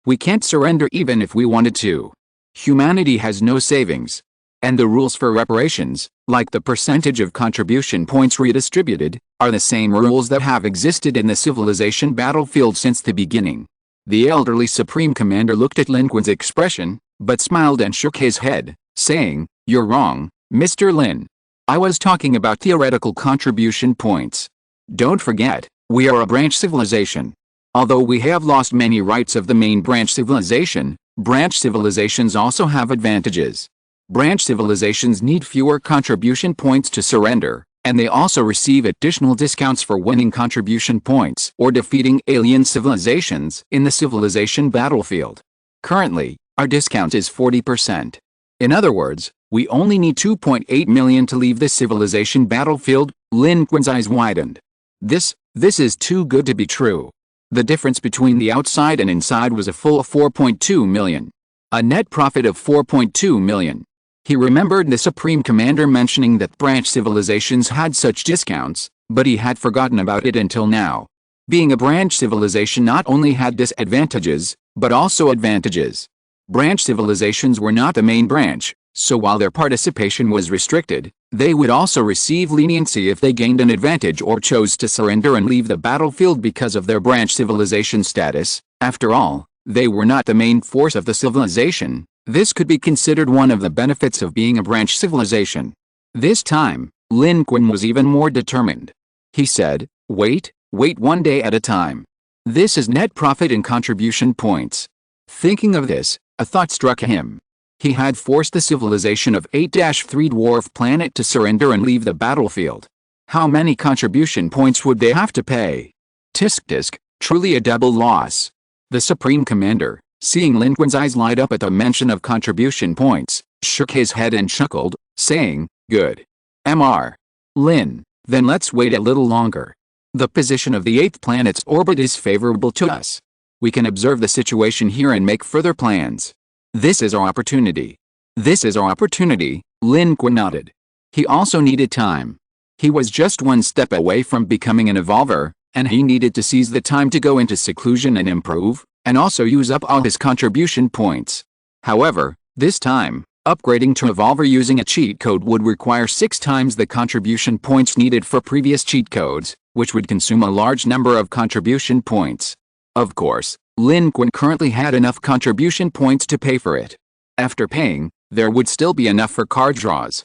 We can't surrender even if we wanted to. Humanity has no savings. And the rules for reparations, like the percentage of contribution points redistributed, are the same rules that have existed in the civilization battlefield since the beginning. The elderly Supreme Commander looked at Lin Qun's expression, but smiled and shook his head, saying, "You're wrong, Mr. Lin. I was talking about theoretical contribution points. Don't forget, we are a branch civilization. Although we have lost many rights of the main branch civilization, branch civilizations also have advantages. Branch civilizations need fewer contribution points to surrender, and they also receive additional discounts for winning contribution points or defeating alien civilizations in the civilization battlefield. Currently, our discount is 40%. In other words, we only need 2.8 million to leave the civilization battlefield." Lin Qun's eyes widened. This is too good to be true. The difference between the outside and inside was a full 4.2 million. A net profit of 4.2 million. He remembered the Supreme Commander mentioning that branch civilizations had such discounts, but he had forgotten about it until now. Being a branch civilization not only had disadvantages, but also advantages. Branch civilizations were not the main branch, so while their participation was restricted, they would also receive leniency if they gained an advantage or chose to surrender and leave the battlefield because of their branch civilization status. After all, they were not the main force of the civilization. This could be considered one of the benefits of being a branch civilization. This time, Lin Qun was even more determined. He said, wait one day at a time. This is net profit and contribution points. Thinking of this, a thought struck him. He had forced the civilization of 8-3 Dwarf Planet to surrender and leave the battlefield. How many contribution points would they have to pay? Tisk, truly a double loss. The Supreme Commander, seeing Lin Qun's eyes light up at the mention of contribution points, shook his head and chuckled, saying, "Good. Mr. Lin, then let's wait a little longer. The position of the 8th planet's orbit is favorable to us. We can observe the situation here and make further plans. This is our opportunity." "This is our opportunity," Lin Qun nodded. He also needed time. He was just one step away from becoming an evolver, and he needed to seize the time to go into seclusion and improve, and also use up all his contribution points. However, this time, upgrading to evolver using a cheat code would require 6 times the contribution points needed for previous cheat codes, which would consume a large number of contribution points. Of course, Lin Qun currently had enough contribution points to pay for it. After paying, there would still be enough for card draws.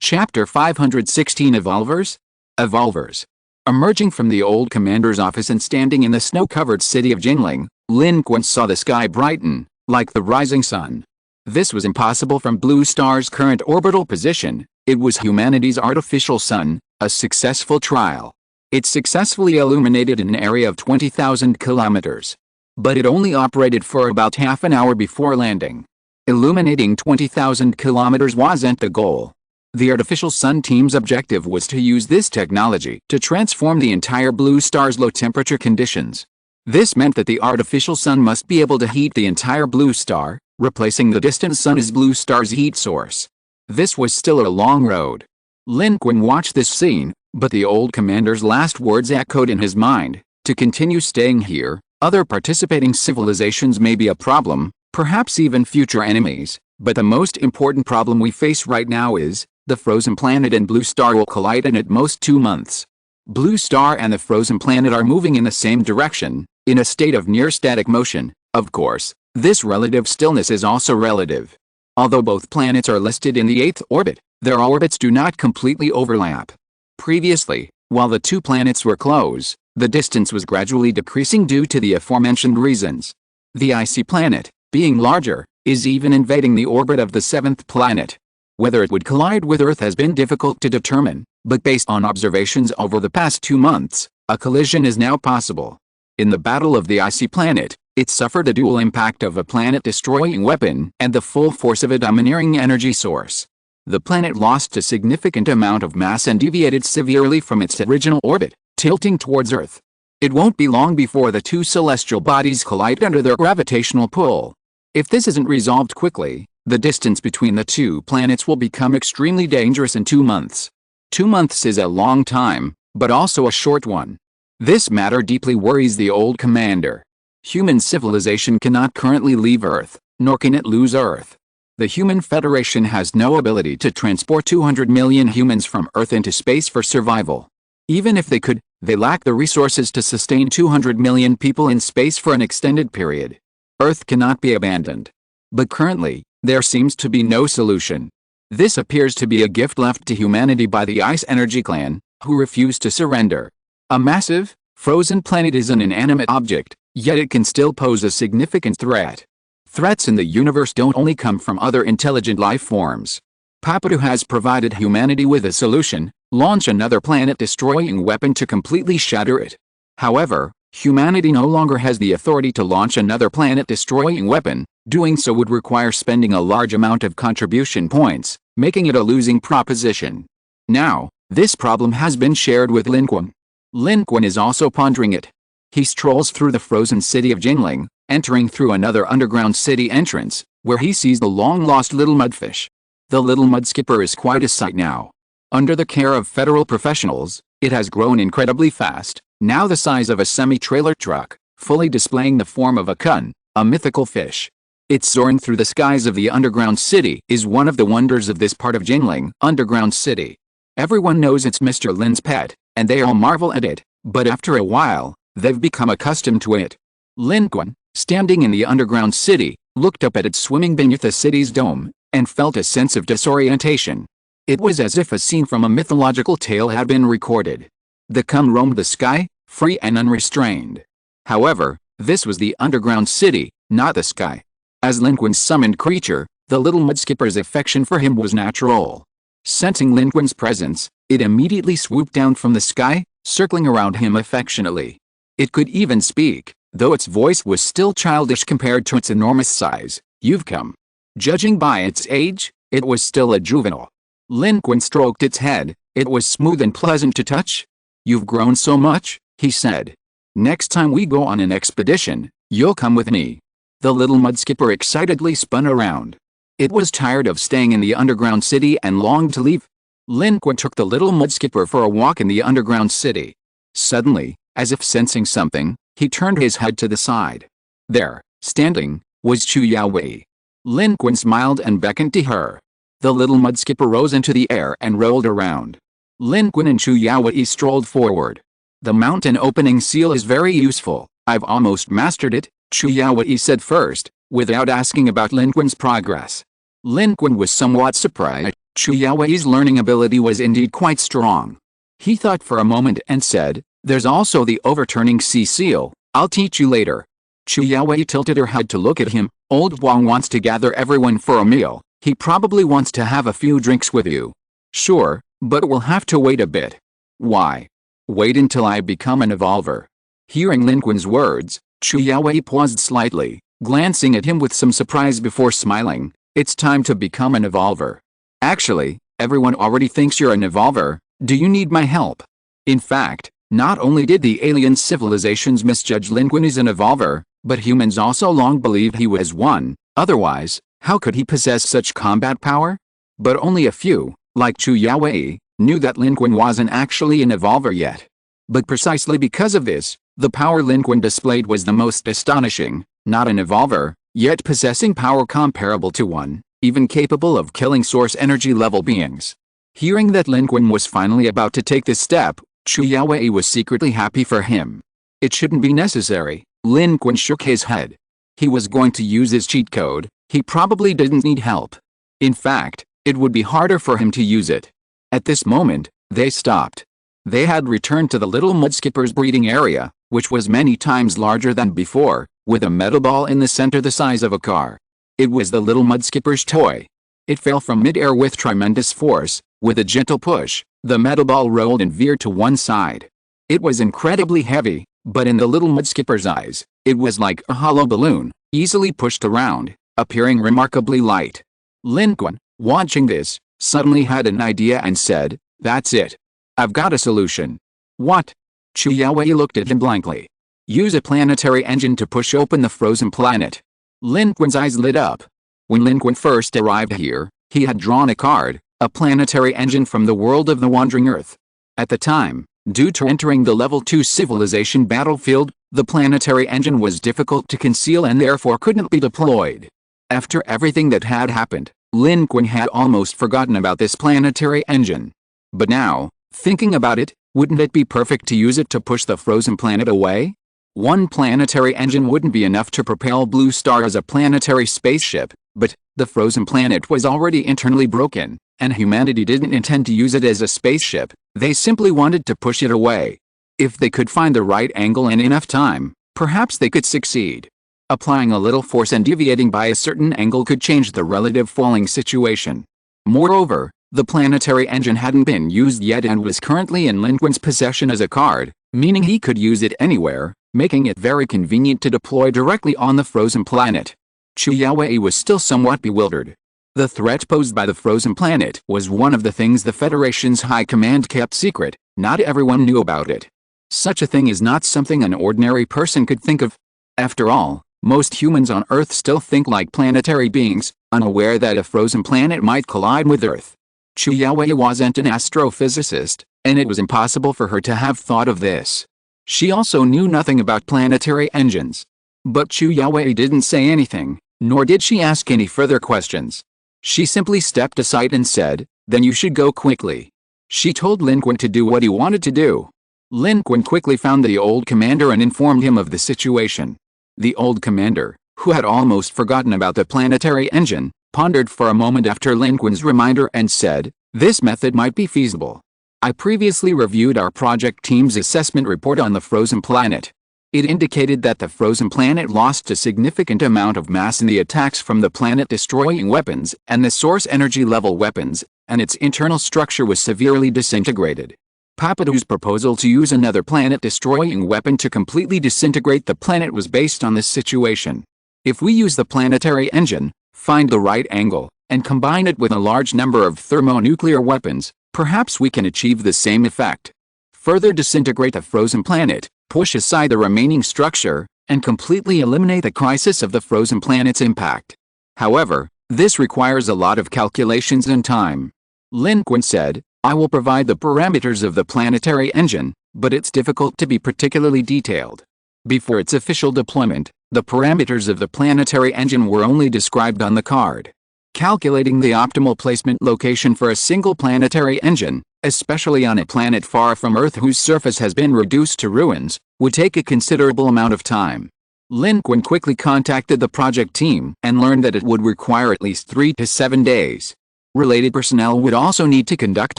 Chapter 516 Evolvers? Evolvers. Emerging from the old commander's office and standing in the snow-covered city of Jinling, Lin Qun saw the sky brighten, like the rising sun. This was impossible from Blue Star's current orbital position. It was humanity's artificial sun, a successful trial. It successfully illuminated an area of 20,000 kilometers. But it only operated for about half an hour before landing. Illuminating 20,000 kilometers wasn't the goal. The artificial sun team's objective was to use this technology to transform the entire Blue Star's low-temperature conditions. This meant that the artificial sun must be able to heat the entire Blue Star, replacing the distant sun as Blue Star's heat source. This was still a long road. Lin Qun watched this scene, but the old commander's last words echoed in his mind. To continue staying here, other participating civilizations may be a problem, perhaps even future enemies, but the most important problem we face right now is, the frozen planet and Blue Star will collide in at most 2 months. Blue Star and the frozen planet are moving in the same direction, in a state of near static motion. Of course, this relative stillness is also relative. Although both planets are listed in the 8th orbit, their orbits do not completely overlap. Previously, while the 2 planets were close, the distance was gradually decreasing due to the aforementioned reasons. The icy planet, being larger, is even invading the orbit of the 7th planet. Whether it would collide with Earth has been difficult to determine, but based on observations over the past 2 months, a collision is now possible. In the Battle of the Icy Planet, it suffered a dual impact of a planet-destroying weapon and the full force of a domineering energy source. The planet lost a significant amount of mass and deviated severely from its original orbit, tilting towards Earth. It won't be long before the 2 celestial bodies collide under their gravitational pull. If this isn't resolved quickly, the distance between the 2 planets will become extremely dangerous in 2 months. 2 months is a long time, but also a short one. This matter deeply worries the old commander. Human civilization cannot currently leave Earth, nor can it lose Earth. The Human Federation has no ability to transport 200 million humans from Earth into space for survival. Even if they could, they lack the resources to sustain 200 million people in space for an extended period. Earth cannot be abandoned. But currently, there seems to be no solution. This appears to be a gift left to humanity by the Ice Energy Clan, who refuse to surrender. A massive, frozen planet is an inanimate object, yet it can still pose a significant threat. Threats in the universe don't only come from other intelligent life forms. Papadu has provided humanity with a solution: launch another planet-destroying weapon to completely shatter it. However, humanity no longer has the authority to launch another planet-destroying weapon. Doing so would require spending a large amount of contribution points, making it a losing proposition. Now, this problem has been shared with Lin Qun. Lin Qun is also pondering it. He strolls through the frozen city of Jinling, entering through another underground city entrance, where he sees the long-lost little mudfish. The little mud skipper is quite a sight now. Under the care of federal professionals, it has grown incredibly fast, now the size of a semi-trailer truck, fully displaying the form of a kun, a mythical fish. Its soaring through the skies of the underground city is one of the wonders of this part of Jinling, underground city. Everyone knows it's Mr. Lin's pet, and they all marvel at it, but after a while, they've become accustomed to it. Lin Qun, standing in the underground city, looked up at it swimming beneath the city's dome, and felt a sense of disorientation. It was as if a scene from a mythological tale had been recorded. The kun roamed the sky, free and unrestrained. However, this was the underground city, not the sky. As Lin Qun's summoned creature, the little mudskipper's affection for him was natural. Sensing Lin Qun's presence, it immediately swooped down from the sky, circling around him affectionately. It could even speak, though its voice was still childish compared to its enormous size. "You've come." Judging by its age, it was still a juvenile. Lin Qun stroked its head. It was smooth and pleasant to touch. "You've grown so much," he said. "Next time we go on an expedition, you'll come with me." The little mudskipper excitedly spun around. It was tired of staying in the underground city and longed to leave. Lin Qun took the little mudskipper for a walk in the underground city. Suddenly, as if sensing something, he turned his head to the side. There, standing, was Chu Yaowei. Lin Qun smiled and beckoned to her. The little mudskipper rose into the air and rolled around. Lin Qun and Chu Yaowei strolled forward. "The mountain opening seal is very useful. I've almost mastered it," Chu Yaowei said first, without asking about Lin Qun's progress. Lin Qun was somewhat surprised. Chu Yaowei's learning ability was indeed quite strong. He thought for a moment and said, "There's also the overturning sea seal. I'll teach you later." Chu Yaowei tilted her head to look at him. "Old Wang wants to gather everyone for a meal. He probably wants to have a few drinks with you." "Sure, but we'll have to wait a bit." "Why?" "Wait until I become an evolver." Hearing Lin Qun's words, Chu Yaowei paused slightly, glancing at him with some surprise before smiling. "It's time to become an evolver." "Actually, everyone already thinks you're an evolver. Do you need my help?" In fact, not only did the alien civilizations misjudge Lin Qun as an evolver, but humans also long believed he was one. Otherwise, how could he possess such combat power? But only a few, like Chu Yaowei, knew that Lin Qun wasn't actually an evolver yet. But precisely because of this, the power Lin Qun displayed was the most astonishing. Not an evolver, yet possessing power comparable to one, even capable of killing source energy level beings. Hearing that Lin Qun was finally about to take this step, Chu Yaowei was secretly happy for him. "It shouldn't be necessary." Lin Qun shook his head. He was going to use his cheat code. He probably didn't need help. In fact, it would be harder for him to use it. At this moment, they stopped. They had returned to the little mudskipper's breeding area, which was many times larger than before, with a metal ball in the center the size of a car. It was the little mudskipper's toy. It fell from mid-air with tremendous force. With a gentle push, the metal ball rolled and veered to one side. It was incredibly heavy, but in the little mudskipper's eyes, it was like a hollow balloon, easily pushed around, appearing remarkably light. Lin Qun, watching this, suddenly had an idea and said, "That's it. I've got a solution." "What?" Chu Yaowei looked at him blankly. "Use a planetary engine to push open the frozen planet." Lin Qun's eyes lit up. When Lin Qun first arrived here, he had drawn a card, a planetary engine from the world of the wandering Earth. At the time, Due to entering the Level 2 civilization battlefield, the planetary engine was difficult to conceal and therefore couldn't be deployed. After everything that had happened, Lin Qun had almost forgotten about this planetary engine. But now, thinking about it, wouldn't it be perfect to use it to push the frozen planet away? One planetary engine wouldn't be enough to propel Blue Star as a planetary spaceship, but the frozen planet was already internally broken, and humanity didn't intend to use it as a spaceship. They simply wanted to push it away. If they could find the right angle and enough time, perhaps they could succeed. Applying a little force and deviating by a certain angle could change the relative falling situation. Moreover, the planetary engine hadn't been used yet and was currently in Lin Qun's possession as a card, meaning he could use it anywhere, making it very convenient to deploy directly on the frozen planet. Chu Yaowei was still somewhat bewildered. The threat posed by the frozen planet was one of the things the Federation's high command kept secret. Not everyone knew about it. Such a thing is not something an ordinary person could think of. After all, most humans on Earth still think like planetary beings, unaware that a frozen planet might collide with Earth. Chu Yaowei wasn't an astrophysicist, and it was impossible for her to have thought of this. She also knew nothing about planetary engines. But Chu Yaowei didn't say anything, nor did she ask any further questions. She simply stepped aside and said, "Then you should go quickly." She told Lin Qun to do what he wanted to do. Lin Qun quickly found the old commander and informed him of the situation. The old commander, who had almost forgotten about the planetary engine, pondered for a moment after Lin Qun's reminder and said, "This method might be feasible. I previously reviewed our project team's assessment report on the frozen planet. It indicated that the frozen planet lost a significant amount of mass in the attacks from the planet-destroying weapons and the source energy-level weapons, and its internal structure was severely disintegrated. Papadou's proposal to use another planet-destroying weapon to completely disintegrate the planet was based on this situation. If we use the planetary engine, find the right angle, and combine it with a large number of thermonuclear weapons, perhaps we can achieve the same effect. Further disintegrate the frozen planet, push aside the remaining structure, and completely eliminate the crisis of the frozen planet's impact. However, this requires a lot of calculations and time." Lin Qun said, "I will provide the parameters of the planetary engine, but it's difficult to be particularly detailed. Before its official deployment, the parameters of the planetary engine were only described on the card. Calculating the optimal placement location for a single planetary engine, especially on a planet far from Earth whose surface has been reduced to ruins, would take a considerable amount of time." Lin Qun quickly contacted the project team and learned that it would require at least 3 to 7 days. Related personnel would also need to conduct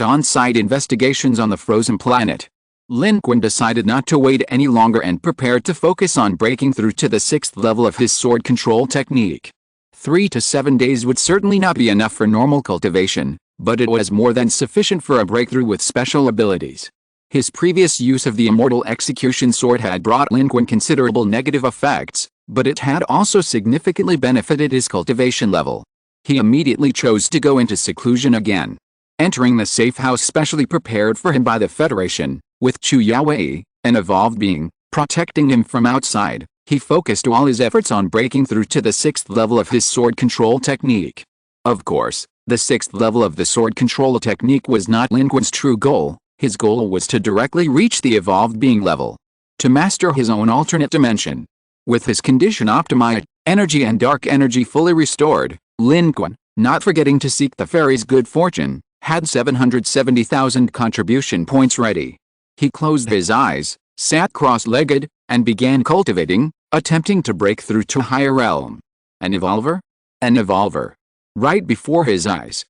on-site investigations on the frozen planet. Lin Qun decided not to wait any longer and prepared to focus on breaking through to the 6th level of his sword control technique. 3 to 7 days would certainly not be enough for normal cultivation, but it was more than sufficient for a breakthrough with special abilities. His previous use of the immortal execution sword had brought Lin Qun considerable negative effects, but it had also significantly benefited his cultivation level. He immediately chose to go into seclusion again. Entering the safe house specially prepared for him by the Federation, with Chu Yaowei, an evolved being, protecting him from outside, he focused all his efforts on breaking through to the 6th level of his sword control technique. Of course, the 6th level of the sword control technique was not Lin Qun's true goal. His goal was to directly reach the evolved being level. To master his own alternate dimension. With his condition optimized, energy and dark energy fully restored, Lin Qun, not forgetting to seek the fairy's good fortune, had 770,000 contribution points ready. He closed his eyes, sat cross-legged, and began cultivating, attempting to break through to higher realm. An evolver? An evolver. Right before his eyes.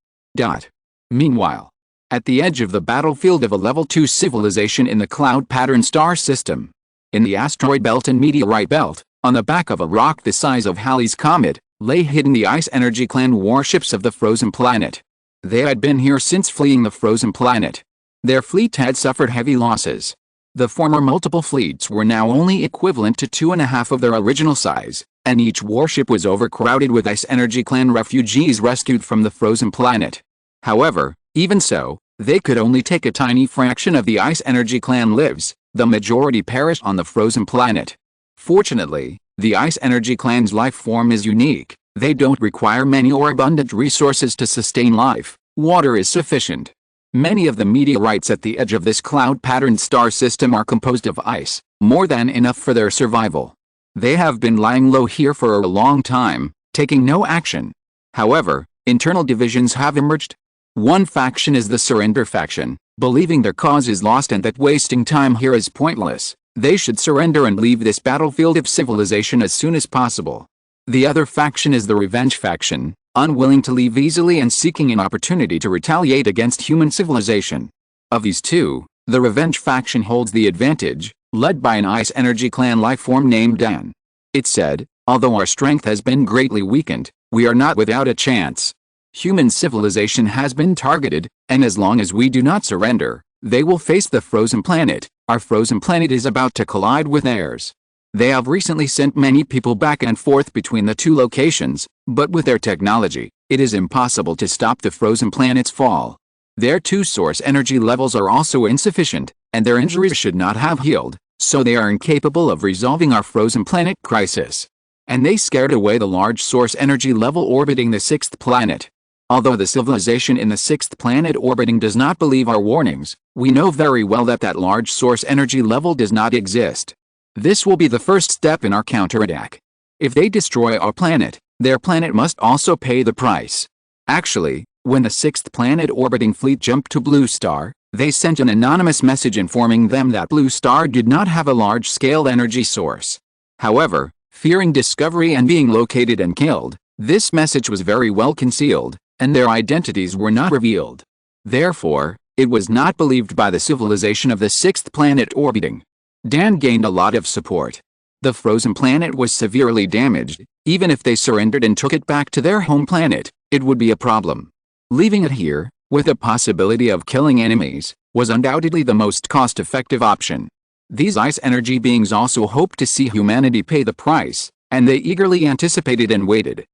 Meanwhile, at the edge of the battlefield of a level 2 civilization in the cloud pattern star system, in the asteroid belt and meteorite belt, on the back of a rock the size of Halley's Comet, lay hidden the Ice Energy Clan warships of the frozen planet. They had been here since fleeing the frozen planet. Their fleet had suffered heavy losses. The former multiple fleets were now only equivalent to 2.5 of their original size, and each warship was overcrowded with Ice Energy Clan refugees rescued from the frozen planet. However, even so, they could only take a tiny fraction of the Ice Energy Clan lives. The majority perished on the frozen planet. Fortunately, the Ice Energy Clan's life form is unique. They don't require many or abundant resources to sustain life. Water is sufficient. Many of the meteorites at the edge of this cloud-patterned star system are composed of ice, more than enough for their survival. They have been lying low here for a long time, taking no action. However, internal divisions have emerged. One faction is the surrender faction, believing their cause is lost and that wasting time here is pointless. They should surrender and leave this battlefield of civilization as soon as possible. The other faction is the revenge faction, unwilling to leave easily and seeking an opportunity to retaliate against human civilization. Of these two, the revenge faction holds the advantage, led by an ice energy clan lifeform named Dan. It said, although our strength has been greatly weakened, we are not without a chance. Human civilization has been targeted, and as long as we do not surrender, they will face the frozen planet. Our frozen planet is about to collide with theirs. They have recently sent many people back and forth between the two locations, but with their technology, it is impossible to stop the frozen planet's fall. Their two source energy levels are also insufficient, and their injuries should not have healed, so they are incapable of resolving our frozen planet crisis. And they scared away the large source energy level orbiting the sixth planet. Although the civilization in the sixth planet orbiting does not believe our warnings, we know very well that that large source energy level does not exist. This will be the first step in our counterattack. If they destroy our planet, their planet must also pay the price. Actually, when the sixth planet orbiting fleet jumped to Blue Star, they sent an anonymous message informing them that Blue Star did not have a large-scale energy source. However, fearing discovery and being located and killed, this message was very well concealed, and their identities were not revealed. Therefore, it was not believed by the civilization of the sixth planet orbiting. Dan gained a lot of support. The frozen planet was severely damaged. Even if they surrendered and took it back to their home planet, it would be a problem. Leaving it here, with the possibility of killing enemies, was undoubtedly the most cost-effective option. These ice energy beings also hoped to see humanity pay the price, and they eagerly anticipated and waited.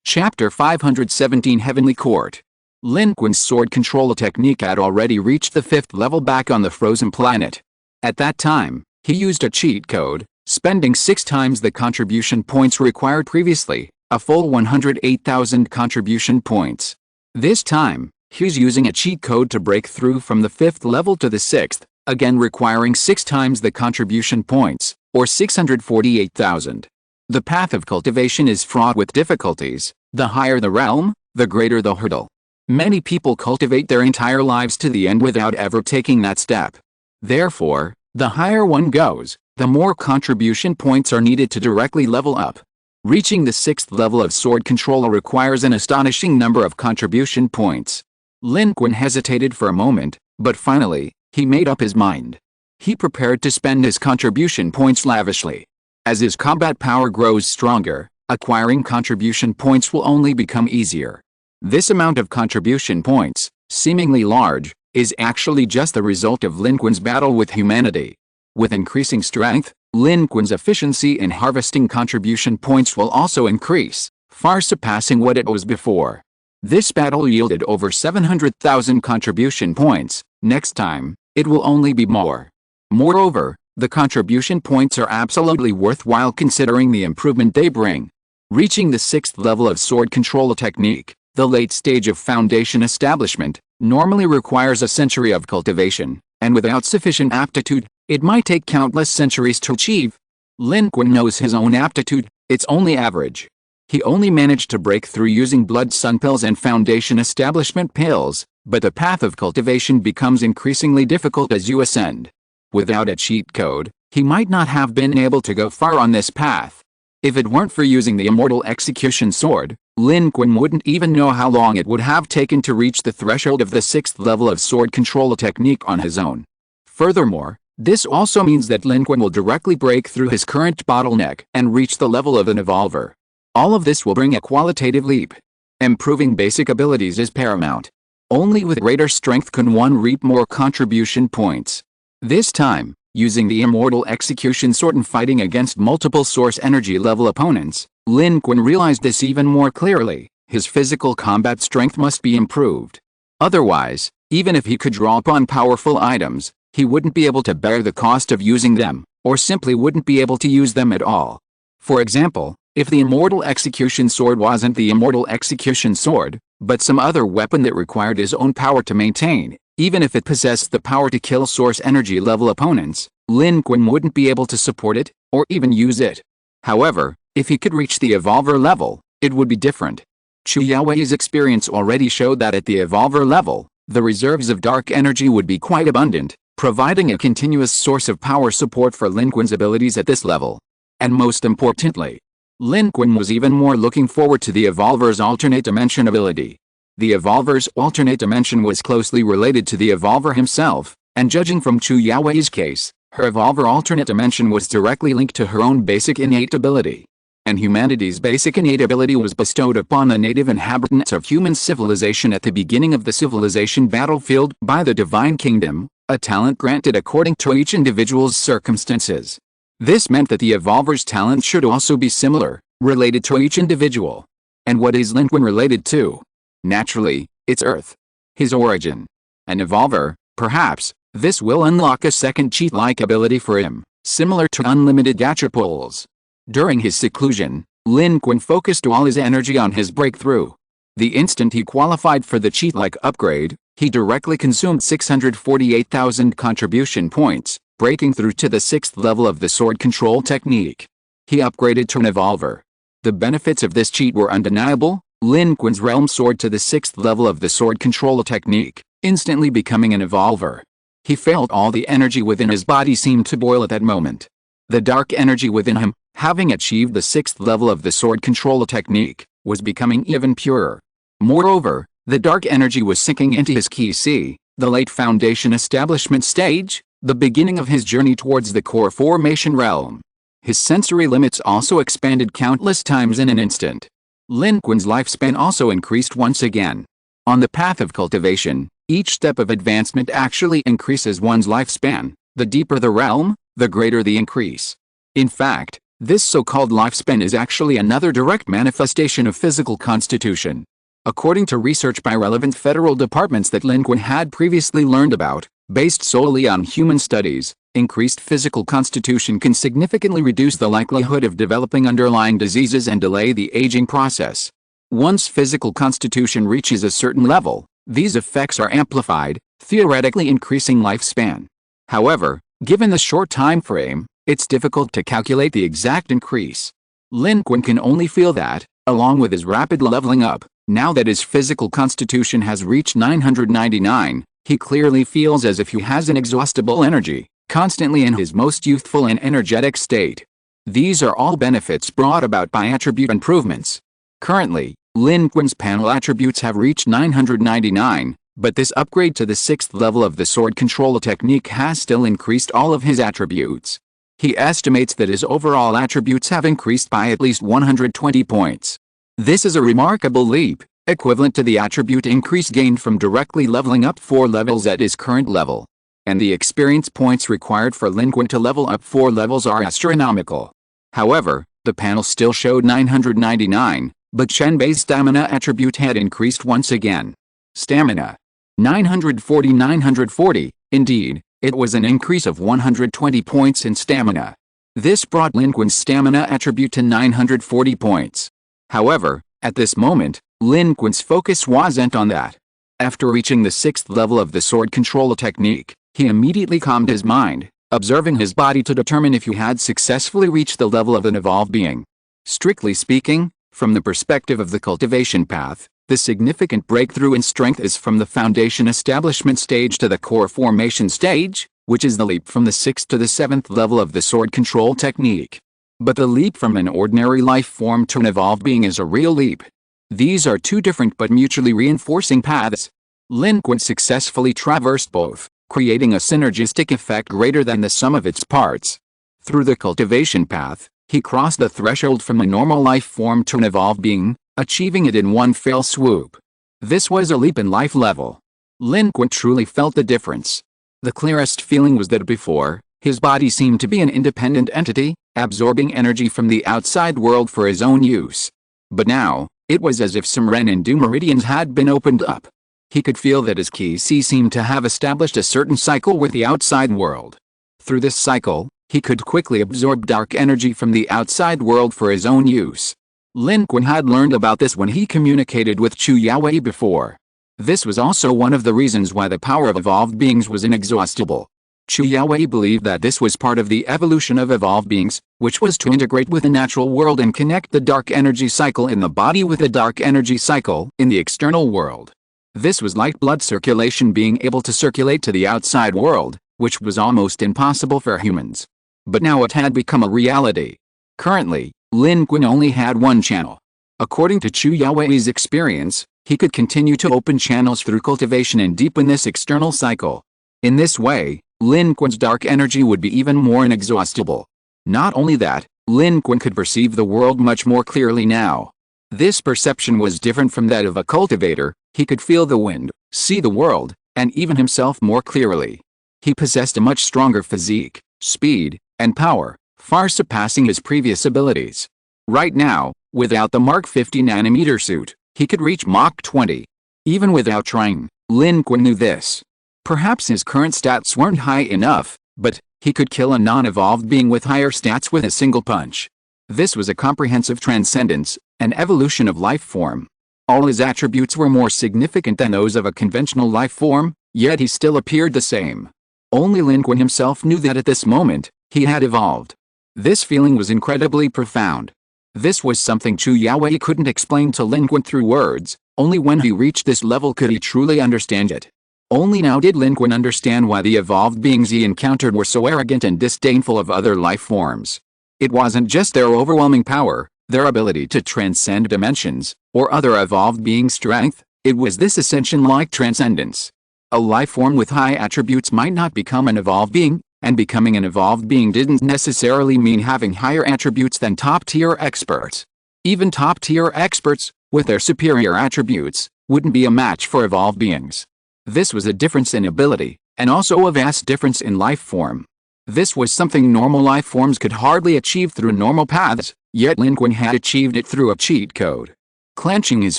Chapter 517 Heavenly Court. Lin Qun's sword control technique had already reached the 5th level back on the frozen planet. At that time, he used a cheat code, spending 6 times the contribution points required previously, a full 108,000 contribution points. This time, he's using a cheat code to break through from the 5th level to the 6th, again requiring 6 times the contribution points, or 648,000. The path of cultivation is fraught with difficulties. The higher the realm, the greater the hurdle. Many people cultivate their entire lives to the end without ever taking that step. Therefore, the higher one goes, the more contribution points are needed to directly level up. Reaching the 6th level of sword control requires an astonishing number of contribution points. Lin Qun hesitated for a moment, but finally, he made up his mind. He prepared to spend his contribution points lavishly. As his combat power grows stronger, acquiring contribution points will only become easier. This amount of contribution points, seemingly large, is actually just the result of Lin Qun's battle with humanity. With increasing strength, Lin Qun's efficiency in harvesting contribution points will also increase, far surpassing what it was before. This battle yielded over 700,000 contribution points. Next time, it will only be more. Moreover, the contribution points are absolutely worthwhile considering the improvement they bring. Reaching the 6th level of sword control technique, the late stage of foundation establishment, normally requires a century of cultivation, and without sufficient aptitude, it might take countless centuries to achieve. Lin Qun knows his own aptitude, it's only average. He only managed to break through using blood sun pills and foundation establishment pills, but the path of cultivation becomes increasingly difficult as you ascend. Without a cheat code, he might not have been able to go far on this path. If it weren't for using the immortal execution sword, Lin Qun wouldn't even know how long it would have taken to reach the threshold of the 6th level of sword control technique on his own. Furthermore, this also means that Lin Qun will directly break through his current bottleneck and reach the level of an evolver. All of this will bring a qualitative leap. Improving basic abilities is paramount. Only with greater strength can one reap more contribution points. This time, using the immortal execution sword and fighting against multiple source energy level opponents, Lin Qun realized this even more clearly. His physical combat strength must be improved. Otherwise, even if he could draw upon powerful items, he wouldn't be able to bear the cost of using them, or simply wouldn't be able to use them at all. For example, if the immortal execution sword wasn't the immortal execution sword, but some other weapon that required his own power to maintain. Even if it possessed the power to kill source energy level opponents, Lin Qun wouldn't be able to support it, or even use it. However, if he could reach the evolver level, it would be different. Chu Yaowei's experience already showed that at the evolver level, the reserves of dark energy would be quite abundant, providing a continuous source of power support for Lin Qun's abilities at this level. And most importantly, Lin Qun was even more looking forward to the evolver's alternate dimension ability. The evolver's alternate dimension was closely related to the evolver himself, and judging from Chu Yaowei's case, her evolver alternate dimension was directly linked to her own basic innate ability. And humanity's basic innate ability was bestowed upon the native inhabitants of human civilization at the beginning of the civilization battlefield by the Divine Kingdom, a talent granted according to each individual's circumstances. This meant that the evolver's talent should also be similar, related to each individual. And what is Lin Qun related to? Naturally, it's Earth. His origin. An evolver, perhaps, this will unlock a second cheat-like ability for him, similar to unlimited gacha pulls. During his seclusion, Lin Qun focused all his energy on his breakthrough. The instant he qualified for the cheat-like upgrade, he directly consumed 648,000 contribution points, breaking through to the 6th level of the sword control technique. He upgraded to an evolver. The benefits of this cheat were undeniable. Lin Qun's realm soared to the 6th level of the sword control technique, instantly becoming an evolver. He felt all the energy within his body seemed to boil at that moment. The dark energy within him, having achieved the 6th level of the sword control technique, was becoming even purer. Moreover, the dark energy was sinking into his Qi Si, the late foundation establishment stage, the beginning of his journey towards the core formation realm. His sensory limits also expanded countless times in an instant. Lin Qun's lifespan also increased once again. On the path of cultivation, each step of advancement actually increases one's lifespan. The deeper the realm, the greater the increase. In fact, this so-called lifespan is actually another direct manifestation of physical constitution. According to research by relevant federal departments that Lin Qun had previously learned about, based solely on human studies, increased physical constitution can significantly reduce the likelihood of developing underlying diseases and delay the aging process. Once physical constitution reaches a certain level, these effects are amplified, theoretically increasing lifespan. However, given the short time frame, it's difficult to calculate the exact increase. Lin Qun can only feel that, along with his rapid leveling up, now that his physical constitution has reached 999, he clearly feels as if he has inexhaustible energy, constantly in his most youthful and energetic state. These are all benefits brought about by attribute improvements. Currently, Lin Qun's panel attributes have reached 999, but this upgrade to the 6th level of the sword control technique has still increased all of his attributes. He estimates that his overall attributes have increased by at least 120 points. This is a remarkable leap, equivalent to the attribute increase gained from directly leveling up 4 levels at his current level. And the experience points required for Lin Qun to level up 4 levels are astronomical. However, the panel still showed 999, but Shenbei's stamina attribute had increased once again. Stamina. 940. Indeed, it was an increase of 120 points in stamina. This brought Lin Qun's stamina attribute to 940 points. However, at this moment, Lin Qun's focus wasn't on that. After reaching the 6th level of the sword control technique, he immediately calmed his mind, observing his body to determine if he had successfully reached the level of an evolved being. Strictly speaking, from the perspective of the cultivation path, the significant breakthrough in strength is from the foundation establishment stage to the core formation stage, which is the leap from the 6th to the 7th level of the sword control technique. But the leap from an ordinary life form to an evolved being is a real leap. These are two different but mutually reinforcing paths. Lin Qun successfully traversed both, creating a synergistic effect greater than the sum of its parts. Through the cultivation path, he crossed the threshold from a normal life form to an evolved being, achieving it in one fell swoop. This was a leap in life level. Lin Qun truly felt the difference. The clearest feeling was that before, his body seemed to be an independent entity, absorbing energy from the outside world for his own use. But now, it was as if some Ren and Du meridians had been opened up. He could feel that his Qi Si seemed to have established a certain cycle with the outside world. Through this cycle, he could quickly absorb dark energy from the outside world for his own use. Lin Qun had learned about this when he communicated with Chu Yaowei before. This was also one of the reasons why the power of evolved beings was inexhaustible. Chu Yaowei believed that this was part of the evolution of evolved beings, which was to integrate with the natural world and connect the dark energy cycle in the body with the dark energy cycle in the external world. This was like blood circulation being able to circulate to the outside world, which was almost impossible for humans. But now it had become a reality. Currently, Lin Qun only had one channel. According to Chu Yaowei's experience, he could continue to open channels through cultivation and deepen this external cycle. In this way, Lin Qun's dark energy would be even more inexhaustible. Not only that, Lin Qun could perceive the world much more clearly now. This perception was different from that of a cultivator. He could feel the wind, see the world, and even himself more clearly. He possessed a much stronger physique, speed, and power, far surpassing his previous abilities. Right now, without the Mark 50 nanometer suit, he could reach Mach 20. Even without trying, Lin Qun knew this. Perhaps his current stats weren't high enough, but he could kill a non-evolved being with higher stats with a single punch. This was a comprehensive transcendence, an evolution of life form. All his attributes were more significant than those of a conventional life form, yet he still appeared the same. Only Lin Qun himself knew that at this moment, he had evolved. This feeling was incredibly profound. This was something Chu Yaowei couldn't explain to Lin Qun through words. Only when he reached this level could he truly understand it. Only now did Lin Qun understand why the evolved beings he encountered were so arrogant and disdainful of other life forms. It wasn't just their overwhelming power, their ability to transcend dimensions, or other evolved beings' strength. It was this ascension-like transcendence. A life form with high attributes might not become an evolved being, and becoming an evolved being didn't necessarily mean having higher attributes than top-tier experts. Even top-tier experts, with their superior attributes, wouldn't be a match for evolved beings. This was a difference in ability, and also a vast difference in life form. This was something normal life forms could hardly achieve through normal paths, yet Lin Qun had achieved it through a cheat code. Clenching his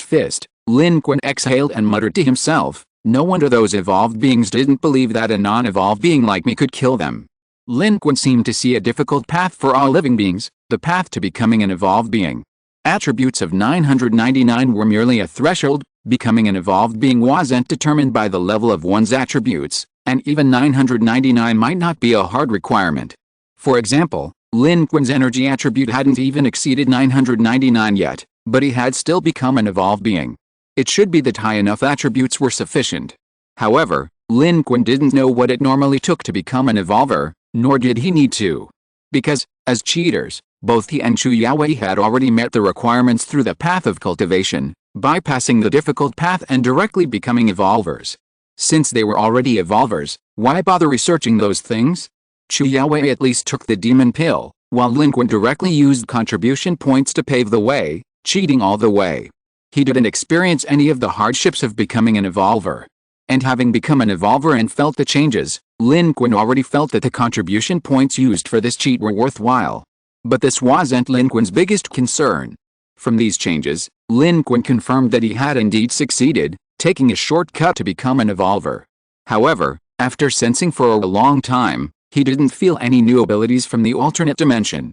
fist, Lin Qun exhaled and muttered to himself, "No wonder those evolved beings didn't believe that a non-evolved being like me could kill them." Lin Qun seemed to see a difficult path for all living beings, the path to becoming an evolved being. Attributes of 999 were merely a threshold. Becoming an evolved being wasn't determined by the level of one's attributes, and even 999 might not be a hard requirement. For example, Lin Qun's energy attribute hadn't even exceeded 999 yet, but he had still become an evolved being. It should be that high enough attributes were sufficient. However, Lin Qun didn't know what it normally took to become an evolver, nor did he need to. Because, as cheaters, both he and Chu Yaowei had already met the requirements through the path of cultivation, bypassing the difficult path and directly becoming evolvers. Since they were already evolvers, why bother researching those things? Chu Yaowei at least took the demon pill, while Lin Qun directly used contribution points to pave the way, cheating all the way. He didn't experience any of the hardships of becoming an evolver. And having become an evolver and felt the changes, Lin Qun already felt that the contribution points used for this cheat were worthwhile. But this wasn't Lin Qun's biggest concern. From these changes, Lin Qun confirmed that he had indeed succeeded, taking a shortcut to become an evolver. However, after sensing for a long time, he didn't feel any new abilities from the alternate dimension.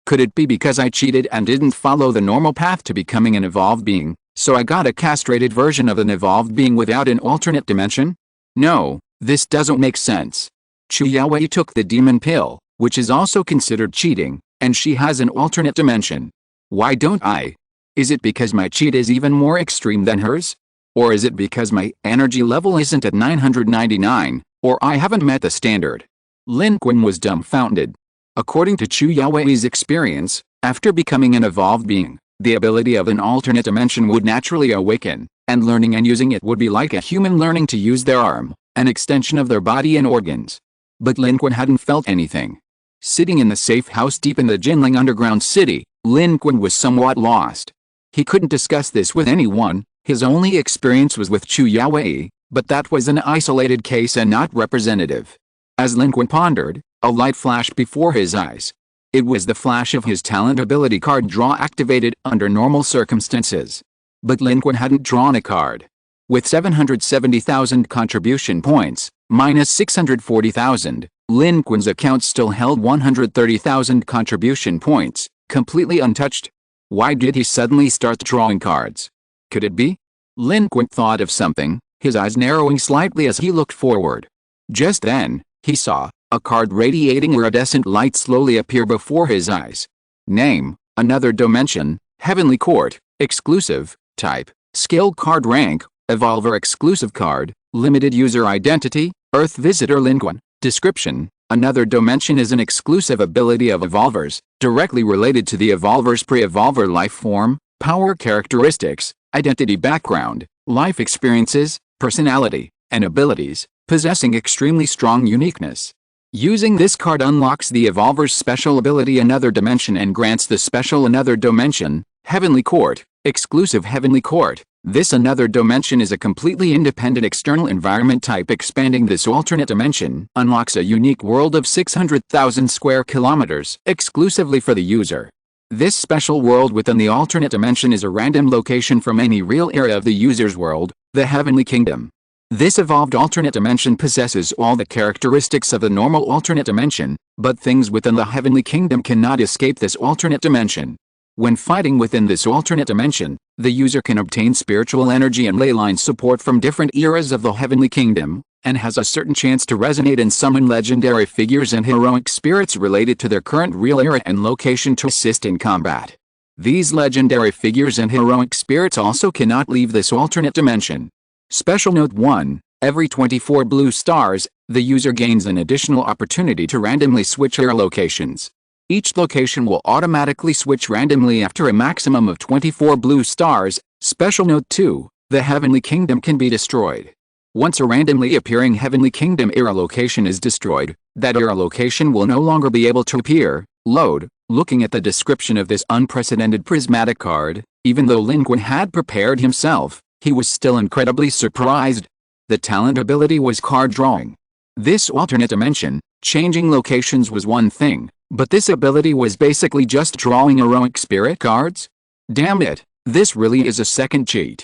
Could it be because I cheated and didn't follow the normal path to becoming an evolved being, so I got a castrated version of an evolved being without an alternate dimension? No, this doesn't make sense. Chu Yaowei took the demon pill, which is also considered cheating, and she has an alternate dimension. Why don't I? Is it because my cheat is even more extreme than hers? Or is it because my energy level isn't at 999, or I haven't met the standard? Lin Qun was dumbfounded. According to Chu Yaowei's experience, after becoming an evolved being, the ability of an alternate dimension would naturally awaken, and learning and using it would be like a human learning to use their arm, an extension of their body and organs. But Lin Qun hadn't felt anything. Sitting in the safe house deep in the Jinling underground city, Lin Qun was somewhat lost. He couldn't discuss this with anyone. His only experience was with Chu Yaowei, but that was an isolated case and not representative. As Lin Qun pondered, a light flashed before his eyes. It was the flash of his talent ability card draw activated under normal circumstances. But Lin Qun hadn't drawn a card. With 770,000 contribution points, minus 640,000, Lin Qun's account still held 130,000 contribution points, completely untouched. Why did he suddenly start drawing cards? Could it be? Lin Qun thought of something, his eyes narrowing slightly as he looked forward. Just then, he saw a card radiating iridescent light slowly appear before his eyes. Name: Another Dimension, Heavenly Court, Exclusive, Type: Skill Card, Rank: Evolver, Exclusive Card, Limited User Identity, Earth Visitor Lin Qun. Description: Another Dimension is an exclusive ability of Evolvers, directly related to the Evolver's pre-Evolver life form, power characteristics, identity background, life experiences, personality, and abilities, possessing extremely strong uniqueness. Using this card unlocks the Evolver's special ability Another Dimension and grants the special Another Dimension, Heavenly Court, Exclusive Heavenly Court. This Another Dimension is a completely independent external environment type. Expanding this alternate dimension unlocks a unique world of 600,000 square kilometers exclusively for the user. This special world within the alternate dimension is a random location from any real area of the user's world, the Heavenly Kingdom. This evolved alternate dimension possesses all the characteristics of the normal alternate dimension, but things within the Heavenly Kingdom cannot escape this alternate dimension. When fighting within this alternate dimension, the user can obtain spiritual energy and leyline support from different eras of the Heavenly Kingdom, and has a certain chance to resonate and summon legendary figures and heroic spirits related to their current real era and location to assist in combat. These legendary figures and heroic spirits also cannot leave this alternate dimension. Special Note 1: Every 24 blue stars, the user gains an additional opportunity to randomly switch air locations. Each location will automatically switch randomly after a maximum of 24 blue stars. Special Note 2: The Heavenly Kingdom can be destroyed. Once a randomly appearing Heavenly Kingdom era location is destroyed, that era location will no longer be able to appear. Load. Looking at the description of this unprecedented prismatic card, even though Lin Qun had prepared himself, he was still incredibly surprised. The talent ability was card drawing. This alternate dimension, changing locations was one thing, but this ability was basically just drawing heroic spirit cards? Damn it, this really is a second cheat.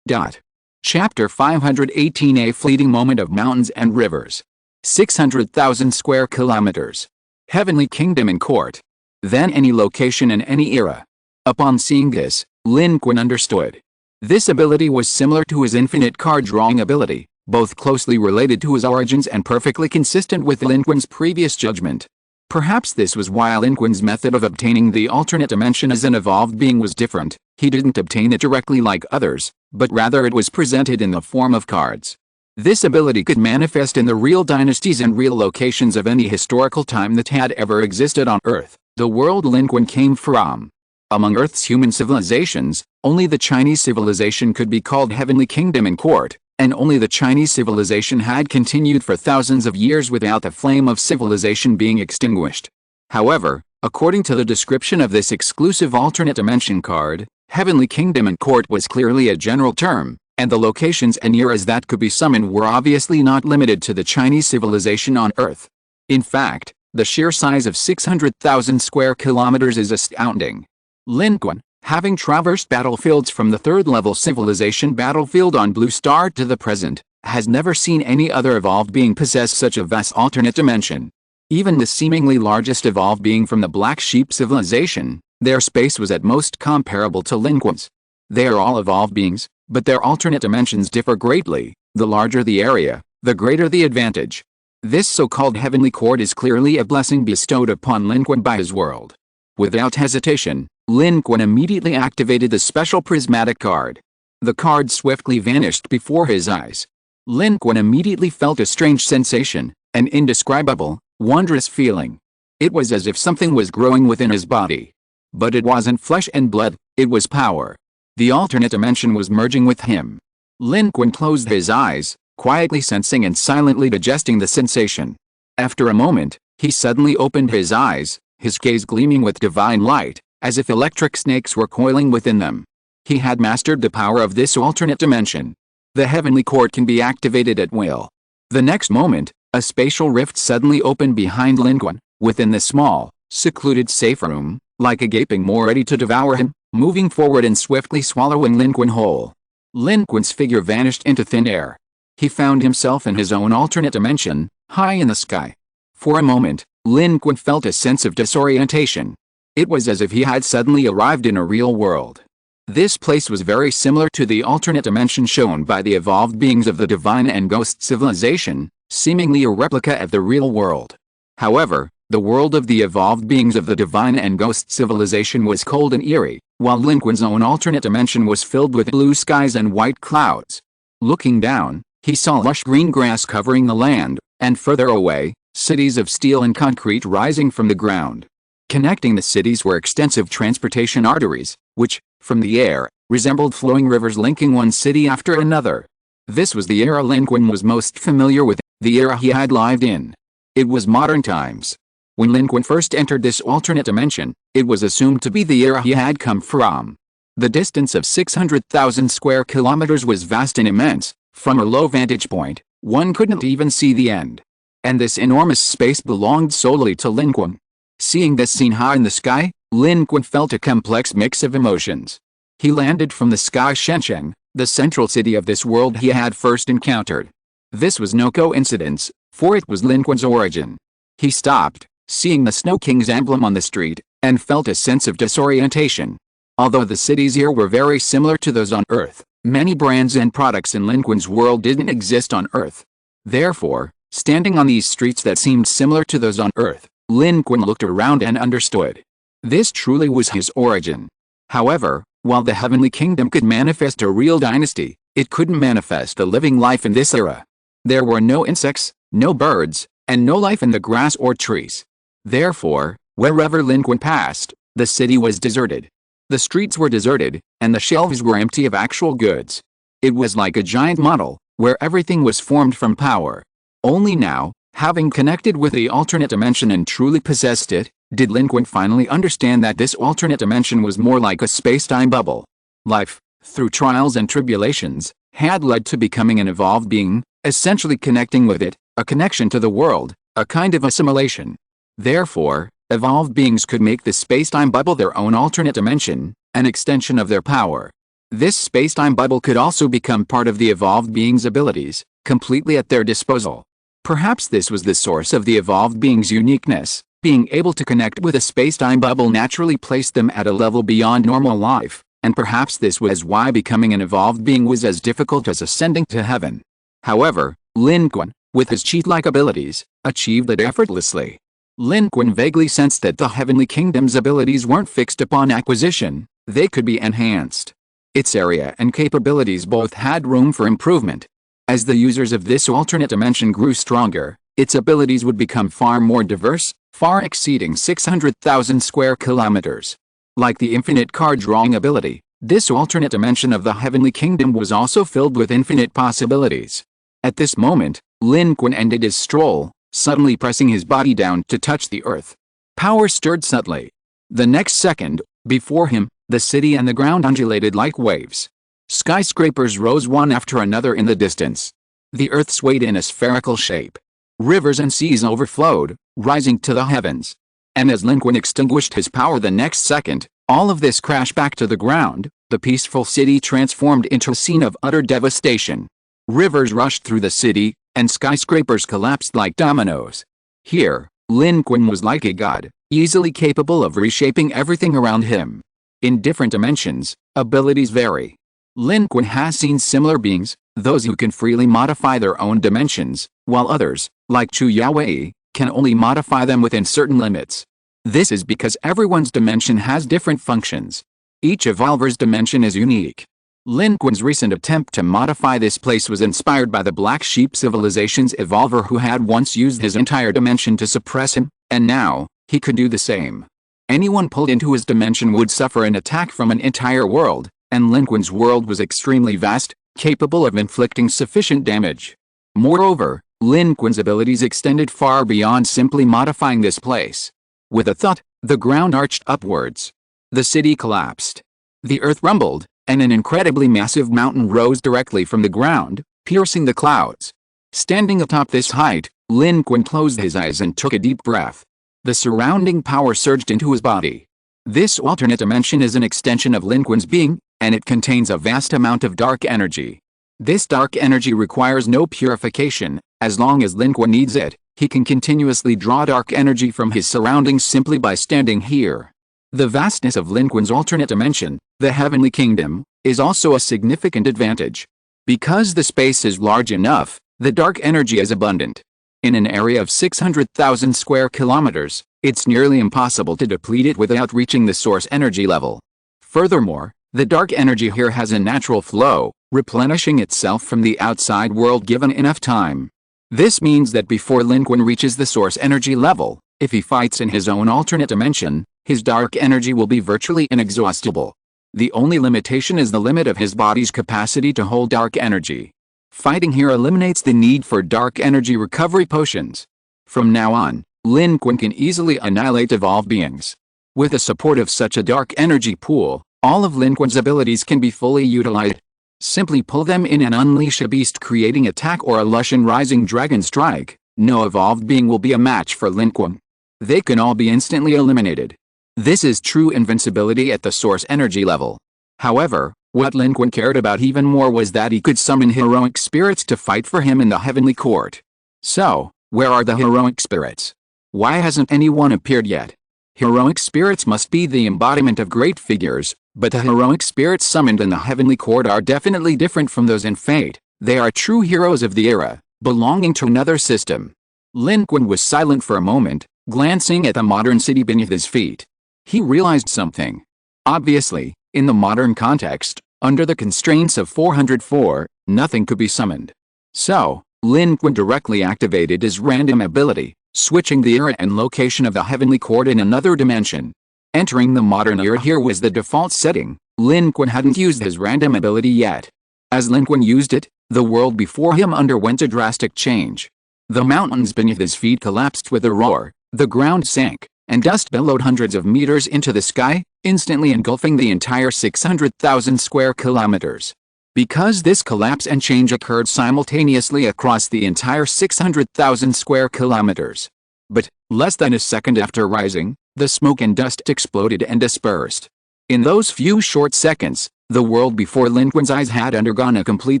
Chapter 518: A Fleeting Moment of Mountains and Rivers. 600,000 square kilometers. Heavenly Kingdom and Court. Then any location in any era. Upon seeing this, Lin Qun understood. This ability was similar to his infinite card drawing ability, both closely related to his origins and perfectly consistent with Lin Qun's previous judgment. Perhaps this was why Lin Qun's method of obtaining the alternate dimension as an evolved being was different. He didn't obtain it directly like others, but rather it was presented in the form of cards. This ability could manifest in the real dynasties and real locations of any historical time that had ever existed on Earth, the world Lin Qun came from. Among Earth's human civilizations, only the Chinese civilization could be called Heavenly Kingdom and Court, and only the Chinese civilization had continued for thousands of years without the flame of civilization being extinguished. However, according to the description of this exclusive alternate dimension card, Heavenly Kingdom and Court was clearly a general term, and the locations and eras that could be summoned were obviously not limited to the Chinese civilization on Earth. In fact, the sheer size of 600,000 square kilometers is astounding. Lin Qun, having traversed battlefields from the third-level civilization battlefield on Blue Star to the present, has never seen any other evolved being possess such a vast alternate dimension. Even the seemingly largest evolved being from the Black Sheep civilization, their space was at most comparable to Lin Qun's. They are all evolved beings, but their alternate dimensions differ greatly. The larger the area, the greater the advantage. This so-called Heavenly Court is clearly a blessing bestowed upon Lin Qun by his world. Without hesitation, Lin Qun immediately activated the special prismatic card. The card swiftly vanished before his eyes. Lin Qun immediately felt a strange sensation, an indescribable, wondrous feeling. It was as if something was growing within his body. But it wasn't flesh and blood, it was power. The alternate dimension was merging with him. Lin Qun closed his eyes, quietly sensing and silently digesting the sensation. After a moment, he suddenly opened his eyes, his gaze gleaming with divine light, as if electric snakes were coiling within them. He had mastered the power of this alternate dimension. The Heavenly Court can be activated at will. The next moment, a spatial rift suddenly opened behind Lin Qun, within the small, secluded safe room, like a gaping maw ready to devour him, moving forward and swiftly swallowing Lin Qun whole. Lin Qun's figure vanished into thin air. He found himself in his own alternate dimension, high in the sky. For a moment, Lin Qun felt a sense of disorientation. It was as if he had suddenly arrived in a real world. This place was very similar to the alternate dimension shown by the evolved beings of the divine and ghost civilization, seemingly a replica of the real world. However, the world of the evolved beings of the divine and ghost civilization was cold and eerie, while Lin Qun's own alternate dimension was filled with blue skies and white clouds. Looking down, he saw lush green grass covering the land, and further away, cities of steel and concrete rising from the ground. Connecting the cities were extensive transportation arteries, which, from the air, resembled flowing rivers linking one city after another. This was the era Lin Qun was most familiar with, the era he had lived in. It was modern times. When Lin Qun first entered this alternate dimension, it was assumed to be the era he had come from. The distance of 600,000 square kilometers was vast and immense. From a low vantage point, one couldn't even see the end. And this enormous space belonged solely to Lin Qun. Seeing this scene high in the sky, Lin Qun felt a complex mix of emotions. He landed from the sky Shenzhen, the central city of this world he had first encountered. This was no coincidence, for it was Lin Qun's origin. He stopped, seeing the Snow King's emblem on the street, and felt a sense of disorientation. Although the cities here were very similar to those on Earth, many brands and products in Lin Qun's world didn't exist on Earth. Therefore, standing on these streets that seemed similar to those on Earth, Lin Qun looked around and understood. This truly was his origin. However, while the Heavenly Kingdom could manifest a real dynasty, it couldn't manifest a living life in this era. There were no insects, no birds, and no life in the grass or trees. Therefore, wherever Lin Qun passed, the city was deserted. The streets were deserted, and the shelves were empty of actual goods. It was like a giant model, where everything was formed from power. Only now, having connected with the alternate dimension and truly possessed it, did Lin Qun finally understand that this alternate dimension was more like a space-time bubble. Life, through trials and tribulations, had led to becoming an evolved being, essentially connecting with it, a connection to the world, a kind of assimilation. Therefore, evolved beings could make the space-time bubble their own alternate dimension, an extension of their power. This space-time bubble could also become part of the evolved being's abilities, completely at their disposal. Perhaps this was the source of the evolved being's uniqueness. Being able to connect with a space-time bubble naturally placed them at a level beyond normal life, and perhaps this was why becoming an evolved being was as difficult as ascending to heaven. However, Lin Qun, with his cheat-like abilities, achieved it effortlessly. Lin Qun vaguely sensed that the Heavenly Kingdom's abilities weren't fixed upon acquisition, they could be enhanced. Its area and capabilities both had room for improvement. As the users of this alternate dimension grew stronger, its abilities would become far more diverse, far exceeding 600,000 square kilometers. Like the infinite card drawing ability, this alternate dimension of the Heavenly Kingdom was also filled with infinite possibilities. At this moment, Lin Qun ended his stroll, suddenly pressing his body down to touch the earth. Power stirred subtly. The next second, before him, the city and the ground undulated like waves. Skyscrapers rose one after another in the distance. The earth swayed in a spherical shape. Rivers and seas overflowed, rising to the heavens. And as Lin Qun extinguished his power the next second, all of this crashed back to the ground, the peaceful city transformed into a scene of utter devastation. Rivers rushed through the city, and skyscrapers collapsed like dominoes. Here, Lin Qun was like a god, easily capable of reshaping everything around him. In different dimensions, abilities vary. Lin Qun has seen similar beings, those who can freely modify their own dimensions, while others, like Chu Yaowei, can only modify them within certain limits. This is because everyone's dimension has different functions. Each evolver's dimension is unique. Lin Qun's recent attempt to modify this place was inspired by the Black Sheep Civilization's evolver who had once used his entire dimension to suppress him, and now, he could do the same. Anyone pulled into his dimension would suffer an attack from an entire world, and Lin Qun's world was extremely vast, capable of inflicting sufficient damage. Moreover, Lin Qun's abilities extended far beyond simply modifying this place. With a thud, the ground arched upwards. The city collapsed. The earth rumbled, and an incredibly massive mountain rose directly from the ground, piercing the clouds. Standing atop this height, Lin Qun closed his eyes and took a deep breath. The surrounding power surged into his body. This alternate dimension is an extension of Lin Qun's being, and it contains a vast amount of dark energy. This dark energy requires no purification. As long as Lin Qun needs it, he can continuously draw dark energy from his surroundings simply by standing here. The vastness of Lin Qun's alternate dimension, the Heavenly Kingdom, is also a significant advantage. Because the space is large enough, the dark energy is abundant. In an area of 600,000 square kilometers, it's nearly impossible to deplete it without reaching the source energy level. Furthermore, the dark energy here has a natural flow, replenishing itself from the outside world given enough time. This means that before Lin Qun reaches the source energy level, if he fights in his own alternate dimension, his dark energy will be virtually inexhaustible. The only limitation is the limit of his body's capacity to hold dark energy. Fighting here eliminates the need for dark energy recovery potions. From now on, Lin Qun can easily annihilate evolved beings. With the support of such a dark energy pool, all of Lin Qun's abilities can be fully utilized. Simply pull them in and unleash a beast creating attack or a Lushan rising dragon strike. No evolved being will be a match for Lin Qun. They can all be instantly eliminated. This is true invincibility at the source energy level. However, what Lin Qun cared about even more was that he could summon heroic spirits to fight for him in the heavenly court. So, where are the heroic spirits? Why hasn't anyone appeared yet? Heroic spirits must be the embodiment of great figures, but the heroic spirits summoned in the heavenly court are definitely different from those in Fate. They are true heroes of the era, belonging to another system. Lin Qun was silent for a moment, glancing at the modern city beneath his feet. He realized something. Obviously, in the modern context, under the constraints of 404, nothing could be summoned. So, Lin Qun directly activated his random ability, switching the era and location of the heavenly court in another dimension. Entering the modern era here was the default setting. Lin Qun hadn't used his random ability yet. As Lin Qun used it, the world before him underwent a drastic change. The mountains beneath his feet collapsed with a roar, the ground sank, and dust billowed hundreds of meters into the sky, instantly engulfing the entire 600,000 square kilometers. Because this collapse and change occurred simultaneously across the entire 600,000 square kilometers. But, less than a second after rising, the smoke and dust exploded and dispersed. In those few short seconds, the world before Lin Qun's eyes had undergone a complete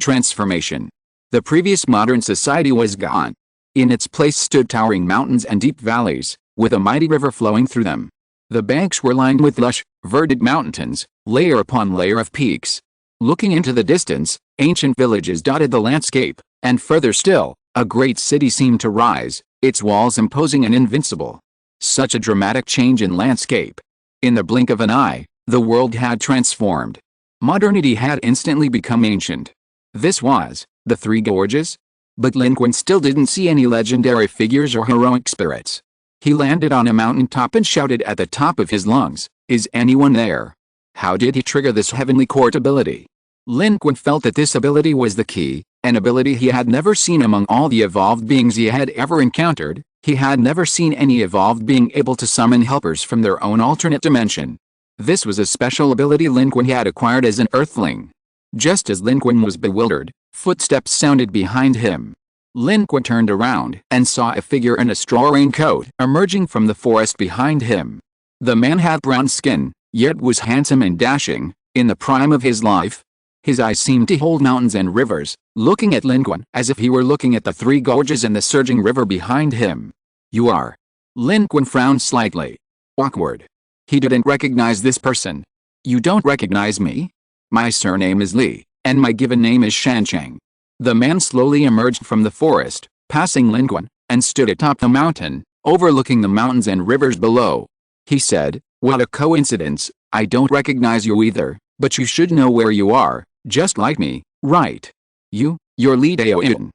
transformation. The previous modern society was gone. In its place stood towering mountains and deep valleys, with a mighty river flowing through them. The banks were lined with lush, verdant mountains, layer upon layer of peaks. Looking into the distance, ancient villages dotted the landscape, and further still, a great city seemed to rise, its walls imposing and invincible. Such a dramatic change in landscape. In the blink of an eye, the world had transformed. Modernity had instantly become ancient. This was the Three Gorges? But Lin Qun still didn't see any legendary figures or heroic spirits. He landed on a mountaintop and shouted at the top of his lungs, "Is anyone there?" How did he trigger this heavenly court ability? Lin Qun felt that this ability was the key, an ability he had never seen among all the evolved beings he had ever encountered. He had never seen any evolved being able to summon helpers from their own alternate dimension. This was a special ability Lin Qun had acquired as an earthling. Just as Lin Qun was bewildered, footsteps sounded behind him. Lin Qun turned around and saw a figure in a straw raincoat emerging from the forest behind him. The man had brown skin, yet was handsome and dashing, in the prime of his life. His eyes seemed to hold mountains and rivers, looking at Lin Qun as if he were looking at the Three Gorges and the surging river behind him. "You are." Lin Qun frowned slightly. Awkward. He didn't recognize this person. "You don't recognize me? My surname is Li, and my given name is Shancheng." The man slowly emerged from the forest, passing Lin Qun, and stood atop the mountain, overlooking the mountains and rivers below. He said, "What a coincidence, I don't recognize you either, but you should know where you are, just like me, right? You're Li Daoin.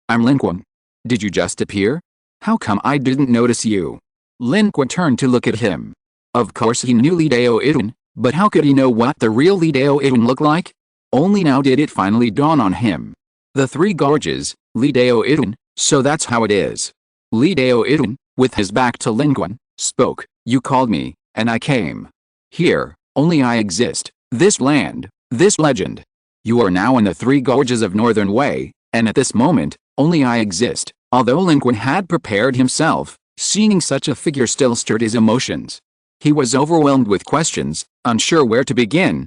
I'm Lin Qun. Did you just appear? How come I didn't notice you?" Lin Qun turned to look at him. Of course he knew Li Daoin, but how could he know what the real Li Daoin looked like? Only now did it finally dawn on him. The Three Gorges, Li Daoin, so that's how it is. Li Daoin, with his back to Lin Qun, spoke, "You called me, and I came. Here, only I exist, this land, this legend. You are now in the Three Gorges of Northern Wei, and at this moment, only I exist." Although Lin Qun had prepared himself, seeing such a figure still stirred his emotions. He was overwhelmed with questions, unsure where to begin.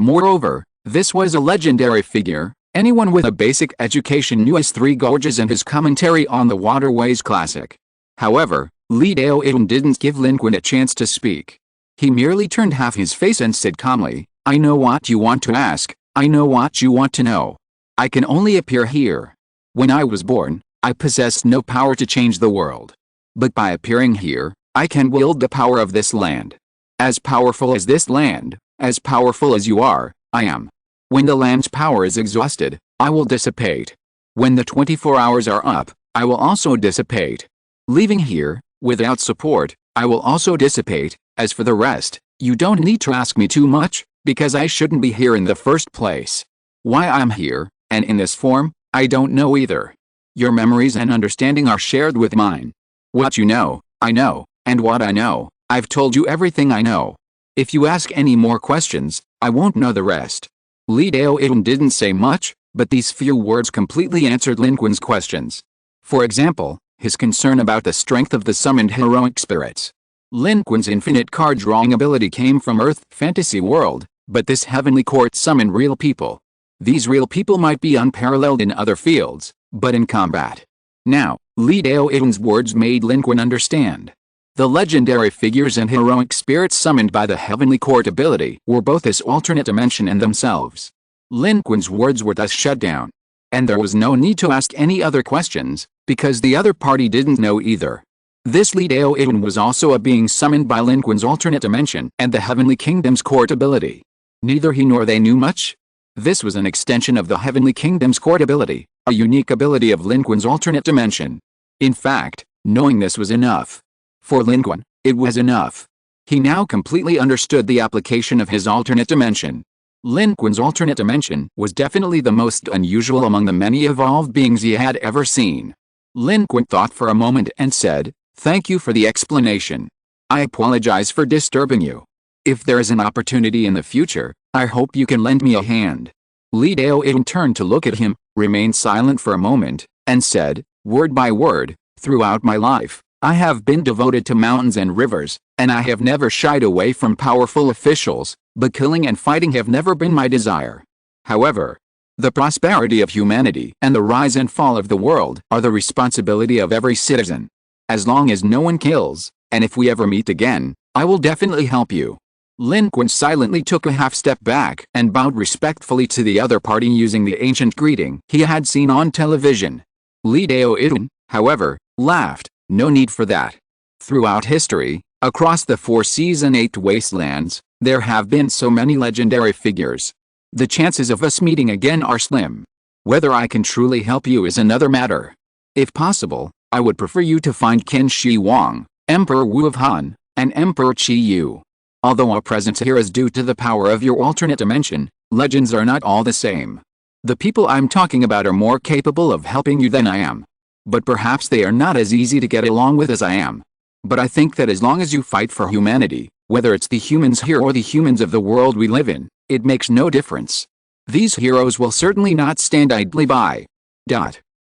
Moreover, this was a legendary figure. Anyone with a basic education knew his Three Gorges and his commentary on the Waterways classic. However, Li Daoyun didn't give Lin Qun a chance to speak. He merely turned half his face and said calmly, I know what you want to ask, I know what you want to know. I can only appear here. When I was born, I possessed no power to change the world. But by appearing here, I can wield the power of this land. As powerful as this land, as powerful as you are, I am. When the land's power is exhausted, I will dissipate. When the 24 hours are up, I will also dissipate. Leaving here, without support, I will also dissipate. As for the rest, you don't need to ask me too much, because I shouldn't be here in the first place. Why I'm here, and in this form, I don't know either. Your memories and understanding are shared with mine. What you know, I know, and what I know, I've told you everything I know. If you ask any more questions, I won't know the rest. Li Daoyun didn't say much, but these few words completely answered Lin Qun's questions. For example, his concern about the strength of the summoned heroic spirits. Lin Qun's infinite card drawing ability came from Earth fantasy world, but this heavenly court summoned real people. These real people might be unparalleled in other fields, but in combat. Now, Li Daoyun's words made Lin Qun understand. The legendary figures and heroic spirits summoned by the heavenly court ability were both this alternate dimension and themselves. Lin Qun's words were thus shut down. And there was no need to ask any other questions, because the other party didn't know either. This Li Daoyun was also a being summoned by Lin Qun's alternate dimension and the Heavenly Kingdom's court ability. Neither he nor they knew much. This was an extension of the Heavenly Kingdom's court ability, a unique ability of Lin Qun's alternate dimension. In fact, knowing this was enough. For Lin Qun, it was enough. He now completely understood the application of his alternate dimension. Lin Qun's alternate dimension was definitely the most unusual among the many evolved beings he had ever seen. Lin Qun thought for a moment and said, Thank you for the explanation. I apologize for disturbing you. If there is an opportunity in the future, I hope you can lend me a hand. Li Daoyun turned to look at him, remained silent for a moment, and said, Word by word, throughout my life, I have been devoted to mountains and rivers, and I have never shied away from powerful officials, but killing and fighting have never been my desire. However, the prosperity of humanity and the rise and fall of the world are the responsibility of every citizen. As long as no one kills, and if we ever meet again, I will definitely help you. Lin Qun silently took a half step back and bowed respectfully to the other party using the ancient greeting he had seen on television. Li Daoyun, however, laughed, no need for that. Throughout history, across the 4 seas and 8 wastelands, there have been so many legendary figures. The chances of us meeting again are slim. Whether I can truly help you is another matter. If possible, I would prefer you to find Qin Shi Huang, Emperor Wu of Han, and Emperor Qi Yu. Although our presence here is due to the power of your alternate dimension, legends are not all the same. The people I'm talking about are more capable of helping you than I am. But perhaps they are not as easy to get along with as I am. But I think that as long as you fight for humanity, whether it's the humans here or the humans of the world we live in, it makes no difference. These heroes will certainly not stand idly by.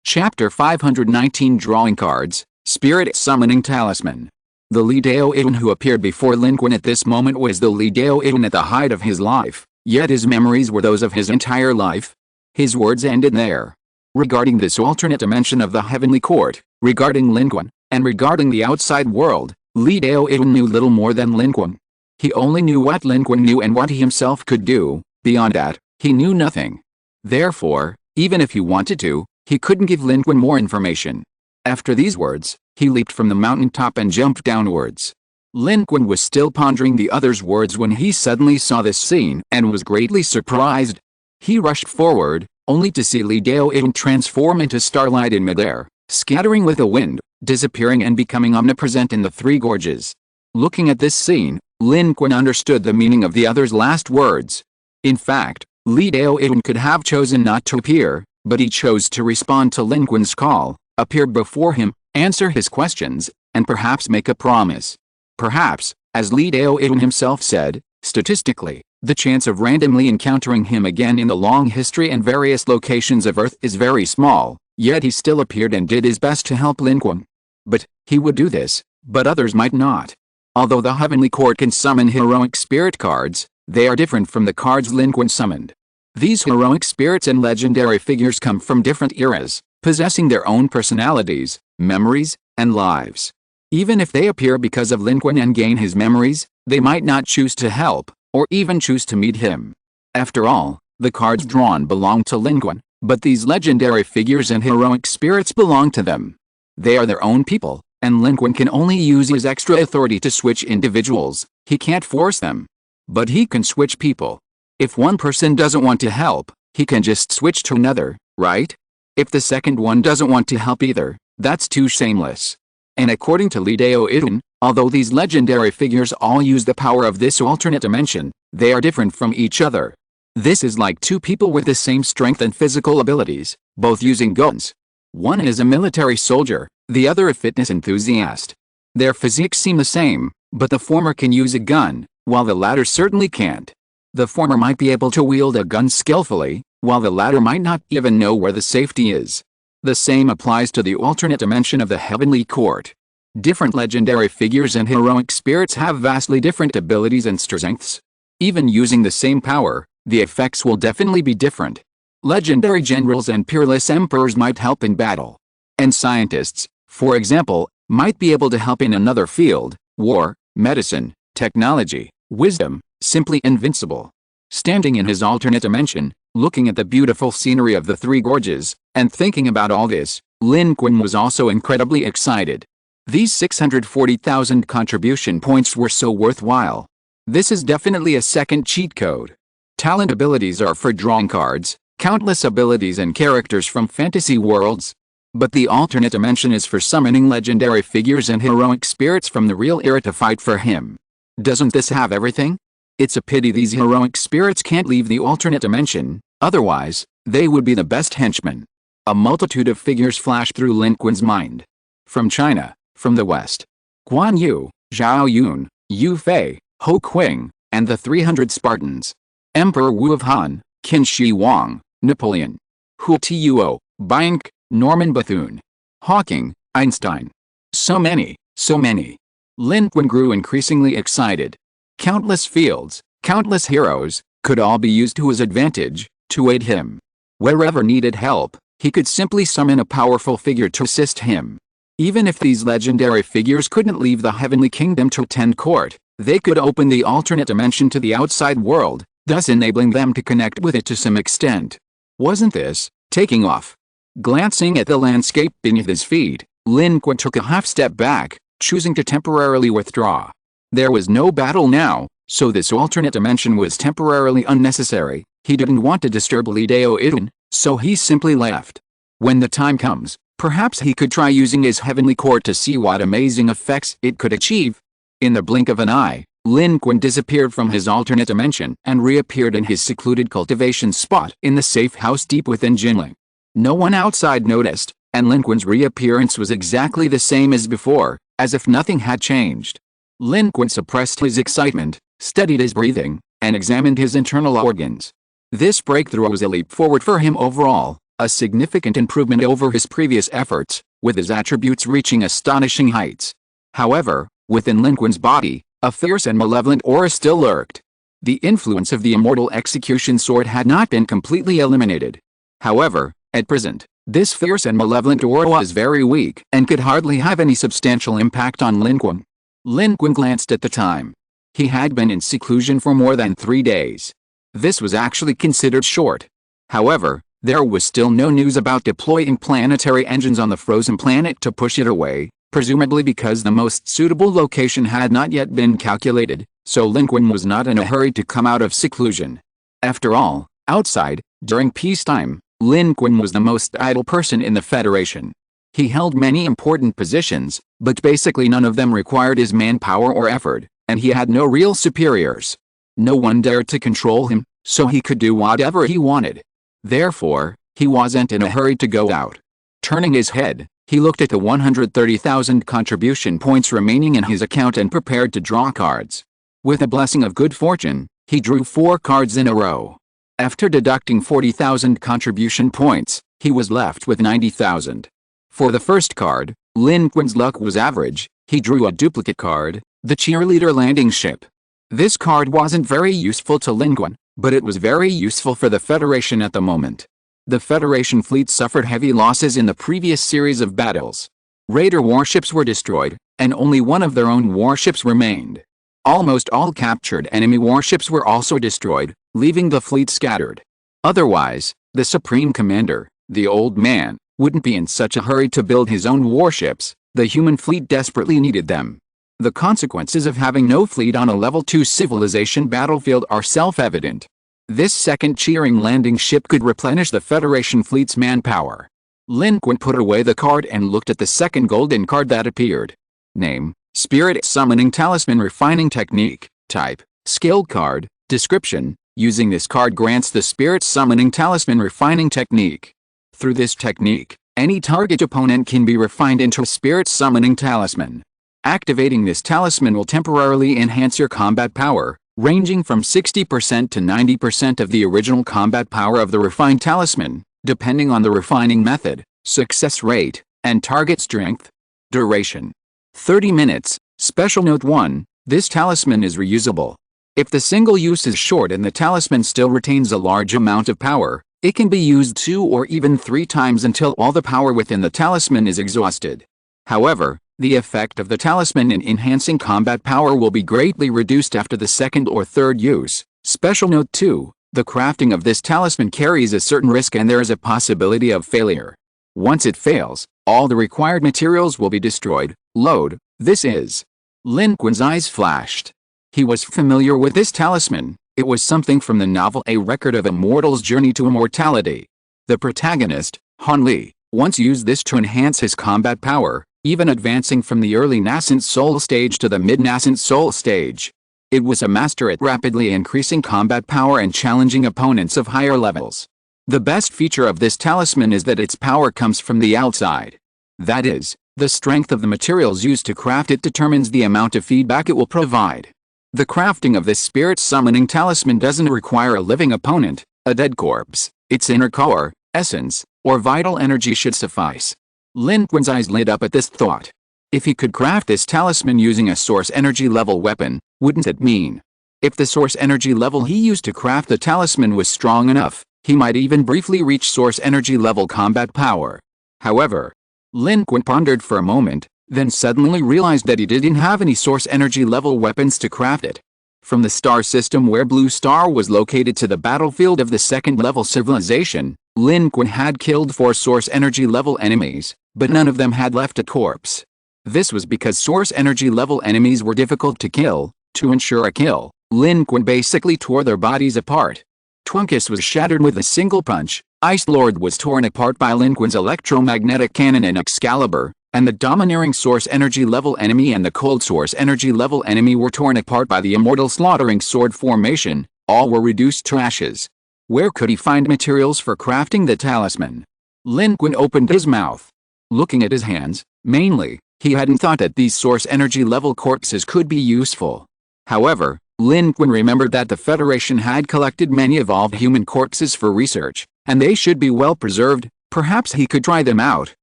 Chapter 519 Drawing Cards, Spirit Summoning Talisman. The Li Daoyun who appeared before Lin Qun at this moment was the Li Daoyun at the height of his life, yet his memories were those of his entire life. His words ended there. Regarding this alternate dimension of the heavenly court, regarding Lin Qun, and regarding the outside world, Li Daoyun knew little more than Lin Qun. He only knew what Lin Qun knew and what he himself could do. Beyond that, he knew nothing. Therefore, even if he wanted to, he couldn't give Lin Qun more information. After these words, he leaped from the mountaintop and jumped downwards. Lin Qun was still pondering the other's words when he suddenly saw this scene and was greatly surprised. He rushed forward, only to see Li Daoyun transform into starlight in midair, scattering with the wind, disappearing and becoming omnipresent in the 3 gorges. Looking at this scene, Lin Qun understood the meaning of the other's last words. In fact, Li Daoyun could have chosen not to appear, but he chose to respond to Lin Qun's call, appear before him, answer his questions, and perhaps make a promise. Perhaps, as Li Daoyun himself said, statistically, the chance of randomly encountering him again in the long history and various locations of Earth is very small, yet he still appeared and did his best to help Lin Qun. But, he would do this, but others might not. Although the Heavenly Court can summon heroic spirit cards, they are different from the cards Lin Qun summoned. These heroic spirits and legendary figures come from different eras, possessing their own personalities, memories, and lives. Even if they appear because of Lin Qun and gain his memories, they might not choose to help, or even choose to meet him. After all, the cards drawn belong to Lin Qun, but these legendary figures and heroic spirits belong to them. They are their own people, and Lin Qun can only use his extra authority to switch individuals. He can't force them. But he can switch people. If one person doesn't want to help, he can just switch to another, right? If the second one doesn't want to help either, that's too shameless. And according to Lin Qun, although these legendary figures all use the power of this alternate dimension, they are different from each other. This is like two people with the same strength and physical abilities, both using guns. One is a military soldier, the other a fitness enthusiast. Their physiques seem the same, but the former can use a gun, while the latter certainly can't. The former might be able to wield a gun skillfully, while the latter might not even know where the safety is. The same applies to the alternate dimension of the heavenly court. Different legendary figures and heroic spirits have vastly different abilities and strengths. Even using the same power, the effects will definitely be different. Legendary generals and peerless emperors might help in battle. And scientists, for example, might be able to help in another field: war, medicine, technology, wisdom, simply invincible. Standing in his alternate dimension, looking at the beautiful scenery of the Three Gorges, and thinking about all this, Lin Qun was also incredibly excited. These 640,000 contribution points were so worthwhile. This is definitely a second cheat code. Talent abilities are for drawing cards, countless abilities and characters from fantasy worlds. But the alternate dimension is for summoning legendary figures and heroic spirits from the real era to fight for him. Doesn't this have everything? It's a pity these heroic spirits can't leave the alternate dimension, otherwise, they would be the best henchmen. A multitude of figures flashed through Lin Qun's mind. From China, from the West, Guan Yu, Zhao Yun, Yu Fei, Ho Qing, and the 300 Spartans. Emperor Wu of Han, Qin Shi Huang, Napoleon, Hu Tuo, Bank, Norman Bethune, Hawking, Einstein. So many, so many. Lin Qun grew increasingly excited. Countless fields, countless heroes, could all be used to his advantage, to aid him. Wherever needed help, he could simply summon a powerful figure to assist him. Even if these legendary figures couldn't leave the heavenly kingdom to attend court, they could open the alternate dimension to the outside world, thus enabling them to connect with it to some extent. Wasn't this taking off? Glancing at the landscape beneath his feet, Lin Qun took a half step back, choosing to temporarily withdraw. There was no battle now, so this alternate dimension was temporarily unnecessary. He didn't want to disturb Lin Qun, so he simply left. When the time comes, perhaps he could try using his heavenly court to see what amazing effects it could achieve. In the blink of an eye, Lin Qun disappeared from his alternate dimension and reappeared in his secluded cultivation spot in the safe house deep within Jinling. No one outside noticed, and Lin Qun's reappearance was exactly the same as before, as if nothing had changed. Lin Qun suppressed his excitement, steadied his breathing, and examined his internal organs. This breakthrough was a leap forward for him overall, a significant improvement over his previous efforts, with his attributes reaching astonishing heights. However, within Lin Qun's body, a fierce and malevolent aura still lurked. The influence of the immortal execution sword had not been completely eliminated. However, at present, this fierce and malevolent aura was very weak and could hardly have any substantial impact on Lin Qun. Lin Qun glanced at the time. He had been in seclusion for more than 3 days. This was actually considered short. However, there was still no news about deploying planetary engines on the frozen planet to push it away, presumably because the most suitable location had not yet been calculated, so Lin Qun was not in a hurry to come out of seclusion. After all, outside, during peacetime, Lin Qun was the most idle person in the Federation. He held many important positions, but basically none of them required his manpower or effort, and he had no real superiors. No one dared to control him, so he could do whatever he wanted. Therefore, he wasn't in a hurry to go out. Turning his head, he looked at the 130,000 contribution points remaining in his account and prepared to draw cards. With a blessing of good fortune, he drew 4 cards in a row. After deducting 40,000 contribution points, he was left with 90,000. For the first card, Lin Qun's luck was average. He drew a duplicate card, the cheerleader landing ship. This card wasn't very useful to Lin Qun, but it was very useful for the Federation at the moment. The Federation fleet suffered heavy losses in the previous series of battles. Raider warships were destroyed, and only one of their own warships remained. Almost all captured enemy warships were also destroyed, leaving the fleet scattered. Otherwise, the Supreme Commander, the Old Man, wouldn't be in such a hurry to build his own warships. The human fleet desperately needed them. The consequences of having no fleet on a level 2 civilization battlefield are self-evident. This second cheering landing ship could replenish the Federation fleet's manpower. Lin Qun put away the card and looked at the second golden card that appeared. Name: Spirit Summoning Talisman Refining Technique. Type: Skill card. Description: using this card grants the Spirit Summoning Talisman Refining Technique. Through this technique, any target opponent can be refined into a Spirit Summoning Talisman. Activating this talisman will temporarily enhance your combat power, ranging from 60% to 90% of the original combat power of the refined talisman, depending on the refining method, success rate, and target strength. Duration: 30 minutes. Special Note 1: this talisman is reusable. If the single use is short and the talisman still retains a large amount of power, it can be used 2 or even 3 times until all the power within the talisman is exhausted. However, the effect of the talisman in enhancing combat power will be greatly reduced after the second or third use. Special Note 2: the crafting of this talisman carries a certain risk and there is a possibility of failure. Once it fails, all the required materials will be destroyed. Load: this is. Lin Qun's eyes flashed. He was familiar with this talisman. It was something from the novel A Record of a Mortal's Journey to Immortality. The protagonist, Han Li, once used this to enhance his combat power, even advancing from the early nascent soul stage to the mid-nascent soul stage. It was a master at rapidly increasing combat power and challenging opponents of higher levels. The best feature of this talisman is that its power comes from the outside. That is, the strength of the materials used to craft it determines the amount of feedback it will provide. The crafting of this Spirit Summoning Talisman doesn't require a living opponent, a dead corpse. Its inner core, essence, or vital energy should suffice. Lin Qun's eyes lit up at this thought. If he could craft this talisman using a source energy level weapon, wouldn't it mean? If the source energy level he used to craft the talisman was strong enough, he might even briefly reach source energy level combat power. However, Lin Qun pondered for a moment, then suddenly realized that he didn't have any source energy level weapons to craft it. From the star system where Blue Star was located to the battlefield of the second level civilization, Lin Qun had killed 4 source energy level enemies, but none of them had left a corpse. This was because source energy level enemies were difficult to kill. To ensure a kill, Lin Qun basically tore their bodies apart. Twunkus was shattered with a single punch, Ice Lord was torn apart by Lin Qun's electromagnetic cannon and Excalibur, and the domineering source energy level enemy and the cold source energy level enemy were torn apart by the immortal slaughtering sword formation. All were reduced to ashes. Where could he find materials for crafting the talisman? Lin Qun opened his mouth. Looking at his hands, mainly, he hadn't thought that these source energy level corpses could be useful. However, Lin Qun remembered that the Federation had collected many evolved human corpses for research, and they should be well preserved. Perhaps he could try them out,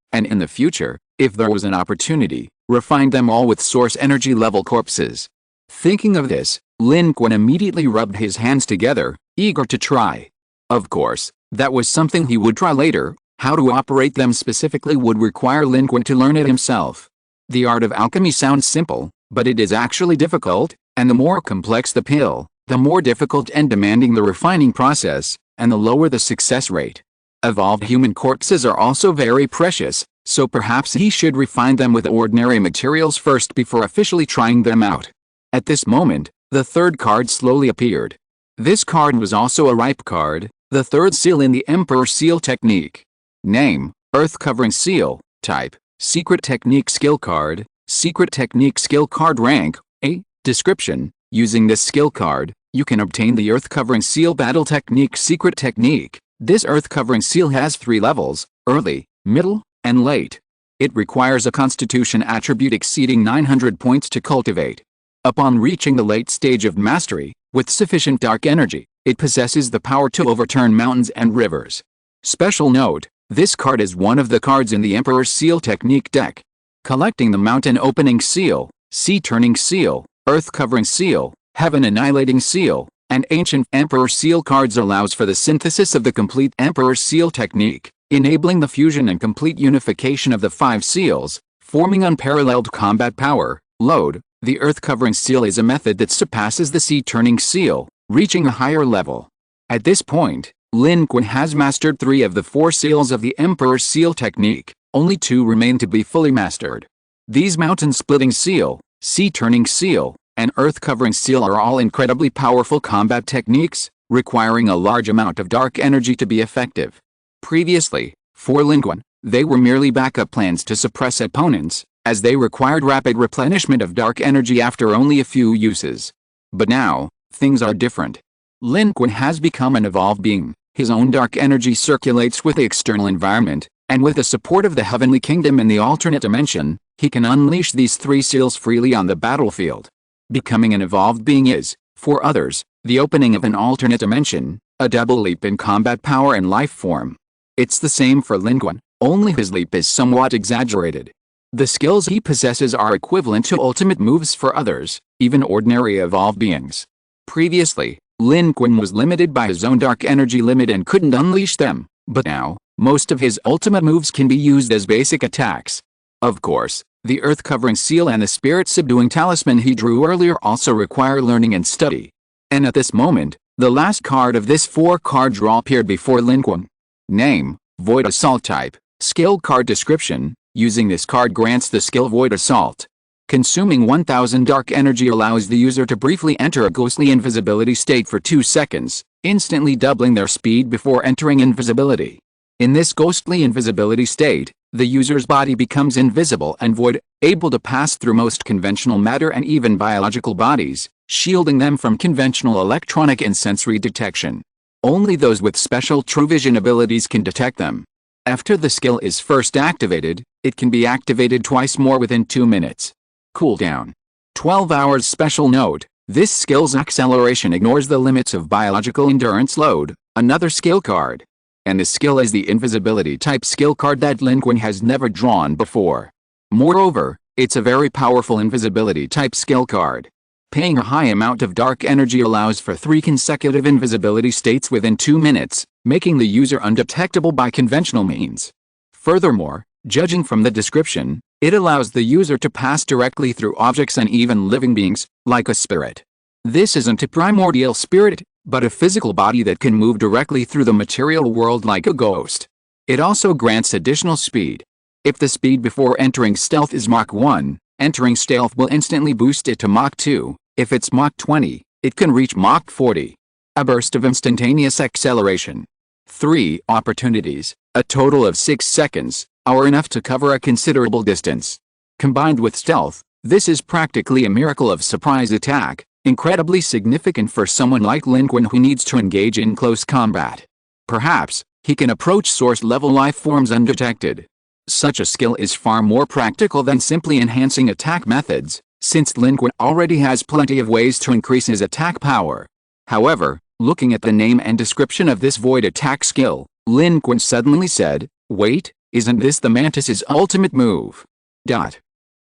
and in the future, if there was an opportunity, refine them all with source energy level corpses. Thinking of this, Lin Qun immediately rubbed his hands together, eager to try. Of course, that was something he would try later. How to operate them specifically would require Lin Qun to learn it himself. The art of alchemy sounds simple, but it is actually difficult, and the more complex the pill, the more difficult and demanding the refining process, and the lower the success rate. Evolved human corpses are also very precious, so perhaps he should refine them with ordinary materials first before officially trying them out. At this moment, the third card slowly appeared. This card was also a ripe card, the third seal in the Emperor Seal technique. Name: Earth Covering Seal. Type: Secret Technique Skill Card. Secret Technique Skill Card. Rank A. Description: using this skill card, you can obtain the Earth Covering Seal Battle Technique Secret Technique. This Earth Covering Seal has 3 levels: early, middle, and late. It requires a Constitution attribute exceeding 900 points to cultivate. Upon reaching the late stage of mastery, with sufficient dark energy, it possesses the power to overturn mountains and rivers. Special note: this card is one of the cards in the Emperor's Seal Technique deck. Collecting the Mountain Opening Seal, Sea Turning Seal, Earth Covering Seal, Heaven Annihilating Seal, and Ancient Emperor Seal cards allows for the synthesis of the complete Emperor Seal technique, enabling the fusion and complete unification of the 5 seals. forming unparalleled combat power. Load. The earth-covering seal is a method that surpasses the sea-turning seal, reaching a higher level. At this point, Lin Qun has mastered 3 of the 4 seals of the Emperor's Seal technique. Only 2 remain to be fully mastered. These mountain-splitting seal, sea-turning seal, and earth-covering seal are all incredibly powerful combat techniques, requiring a large amount of dark energy to be effective. Previously, for Lin Qun, they were merely backup plans to suppress opponents, as they required rapid replenishment of dark energy after only a few uses. But now, things are different. Lin Qun has become an evolved being. His own dark energy circulates with the external environment, and with the support of the Heavenly Kingdom in the alternate dimension, he can unleash these 3 seals freely on the battlefield. Becoming an evolved being is, for others, the opening of an alternate dimension, a double leap in combat power and life form. It's the same for Lin Qun, only his leap is somewhat exaggerated. The skills he possesses are equivalent to ultimate moves for others, even ordinary evolved beings. Previously, Lin Qun was limited by his own dark energy limit and couldn't unleash them, but now, most of his ultimate moves can be used as basic attacks. Of course, the earth-covering seal and the spirit-subduing talisman he drew earlier also require learning and study. And at this moment, the last card of this 4-card draw appeared before Lin Qun. Name, Void Assault Type, Skill Card Description. Using this card grants the skill Void Assault. Consuming 1000 dark energy allows the user to briefly enter a ghostly invisibility state for 2 seconds, instantly doubling their speed before entering invisibility. In this ghostly invisibility state, the user's body becomes invisible and void, able to pass through most conventional matter and even biological bodies, shielding them from conventional electronic and sensory detection. Only those with special true vision abilities can detect them. After the skill is first activated, it can be activated twice more within 2 minutes. Cooldown. 12 hours. Special note, this skill's acceleration ignores the limits of biological endurance load, another skill card. And the skill is the invisibility type skill card that Lin Qun has never drawn before. Moreover, it's a very powerful invisibility type skill card. Paying a high amount of dark energy allows for 3 consecutive invisibility states within 2 minutes, making the user undetectable by conventional means. Furthermore, judging from the description, it allows the user to pass directly through objects and even living beings, like a spirit. This isn't a primordial spirit, but a physical body that can move directly through the material world like a ghost. It also grants additional speed. If the speed before entering stealth is Mach 1, entering stealth will instantly boost it to Mach 2. If it's Mach 20, it can reach Mach 40. A burst of instantaneous acceleration. 3 opportunities, a total of 6 seconds, are enough to cover a considerable distance. Combined with stealth, this is practically a miracle of surprise attack, incredibly significant for someone like Lin Qun who needs to engage in close combat. Perhaps, he can approach source-level life forms undetected. Such a skill is far more practical than simply enhancing attack methods, since Lin Qun already has plenty of ways to increase his attack power. However, looking at the name and description of this void attack skill, Lin Qun suddenly said, "Wait, isn't this the Mantis's ultimate move?"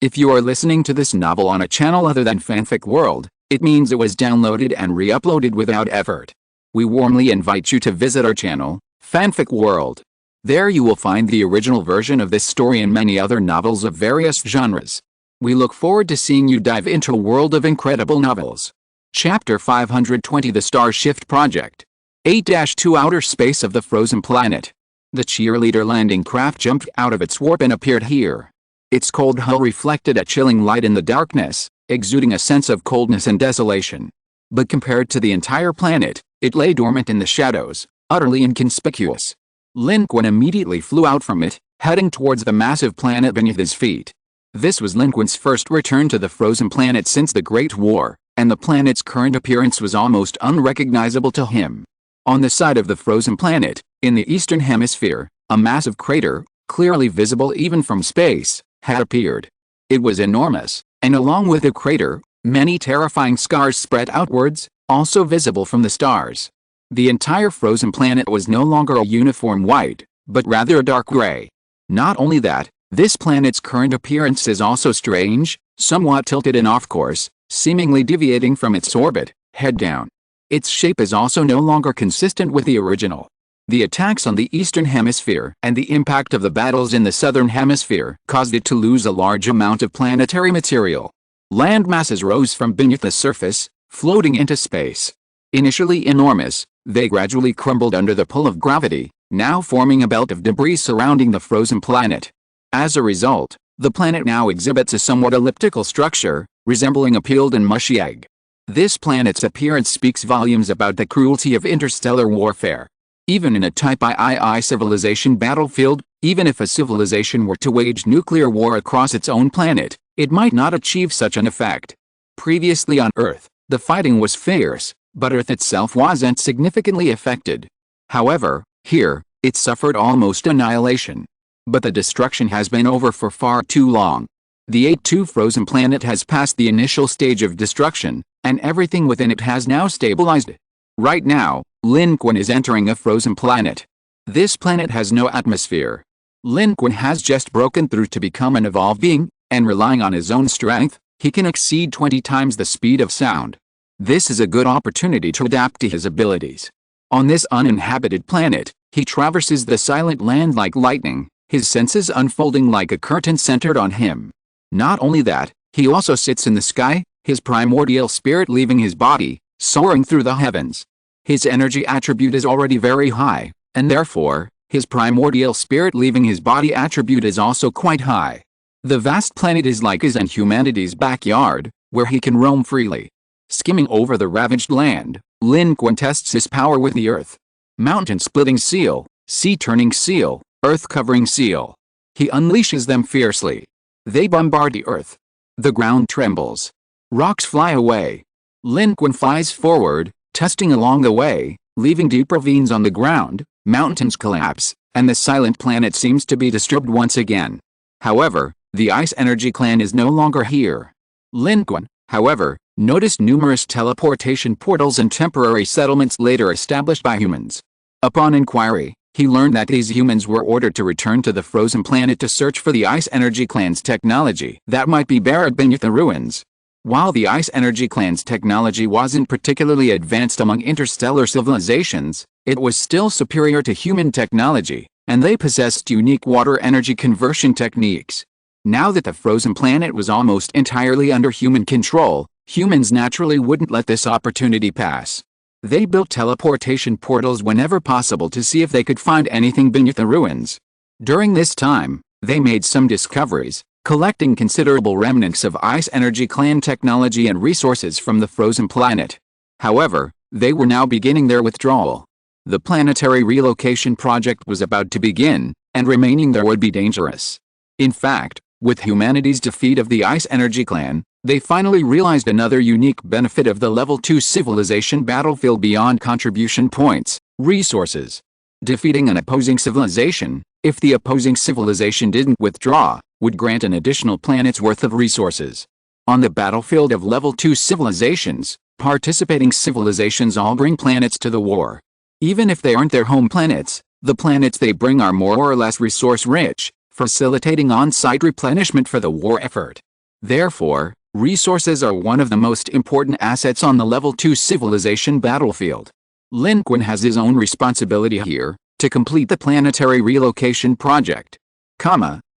If you are listening to this novel on a channel other than Fanfic World, it means it was downloaded and re-uploaded without effort. We warmly invite you to visit our channel, Fanfic World. There you will find the original version of this story and many other novels of various genres. We look forward to seeing you dive into a world of incredible novels. Chapter 520 The Star Shift Project. 8-2 Outer Space of the Frozen Planet. The cheerleader landing craft jumped out of its warp and appeared here. Its cold hull reflected a chilling light in the darkness, exuding a sense of coldness and desolation. But compared to the entire planet, it lay dormant in the shadows, utterly inconspicuous. Lin Qun immediately flew out from it, heading towards the massive planet beneath his feet. This was Lin Qun's first return to the frozen planet since the Great War, and the planet's current appearance was almost unrecognizable to him. On the side of the frozen planet, in the eastern hemisphere, a massive crater, clearly visible even from space, had appeared. It was enormous, and along with the crater, many terrifying scars spread outwards, also visible from the stars. The entire frozen planet was no longer a uniform white, but rather a dark gray. Not only that, this planet's current appearance is also strange, somewhat tilted and off course, seemingly deviating from its orbit, head down. Its shape is also no longer consistent with the original. The attacks on the Eastern Hemisphere and the impact of the battles in the Southern Hemisphere caused it to lose a large amount of planetary material. Land masses rose from beneath the surface, floating into space. Initially enormous, they gradually crumbled under the pull of gravity, now forming a belt of debris surrounding the frozen planet. As a result, the planet now exhibits a somewhat elliptical structure, resembling a peeled and mushy egg. This planet's appearance speaks volumes about the cruelty of interstellar warfare. Even in a Type II civilization battlefield, even if a civilization were to wage nuclear war across its own planet, it might not achieve such an effect. Previously on Earth, the fighting was fierce, but Earth itself wasn't significantly affected. However, here, it suffered almost annihilation. But the destruction has been over for far too long. The 8-2 frozen planet has passed the initial stage of destruction, and everything within it has now stabilized. Right now, Lin Qun is entering a frozen planet. This planet has no atmosphere. Lin Qun has just broken through to become an evolved being, and relying on his own strength, he can exceed 20 times the speed of sound. This is a good opportunity to adapt to his abilities. On this uninhabited planet, he traverses the silent land like lightning, his senses unfolding like a curtain centered on him. Not only that, he also sits in the sky, his primordial spirit leaving his body, soaring through the heavens. His energy attribute is already very high, and therefore, his primordial spirit leaving his body attribute is also quite high. The vast planet is like his and humanity's backyard, where he can roam freely. Skimming over the ravaged land, Lin Qun tests his power with the earth. Mountain-splitting seal, sea-turning seal, earth-covering seal. He unleashes them fiercely. They bombard the earth. The ground trembles. Rocks fly away. Lin Qun flies forward, testing along the way, leaving deep ravines on the ground, mountains collapse, and the silent planet seems to be disturbed once again. However, the Ice Energy Clan is no longer here. Lin Qun, however, noticed numerous teleportation portals and temporary settlements later established by humans. Upon inquiry, he learned that these humans were ordered to return to the frozen planet to search for the Ice Energy Clan's technology that might be buried beneath the ruins. While the Ice Energy Clan's technology wasn't particularly advanced among interstellar civilizations, it was still superior to human technology, and they possessed unique water energy conversion techniques. Now that the frozen planet was almost entirely under human control, humans naturally wouldn't let this opportunity pass. They built teleportation portals whenever possible to see if they could find anything beneath the ruins. During this time, they made some discoveries, collecting considerable remnants of Ice Energy Clan technology and resources from the frozen planet. However, they were now beginning their withdrawal. The planetary relocation project was about to begin, and remaining there would be dangerous. In fact, with humanity's defeat of the Ice Energy Clan, they finally realized another unique benefit of the Level 2 civilization battlefield beyond contribution points, resources. Defeating an opposing civilization, if the opposing civilization didn't withdraw, would grant an additional planet's worth of resources. On the battlefield of Level 2 civilizations, participating civilizations all bring planets to the war. Even if they aren't their home planets, the planets they bring are more or less resource-rich, facilitating on-site replenishment for the war effort. Therefore, resources are one of the most important assets on the Level 2 civilization battlefield. Lin Qun has his own responsibility here, to complete the planetary relocation project.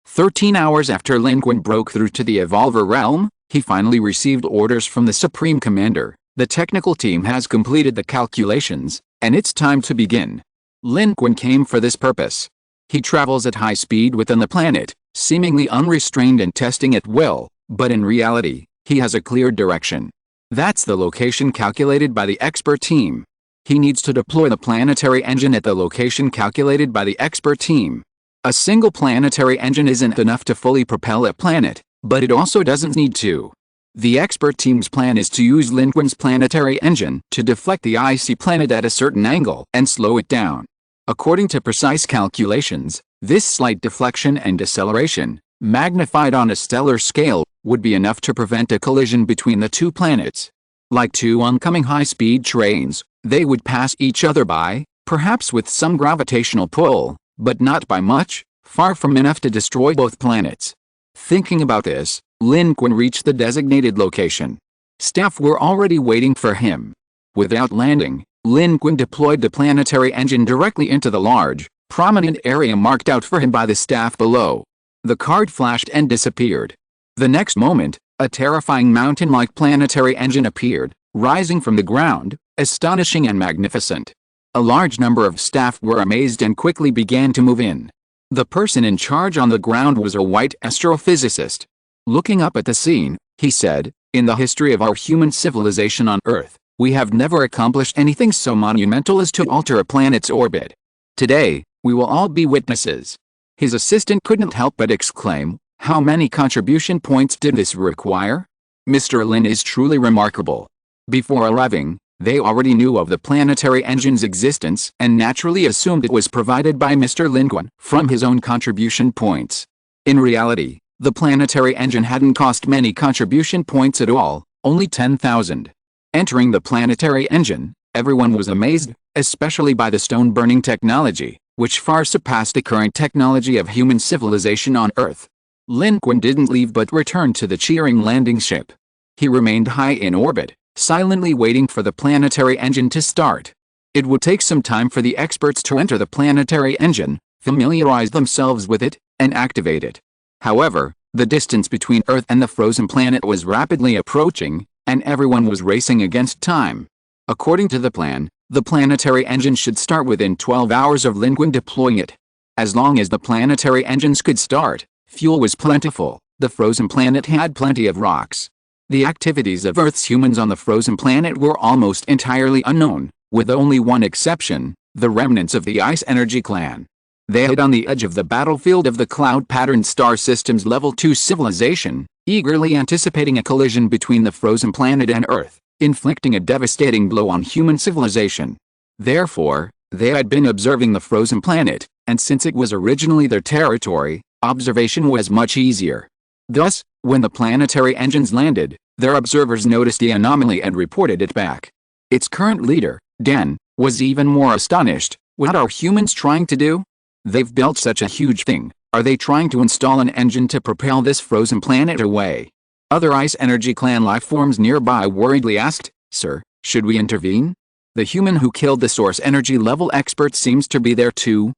13 hours after Lin Qun broke through to the Evolver realm, he finally received orders from the Supreme Commander. The technical team has completed the calculations, and it's time to begin. Lin Qun came for this purpose. He travels at high speed within the planet, seemingly unrestrained and testing at will, but in reality, he has a clear direction. That's the location calculated by the expert team. He needs to deploy the planetary engine at the location calculated by the expert team. A single planetary engine isn't enough to fully propel a planet, but it also doesn't need to. The expert team's plan is to use Lin Qun's planetary engine to deflect the icy planet at a certain angle and slow it down. According to precise calculations, this slight deflection and deceleration, magnified on a stellar scale, would be enough to prevent a collision between the two planets. Like two oncoming high-speed trains, they would pass each other by, perhaps with some gravitational pull, but not by much, far from enough to destroy both planets. Thinking about this, Lin Qun reached the designated location. Staff were already waiting for him. Without landing, Lin Qun deployed the planetary engine directly into the large, prominent area marked out for him by the staff below. The card flashed and disappeared. The next moment, a terrifying mountain-like planetary engine appeared, rising from the ground, astonishing and magnificent. A large number of staff were amazed and quickly began to move in. The person in charge on the ground was a white astrophysicist. Looking up at the scene, he said, "In the history of our human civilization on Earth, we have never accomplished anything so monumental as to alter a planet's orbit. Today, we will all be witnesses." His assistant couldn't help but exclaim, "How many contribution points did this require? Mr. Lin is truly remarkable." Before arriving, they already knew of the planetary engine's existence and naturally assumed it was provided by Mr. Lin Qun from his own contribution points. In reality, the planetary engine hadn't cost many contribution points at all, only 10,000. Entering the planetary engine, everyone was amazed, especially by the stone-burning technology, which far surpassed the current technology of human civilization on Earth. Lin Qun didn't leave but returned to the cheering landing ship. He remained high in orbit, silently waiting for the planetary engine to start. It would take some time for the experts to enter the planetary engine, familiarize themselves with it, and activate it. However, the distance between Earth and the frozen planet was rapidly approaching, and everyone was racing against time. According to the plan, the planetary engine should start within 12 hours of Lin Qun deploying it. As long as the planetary engines could start, fuel was plentiful, the frozen planet had plenty of rocks. The activities of Earth's humans on the frozen planet were almost entirely unknown, with only one exception, the remnants of the Ice Energy clan. They hid on the edge of the battlefield of the cloud-patterned star system's level 2 civilization, eagerly anticipating a collision between the frozen planet and Earth, inflicting a devastating blow on human civilization. Therefore, they had been observing the frozen planet, and since it was originally their territory, observation was much easier. Thus, when the planetary engines landed, their observers noticed the anomaly and reported it back. Its current leader, Dan, was even more astonished. "What are humans trying to do? They've built such a huge thing. Are they trying to install an engine to propel this frozen planet away?" Other Ice Energy clan lifeforms nearby worriedly asked, "Sir, should we intervene? The human who killed the source energy level expert seems to be there too."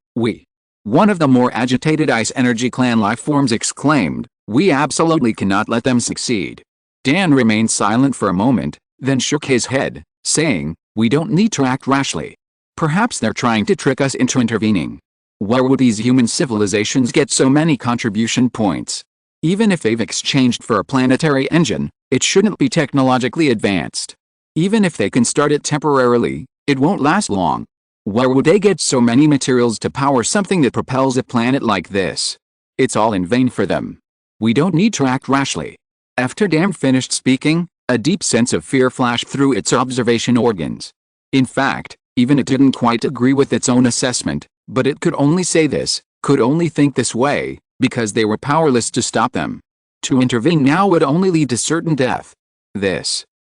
One of the more agitated Ice Energy clan lifeforms exclaimed, "We absolutely cannot let them succeed." Dan remained silent for a moment, then shook his head, saying, "We don't need to act rashly. Perhaps they're trying to trick us into intervening. Where would these human civilizations get so many contribution points? Even if they've exchanged for a planetary engine, it shouldn't be technologically advanced. Even if they can start it temporarily, it won't last long. Where would they get so many materials to power something that propels a planet like this? It's all in vain for them. We don't need to act rashly." After Dan finished speaking, a deep sense of fear flashed through its observation organs. In fact, even it didn't quite agree with its own assessment, but it could only say this, could only think this way, because they were powerless to stop them. To intervene now would only lead to certain death.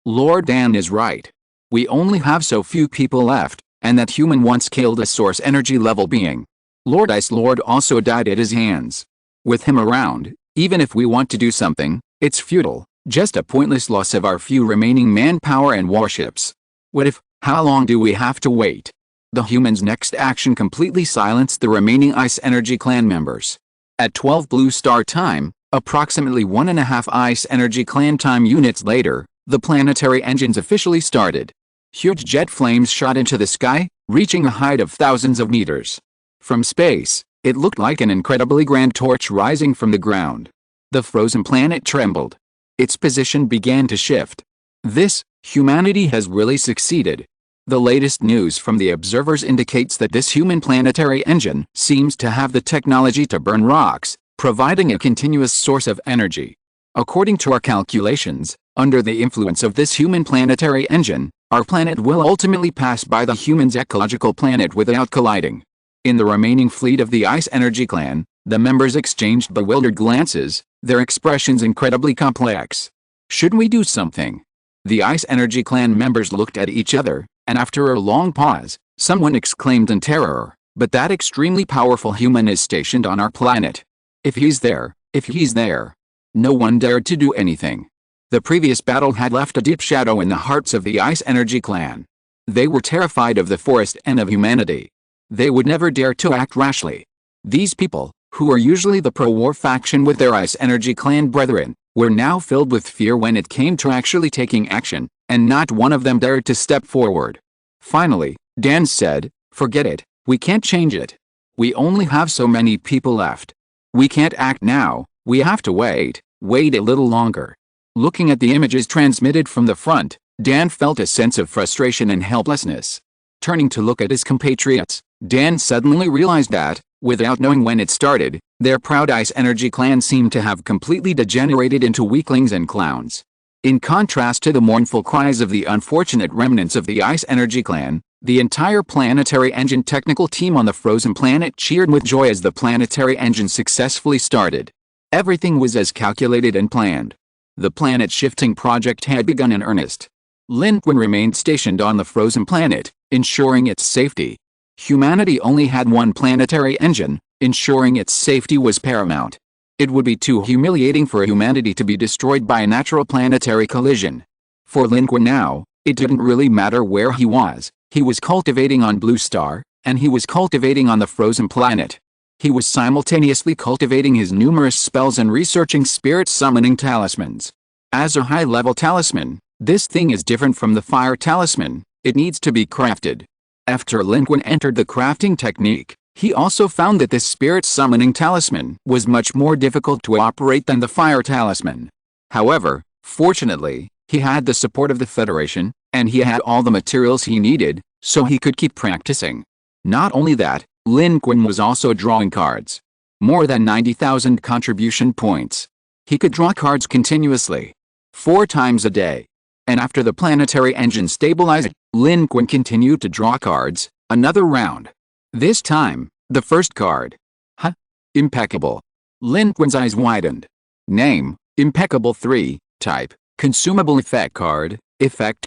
Lord Dan is right. We only have so few people left, and that human once killed a source energy level being. Lord Ice Lord also died at his hands. With him around, even if we want to do something, it's futile, just a pointless loss of our few remaining manpower and warships. How long do we have to wait? The humans' next action completely silenced the remaining Ice Energy clan members. At 12 Blue Star time, approximately 1.5 Ice Energy clan time units later, the planetary engines officially started. Huge jet flames shot into the sky, reaching a height of thousands of meters. From space, it looked like an incredibly grand torch rising from the ground. The frozen planet trembled. Its position began to shift. Humanity has really succeeded. The latest news from the observers indicates that this human planetary engine seems to have the technology to burn rocks, providing a continuous source of energy. According to our calculations, under the influence of this human planetary engine, our planet will ultimately pass by the humans' ecological planet without colliding. In the remaining fleet of the Ice Energy clan, the members exchanged bewildered glances, their expressions incredibly complex. Should we do something? The Ice Energy clan members looked at each other, and after a long pause, someone exclaimed in terror, "But that extremely powerful human is stationed on our planet. If he's there. No one dared to do anything." The previous battle had left a deep shadow in the hearts of the Ice Energy clan. They were terrified of the forest and of humanity. They would never dare to act rashly. These people, who are usually the pro-war faction with their Ice Energy clan brethren, were now filled with fear when it came to actually taking action, and not one of them dared to step forward. Finally, Dan said, "Forget it, we can't change it. We only have so many people left. We can't act now, we have to wait a little longer." Looking at the images transmitted from the front, Dan felt a sense of frustration and helplessness. Turning to look at his compatriots, Dan suddenly realized that, without knowing when it started, their proud Ice Energy clan seemed to have completely degenerated into weaklings and clowns. In contrast to the mournful cries of the unfortunate remnants of the Ice Energy clan, the entire planetary engine technical team on the frozen planet cheered with joy as the planetary engine successfully started. Everything was as calculated and planned. The planet-shifting project had begun in earnest. Lin Qun remained stationed on the frozen planet, ensuring its safety. Humanity only had one planetary engine, ensuring its safety was paramount. It would be too humiliating for humanity to be destroyed by a natural planetary collision. For Lin Qun now, it didn't really matter where he was cultivating on Blue Star, and he was cultivating on the frozen planet. He was simultaneously cultivating his numerous spells and researching spirit summoning talismans. As a high-level talisman, this thing is different from the fire talisman. It needs to be crafted. After Lin Qun entered the crafting technique, he also found that this spirit summoning talisman was much more difficult to operate than the fire talisman. However, fortunately, he had the support of the Federation, and he had all the materials he needed, so he could keep practicing. Not only that, Lin Qun was also drawing cards. More than 90,000 contribution points. He could draw cards continuously, 4 times a day. And after the planetary engine stabilized, Lin Qun continued to draw cards, another round. This time, the first card. Impeccable. Lin Qun's eyes widened. Name, Impeccable 3, type, consumable effect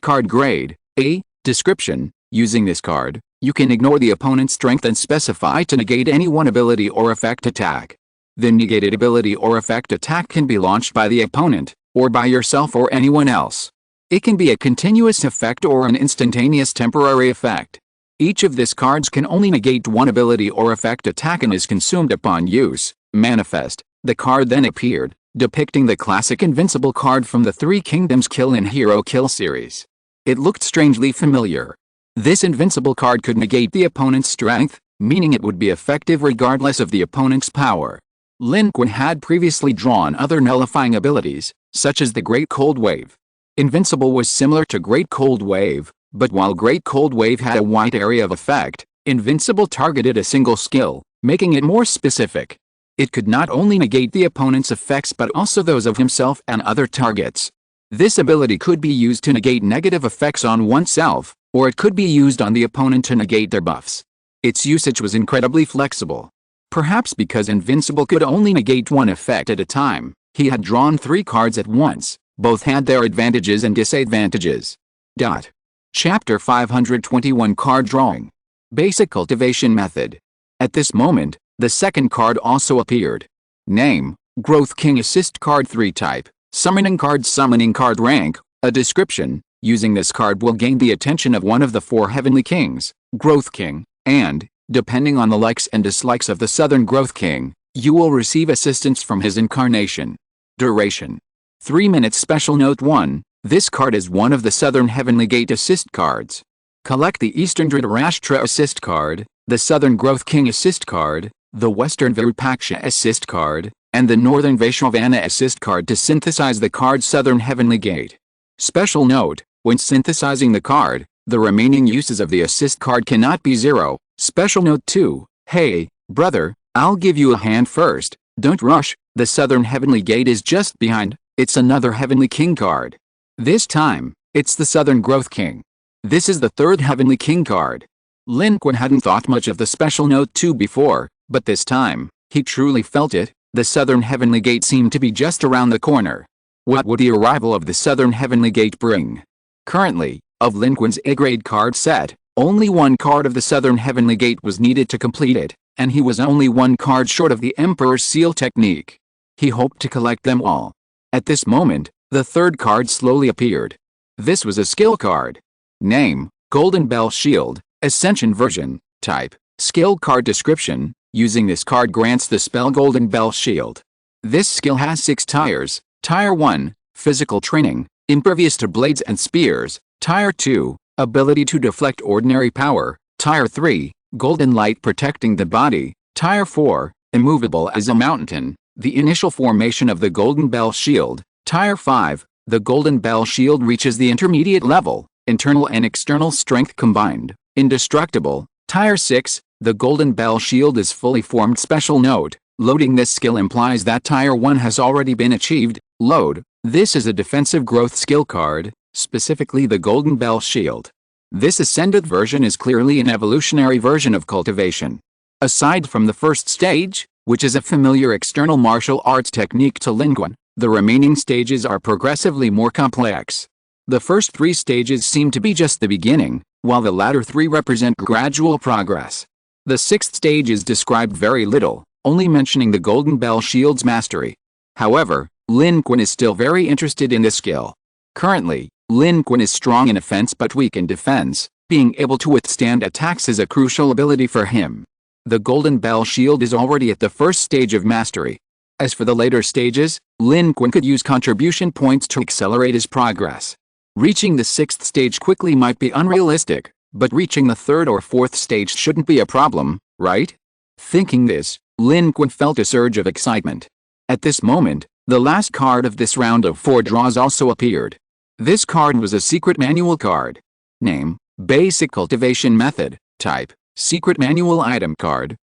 card grade, A. Description, using this card, you can ignore the opponent's strength and specify to negate any one ability or effect attack. The negated ability or effect attack can be launched by the opponent, or by yourself or anyone else. It can be a continuous effect or an instantaneous temporary effect. Each of these cards can only negate one ability or effect attack and is consumed upon use. Manifest. The card then appeared, depicting the classic invincible card from the Three Kingdoms Kill and Hero Kill series. It looked strangely familiar. This invincible card could negate the opponent's strength, meaning it would be effective regardless of the opponent's power. Lin Qun had previously drawn other nullifying abilities, such as the Great Cold Wave. Invincible was similar to Great Cold Wave, but while Great Cold Wave had a wide area of effect, Invincible targeted a single skill, making it more specific. It could not only negate the opponent's effects but also those of himself and other targets. This ability could be used to negate negative effects on oneself, or it could be used on the opponent to negate their buffs. Its usage was incredibly flexible. Perhaps because Invincible could only negate one effect at a time, he had drawn 3 cards at once. Both had their advantages and disadvantages. Chapter 521 Card Drawing. Basic Cultivation Method. At this moment, the second card also appeared. Name, Growth King Assist Card 3 type, Summoning card rank, a description, using this card will gain the attention of one of the 4 Heavenly Kings, Growth King, and, depending on the likes and dislikes of the Southern Growth King, you will receive assistance from his incarnation. Duration. 3 minutes. Special Note 1, this card is one of the Southern Heavenly Gate Assist cards. Collect the Eastern Dhritarashtra Assist card, the Southern Growth King Assist card, the Western Virupaksha Assist card, and the Northern Vaishravana Assist card to synthesize the card Southern Heavenly Gate. Special note, when synthesizing the card, the remaining uses of the Assist card cannot be 0. Special Note 2, hey, brother, I'll give you a hand first, don't rush, the Southern Heavenly Gate is just behind, it's another Heavenly King card. This time, it's the Southern Growth King. This is the 3rd Heavenly King card. Lin Qun hadn't thought much of the Special Note 2 before, but this time, he truly felt it. The Southern Heavenly Gate seemed to be just around the corner. What would the arrival of the Southern Heavenly Gate bring? Currently, of Lin Qun's A-grade card set, only 1 card of the Southern Heavenly Gate was needed to complete it, and he was only 1 card short of the Emperor's Seal technique. He hoped to collect them all. At this moment, the 3rd card slowly appeared. This was a skill card. Name, Golden Bell Shield, Ascension Version, Type, Skill Card Description. Using this card grants the spell Golden Bell Shield. This skill has 6 tiers. Tier 1, Physical Training, impervious to blades and spears. Tier 2, Ability to deflect ordinary power. Tier 3, Golden Light protecting the body. Tier 4, Immovable as a mountain, the initial formation of the Golden Bell Shield. Tier 5, the Golden Bell Shield reaches the intermediate level, internal and external strength combined, indestructible. Tier 6, the Golden Bell Shield is fully formed. Special note, loading this skill implies that Tier 1 has already been achieved. Load, this is a defensive growth skill card, specifically the Golden Bell Shield. This ascended version is clearly an evolutionary version of cultivation. Aside from the first stage, which is a familiar external martial arts technique to Lin Qun, the remaining stages are progressively more complex. The first 3 stages seem to be just the beginning, while the latter 3 represent gradual progress. The 6th stage is described very little, only mentioning the Golden Bell Shield's mastery. However, Lin Qun is still very interested in this skill. Currently, Lin Qun is strong in offense but weak in defense. Being able to withstand attacks is a crucial ability for him. The Golden Bell Shield is already at the first stage of mastery. As for the later stages, Lin Qun could use contribution points to accelerate his progress. Reaching the 6th stage quickly might be unrealistic, but reaching the 3rd or 4th stage shouldn't be a problem, right? Thinking this, Lin Qun felt a surge of excitement. At this moment, the last card of this round of 4 draws also appeared. This card was a secret manual card. Name, Basic Cultivation Method. Type, Secret Manual Item Card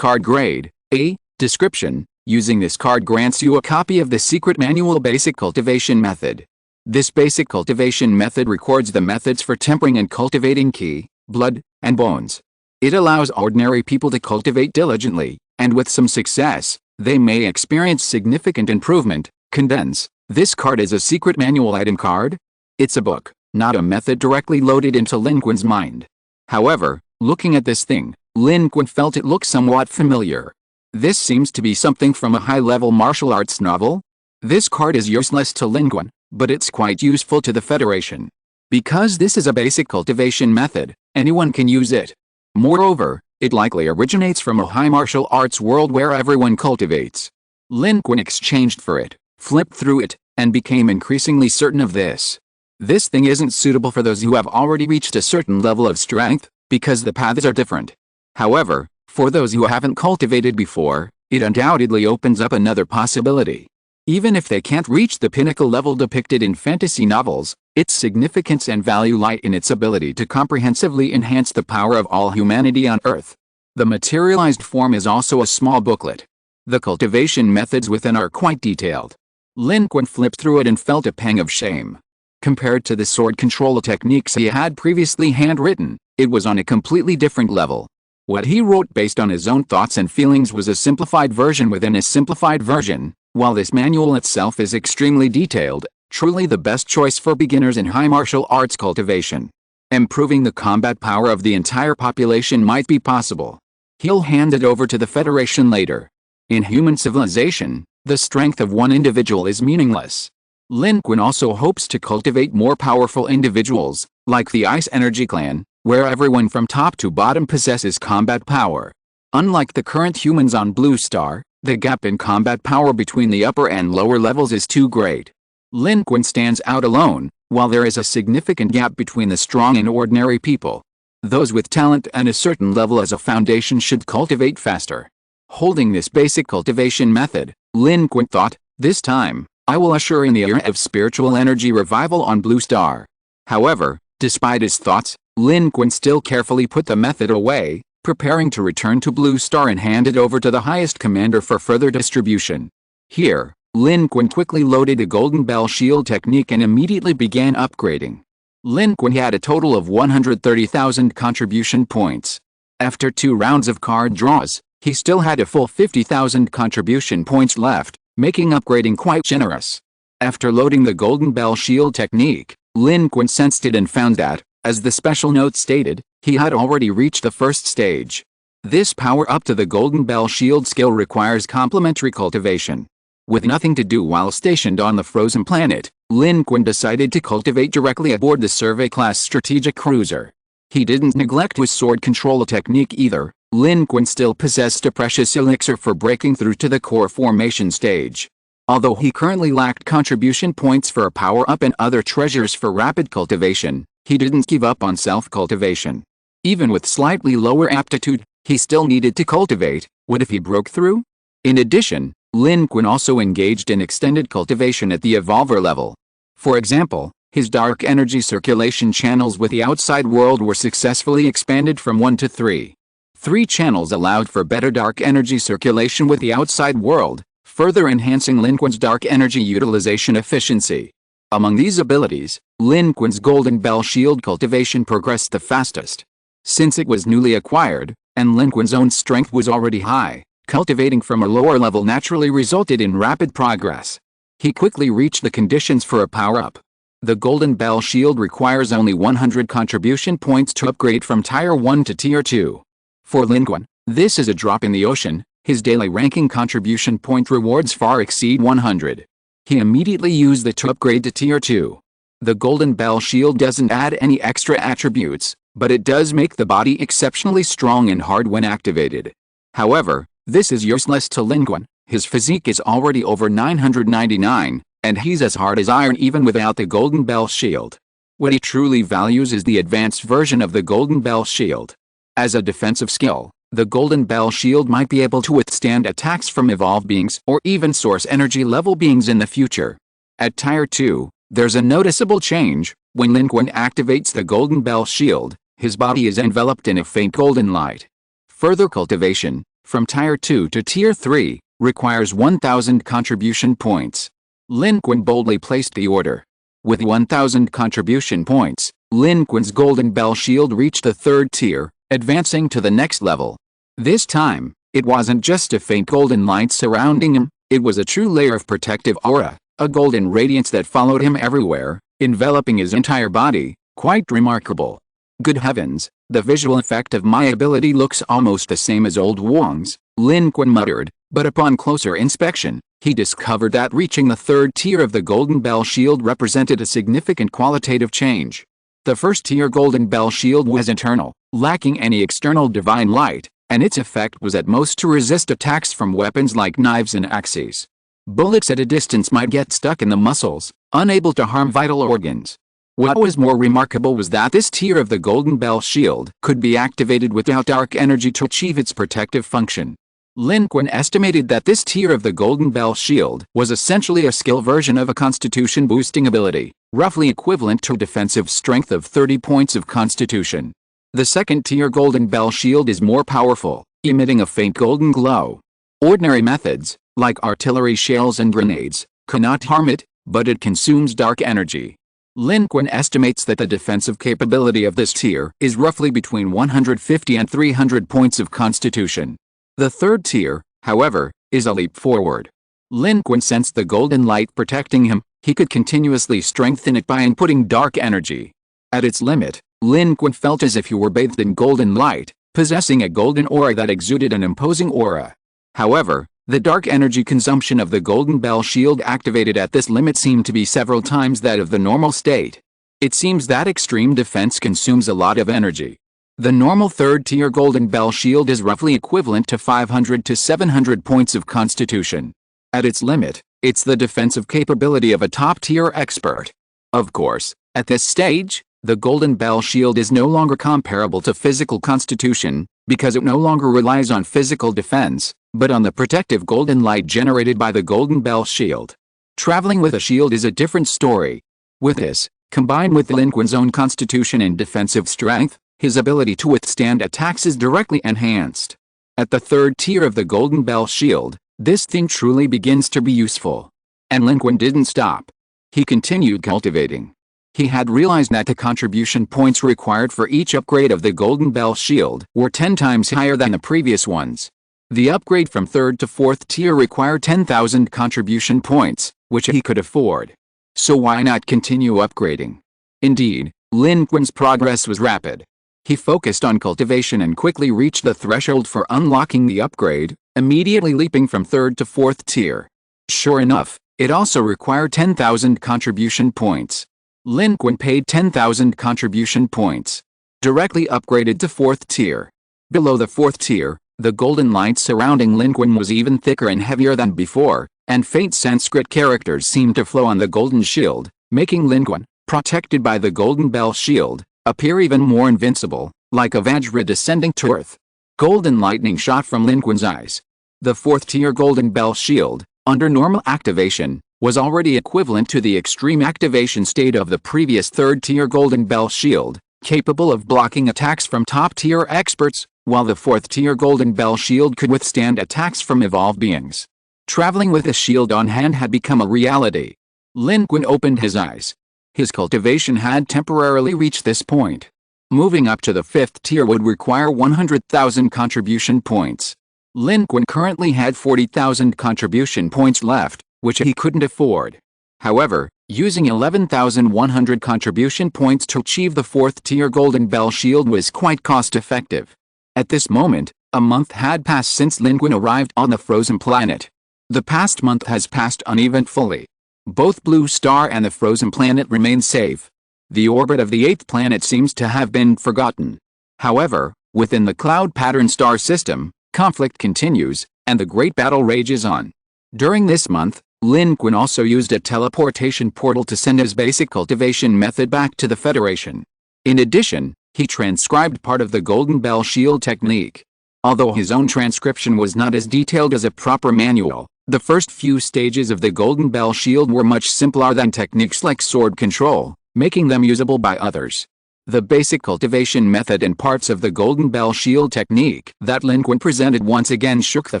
Grade, A. Description, using this card grants you a copy of the Secret Manual Basic Cultivation Method. This basic cultivation method records the methods for tempering and cultivating ki, blood, and bones. It allows ordinary people to cultivate diligently, and with some success, they may experience significant improvement. Condense, this card is a secret manual item card. It's a book, not a method directly loaded into Lin Qun's mind. However, looking at this thing, Lin Qun felt it looked somewhat familiar. This seems to be something from a high-level martial arts novel. This card is useless to Lin Qun, but it's quite useful to the Federation. Because this is a basic cultivation method, anyone can use it. Moreover, it likely originates from a high martial arts world where everyone cultivates. Lin Qun exchanged for it, flipped through it, and became increasingly certain of this. This thing isn't suitable for those who have already reached a certain level of strength, because the paths are different. However, for those who haven't cultivated before, it undoubtedly opens up another possibility. Even if they can't reach the pinnacle level depicted in fantasy novels, its significance and value lie in its ability to comprehensively enhance the power of all humanity on Earth. The materialized form is also a small booklet. The cultivation methods within are quite detailed. Lin Qun flipped through it and felt a pang of shame. Compared to the sword control techniques he had previously handwritten, it was on a completely different level. What he wrote based on his own thoughts and feelings was a simplified version within a simplified version. While this manual itself is extremely detailed, truly the best choice for beginners in high martial arts cultivation. Improving the combat power of the entire population might be possible. He'll hand it over to the Federation later. In human civilization, the strength of one individual is meaningless. Lin Qun also hopes to cultivate more powerful individuals, like the Ice Energy Clan, where everyone from top to bottom possesses combat power. Unlike the current humans on Blue Star, the gap in combat power between the upper and lower levels is too great. Lin Qun stands out alone, while there is a significant gap between the strong and ordinary people. Those with talent and a certain level as a foundation should cultivate faster. Holding this basic cultivation method, Lin Qun thought, this time, I will usher in the era of spiritual energy revival on Blue Star. However, despite his thoughts, Lin Qun still carefully put the method away, preparing to return to Blue Star and hand it over to the highest commander for further distribution. Here, Lin Qun quickly loaded the Golden Bell Shield technique and immediately began upgrading. Lin Qun had a total of 130,000 contribution points. After 2 rounds of card draws, he still had a full 50,000 contribution points left, making upgrading quite generous. After loading the Golden Bell Shield technique, Lin Qun sensed it and found that, as the special note stated, he had already reached the first stage. This power-up to the Golden Bell Shield skill requires complementary cultivation. With nothing to do while stationed on the frozen planet, Lin Qun decided to cultivate directly aboard the survey-class strategic cruiser. He didn't neglect his sword control technique either. Lin Qun still possessed a precious elixir for breaking through to the core formation stage. Although he currently lacked contribution points for a power-up and other treasures for rapid cultivation, he didn't give up on self-cultivation. Even with slightly lower aptitude, he still needed to cultivate. What if he broke through? In addition, Lin Qun also engaged in extended cultivation at the evolver level. For example, his dark energy circulation channels with the outside world were successfully expanded from 1 to 3. 3 channels allowed for better dark energy circulation with the outside world, further enhancing Lin Qun's dark energy utilization efficiency. Among these abilities, Lin Qun's Golden Bell Shield cultivation progressed the fastest. Since it was newly acquired, and Lin Qun's own strength was already high, cultivating from a lower level naturally resulted in rapid progress. He quickly reached the conditions for a power-up. The Golden Bell Shield requires only 100 contribution points to upgrade from Tier 1 to Tier 2. For Lin Qun, this is a drop in the ocean. His daily ranking contribution point rewards far exceed 100. He immediately used it to upgrade to Tier 2. The Golden Bell Shield doesn't add any extra attributes, but it does make the body exceptionally strong and hard when activated. However, this is useless to Lin Qun. His physique is already over 999, and he's as hard as iron even without the Golden Bell Shield. What he truly values is the advanced version of the Golden Bell Shield. As a defensive skill, the Golden Bell Shield might be able to withstand attacks from evolved beings or even source energy level beings in the future. At Tier 2, there's a noticeable change. When Lin Qun activates the Golden Bell Shield, his body is enveloped in a faint golden light. Further cultivation, from Tier 2 to Tier 3, requires 1,000 contribution points. Lin Qun boldly placed the order. With 1,000 contribution points, Lin Qun's Golden Bell Shield reached the 3rd tier, advancing to the next level. This time, it wasn't just a faint golden light surrounding him, it was a true layer of protective aura, a golden radiance that followed him everywhere, enveloping his entire body. Quite remarkable. Good heavens, the visual effect of my ability looks almost the same as old Wang's, Lin Qun muttered, but upon closer inspection, he discovered that reaching the 3rd tier of the Golden Bell Shield represented a significant qualitative change. The 1st tier Golden Bell Shield was internal, lacking any external divine light, and its effect was at most to resist attacks from weapons like knives and axes. Bullets at a distance might get stuck in the muscles, unable to harm vital organs. What was more remarkable was that this tier of the Golden Bell Shield could be activated without dark energy to achieve its protective function. Lin Qun estimated that this tier of the Golden Bell Shield was essentially a skill version of a constitution boosting ability, roughly equivalent to a defensive strength of 30 points of constitution. The 2nd tier Golden Bell Shield is more powerful, emitting a faint golden glow. Ordinary methods, like artillery shells and grenades, cannot harm it, but it consumes dark energy. Lin Qun estimates that the defensive capability of this tier is roughly between 150 and 300 points of constitution. The 3rd tier, however, is a leap forward. Lin Qun sensed the golden light protecting him. He could continuously strengthen it by inputting dark energy. At its limit, Lin Qun felt as if he were bathed in golden light, possessing a golden aura that exuded an imposing aura. However, the dark energy consumption of the Golden Bell Shield activated at this limit seemed to be several times that of the normal state. It seems that extreme defense consumes a lot of energy. The normal 3rd tier Golden Bell Shield is roughly equivalent to 500 to 700 points of constitution. At its limit, it's the defensive capability of a top-tier expert. Of course, at this stage, the Golden Bell Shield is no longer comparable to physical constitution, because it no longer relies on physical defense, but on the protective golden light generated by the Golden Bell Shield. Traveling with a shield is a different story. With this, combined with Lin Qun's own constitution and defensive strength, his ability to withstand attacks is directly enhanced. At the 3rd tier of the Golden Bell Shield, this thing truly begins to be useful. And Lin Qun didn't stop. He continued cultivating. He had realized that the contribution points required for each upgrade of the Golden Bell Shield were 10 times higher than the previous ones. The upgrade from 3rd to 4th tier required 10,000 contribution points, which he could afford. So why not continue upgrading? Indeed, Lin Qun's progress was rapid. He focused on cultivation and quickly reached the threshold for unlocking the upgrade, immediately leaping from 3rd to 4th tier. Sure enough, it also required 10,000 contribution points. Lin Qun paid 10,000 contribution points. directly upgraded to 4th tier. Below the 4th tier, the golden light surrounding Lin Qun was even thicker and heavier than before, and faint Sanskrit characters seemed to flow on the golden shield, making Lin Qun, protected by the golden bell shield, appear even more invincible, like a Vajra descending to earth. Golden lightning shot from Lin Qun's eyes. The 4th tier golden bell shield, under normal activation, was already equivalent to the extreme activation state of the previous 3rd tier golden bell shield, capable of blocking attacks from top tier experts, while the 4th tier golden bell shield could withstand attacks from evolved beings. Traveling with a shield on hand had become a reality. Lin Qun opened his eyes. His cultivation had temporarily reached this point. Moving up to the 5th tier would require 100,000 contribution points. Lin Qun currently had 40,000 contribution points left, which he couldn't afford. However, using 11,100 contribution points to achieve the 4th tier golden bell shield was quite cost-effective. At this moment, a month had passed since Lin Qun arrived on the frozen planet. The past month has passed uneventfully. Both Blue Star and the frozen planet remain safe. The orbit of the 8th planet seems to have been forgotten. However, within the cloud pattern star system, conflict continues, and the great battle rages on. During this month, Lin Qun also used a teleportation portal to send his basic cultivation method back to the Federation. In addition, he transcribed part of the Golden Bell Shield technique. Although his own transcription was not as detailed as a proper manual, the first few stages of the Golden Bell Shield were much simpler than techniques like sword control, making them usable by others. The basic cultivation method and parts of the Golden Bell Shield technique that Lin Qun presented once again shook the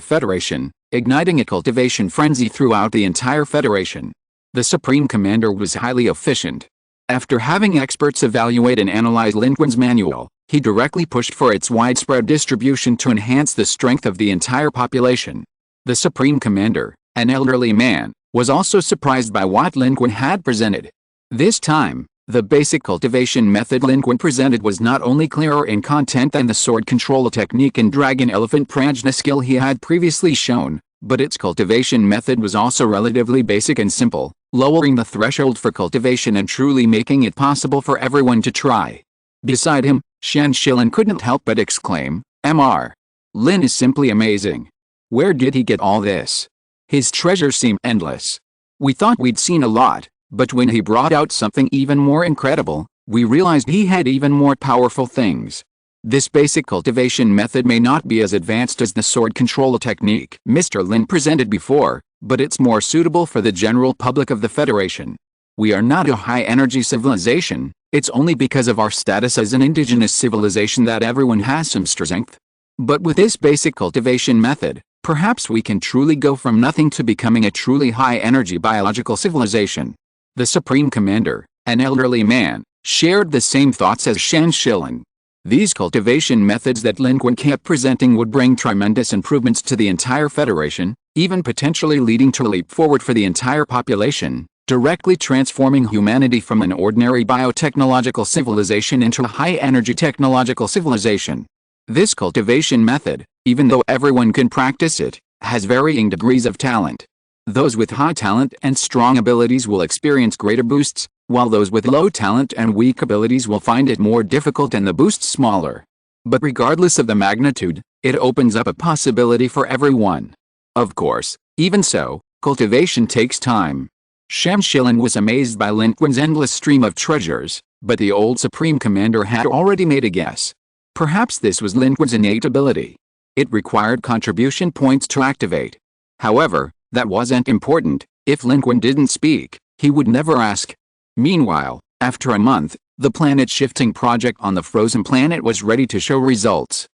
Federation, igniting a cultivation frenzy throughout the entire Federation. The Supreme Commander was highly efficient. After having experts evaluate and analyze Lin Qun's manual, he directly pushed for its widespread distribution to enhance the strength of the entire population. The Supreme Commander, an elderly man, was also surprised by what Lin Qun had presented. This time, the basic cultivation method Lin Qun presented was not only clearer in content than the sword control technique and dragon elephant prajna skill he had previously shown, but its cultivation method was also relatively basic and simple, lowering the threshold for cultivation and truly making it possible for everyone to try. Beside him, Shan Shilin couldn't help but exclaim, "Mr. Lin is simply amazing. Where did he get all this? His treasures seem endless. We thought we'd seen a lot, but when he brought out something even more incredible, we realized he had even more powerful things." This basic cultivation method may not be as advanced as the sword control technique Mr. Lin presented before, but it's more suitable for the general public of the Federation. We are not a high-energy civilization, it's only because of our status as an indigenous civilization that everyone has some strength. But with this basic cultivation method, perhaps we can truly go from nothing to becoming a truly high-energy biological civilization. The Supreme Commander, an elderly man, shared the same thoughts as Shan Shilin. These cultivation methods that Lin Qun kept presenting would bring tremendous improvements to the entire Federation, even potentially leading to a leap forward for the entire population, directly transforming humanity from an ordinary biotechnological civilization into a high-energy technological civilization. This cultivation method, even though everyone can practice it, has varying degrees of talent. Those with high talent and strong abilities will experience greater boosts, while those with low talent and weak abilities will find it more difficult and the boosts smaller. But regardless of the magnitude, it opens up a possibility for everyone. Of course, even so, cultivation takes time. Shan Shilin was amazed by Lin Qun's endless stream of treasures, but the old Supreme Commander had already made a guess. Perhaps this was Lin Qun's innate ability. It required contribution points to activate. However, that wasn't important. If Lin Qun didn't speak, he would never ask. Meanwhile, after a month, the planet-shifting project on the frozen planet was ready to show results.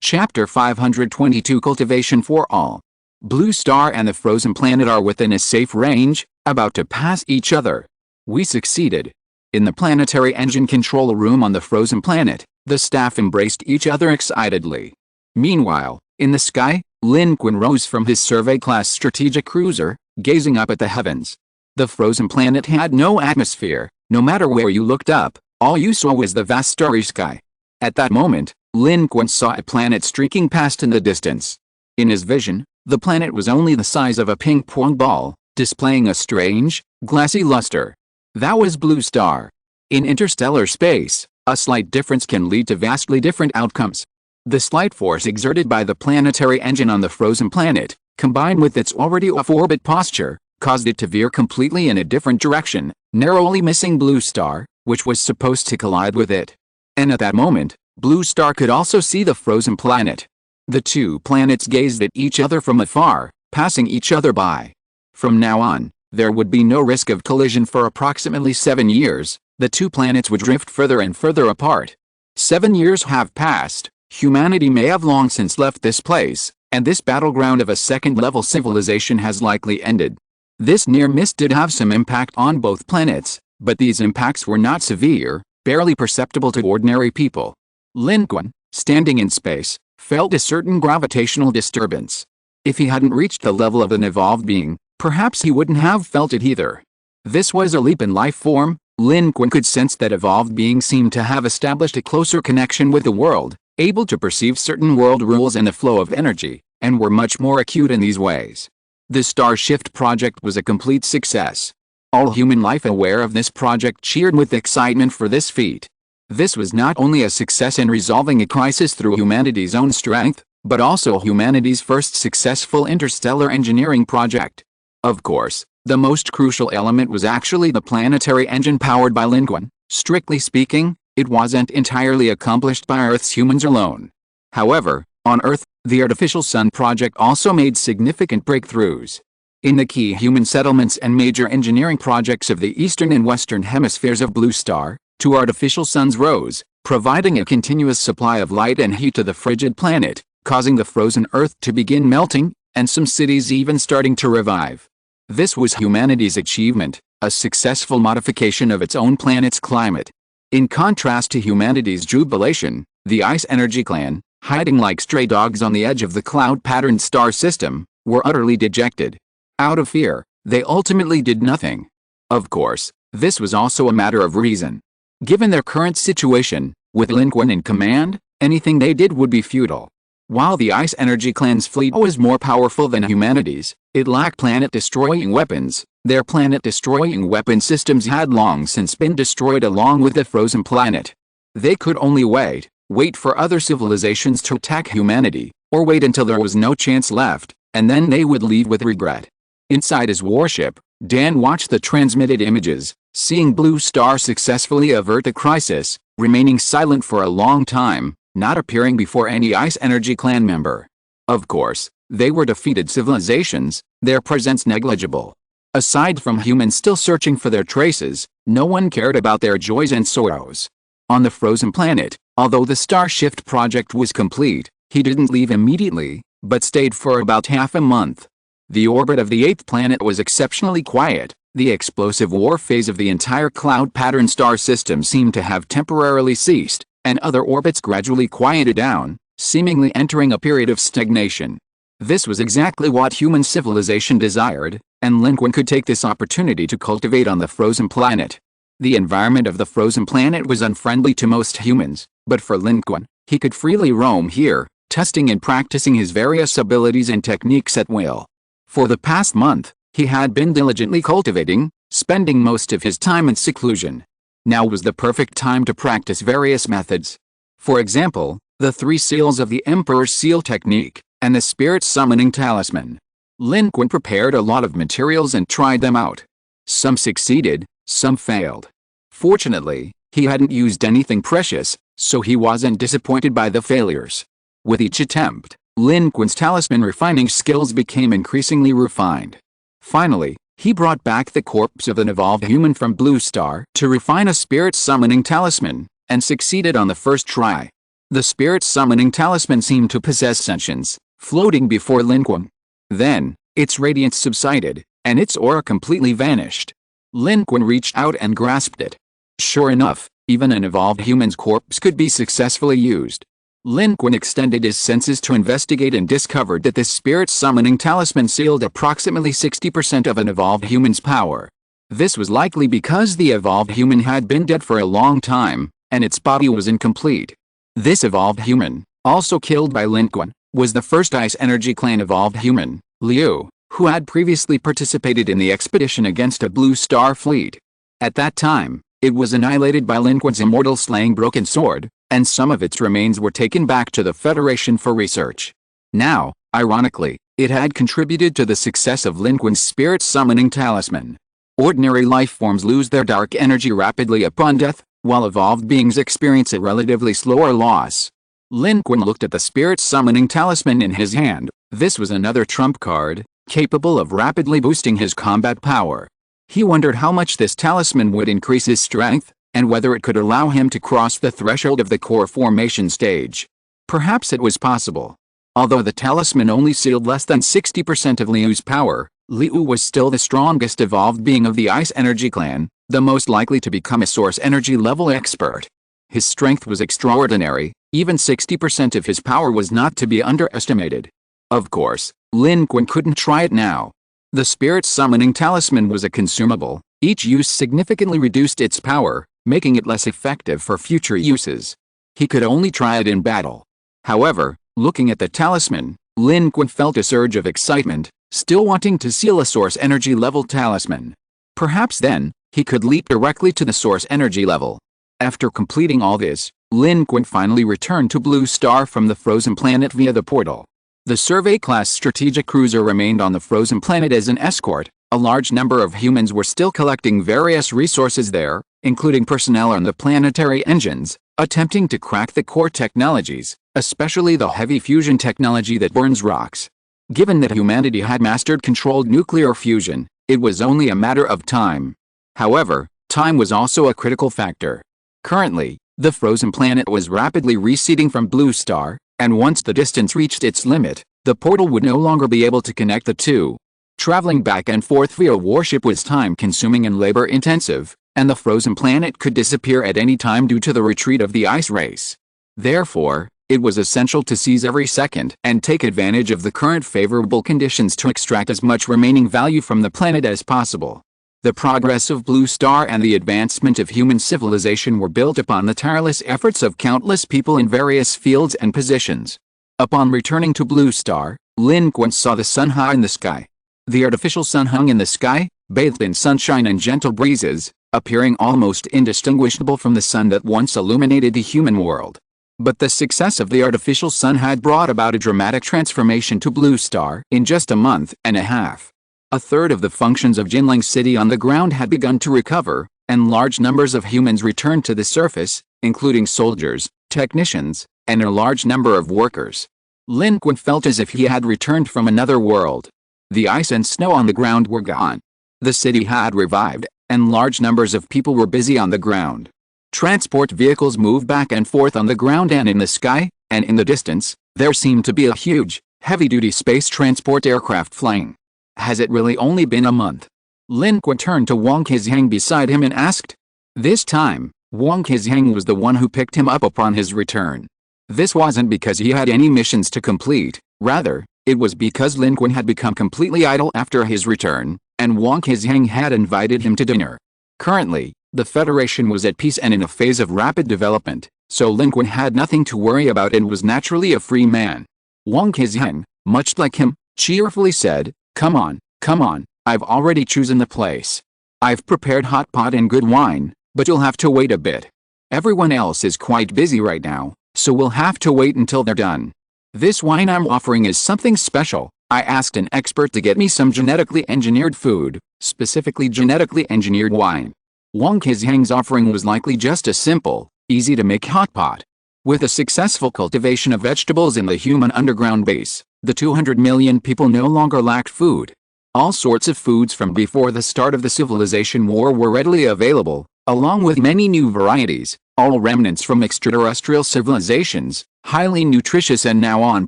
Chapter 522 Cultivation for All. Blue Star and the frozen planet are within a safe range, about to pass each other. We succeeded. In the planetary engine control room on the frozen planet, the staff embraced each other excitedly. Meanwhile, in the sky, Lin Qun rose from his survey-class strategic cruiser, gazing up at the heavens. The frozen planet had no atmosphere. No matter where you looked up, all you saw was the vast starry sky. At that moment, Lin Qun saw a planet streaking past in the distance. In his vision, the planet was only the size of a ping-pong ball, displaying a strange, glassy luster. That was Blue Star. In interstellar space, A slight difference can lead to vastly different outcomes. The slight force exerted by the planetary engine on the frozen planet, combined with its already off-orbit posture, caused it to veer completely in a different direction, narrowly missing Blue Star, which was supposed to collide with it. And at that moment, Blue Star could also see the frozen planet. The two planets gazed at each other from afar, passing each other by. From now on, there would be no risk of collision for approximately 7 years. The two planets would drift further and further apart. 7 years have passed. Humanity may have long since left this place, and this battleground of a second-level civilization has likely ended. This near miss did have some impact on both planets, but these impacts were not severe, barely perceptible to ordinary people. Lin Qun, standing in space, felt a certain gravitational disturbance. If he hadn't reached the level of an evolved being, perhaps he wouldn't have felt it either. This was a leap in life form. Lin Qun could sense that evolved beings seemed to have established a closer connection with the world, able to perceive certain world rules and the flow of energy, and were much more acute in these ways. The Star Shift project was a complete success. All human life aware of this project cheered with excitement for this feat. This was not only a success in resolving a crisis through humanity's own strength, but also humanity's first successful interstellar engineering project. Of course, the most crucial element was actually the planetary engine powered by Lin Qun. Strictly speaking, it wasn't entirely accomplished by Earth's humans alone. However, on Earth, the artificial sun project also made significant breakthroughs. In the key human settlements and major engineering projects of the eastern and western hemispheres of Blue Star, two artificial suns rose, providing a continuous supply of light and heat to the frigid planet, causing the frozen Earth to begin melting, and some cities even starting to revive. This was humanity's achievement, a successful modification of its own planet's climate. In contrast to humanity's jubilation, the Ice Energy Clan, hiding like stray dogs on the edge of the cloud-patterned star system, were utterly dejected. Out of fear, they ultimately did nothing. Of course, this was also a matter of reason. Given their current situation, with Lin Qun in command, anything they did would be futile. While the Ice Energy Clan's fleet was more powerful than humanity's, it lacked planet-destroying weapons. Their planet-destroying weapon systems had long since been destroyed along with the frozen planet. They could only wait for other civilizations to attack humanity, or wait until there was no chance left, and then they would leave with regret. Inside his warship, Dan watched the transmitted images, seeing Blue Star successfully avert the crisis, remaining silent for a long time, not appearing before any Ice Energy Clan member. Of course, they were defeated civilizations, their presence negligible. Aside from humans still searching for their traces, no one cared about their joys and sorrows. On the frozen planet, although the Star Shift project was complete, he didn't leave immediately, but stayed for about half a month. The orbit of the eighth planet was exceptionally quiet. The explosive war phase of the entire cloud-patterned star system seemed to have temporarily ceased, and other orbits gradually quieted down, seemingly entering a period of stagnation. This was exactly what human civilization desired, and Lin Qun could take this opportunity to cultivate on the frozen planet. The environment of the frozen planet was unfriendly to most humans, but for Lin Qun, he could freely roam here, testing and practicing his various abilities and techniques at will. For the past month, he had been diligently cultivating, spending most of his time in seclusion. Now was the perfect time to practice various methods. For example, the 3 seals of the Emperor's Seal technique, and the Spirit Summoning Talisman. Lin Qun prepared a lot of materials and tried them out. Some succeeded, some failed. Fortunately, he hadn't used anything precious, so he wasn't disappointed by the failures. With each attempt, Lin Qun's talisman refining skills became increasingly refined. Finally, he brought back the corpse of an evolved human from Blue Star to refine a spirit summoning talisman, and succeeded on the first try. The spirit summoning talisman seemed to possess sentience, floating before Lin Qun. Then, its radiance subsided, and its aura completely vanished. Lin Qun reached out and grasped it. Sure enough, even an evolved human's corpse could be successfully used. Lin Qun extended his senses to investigate and discovered that this spirit summoning talisman sealed approximately 60% of an evolved human's power. This was likely because the evolved human had been dead for a long time, and its body was incomplete. This evolved human, also killed by Lin Qun, was the first Ice Energy Clan evolved human, Liu, who had previously participated in the expedition against a Blue Star fleet. At that time, It was annihilated by Lin Qun's immortal slaying broken sword, and some of its remains were taken back to the Federation for research. Now, ironically, it had contributed to the success of Lin Qun's spirit summoning talisman. Ordinary life forms lose their dark energy rapidly upon death, while evolved beings experience a relatively slower loss. Lin Qun looked at the spirit summoning talisman in his hand. This was another trump card, capable of rapidly boosting his combat power. He wondered how much this talisman would increase his strength, and whether it could allow him to cross the threshold of the core formation stage. Perhaps it was possible. Although the talisman only sealed less than 60% of Liu's power, Liu was still the strongest evolved being of the Ice Energy clan, the most likely to become a source energy level expert. His strength was extraordinary, even 60% of his power was not to be underestimated. Of course, Lin Qun couldn't try it now. The spirit summoning talisman was a consumable. Each use significantly reduced its power, making it less effective for future uses. He could only try it in battle. However, looking at the talisman, Lin Qun felt a surge of excitement, still wanting to seal a source energy level talisman. Perhaps then, he could leap directly to the source energy level. After completing all this, Lin Qun finally returned to Blue Star from the frozen planet via the portal. The Survey-class strategic cruiser remained on the frozen planet as an escort. A large number of humans were still collecting various resources there, including personnel on the planetary engines, attempting to crack the core technologies, especially the heavy fusion technology that burns rocks. Given that humanity had mastered controlled nuclear fusion, it was only a matter of time. However, time was also a critical factor. Currently, the frozen planet was rapidly receding from Blue Star, and once the distance reached its limit, the portal would no longer be able to connect the two. Traveling back and forth via warship was time-consuming and labor-intensive, and the frozen planet could disappear at any time due to the retreat of the ice race. Therefore, it was essential to seize every second and take advantage of the current favorable conditions to extract as much remaining value from the planet as possible. The progress of Blue Star and the advancement of human civilization were built upon the tireless efforts of countless people in various fields and positions. Upon returning to Blue Star, Lin Qun saw the sun high in the sky. The artificial sun hung in the sky, bathed in sunshine and gentle breezes, appearing almost indistinguishable from the sun that once illuminated the human world. But the success of the artificial sun had brought about a dramatic transformation to Blue Star in just a month and a half. A third of the functions of Jinling City on the ground had begun to recover, and large numbers of humans returned to the surface, including soldiers, technicians, and a large number of workers. Lin Qun felt as if he had returned from another world. The ice and snow on the ground were gone. The city had revived, and large numbers of people were busy on the ground. Transport vehicles moved back and forth on the ground and in the sky, and in the distance, there seemed to be a huge, heavy-duty space transport aircraft flying. Has it really only been a month? Lin Qun turned to Wang Keziang beside him and asked. This time, Wang Keziang was the one who picked him up upon his return. This wasn't because he had any missions to complete, rather, it was because Lin Qun had become completely idle after his return, and Wang Keziang had invited him to dinner. Currently, the Federation was at peace and in a phase of rapid development, so Lin Qun had nothing to worry about and was naturally a free man. Wang Keziang, much like him, cheerfully said, come on, I've already chosen the place. I've prepared hot pot and good wine, but you'll have to wait a bit. Everyone else is quite busy right now, so we'll have to wait until they're done. This wine I'm offering is something special. I asked an expert to get me some genetically engineered food, specifically genetically engineered wine. Wang Keziang's offering was likely just a simple, easy-to-make hot pot. With a successful cultivation of vegetables in the human underground base, the 200 million people no longer lacked food. All sorts of foods from before the start of the civilization war were readily available, along with many new varieties, all remnants from extraterrestrial civilizations, highly nutritious and now on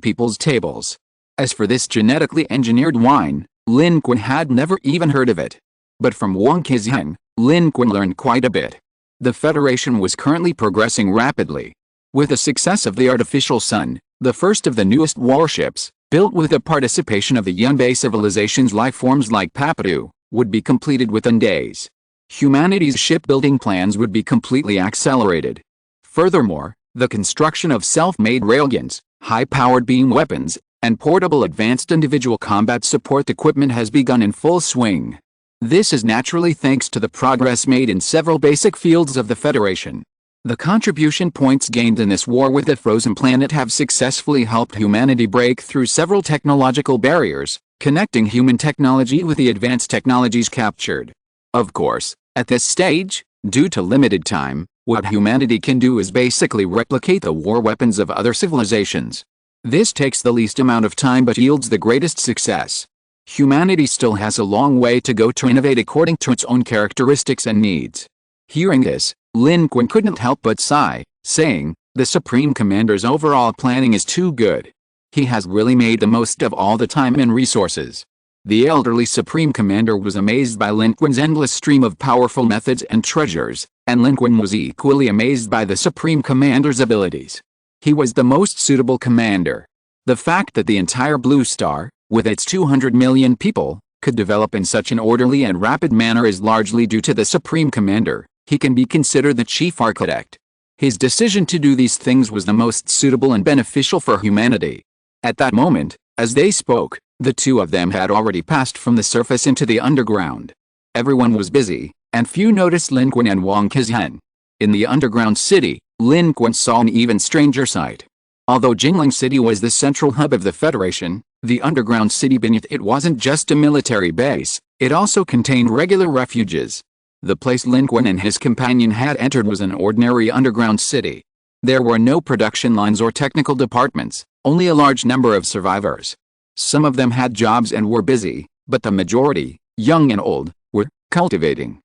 people's tables. As for this genetically engineered wine, Lin Qun had never even heard of it. But from Wang Keziang, Lin Qun learned quite a bit. The Federation was currently progressing rapidly. With the success of the artificial sun, the first of the newest warships, built with the participation of the Yunbei civilization's life forms like Papadu, would be completed within days. Humanity's shipbuilding plans would be completely accelerated. Furthermore, the construction of self-made railguns, high-powered beam weapons, and portable advanced individual combat support equipment has begun in full swing. This is naturally thanks to the progress made in several basic fields of the Federation. The contribution points gained in this war with the frozen planet have successfully helped humanity break through several technological barriers, connecting human technology with the advanced technologies captured. Of course, at this stage, due to limited time, what humanity can do is basically replicate the war weapons of other civilizations. This takes the least amount of time but yields the greatest success. Humanity still has a long way to go to innovate according to its own characteristics and needs. Hearing this, Lin Qun couldn't help but sigh, saying, "The Supreme Commander's overall planning is too good. He has really made the most of all the time and resources." The elderly Supreme Commander was amazed by Lin Qun's endless stream of powerful methods and treasures, and Lin Qun was equally amazed by the Supreme Commander's abilities. He was the most suitable commander. The fact that the entire Blue Star, with its 200 million people, could develop in such an orderly and rapid manner is largely due to the Supreme Commander. He can be considered the chief architect. His decision to do these things was the most suitable and beneficial for humanity. At that moment, as they spoke, the two of them had already passed from the surface into the underground. Everyone was busy, and few noticed Lin Qun and Wang Qizhen. In the underground city, Lin Qun saw an even stranger sight. Although Jingling City was the central hub of the Federation, the underground city beneath it wasn't just a military base, it also contained regular refuges. The place Lin Qun and his companion had entered was an ordinary underground city. There were no production lines or technical departments, only a large number of survivors. Some of them had jobs and were busy, but the majority, young and old, were cultivating.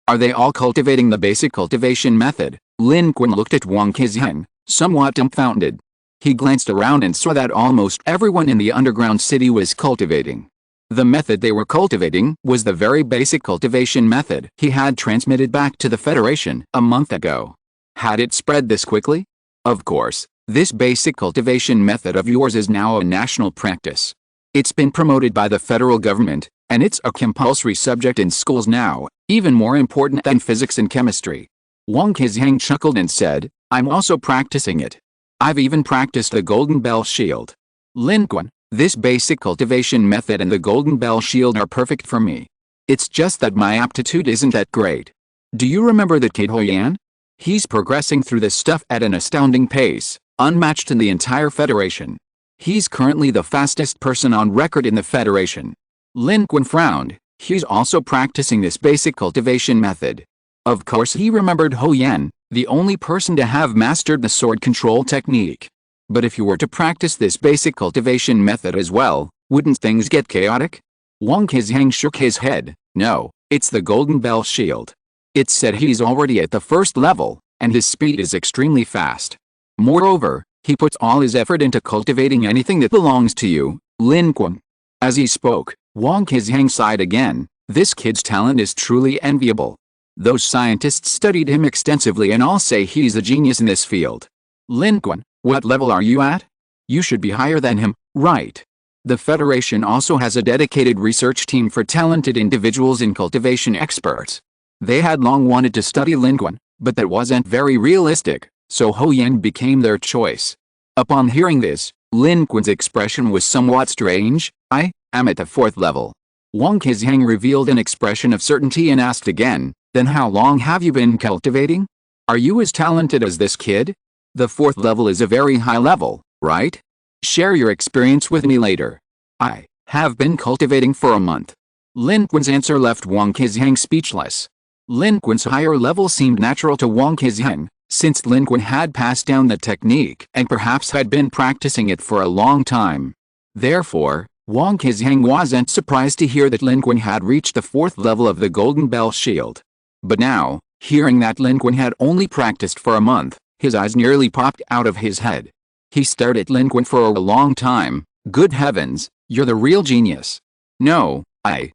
Are they all cultivating the basic cultivation method? Lin Qun looked at Wang Qizhen, somewhat dumbfounded. He glanced around and saw that almost everyone in the underground city was cultivating. The method they were cultivating was the very basic cultivation method he had transmitted back to the Federation a month ago. Had it spread this quickly? Of course, this basic cultivation method of yours is now a national practice. It's been promoted by the federal government, and it's a compulsory subject in schools now, even more important than physics and chemistry. Wang Qizhen chuckled and said, "I'm also practicing it. I've even practiced the Golden Bell Shield." Lin Qun, this basic cultivation method and the Golden Bell Shield are perfect for me. It's just that my aptitude isn't that great. Do you remember that kid Hoyan? He's progressing through this stuff at an astounding pace, unmatched in the entire Federation. He's currently the fastest person on record in the Federation. Lin Qun frowned. He's also practicing this basic cultivation method. Of course he remembered Hoyan, the only person to have mastered the sword control technique. But if you were to practice this basic cultivation method as well, wouldn't things get chaotic? Wang Qizhen shook his head. No, it's the Golden Bell Shield. It's said he's already at the first level, and his speed is extremely fast. Moreover, he puts all his effort into cultivating anything that belongs to you, Lin Qun. As he spoke, Wang Qizhen sighed again. This kid's talent is truly enviable. Those scientists studied him extensively and all say he's a genius in this field. Lin Qun, what level are you at? You should be higher than him, right? The Federation also has a dedicated research team for talented individuals and cultivation experts. They had long wanted to study Lin Qun, but that wasn't very realistic, so Hoyan became their choice. Upon hearing this, Lin Qun's expression was somewhat strange. "I am at the 4th level." Wang Qizhen revealed an expression of certainty and asked again, "Then how long have you been cultivating? Are you as talented as this kid? The 4th level is a very high level, right? Share your experience with me later." "I have been cultivating for a month." Lin Qun's answer left Wang Qizhen speechless. Lin Qun's higher level seemed natural to Wang Qizhen, since Lin Qun had passed down the technique and perhaps had been practicing it for a long time. Therefore, Wang Qizhen wasn't surprised to hear that Lin Qun had reached the 4th level of the Golden Bell Shield. But now, hearing that Lin Qun had only practiced for a month, his eyes nearly popped out of his head. He stared at Lin Qun for a long time. "Good heavens, you're the real genius." "No, I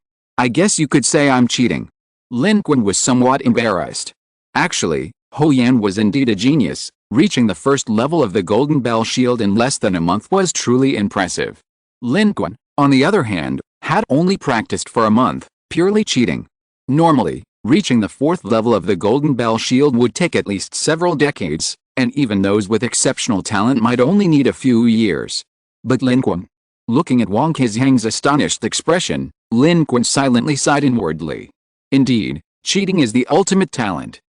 guess you could say I'm cheating." Lin Qun was somewhat embarrassed. Actually, Hoyan was indeed a genius. Reaching the 1st level of the Golden Bell Shield in less than a month was truly impressive. Lin Qun, on the other hand, had only practiced for a month, purely cheating. Normally, reaching the 4th level of the Golden Bell Shield would take at least several decades, and even those with exceptional talent might only need a few years. But Lin Qun, Looking at Wang Qizhang's astonished expression, Lin Qun silently sighed inwardly. Indeed, cheating is the ultimate talent.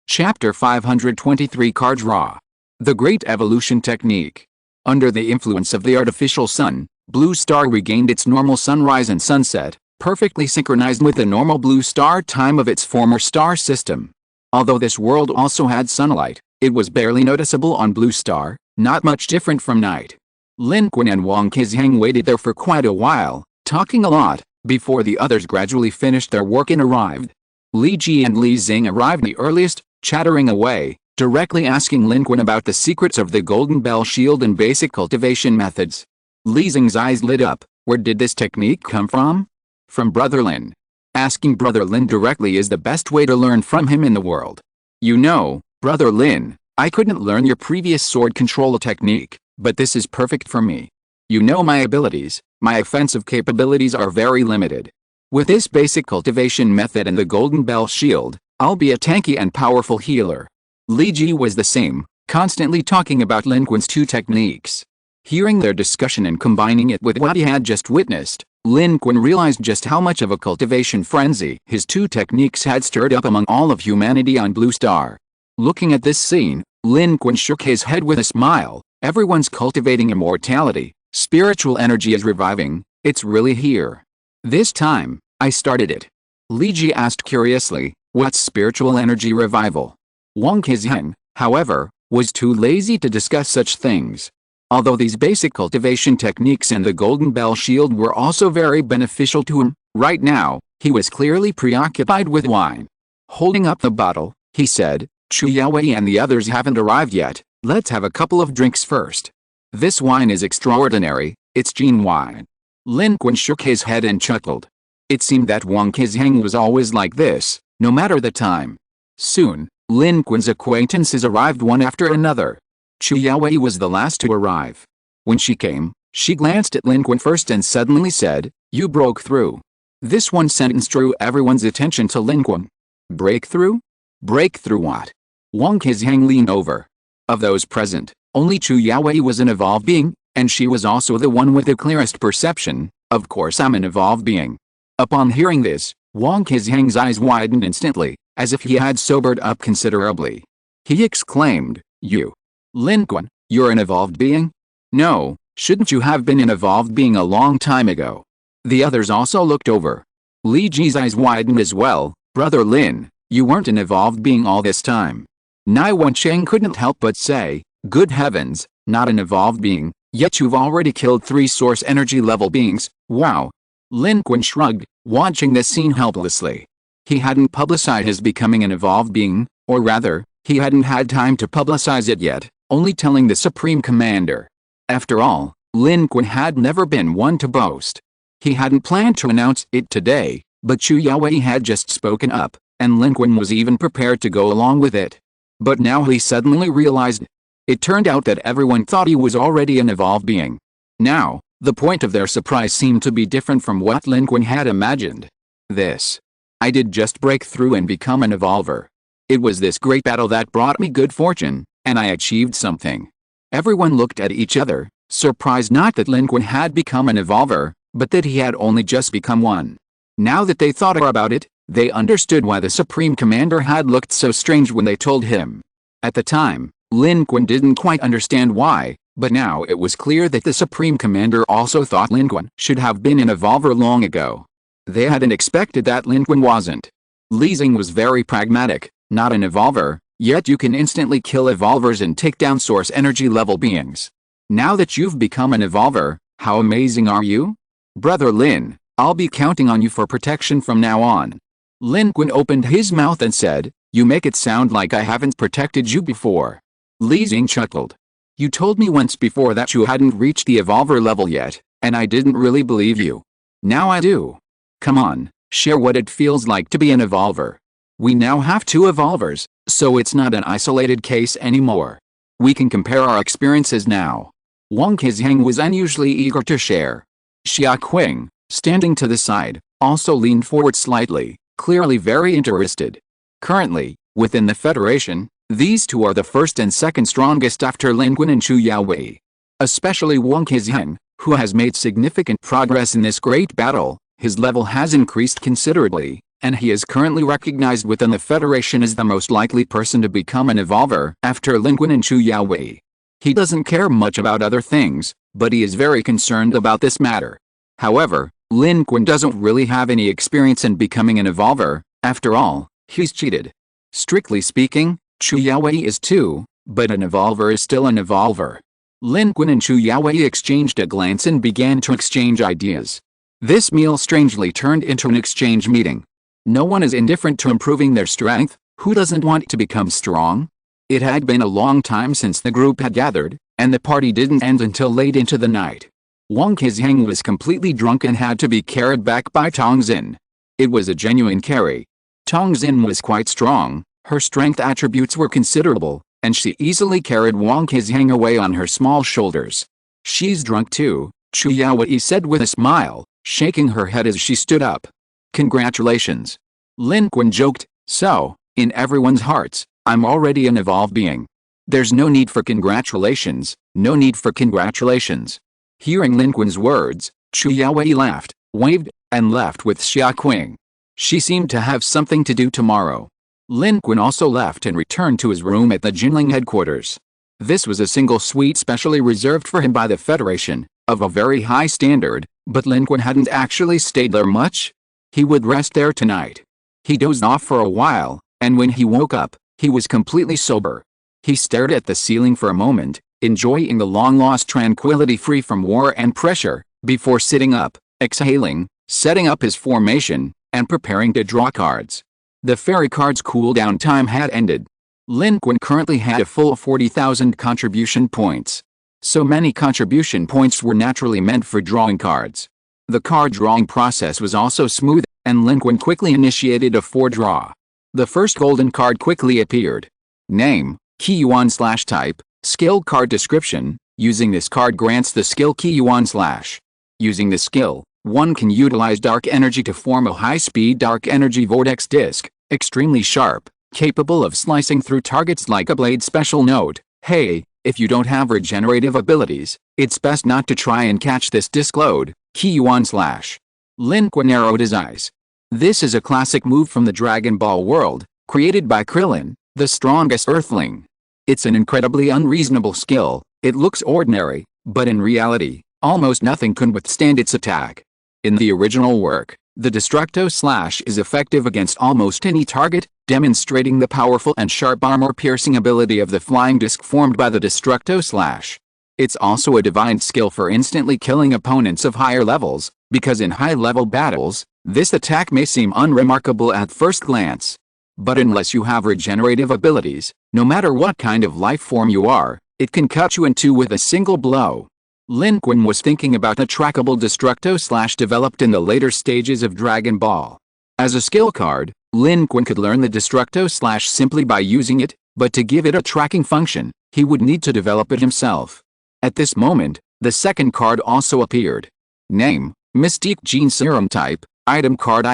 Chapter 523 Card Draw. The Great Evolution Technique. Under the influence of the artificial sun, Blue Star regained its normal sunrise and sunset, perfectly synchronized with the normal blue star time of its former star system. Although this world also had sunlight, it was barely noticeable on Blue Star, not much different from night. Lin Qun and Wang Qizhang waited there for quite a while, talking a lot, before the others gradually finished their work and arrived. Li Ji and Li Xing arrived the earliest, chattering away, directly asking Lin Qun about the secrets of the Golden Bell Shield and basic cultivation methods. Li Xing's eyes lit up. Where did this technique come from? From Brother Lin. Asking Brother Lin directly is the best way to learn from him in the world. You know, Brother Lin, I couldn't learn your previous sword control technique, but this is perfect for me. You know my abilities, my offensive capabilities are very limited. With this basic cultivation method and the Golden Bell Shield, I'll be a tanky and powerful healer. Li Ji was the same, constantly talking about Lin Qun's two techniques. Hearing their discussion and combining it with what he had just witnessed, Lin Qun realized just how much of a cultivation frenzy his two techniques had stirred up among all of humanity on Blue Star. Looking at this scene, Lin Qun shook his head with a smile. Everyone's cultivating immortality, spiritual energy is reviving, it's really here. This time, I started it. Li Ji asked curiously, what's spiritual energy revival? Wang Qizhang, however, was too lazy to discuss such things. Although these basic cultivation techniques and the Golden Bell Shield were also very beneficial to him, right now, he was clearly preoccupied with wine. Holding up the bottle, he said, Chu Yaowei and the others haven't arrived yet, let's have a couple of drinks first. This wine is extraordinary, it's Jin wine. Lin Qun shook his head and chuckled. It seemed that Wang Qizhang was always like this, no matter the time. Soon, Lin Qun's acquaintances arrived one after another. Chu Yaowei was the last to arrive. When she came, she glanced at Lin Qun first and suddenly said, you broke through. This one sentence drew everyone's attention to Lin Qun. Breakthrough? Breakthrough what? Wang Qizhang leaned over. Of those present, only Chu Yaowei was an evolved being, and she was also the one with the clearest perception. Of course I'm an evolved being. Upon hearing this, Wang Qizhang's eyes widened instantly, as if he had sobered up considerably. He exclaimed, you. Lin Qun, you're an evolved being? No, shouldn't you have been an evolved being a long time ago? The others also looked over. Li Ji's eyes widened as well. Brother Lin, you weren't an evolved being all this time. Nai Wencheng couldn't help but say, good heavens, not an evolved being, yet you've already killed 3 source energy level beings, wow. Lin Qun shrugged, watching this scene helplessly. He hadn't publicized his becoming an evolved being, or rather, he hadn't had time to publicize it yet, only telling the Supreme Commander. After all, Lin Qun had never been one to boast. He hadn't planned to announce it today, but Chu Yaowei had just spoken up, and Lin Qun was even prepared to go along with it. But now he suddenly realized. It turned out that everyone thought he was already an evolved being. Now, the point of their surprise seemed to be different from what Lin Qun had imagined. I did just break through and become an evolver. It was this great battle that brought me good fortune, and I achieved something. Everyone looked at each other, surprised not that Lin Qun had become an evolver, but that he had only just become one. Now that they thought about it, they understood why the Supreme Commander had looked so strange when they told him. At the time, Lin Qun didn't quite understand why, but now it was clear that the Supreme Commander also thought Lin Qun should have been an evolver long ago. They hadn't expected that Lin Qun wasn't. Li Xing was very pragmatic, not an evolver, yet you can instantly kill evolvers and take down source energy level beings. Now that you've become an evolver, how amazing are you? Brother Lin, I'll be counting on you for protection from now on. Lin Qun opened his mouth and said, you make it sound like I haven't protected you before. Li Xing chuckled. You told me once before that you hadn't reached the evolver level yet, and I didn't really believe you. Now I do. Come on, share what it feels like to be an evolver. We now have 2 evolvers, so it's not an isolated case anymore. We can compare our experiences now. Wang Qizhang was unusually eager to share. Xia Qing, standing to the side, also leaned forward slightly, clearly very interested. Currently, within the Federation, these 2 are the first and second strongest after Lin Qun and Chu Yaowei. Especially Wang Qizhang, who has made significant progress in this great battle. His level has increased considerably, and he is currently recognized within the Federation as the most likely person to become an evolver after Lin Qun and Chu Yaowei. He doesn't care much about other things, but he is very concerned about this matter. However, Lin Qun doesn't really have any experience in becoming an evolver. After all, he's cheated. Strictly speaking, Chu Yaowei is too, but an evolver is still an evolver. Lin Qun and Chu Yaowei exchanged a glance and began to exchange ideas. This meal strangely turned into an exchange meeting. No one is indifferent to improving their strength. Who doesn't want to become strong? It had been a long time since the group had gathered, and the party didn't end until late into the night. Wang Qizhang was completely drunk and had to be carried back by Tongzin. It was a genuine carry. Tongzin was quite strong, her strength attributes were considerable, and she easily carried Wang Qizhang away on her small shoulders. She's drunk too, Chu Yaowei said with a smile, shaking her head as she stood up. Congratulations. Lin Qun joked, so, in everyone's hearts, I'm already an evolved being. There's no need for congratulations, no need for congratulations. Hearing Lin Qun's words, Chu Yaowei laughed, waved, and left with Xia Qing. She seemed to have something to do tomorrow. Lin Qun also left and returned to his room at the Jinling headquarters. This was a single suite specially reserved for him by the Federation, of a very high standard, but Lin Qun hadn't actually stayed there much. He would rest there tonight. He dozed off for a while, and when he woke up, he was completely sober. He stared at the ceiling for a moment, enjoying the long-lost tranquility free from war and pressure, before sitting up, exhaling, setting up his formation, and preparing to draw cards. The fairy card's cooldown time had ended. Lin Qun currently had a full 40,000 contribution points. So many contribution points were naturally meant for drawing cards. The card drawing process was also smooth, and Lin Qun quickly initiated a 4-draw. The first golden card quickly appeared. Name, Qi Yuan / type, skill card description. Using this card grants the skill Qi Yuan /. Using the skill, one can utilize dark energy to form a high-speed dark energy vortex disc, extremely sharp, capable of slicing through targets like a blade. Special note, hey, if you don't have regenerative abilities, it's best not to try and catch this disc load, Qi Yuan /. Lin Qun narrowed his eyes. This is a classic move from the Dragon Ball world, created by Krillin, the strongest earthling. It's an incredibly unreasonable skill. It looks ordinary, but in reality, almost nothing can withstand its attack. In the original work, the Destructo Slash is effective against almost any target, demonstrating the powerful and sharp armor-piercing ability of the flying disc formed by the Destructo Slash. It's also a divine skill for instantly killing opponents of higher levels, because in high-level battles, this attack may seem unremarkable at first glance. But unless you have regenerative abilities, no matter what kind of life form you are, it can cut you in two with a single blow. Lin Qun was thinking about the trackable Destructo Slash developed in the later stages of Dragon Ball. As a skill card, Lin Qun could learn the Destructo Slash simply by using it, but to give it a tracking function, he would need to develop it himself. At this moment, the second card also appeared. Name, Mystique Gene Serum type, item card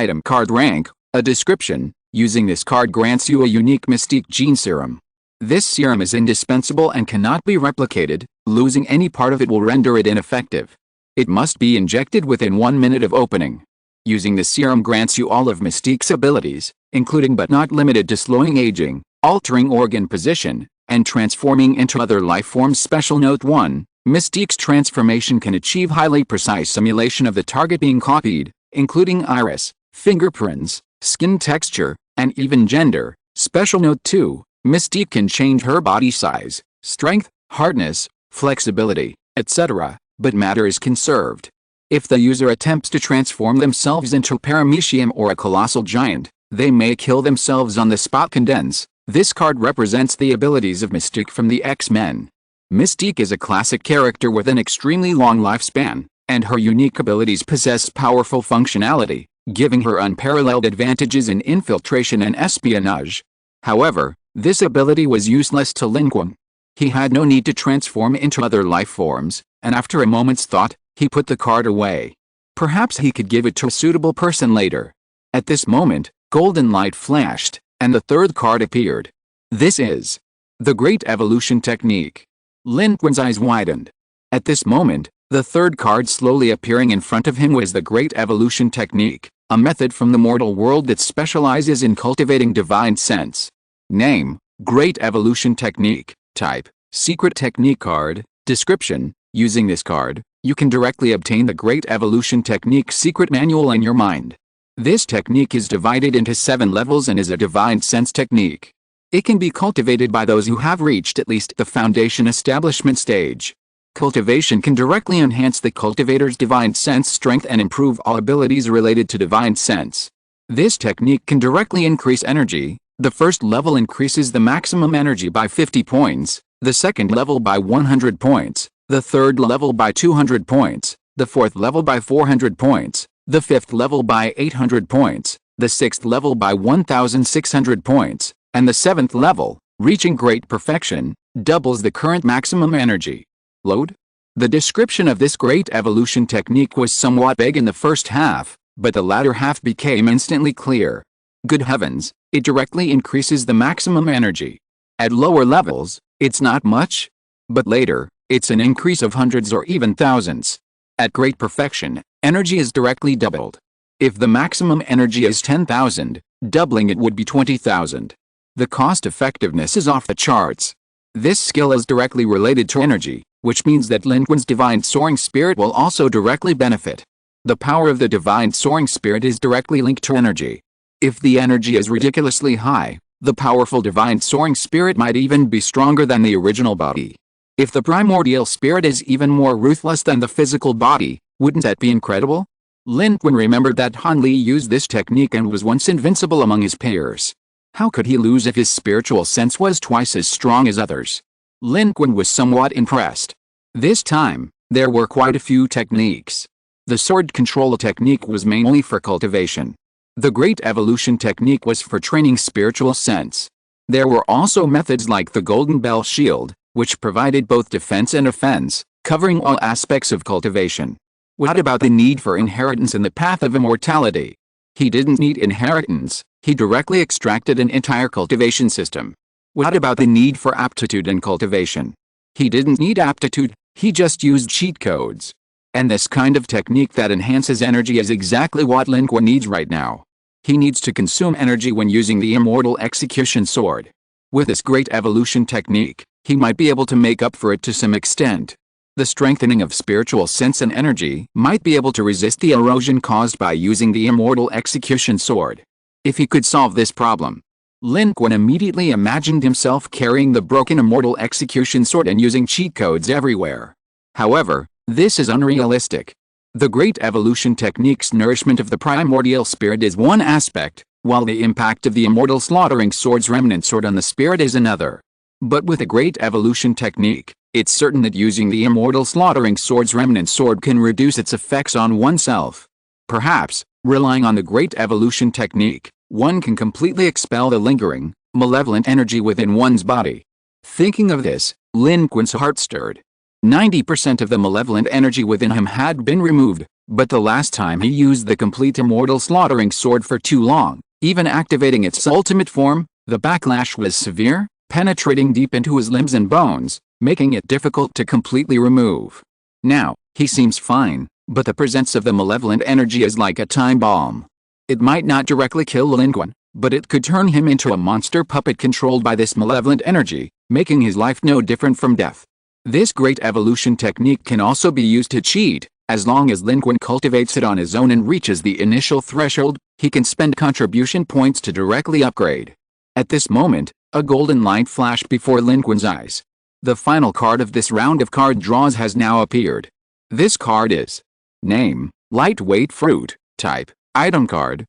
rank, a description. Using this card grants you a unique Mystique Gene Serum. This serum is indispensable and cannot be replicated. Losing any part of it will render it ineffective. It must be injected within 1 minute of opening. Using the serum grants you all of Mystique's abilities, including but not limited to slowing aging, altering organ position, and transforming into other life forms. Special note 1, Mystique's transformation can achieve highly precise simulation of the target being copied, including iris, fingerprints, skin texture, and even gender. Special note 2, Mystique can change her body size, strength, hardness, flexibility, etc., but matter is conserved. If the user attempts to transform themselves into Paramecium or a colossal giant, they may kill themselves on the spot. Condense. This card represents the abilities of Mystique from the X-Men. Mystique is a classic character with an extremely long lifespan, and her unique abilities possess powerful functionality, giving her unparalleled advantages in infiltration and espionage. However, this ability was useless to Lin Qun. He had no need to transform into other life forms, and after a moment's thought, he put the card away. Perhaps he could give it to a suitable person later. At this moment, golden light flashed, and the third card appeared. This is the Great Evolution Technique. Lin Qun's eyes widened. At this moment, The third card slowly appearing in front of him was the Great Evolution Technique, a method from the mortal world that specializes in cultivating divine sense. Name: Great Evolution Technique. Type: Secret Technique card. Description: Using this card, you can directly obtain the Great Evolution Technique secret manual in your mind. This technique is divided into 7 levels and is a divine sense technique. It can be cultivated by those who have reached at least the foundation establishment stage. Cultivation can directly enhance the cultivator's divine sense strength and improve all abilities related to divine sense. This technique can directly increase energy. The first level increases the maximum energy by 50 points, the second level by 100 points, the third level by 200 points, the fourth level by 400 points, the fifth level by 800 points, the sixth level by 1,600 points, and the seventh level, reaching great perfection, doubles the current maximum energy. Load? The description of this Great Evolution Technique was somewhat vague in the first half, but the latter half became instantly clear. Good heavens, it directly increases the maximum energy. At lower levels, it's not much, but later, it's an increase of hundreds or even thousands. At great perfection, energy is directly doubled. If the maximum energy is 10,000, doubling it would be 20,000. The cost effectiveness is off the charts. This skill is directly related to energy, which means that Lin Qun's divine soaring spirit will also directly benefit. The power of the divine soaring spirit is directly linked to energy. If the energy is ridiculously high, the powerful divine soaring spirit might even be stronger than the original body. If the primordial spirit is even more ruthless than the physical body, wouldn't that be incredible? Lin Qun remembered that Han Li used this technique and was once invincible among his peers. How could he lose if his spiritual sense was twice as strong as others? Lin Qun was somewhat impressed. This time, there were quite a few techniques. The sword control technique was mainly for cultivation. The Great Evolution Technique was for training spiritual sense. There were also methods like the Golden Bell Shield, which provided both defense and offense, covering all aspects of cultivation. What about the need for inheritance in the path of immortality? He didn't need inheritance, he directly extracted an entire cultivation system. What about the need for aptitude in cultivation? He didn't need aptitude, he just used cheat codes. And this kind of technique that enhances energy is exactly what Lin Qun needs right now. He needs to consume energy when using the immortal execution sword. With this Great Evolution Technique, he might be able to make up for it to some extent. The strengthening of spiritual sense and energy might be able to resist the erosion caused by using the immortal execution sword. If he could solve this problem, Lin Qun immediately imagined himself carrying the broken immortal execution sword and using cheat codes everywhere. However, this is unrealistic. The Great Evolution Technique's nourishment of the primordial spirit is one aspect, while the impact of the immortal slaughtering sword's remnant sword on the spirit is another. But with the Great Evolution Technique, it's certain that using the immortal slaughtering sword's remnant sword can reduce its effects on oneself. Perhaps, relying on the Great Evolution Technique, one can completely expel the lingering, malevolent energy within one's body. Thinking of this, Lin Qun's heart stirred. 90% of the malevolent energy within him had been removed, but the last time he used the complete immortal slaughtering sword for too long, even activating its ultimate form, the backlash was severe, penetrating deep into his limbs and bones, making it difficult to completely remove. Now, he seems fine, but the presence of the malevolent energy is like a time bomb. It might not directly kill Lin Qun, but it could turn him into a monster puppet controlled by this malevolent energy, making his life no different from death. This Great Evolution Technique can also be used to cheat. As long as Lin Qun cultivates it on his own and reaches the initial threshold, he can spend contribution points to directly upgrade. At this moment, a golden light flashed before Lin Qun's eyes. The final card of this round of card draws has now appeared. This card is Name: Lightweight Fruit. Type: Item card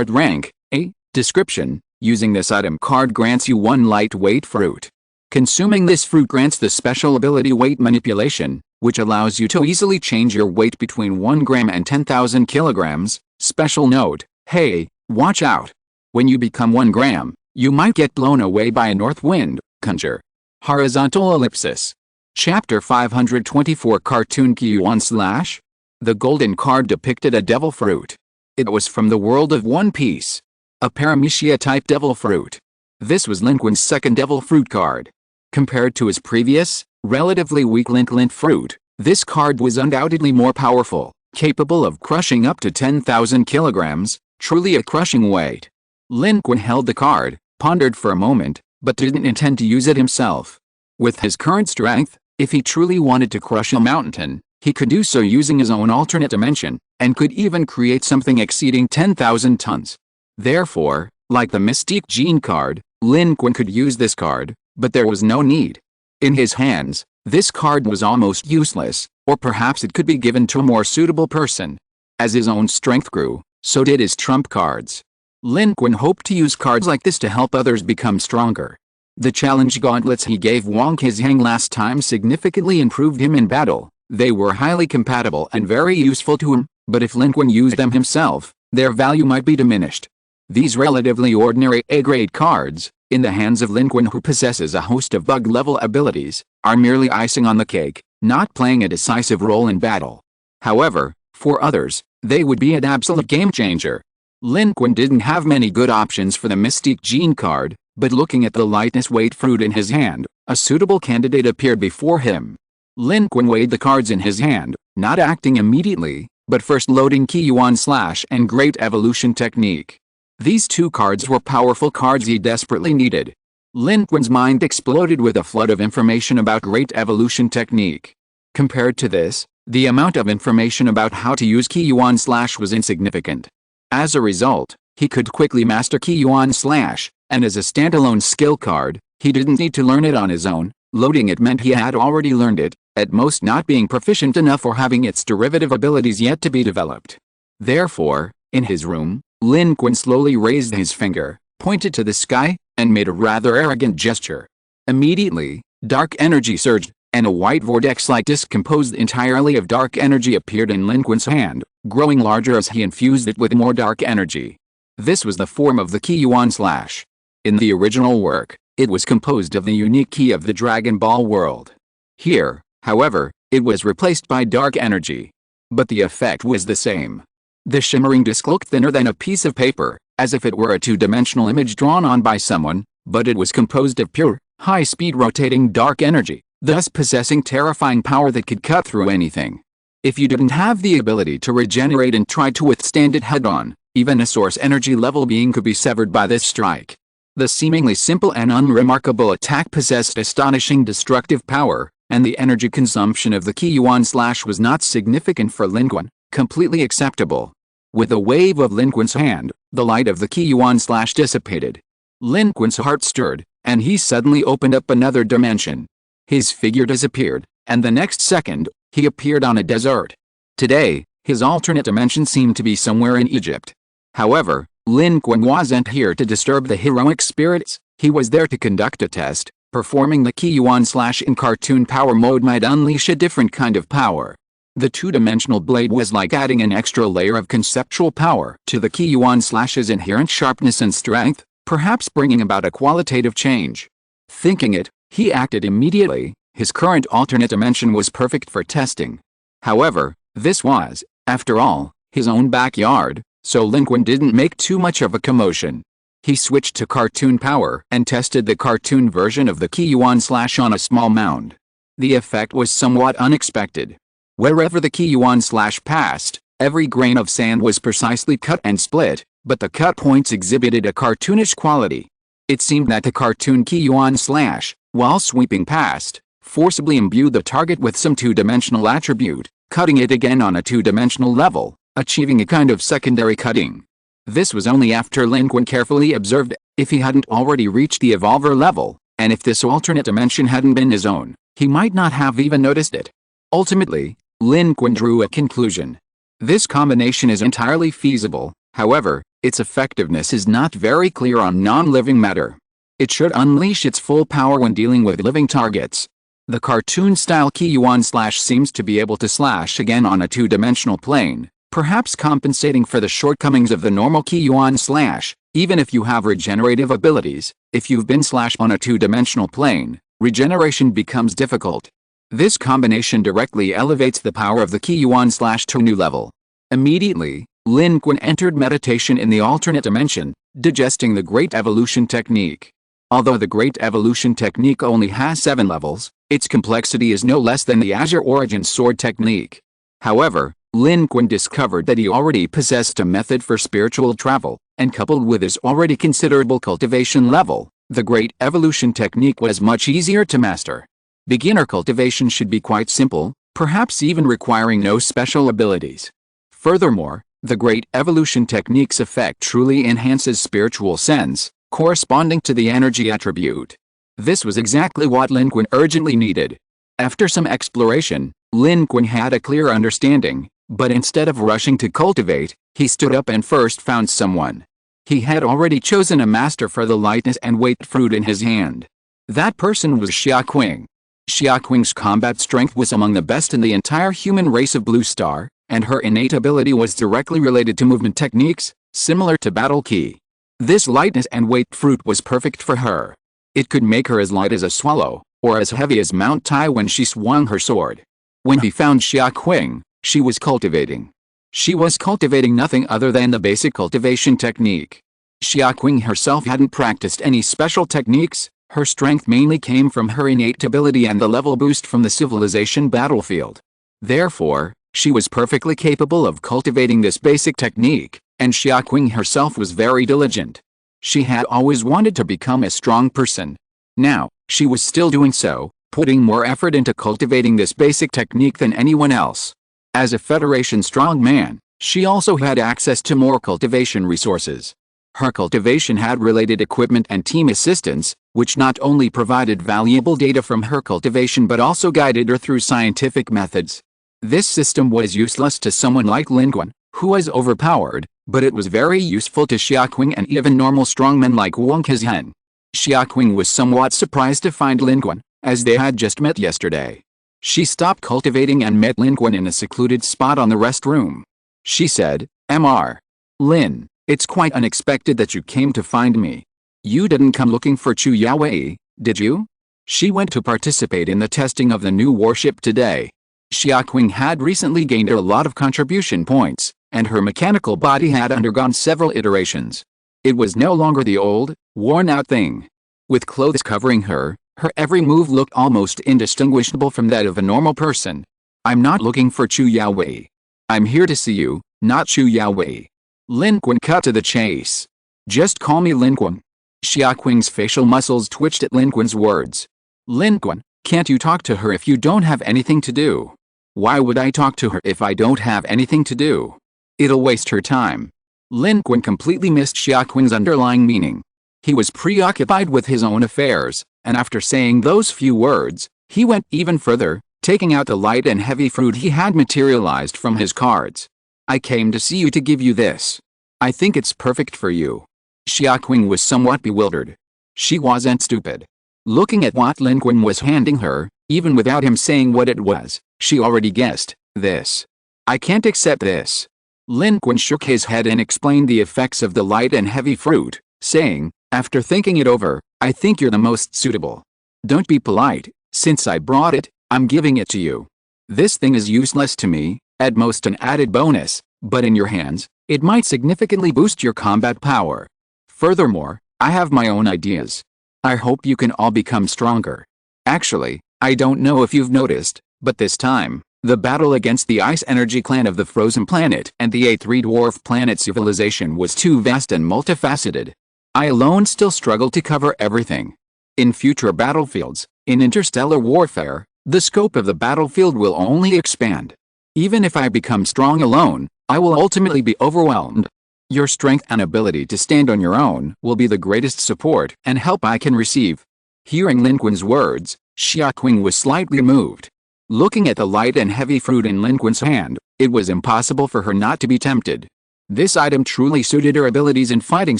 rank A. Description: Using this item card grants you 1 lightweight fruit. Consuming this fruit grants the special ability weight manipulation, which allows you to easily change your weight between 1 gram and 10,000 kilograms. Special note: hey, watch out. When you become 1 gram, you might get blown away by a north wind. Conjure. Horizontal ellipsis. Chapter 524 Cartoon Q1/. The golden card depicted a devil fruit. It was from the world of One Piece. A paramecia-type devil fruit. This was Lin Qun's second devil fruit card. Compared to his previous, relatively weak Lin fruit, This card was undoubtedly more powerful, capable of crushing up to 10,000 kilograms, truly a crushing weight. Lin Qun held the card, pondered for a moment, but didn't intend to use it himself. With his current strength, if he truly wanted to crush a mountain, he could do so using his own alternate dimension, and could even create something exceeding 10,000 tons. Therefore, like the Mystique Gene card, Lin Qun could use this card, but there was no need. In his hands, this card was almost useless, or perhaps it could be given to a more suitable person. As his own strength grew, so did his trump cards. Lin Qun hoped to use cards like this to help others become stronger. The challenge gauntlets he gave Wang Qizhang last time significantly improved him in battle. They were highly compatible and very useful to him, but if Lin Qun used them himself, their value might be diminished. These relatively ordinary A-grade cards, in the hands of Lin Qun, who possesses a host of bug-level abilities, are merely icing on the cake, not playing a decisive role in battle. However, for others, they would be an absolute game-changer. Lin Qun didn't have many good options for the Mystique Gene card, but looking at the lightness weight fruit in his hand, a suitable candidate appeared before him. Lin Qun weighed the cards in his hand, not acting immediately, but first loading Qi Yuan Slash and Great Evolution Technique. These two cards were powerful cards he desperately needed. Lin Qun's mind exploded with a flood of information about Great Evolution Technique. Compared to this, the amount of information about how to use Qi Yuan Slash was insignificant. As a result, he could quickly master Qi Yuan Slash, and as a standalone skill card, he didn't need to learn it on his own. Loading it meant he had already learned it, at most not being proficient enough or having its derivative abilities yet to be developed. Therefore, in his room, Lin Qun slowly raised his finger, pointed to the sky, and made a rather arrogant gesture. Immediately, dark energy surged, and a white vortex-like disc composed entirely of dark energy appeared in Lin Qun's hand, growing larger as he infused it with more dark energy. This was the form of the Qi Yuan Slash. In the original work, it was composed of the unique key of the Dragon Ball world. Here, however, it was replaced by dark energy. But the effect was the same. The shimmering disc looked thinner than a piece of paper, as if it were a two-dimensional image drawn on by someone, but it was composed of pure, high-speed rotating dark energy, thus possessing terrifying power that could cut through anything. If you didn't have the ability to regenerate and try to withstand it head-on, even a source energy level being could be severed by this strike. The seemingly simple and unremarkable attack possessed astonishing destructive power, and the energy consumption of the Qi Yuan Slash was not significant for Lin Qun, completely acceptable. With a wave of Lin Qun's hand, the light of the Qi Yuan Slash dissipated. Lin Qun's heart stirred, and he suddenly opened up another dimension. His figure disappeared, and the next second, he appeared on a desert. Today, his alternate dimension seemed to be somewhere in Egypt. However, Lin Qun wasn't here to disturb the heroic spirits, he was there to conduct a test. Performing the Qi Yuan Slash in cartoon power mode might unleash a different kind of power. The two-dimensional blade was like adding an extra layer of conceptual power to the Qi Yuan Slash's inherent sharpness and strength, perhaps bringing about a qualitative change. Thinking it, he acted immediately. His current alternate dimension was perfect for testing. However, this was, after all, his own backyard, so Lin Qun didn't make too much of a commotion. He switched to cartoon power and tested the cartoon version of the Qi Yuan Slash on a small mound. The effect was somewhat unexpected. Wherever the Qi Yuan Slash passed, every grain of sand was precisely cut and split, but the cut points exhibited a cartoonish quality. It seemed that the cartoon Qi Yuan Slash, while sweeping past, forcibly imbued the target with some two-dimensional attribute, cutting it again on a two-dimensional level, achieving a kind of secondary cutting. This was only after Lin Qun carefully observed if he hadn't already reached the evolver level, and if this alternate dimension hadn't been his own, he might not have even noticed it. Ultimately, Lin Qun drew a conclusion. This combination is entirely feasible, however, its effectiveness is not very clear on non-living matter. It should unleash its full power when dealing with living targets. The cartoon-style Qi Yuan Slash seems to be able to slash again on a two-dimensional plane, perhaps compensating for the shortcomings of the normal Qi Yuan Slash. Even if you have regenerative abilities, if you've been slashed on a two-dimensional plane, regeneration becomes difficult. This combination directly elevates the power of the Qi Yuan Slash to a new level. Immediately, Lin Qun entered meditation in the alternate dimension, digesting the Great Evolution Technique. Although the Great Evolution technique only has 7 levels, its complexity is no less than the Azure Origin Sword technique. However, Lin Qun discovered that he already possessed a method for spiritual travel, and coupled with his already considerable cultivation level, the Great Evolution technique was much easier to master. Beginner cultivation should be quite simple, perhaps even requiring no special abilities. Furthermore, the Great Evolution technique's effect truly enhances spiritual sense, corresponding to the energy attribute. This was exactly what Lin Qun urgently needed. After some exploration, Lin Qun had a clear understanding, but instead of rushing to cultivate, he stood up and first found someone. He had already chosen a master for the lightness and weight fruit in his hand. That person was Xiaoqing. Xiaoqing's combat strength was among the best in the entire human race of Blue Star, and her innate ability was directly related to movement techniques, similar to battle ki. This lightness and weight fruit was perfect for her. It could make her as light as a swallow, or as heavy as Mount Tai when she swung her sword. When he found Xiaoqing, she was cultivating. She was cultivating nothing other than the basic cultivation technique. Xiaoqing herself hadn't practiced any special techniques, her strength mainly came from her innate ability and the level boost from the civilization battlefield. Therefore, she was perfectly capable of cultivating this basic technique, and Xiaoqing herself was very diligent. She had always wanted to become a strong person. Now, she was still doing so, putting more effort into cultivating this basic technique than anyone else. As a Federation strongman, she also had access to more cultivation resources. Her cultivation had related equipment and team assistance, which not only provided valuable data from her cultivation but also guided her through scientific methods. This system was useless to someone like Lin Qun, who was overpowered, but it was very useful to Xiaoqing and even normal strongmen like Wang Kazhen. Xiaoqing was somewhat surprised to find Lin Qun, as they had just met yesterday. She stopped cultivating and met Lin Qun in a secluded spot on the rest room. She said, "Mr. Lin, it's quite unexpected that you came to find me. You didn't come looking for Chu Yaowei, did you?" She went to participate in the testing of the new warship today. Xiaoqing had recently gained a lot of contribution points, and her mechanical body had undergone several iterations. It was no longer the old, worn-out thing. With clothes covering her, her every move looked almost indistinguishable from that of a normal person. "I'm not looking for Chu Yaowei. I'm here to see you, not Chu Yaowei." Lin Qun cut to the chase. "Just call me Lin Qun." Xiaoqing's facial muscles twitched at Lin Qun's words. "Lin Qun, can't you talk to her if you don't have anything to do?" "Why would I talk to her if I don't have anything to do? It'll waste her time." Lin Qun completely missed Xiaoqing's underlying meaning. He was preoccupied with his own affairs, and after saying those few words, he went even further, taking out the light and heavy fruit he had materialized from his cards. "I came to see you to give you this. I think it's perfect for you." Xiaoqing was somewhat bewildered. She wasn't stupid. Looking at what Lin Qun was handing her, even without him saying what it was, she already guessed, "This. I can't accept this." Lin Qun shook his head and explained the effects of the light and heavy fruit, saying, "After thinking it over, I think you're the most suitable. Don't be polite, since I brought it, I'm giving it to you. This thing is useless to me, at most an added bonus, but in your hands, it might significantly boost your combat power. Furthermore, I have my own ideas. I hope you can all become stronger. Actually, I don't know if you've noticed, but this time, the battle against the Ice Energy clan of the Frozen Planet and the A3 Dwarf Planet civilization was too vast and multifaceted. I alone still struggle to cover everything. In future battlefields, in interstellar warfare, the scope of the battlefield will only expand. Even if I become strong alone, I will ultimately be overwhelmed. Your strength and ability to stand on your own will be the greatest support and help I can receive." Hearing Lin Qun's words, Xiaoqing was slightly moved. Looking at the light and heavy fruit in Lin Qun's hand, it was impossible for her not to be tempted. This item truly suited her abilities and fighting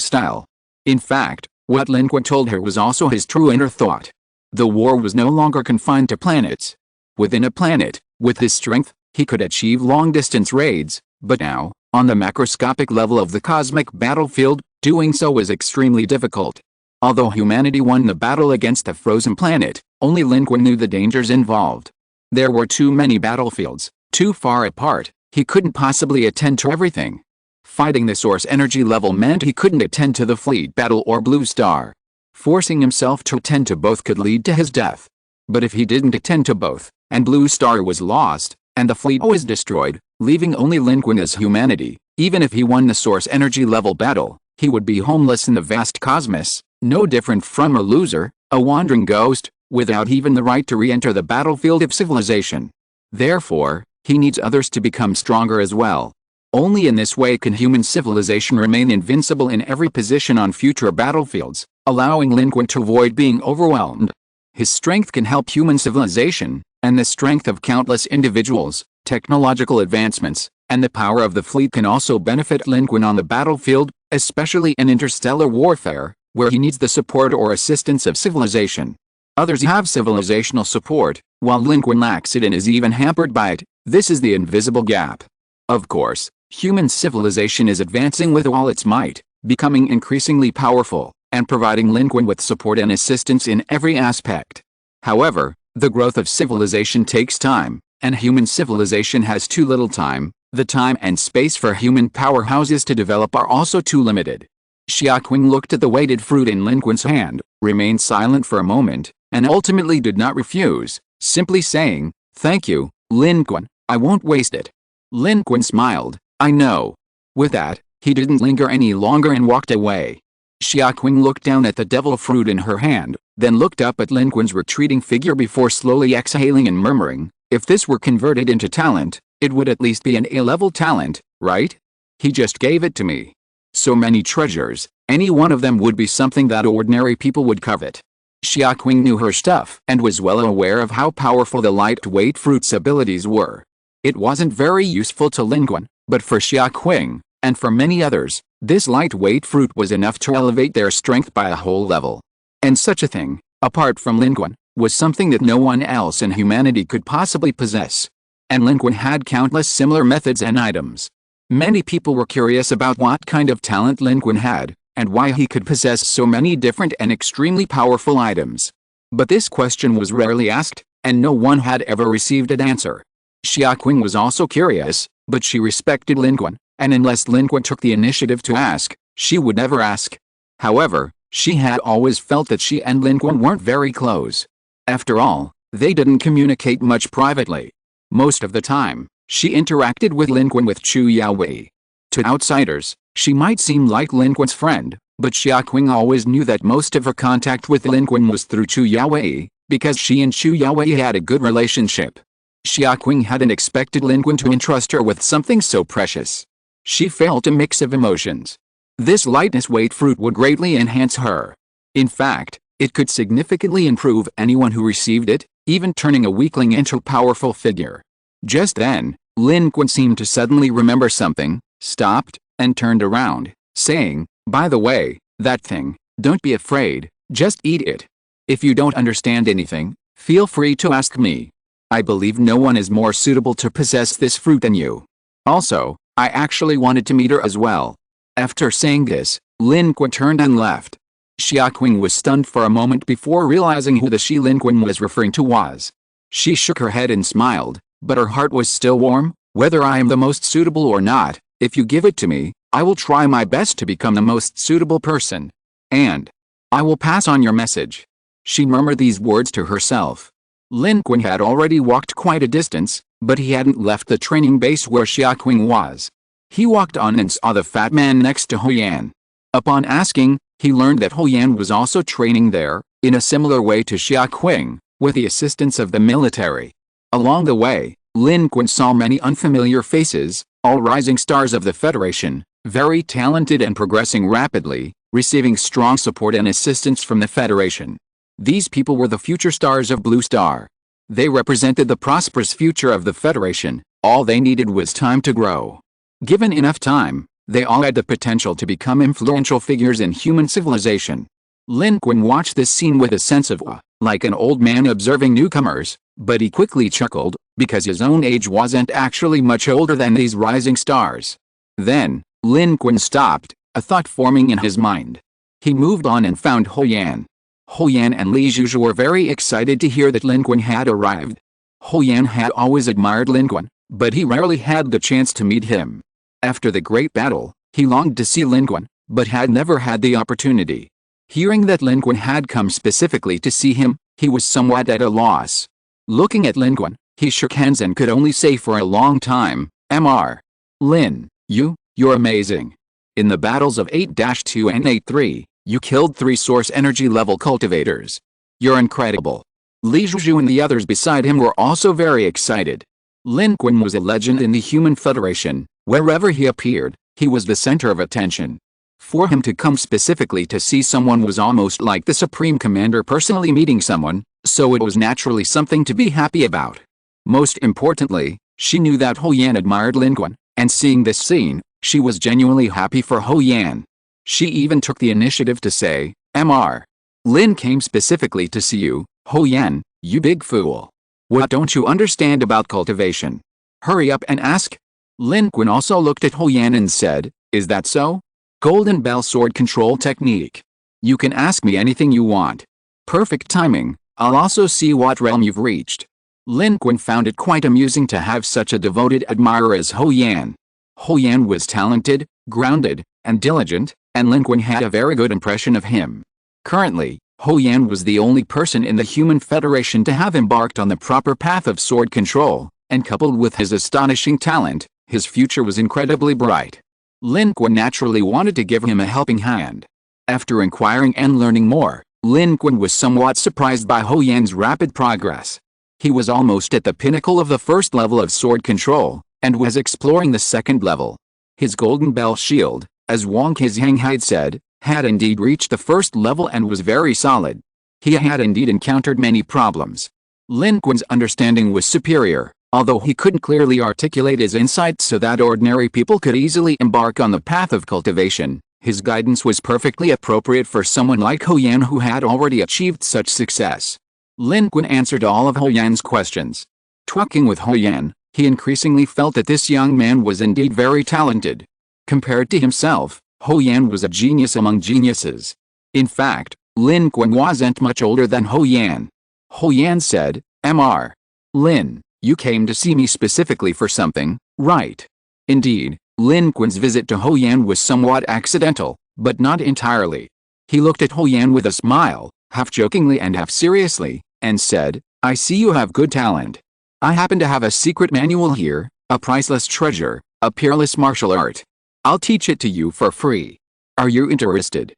style. In fact, what Lin Qun told her was also his true inner thought. The war was no longer confined to planets. Within a planet, with his strength, he could achieve long-distance raids, but now, on the macroscopic level of the cosmic battlefield, doing so was extremely difficult. Although humanity won the battle against the frozen planet, only Lin Qun knew the dangers involved. There were too many battlefields, too far apart, he couldn't possibly attend to everything. Fighting the source energy level meant he couldn't attend to the fleet battle or Blue Star. Forcing himself to attend to both could lead to his death. But if he didn't attend to both, and Blue Star was lost, and the fleet was destroyed, leaving only Lin Qun as humanity, even if he won the source energy level battle, he would be homeless in the vast cosmos, no different from a loser, a wandering ghost, without even the right to re-enter the battlefield of civilization. Therefore, he needs others to become stronger as well. Only in this way can human civilization remain invincible in every position on future battlefields, allowing Lin Qun to avoid being overwhelmed. His strength can help human civilization, and the strength of countless individuals, technological advancements, and the power of the fleet can also benefit Lin Qun on the battlefield, especially in interstellar warfare, where he needs the support or assistance of civilization. Others have civilizational support, while Lin Qun lacks it and is even hampered by it. This is the invisible gap. Of course, human civilization is advancing with all its might, becoming increasingly powerful, and providing Lin Qun with support and assistance in every aspect. However, the growth of civilization takes time, and human civilization has too little time. The time and space for human powerhouses to develop are also too limited. Xiaoqing looked at the weighted fruit in Lin Qun's hand, remained silent for a moment, and ultimately did not refuse, simply saying, "Thank you, Lin Qun, I won't waste it." Lin Qun smiled, "I know." With that, he didn't linger any longer and walked away. Xiaoqing looked down at the devil fruit in her hand, then looked up at Lin Qun's retreating figure before slowly exhaling and murmuring, "If this were converted into talent, it would at least be an A-level talent, right? He just gave it to me. So many treasures, any one of them would be something that ordinary people would covet." Xiaoqing knew her stuff and was well aware of how powerful the lightweight fruit's abilities were. It wasn't very useful to Lin Qun, but for Xiaoqing, and for many others, this lightweight fruit was enough to elevate their strength by a whole level. And such a thing, apart from Lin Qun, was something that no one else in humanity could possibly possess. And Lin Qun had countless similar methods and items. Many people were curious about what kind of talent Lin Qun had, and why he could possess so many different and extremely powerful items. But this question was rarely asked, and no one had ever received an answer. Xiaoqing was also curious, but she respected Lin Qun, and unless Lin Qun took the initiative to ask, she would never ask. However, she had always felt that she and Lin Qun weren't very close. After all, they didn't communicate much privately. Most of the time, she interacted with Lin Qun with Chu Yaowei. To outsiders, she might seem like Lin Qun's friend, but Xiaoqing always knew that most of her contact with Lin Qun was through Chu Yaowei, because she and Chu Yaowei had a good relationship. Xiaoqing hadn't expected Lin Qun to entrust her with something so precious. She felt a mix of emotions. This lightness-weight fruit would greatly enhance her. In fact, it could significantly improve anyone who received it, even turning a weakling into a powerful figure. Just then, Lin Qun seemed to suddenly remember something, stopped, and turned around, saying, "By the way, that thing, don't be afraid, just eat it. If you don't understand anything, feel free to ask me. I believe no one is more suitable to possess this fruit than you. Also, I actually wanted to meet her as well." After saying this, Lin Qun turned and left. Xiaoqing was stunned for a moment before realizing who the she Lin Qun was referring to was. She shook her head and smiled, but her heart was still warm. "Whether I am the most suitable or not, if you give it to me, I will try my best to become the most suitable person. And I will pass on your message." She murmured these words to herself. Lin Qun had already walked quite a distance, but he hadn't left the training base where Xiaoqing was. He walked on and saw the fat man next to Huyan. Upon asking, he learned that Huyan was also training there, in a similar way to Xiaoqing, with the assistance of the military. Along the way, Lin Qun saw many unfamiliar faces, all rising stars of the Federation, very talented and progressing rapidly, receiving strong support and assistance from the Federation. These people were the future stars of Blue Star. They represented the prosperous future of the Federation. All they needed was time to grow. Given enough time, they all had the potential to become influential figures in human civilization. Lin Qun watched this scene with a sense of awe, like an old man observing newcomers, but he quickly chuckled, because his own age wasn't actually much older than these rising stars. Then, Lin Qun stopped, a thought forming in his mind. He moved on and found Huyan. Huyan and Li Zhuzhu were very excited to hear that Lin Qun had arrived. Huyan had always admired Lin Qun, but he rarely had the chance to meet him. After the great battle, he longed to see Lin Qun, but had never had the opportunity. Hearing that Lin Qun had come specifically to see him, he was somewhat at a loss. Looking at Lin Qun, he shook hands and could only say for a long time, "Mr. Lin, you're amazing. In the battles of 8-2 and 8-3, you killed 3 source energy level cultivators. You're incredible." Li Zhuzhu and the others beside him were also very excited. Lin Qun was a legend in the Human Federation. Wherever he appeared, he was the center of attention. For him to come specifically to see someone was almost like the Supreme Commander personally meeting someone, so it was naturally something to be happy about. Most importantly, she knew that Hou Yan admired Lin Qun, and seeing this scene, she was genuinely happy for Hou Yan. She even took the initiative to say, "Mr. Lin came specifically to see you, Hou Yan, you big fool. What don't you understand about cultivation? Hurry up and ask." Lin Qun also looked at Hou Yan and said, "Is that so? Golden Bell sword control technique. You can ask me anything you want. Perfect timing, I'll also see what realm you've reached." Lin Qun found it quite amusing to have such a devoted admirer as Hou Yan. Hou Yan was talented, grounded, and diligent, and Lin Qun had a very good impression of him. Currently, Hou Yan was the only person in the Human Federation to have embarked on the proper path of sword control, and coupled with his astonishing talent, his future was incredibly bright. Lin Qun naturally wanted to give him a helping hand. After inquiring and learning more, Lin Qun was somewhat surprised by Hou Yan's rapid progress. He was almost at the pinnacle of the first level of sword control, and was exploring the second level. His Golden Bell shield, as Wang Kezhang had said, had indeed reached the first level and was very solid. He had indeed encountered many problems. Lin Qun's understanding was superior, although he couldn't clearly articulate his insights so that ordinary people could easily embark on the path of cultivation. His guidance was perfectly appropriate for someone like Hou Yan who had already achieved such success. Lin Qun answered all of Hou Yan's questions. Talking with Hou Yan, he increasingly felt that this young man was indeed very talented. Compared to himself, Hou Yan was a genius among geniuses. In fact, Lin Qun wasn't much older than Hou Yan. Hou Yan said, "Mr. Lin, you came to see me specifically for something, right?" Indeed, Lin Qun's visit to Hou Yan was somewhat accidental, but not entirely. He looked at Hou Yan with a smile, half jokingly and half seriously, and said, "I see you have good talent. I happen to have a secret manual here, a priceless treasure, a peerless martial art. I'll teach it to you for free. Are you interested?"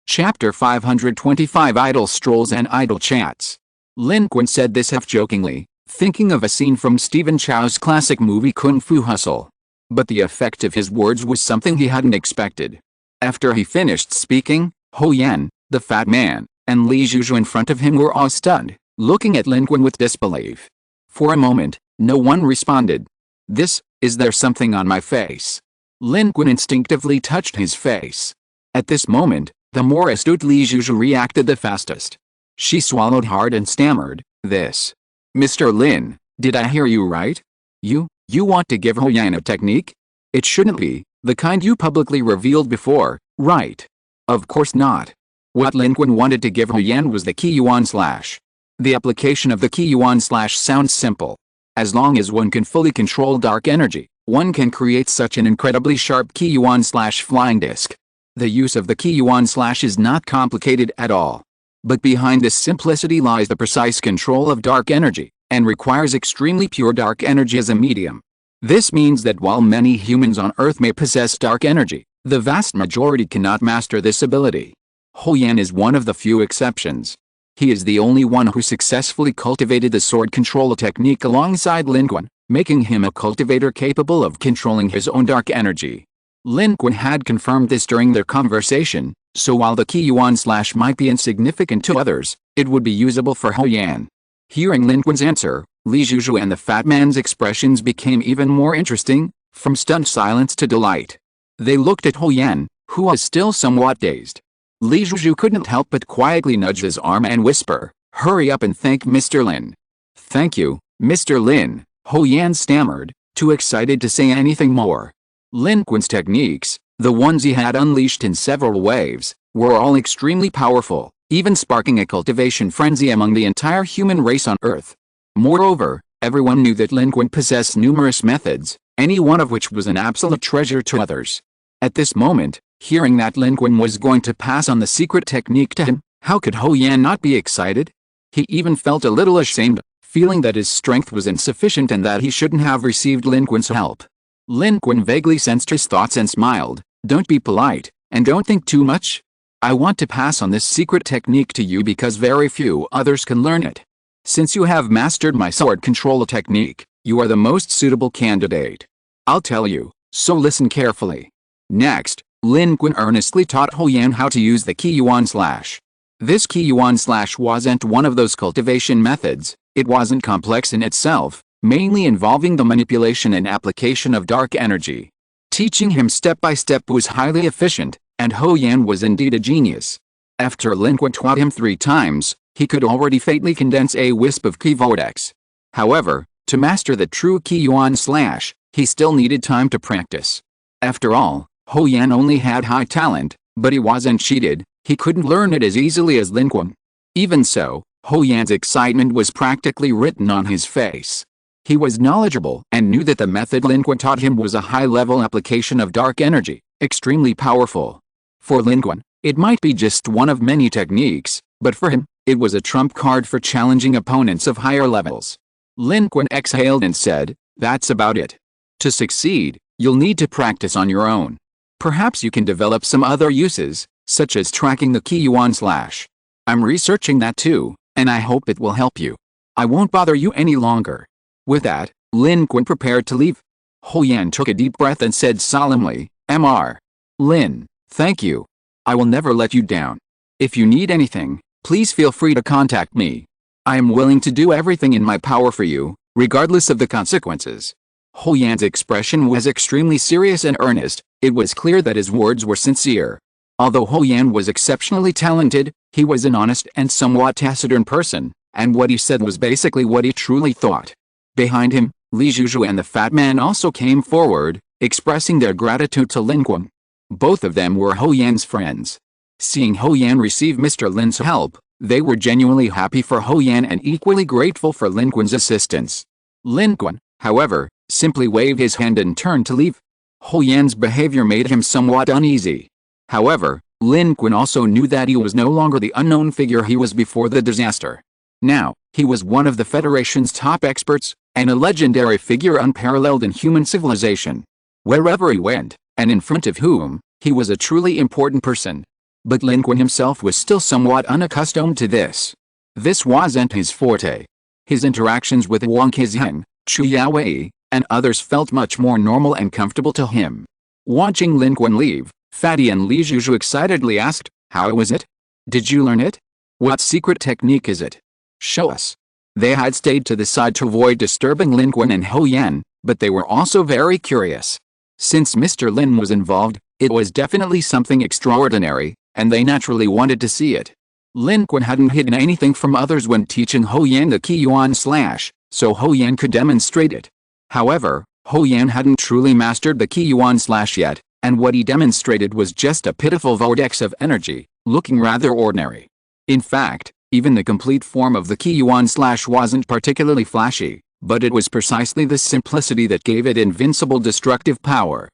Chapter 525 Idle Strolls and Idle Chats. Lin Qun said this half-jokingly, thinking of a scene from Stephen Chow's classic movie Kung Fu Hustle. But the effect of his words was something he hadn't expected. After he finished speaking, Hou Yan, the fat man, and Li Zhuzhu in front of him were all stunned, looking at Lin Qun with disbelief. For a moment, no one responded. Is there something on my face?" Lin Qun instinctively touched his face. At this moment, the more astute Li Zhuzhu reacted the fastest. She swallowed hard and stammered, "Mr. Lin, did I hear you right? You want to give Hou Yan a technique? It shouldn't be the kind you publicly revealed before, right?" Of course not. What Lin Qun wanted to give Hou Yan was the Qi Yuan slash. The application of the Qi Yuan slash sounds simple. As long as one can fully control dark energy, one can create such an incredibly sharp Qi Yuan slash flying disc. The use of the Qi Yuan slash is not complicated at all. But behind this simplicity lies the precise control of dark energy, and requires extremely pure dark energy as a medium. This means that while many humans on Earth may possess dark energy, the vast majority cannot master this ability. Hou Yan is one of the few exceptions. He is the only one who successfully cultivated the sword control technique alongside Lin Qun, making him a cultivator capable of controlling his own dark energy. Lin Qun had confirmed this during their conversation, so while the Qi Yuan slash might be insignificant to others, it would be usable for Hou Yan. Hearing Lin Qun's answer, Li Zhuzhu and the fat man's expressions became even more interesting, from stunned silence to delight. They looked at Hou Yan, who was still somewhat dazed. Li Zhuzhu couldn't help but quietly nudge his arm and whisper, "Hurry up and thank Mr. Lin." "Thank you, Mr. Lin," Hou Yan stammered, too excited to say anything more. Lin Qun's techniques, the ones he had unleashed in several waves, were all extremely powerful, even sparking a cultivation frenzy among the entire human race on Earth. Moreover, everyone knew that Lin Qun possessed numerous methods, any one of which was an absolute treasure to others. At this moment, Hearing that Lin Qun was going to pass on the secret technique to him, how could Ho Yan not be excited? He even felt a little ashamed, feeling that his strength was insufficient and that he shouldn't have received Lin Qun's help. Lin Qun vaguely sensed his thoughts and smiled. Don't be polite, and don't think too much. I want to pass on this secret technique to you because very few others can learn it. Since you have mastered my sword control technique, you are the most suitable candidate. I'll tell you, so listen carefully. Next, Lin Qun earnestly taught Ho Yan how to use the Qiyuan slash. This Qiyuan slash wasn't one of those cultivation methods. It wasn't complex in itself, mainly involving the manipulation and application of dark energy. Teaching him step by step was highly efficient, and Ho Yan was indeed a genius. After Lin Qun taught him 3 times, he could already faintly condense a wisp of Qi vortex. However, to master the true Qiyuan slash, he still needed time to practice. After all, Ho Yan only had high talent, but he wasn't cheated. He couldn't learn it as easily as Lin Qun. Even so, Ho Yan's excitement was practically written on his face. He was knowledgeable and knew that the method Lin Qun taught him was a high-level application of dark energy, extremely powerful. For Lin Qun, it might be just one of many techniques, but for him, it was a trump card for challenging opponents of higher levels. Lin Qun exhaled and said, "That's about it. To succeed, you'll need to practice on your own. Perhaps you can develop some other uses, such as tracking the Qiyuan slash. I'm researching that too, and I hope it will help you. I won't bother you any longer." With that, Lin Qun prepared to leave. Ho Yan took a deep breath and said solemnly, "Mr. Lin, thank you. I will never let you down. If you need anything, please feel free to contact me. I am willing to do everything in my power for you, regardless of the consequences." Ho Yan's expression was extremely serious and earnest. It was clear that his words were sincere. Although Ho Yan was exceptionally talented, he was an honest and somewhat taciturn person, and what he said was basically what he truly thought. Behind him, Li Zhuzhu and the fat man also came forward, expressing their gratitude to Lin Qun. Both of them were Ho Yan's friends. Seeing Ho Yan receive Mr. Lin's help, they were genuinely happy for Ho Yan and equally grateful for Lin Qun's assistance. Lin Qun, however, simply waved his hand and turned to leave. Ho Yan's behavior made him somewhat uneasy. However, Lin Qun also knew that he was no longer the unknown figure he was before the disaster. Now, he was one of the Federation's top experts, and a legendary figure unparalleled in human civilization. Wherever he went, and in front of whom, he was a truly important person. But Lin Qun himself was still somewhat unaccustomed to this. This wasn't his forte. His interactions with Wang Qizheng, Chu Yaowei, and others felt much more normal and comfortable to him. Watching Lin Qun leave, Fatty and Li Zhuzhu excitedly asked, "How was it? Did you learn it? What secret technique is it? Show us." They had stayed to the side to avoid disturbing Lin Qun and Ho Yan, but they were also very curious. Since Mr. Lin was involved, it was definitely something extraordinary, and they naturally wanted to see it. Lin Qun hadn't hidden anything from others when teaching Ho Yan the Qiyuan slash, so Ho Yan could demonstrate it. However, Ho Yan hadn't truly mastered the Qiyuan slash yet, and what he demonstrated was just a pitiful vortex of energy, looking rather ordinary. In fact, even the complete form of the Qiyuan slash wasn't particularly flashy, but it was precisely the simplicity that gave it invincible destructive power.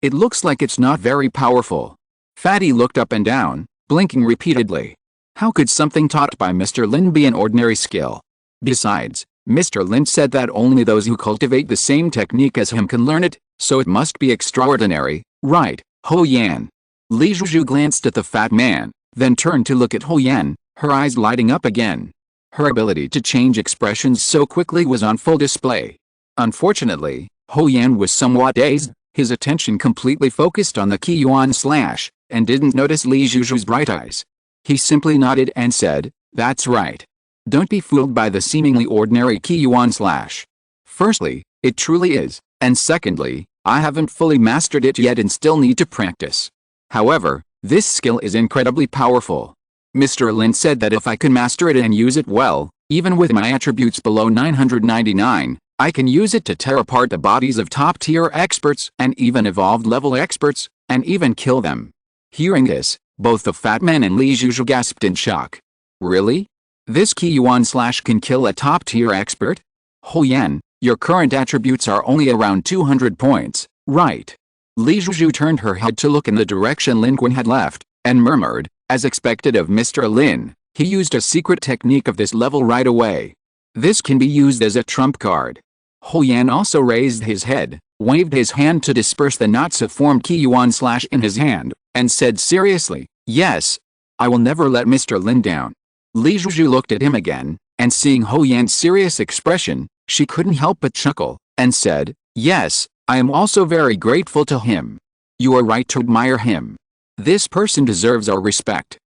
It looks like it's not very powerful. Fatty looked up and down, blinking repeatedly. How could something taught by Mr. Lin be an ordinary skill? Besides, Mr. Lin said that only those who cultivate the same technique as him can learn it, so it must be extraordinary, right, Ho Yan? Li Zhuzhu glanced at the fat man, then turned to look at Ho Yan, her eyes lighting up again. Her ability to change expressions so quickly was on full display. Unfortunately, Ho Yan was somewhat dazed, his attention completely focused on the Qiyuan slash, and didn't notice Li Zhuzhu's bright eyes. He simply nodded and said, "That's right. Don't be fooled by the seemingly ordinary Qiyuan slash. Firstly, it truly is, and secondly, I haven't fully mastered it yet and still need to practice. However, this skill is incredibly powerful. Mr. Lin said that if I can master it and use it well, even with my attributes below 999, I can use it to tear apart the bodies of top-tier experts and even evolved-level experts, and even kill them." Hearing this, both the fat man and Li Zhuzhu gasped in shock. "Really? This Qiyuan slash can kill a top-tier expert? Ho Yan, your current attributes are only around 200 points, right?" Li Zhuzhu turned her head to look in the direction Lin Qun had left, and murmured, as expected of Mr. Lin, he used a secret technique of this level right away. This can be used as a trump card. Hou Yan also raised his head, waved his hand to disperse the knots of formed Qi Yuan slash in his hand, and said seriously, yes. I will never let Mr. Lin down. Li Zhuzhu looked at him again, and seeing Hou Yan's serious expression, she couldn't help but chuckle, and said, yes, I am also very grateful to him. You are right to admire him. This person deserves our respect.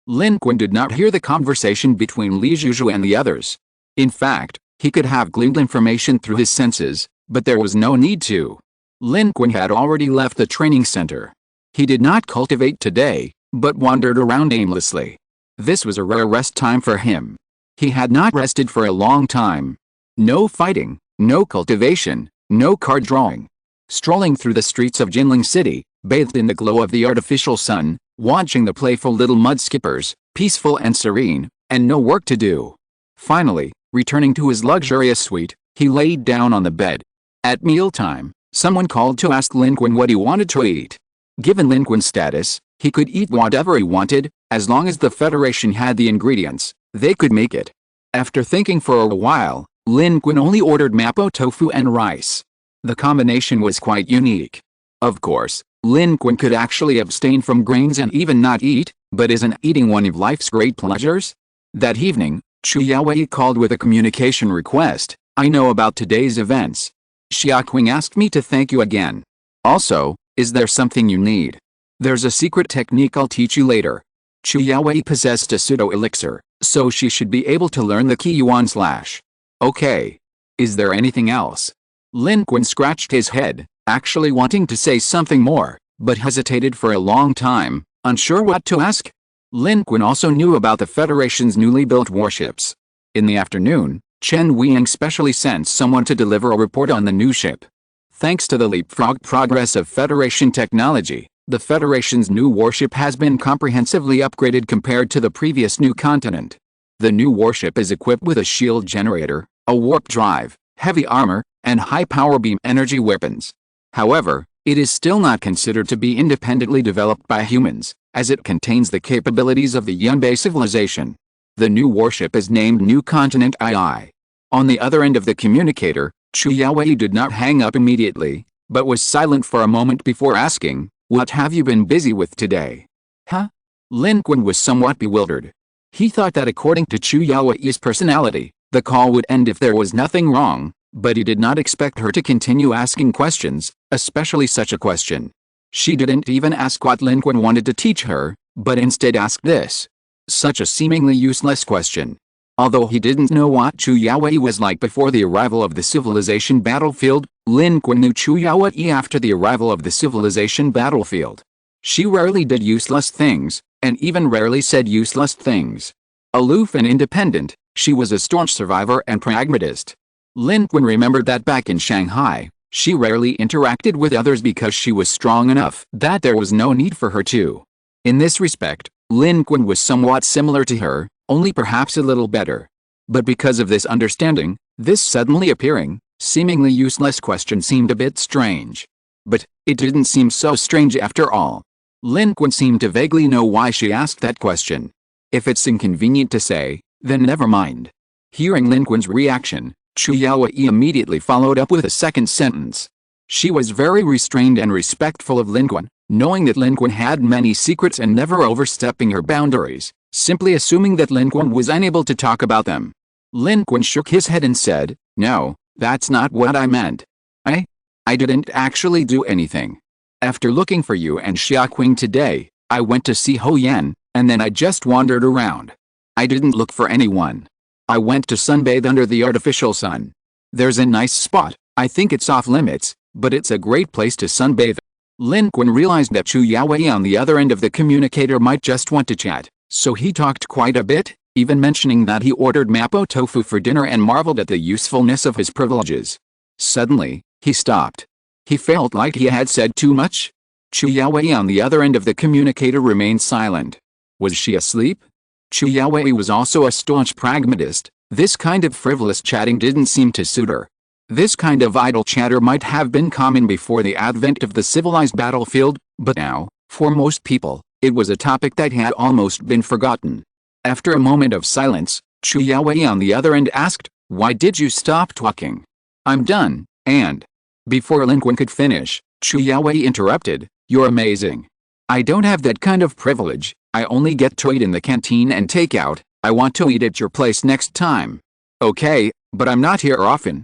Lin Qun did not hear the conversation between Li Zhuzhu and the others. In fact, he could have gleaned information through his senses, but there was no need to. Lin Qun had already left the training center. He did not cultivate today, but wandered around aimlessly. This was a rare rest time for him. He had not rested for a long time. No fighting, no cultivation, no card drawing. Strolling through the streets of Jinling City, bathed in the glow of the artificial sun, watching the playful little mud skippers, peaceful and serene, and no work to do. Finally, returning to his luxurious suite, he laid down on the bed. At mealtime, someone called to ask Lin Qun what he wanted to eat. Given Lin Qun's status, he could eat whatever he wanted, as long as the Federation had the ingredients, they could make it. After thinking for a while, Lin Qun only ordered mapo tofu and rice. The combination was quite unique. Of course, Lin Qun could actually abstain from grains and even not eat, but isn't eating one of life's great pleasures? That evening, Chu Yaowei called with a communication request. I know about today's events. Xiaoqing asked me to thank you again. Also, is there something you need? There's a secret technique I'll teach you later. Chu Yaowei possessed a pseudo-elixir, so she should be able to learn the Qi Yuan slash. Okay. Is there anything else? Lin Qun scratched his head, actually wanting to say something more, but hesitated for a long time, unsure what to ask. Lin Qun also knew about the Federation's newly built warships. In the afternoon, Chen Weiying specially sent someone to deliver a report on the new ship. Thanks to the leapfrog progress of Federation technology, the Federation's new warship has been comprehensively upgraded compared to the previous new continent. The new warship is equipped with a shield generator, a warp drive, heavy armor, and high-power beam energy weapons. However, it is still not considered to be independently developed by humans, as it contains the capabilities of the Yunbei civilization. The new warship is named New Continent II. On the other end of the communicator, Chu Yaowei did not hang up immediately, but was silent for a moment before asking, what have you been busy with today? Huh? Lin Qun was somewhat bewildered. He thought that according to Chu Yaowei's personality, the call would end if there was nothing wrong, but he did not expect her to continue asking questions, especially such a question. She didn't even ask what Lin Qun wanted to teach her, but instead asked this. Such a seemingly useless question. Although he didn't know what Chu Yaowei was like before the arrival of the civilization battlefield, Lin Qun knew Chu Yaowei after the arrival of the civilization battlefield. She rarely did useless things, and even rarely said useless things. Aloof and independent, she was a staunch survivor and pragmatist. Lin Qun remembered that back in Shanghai, she rarely interacted with others because she was strong enough that there was no need for her to. In this respect, Lin Qun was somewhat similar to her, only perhaps a little better. But because of this understanding, this suddenly appearing, seemingly useless question seemed a bit strange. But it didn't seem so strange after all. Lin Qun seemed to vaguely know why she asked that question. If it's inconvenient to say, then never mind. Hearing Lin Qun's reaction, Chu Yaowei immediately followed up with a second sentence. She was very restrained and respectful of Lin Qun, knowing that Lin Qun had many secrets and never overstepping her boundaries, simply assuming that Lin Qun was unable to talk about them. Lin Qun shook his head and said, no, that's not what I meant. I didn't actually do anything. After looking for you and Xiaoqing today, I went to see Hou Yan, and then I just wandered around. I didn't look for anyone. I went to sunbathe under the artificial sun. There's a nice spot, I think it's off limits, but it's a great place to sunbathe. Lin Qun realized that Chu Yaowei on the other end of the communicator might just want to chat, so he talked quite a bit, even mentioning that he ordered mapo tofu for dinner and marveled at the usefulness of his privileges. Suddenly, he stopped. He felt like he had said too much. Chu Yaowei on the other end of the communicator remained silent. Was she asleep? Chu Yaowei was also a staunch pragmatist. This kind of frivolous chatting didn't seem to suit her. This kind of idle chatter might have been common before the advent of the civilized battlefield, but now, for most people, it was a topic that had almost been forgotten. After a moment of silence, Chu Yaowei on the other end asked, "Why did you stop talking?" "I'm done, and..." Before Lin Qun could finish, Chu Yaowei interrupted, "You're amazing. I don't have that kind of privilege. I only get to eat in the canteen and take out. I want to eat at your place next time." "Okay, but I'm not here often."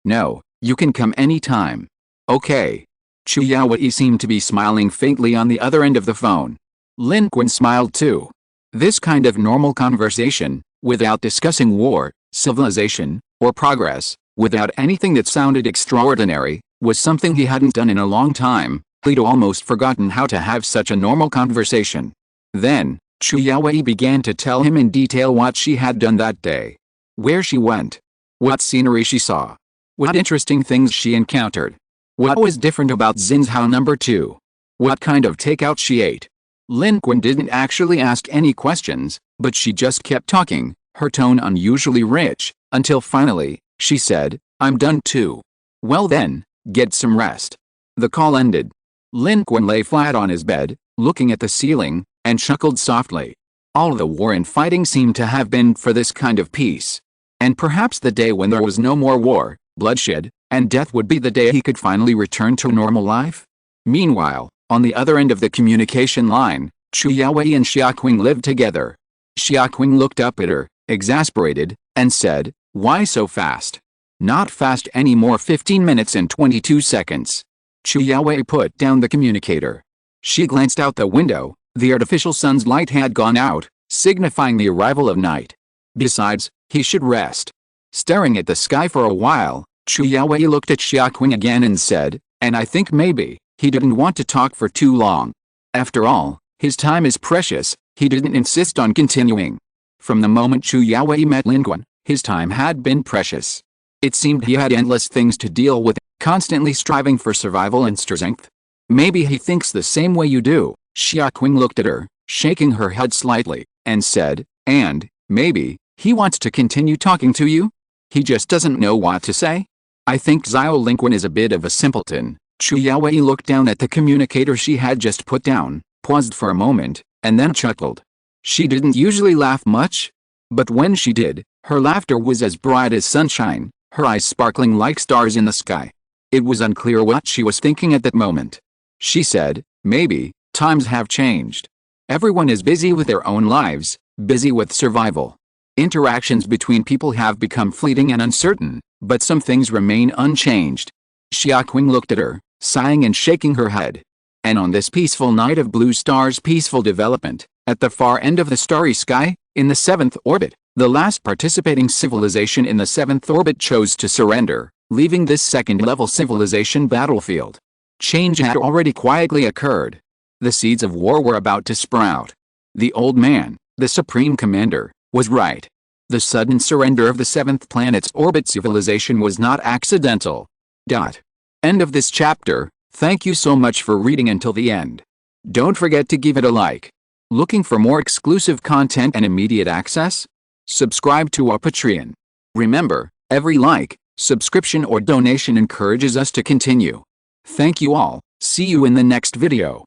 No, you can come anytime." "Okay." Chu Yaowei seemed to be smiling faintly on the other end of the phone. Lin Qun smiled too. This kind of normal conversation, without discussing war, civilization, or progress, without anything that sounded extraordinary, was something he hadn't done in a long time. He'd almost forgotten how to have such a normal conversation. Then, Chu Yaowei began to tell him in detail what she had done that day. Where she went. What scenery she saw. What interesting things she encountered. What was different about Zinzhao No. 2. What kind of takeout she ate. Lin Qun didn't actually ask any questions, but she just kept talking, her tone unusually rich, until finally, she said, "I'm done too." "Well then, get some rest." The call ended. Lin Qun lay flat on his bed, looking at the ceiling, and chuckled softly. All the war and fighting seemed to have been for this kind of peace. And perhaps the day when there was no more war, bloodshed, and death would be the day he could finally return to normal life. Meanwhile, on the other end of the communication line, Chu Yaowei and Xiaoqing lived together. Xiaoqing looked up at her, exasperated, and said, "Why so fast?" "Not fast anymore, 15 minutes and 22 seconds. Chu Yaowei put down the communicator. She glanced out the window. The artificial sun's light had gone out, signifying the arrival of night. Besides, he should rest. Staring at the sky for a while, Chu Yaowei looked at Xiaoqing again and said, "And I think maybe he didn't want to talk for too long. After all, his time is precious." He didn't insist on continuing. From the moment Chu Yaowei met Lin Qun, his time had been precious. It seemed he had endless things to deal with, constantly striving for survival and strength. "Maybe he thinks the same way you do." Xiaoqing looked at her, shaking her head slightly, and said, "And, maybe, he wants to continue talking to you? He just doesn't know what to say?" "I think Zhao Lin Qun is a bit of a simpleton." Chu Yaowei looked down at the communicator she had just put down, paused for a moment, and then chuckled. She didn't usually laugh much, but when she did, her laughter was as bright as sunshine, her eyes sparkling like stars in the sky. It was unclear what she was thinking at that moment. She said, "Maybe, times have changed. Everyone is busy with their own lives, busy with survival. Interactions between people have become fleeting and uncertain, but some things remain unchanged." Xiaoqing looked at her, sighing and shaking her head. And on this peaceful night of blue stars, peaceful development, at the far end of the starry sky, in the 7th orbit, the last participating civilization in the 7th orbit chose to surrender, leaving this second-level civilization battlefield. Change had already quietly occurred. The seeds of war were about to sprout. The old man, the supreme commander, was right. The sudden surrender of the 7th planet's orbit civilization was not accidental. End of this chapter. Thank you so much for reading until the end. Don't forget to give it a like. Looking for more exclusive content and immediate access? Subscribe to our Patreon. Remember, every like, subscription or donation encourages us to continue. Thank you all. See you in the next video.